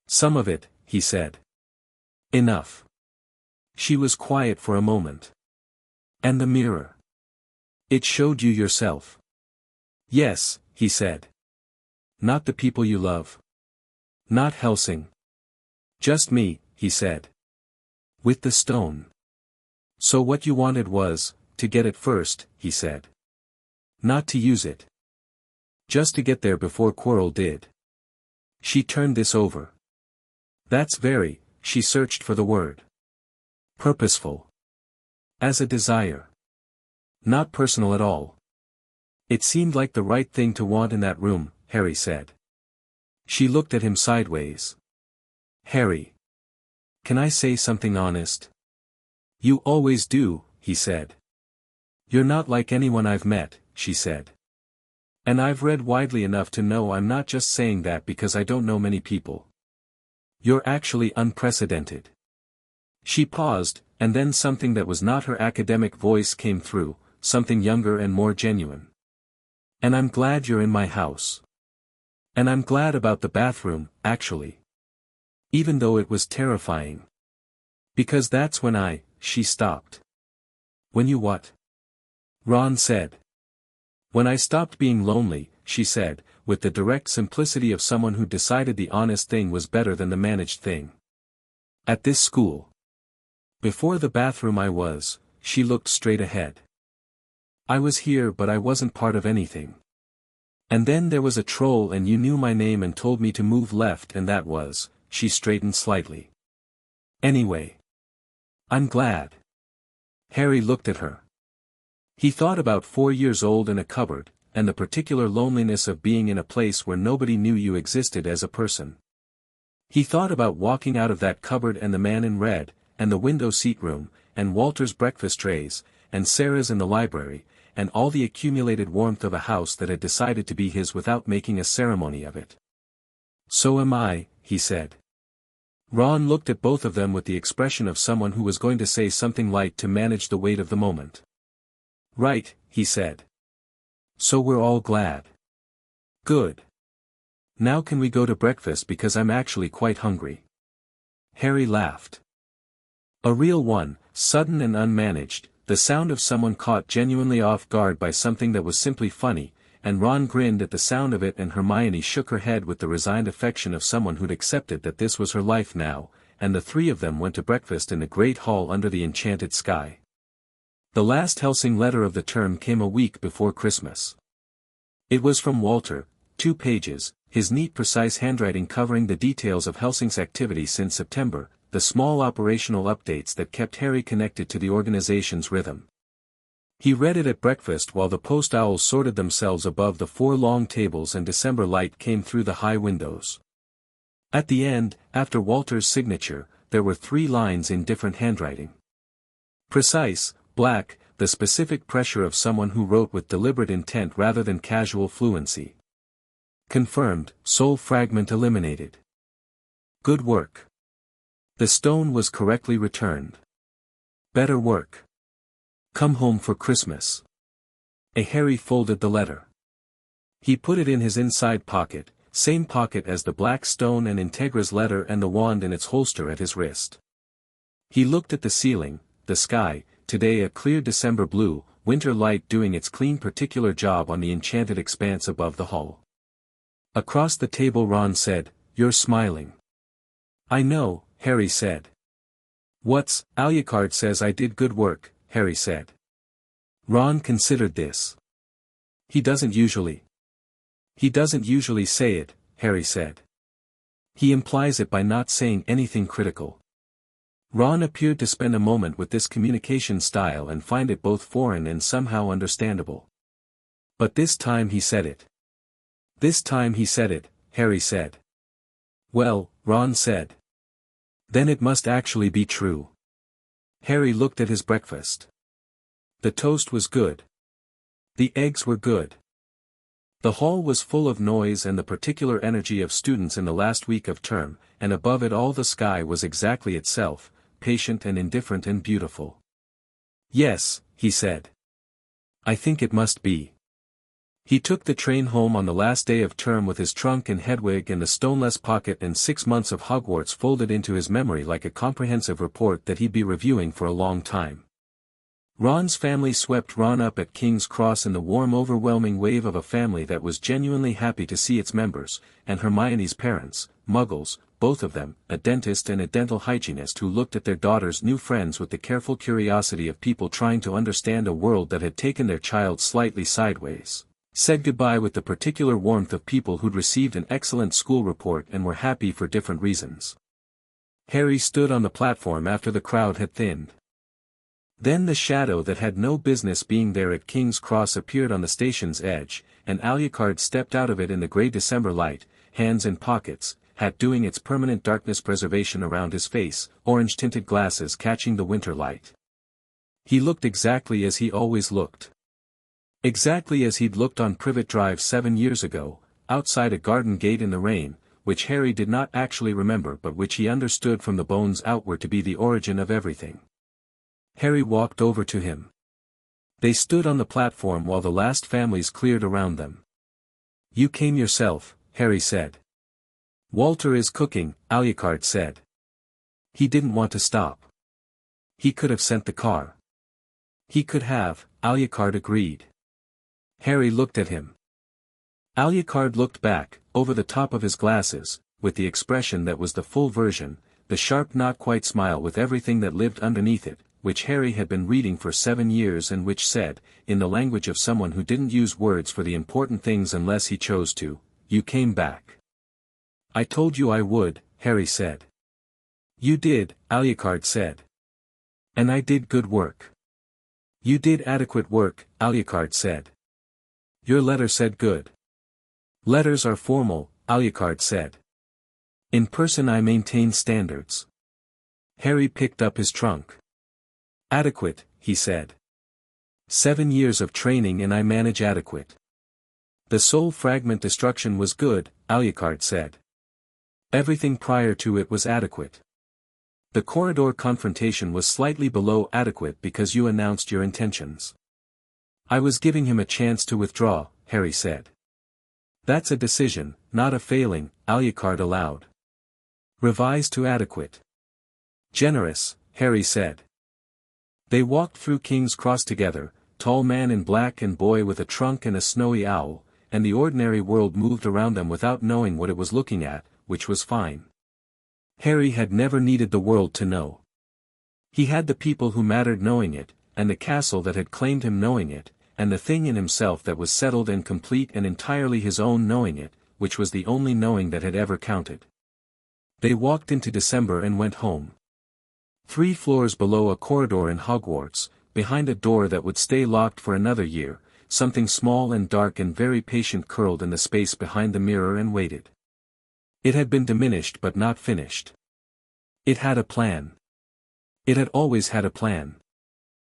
Some of it, he said. Enough. She was quiet for a moment. And the mirror. It showed you yourself. Yes, he said. Not the people you love. Not Hellsing. Just me, he said. With the stone. So what you wanted was, to get it first, he said. Not to use it. Just to get there before Quirrell did. She turned this over. That's very, she searched for the word. Purposeful. As a desire. Not personal at all. It seemed like the right thing to want in that room, Harry said. She looked at him sideways. Harry. Can I say something honest? You always do, he said. You're not like anyone I've met, she said. And I've read widely enough to know I'm not just saying that because I don't know many people. You're actually unprecedented. She paused, and then something that was not her academic voice came through, something younger and more genuine. And I'm glad you're in my house. And I'm glad about the bathroom, actually. Even though it was terrifying. Because that's when she stopped. When you what? Ron said. When I stopped being lonely, she said, with the direct simplicity of someone who decided the honest thing was better than the managed thing. At this school. Before the bathroom she looked straight ahead. I was here but I wasn't part of anything. And then there was a troll and you knew my name and told me to move left and that was, she straightened slightly. Anyway. I'm glad. Harry looked at her. He thought about 4 years old in a cupboard, and the particular loneliness of being in a place where nobody knew you existed as a person. He thought about walking out of that cupboard and the man in red, and the window seat room, and Walter's breakfast trays, and Sarah's in the library, and all the accumulated warmth of a house that had decided to be his without making a ceremony of it. So am I, he said. Ron looked at both of them with the expression of someone who was going to say something light to manage the weight of the moment. Right, he said. So we're all glad. Good. Now can we go to breakfast because I'm actually quite hungry. Harry laughed. A real one, sudden and unmanaged, the sound of someone caught genuinely off guard by something that was simply funny, and Ron grinned at the sound of it and Hermione shook her head with the resigned affection of someone who'd accepted that this was her life now, and the three of them went to breakfast in the great hall under the enchanted sky. The last Hellsing letter of the term came a week before Christmas. It was from Walter, 2 pages, his neat precise handwriting covering the details of Hellsing's activity since September, the small operational updates that kept Harry connected to the organization's rhythm. He read it at breakfast while the post owls sorted themselves above the 4 long tables and December light came through the high windows. At the end, after Walter's signature, there were 3 lines in different handwriting. Precise, black, the specific pressure of someone who wrote with deliberate intent rather than casual fluency. Confirmed, soul fragment eliminated. Good work. The stone was correctly returned. Better work. Come home for Christmas. Harry folded the letter. He put it in his inside pocket, same pocket as the black stone and Integra's letter and the wand in its holster at his wrist. He looked at the ceiling, the sky, today a clear December blue, winter light doing its clean particular job on the enchanted expanse above the hull. Across the table Ron said, "You're smiling." "I know," Harry said. "What's, Alucard says I did good work," Harry said. Ron considered this. He doesn't usually say it," Harry said. "He implies it by not saying anything critical." Ron appeared to spend a moment with this communication style and find it both foreign and somehow understandable. But this time he said it. "This time he said it," Harry said. "Well," Ron said. "Then it must actually be true." Harry looked at his breakfast. The toast was good. The eggs were good. The hall was full of noise and the particular energy of students in the last week of term, and above it all the sky was exactly itself, patient and indifferent and beautiful. "Yes," he said. "I think it must be." He took the train home on the last day of term with his trunk and headwig and the stoneless pocket and 6 months of Hogwarts folded into his memory like a comprehensive report that he'd be reviewing for a long time. Ron's family swept Ron up at King's Cross in the warm overwhelming wave of a family that was genuinely happy to see its members, and Hermione's parents, Muggles, both of them, a dentist and a dental hygienist who looked at their daughter's new friends with the careful curiosity of people trying to understand a world that had taken their child slightly sideways, said goodbye with the particular warmth of people who'd received an excellent school report and were happy for different reasons. Harry stood on the platform after the crowd had thinned. Then the shadow that had no business being there at King's Cross appeared on the station's edge, and Alucard stepped out of it in the grey December light, hands in pockets, hat doing its permanent darkness preservation around his face, orange-tinted glasses catching the winter light. He looked exactly as he always looked. Exactly as he'd looked on Privet Drive 7 years ago, outside a garden gate in the rain, which Harry did not actually remember but which he understood from the bones outward to be the origin of everything. Harry walked over to him. They stood on the platform while the last families cleared around them. "You came yourself," Harry said. "Walter is cooking," Alucard said. "He didn't want to stop. He could have sent the car." "He could have," Alucard agreed. Harry looked at him. Alucard looked back, over the top of his glasses, with the expression that was the full version, the sharp not-quite smile with everything that lived underneath it, which Harry had been reading for 7 years and which said, in the language of someone who didn't use words for the important things unless he chose to, "You came back." "I told you I would," Harry said. "You did," Alucard said. "And I did good work." "You did adequate work," Alucard said. "Your letter said good." "Letters are formal," Alucard said. "In person I maintain standards." Harry picked up his trunk. "Adequate," he said. 7 years of training and I manage adequate." "The soul fragment destruction was good," Alucard said. "Everything prior to it was adequate. The corridor confrontation was slightly below adequate because you announced your intentions." "I was giving him a chance to withdraw," Harry said. "That's a decision, not a failing," Alucard allowed. "Revise to adequate." "Generous," Harry said. They walked through King's Cross together, tall man in black and boy with a trunk and a snowy owl, and the ordinary world moved around them without knowing what it was looking at, which was fine. Harry had never needed the world to know. He had the people who mattered knowing it, and the castle that had claimed him knowing it, and the thing in himself that was settled and complete and entirely his own knowing it, which was the only knowing that had ever counted. They walked into December and went home. 3 floors below a corridor in Hogwarts, behind a door that would stay locked for another year, something small and dark and very patient curled in the space behind the mirror and waited. It had been diminished but not finished. It had a plan. It had always had a plan.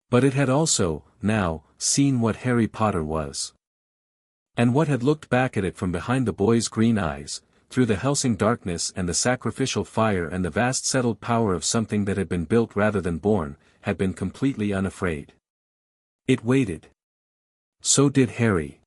But it had also, now, seen what Harry Potter was. And what had looked back at it from behind the boy's green eyes, through the Hellsing darkness and the sacrificial fire and the vast settled power of something that had been built rather than born, had been completely unafraid. It waited. So did Harry.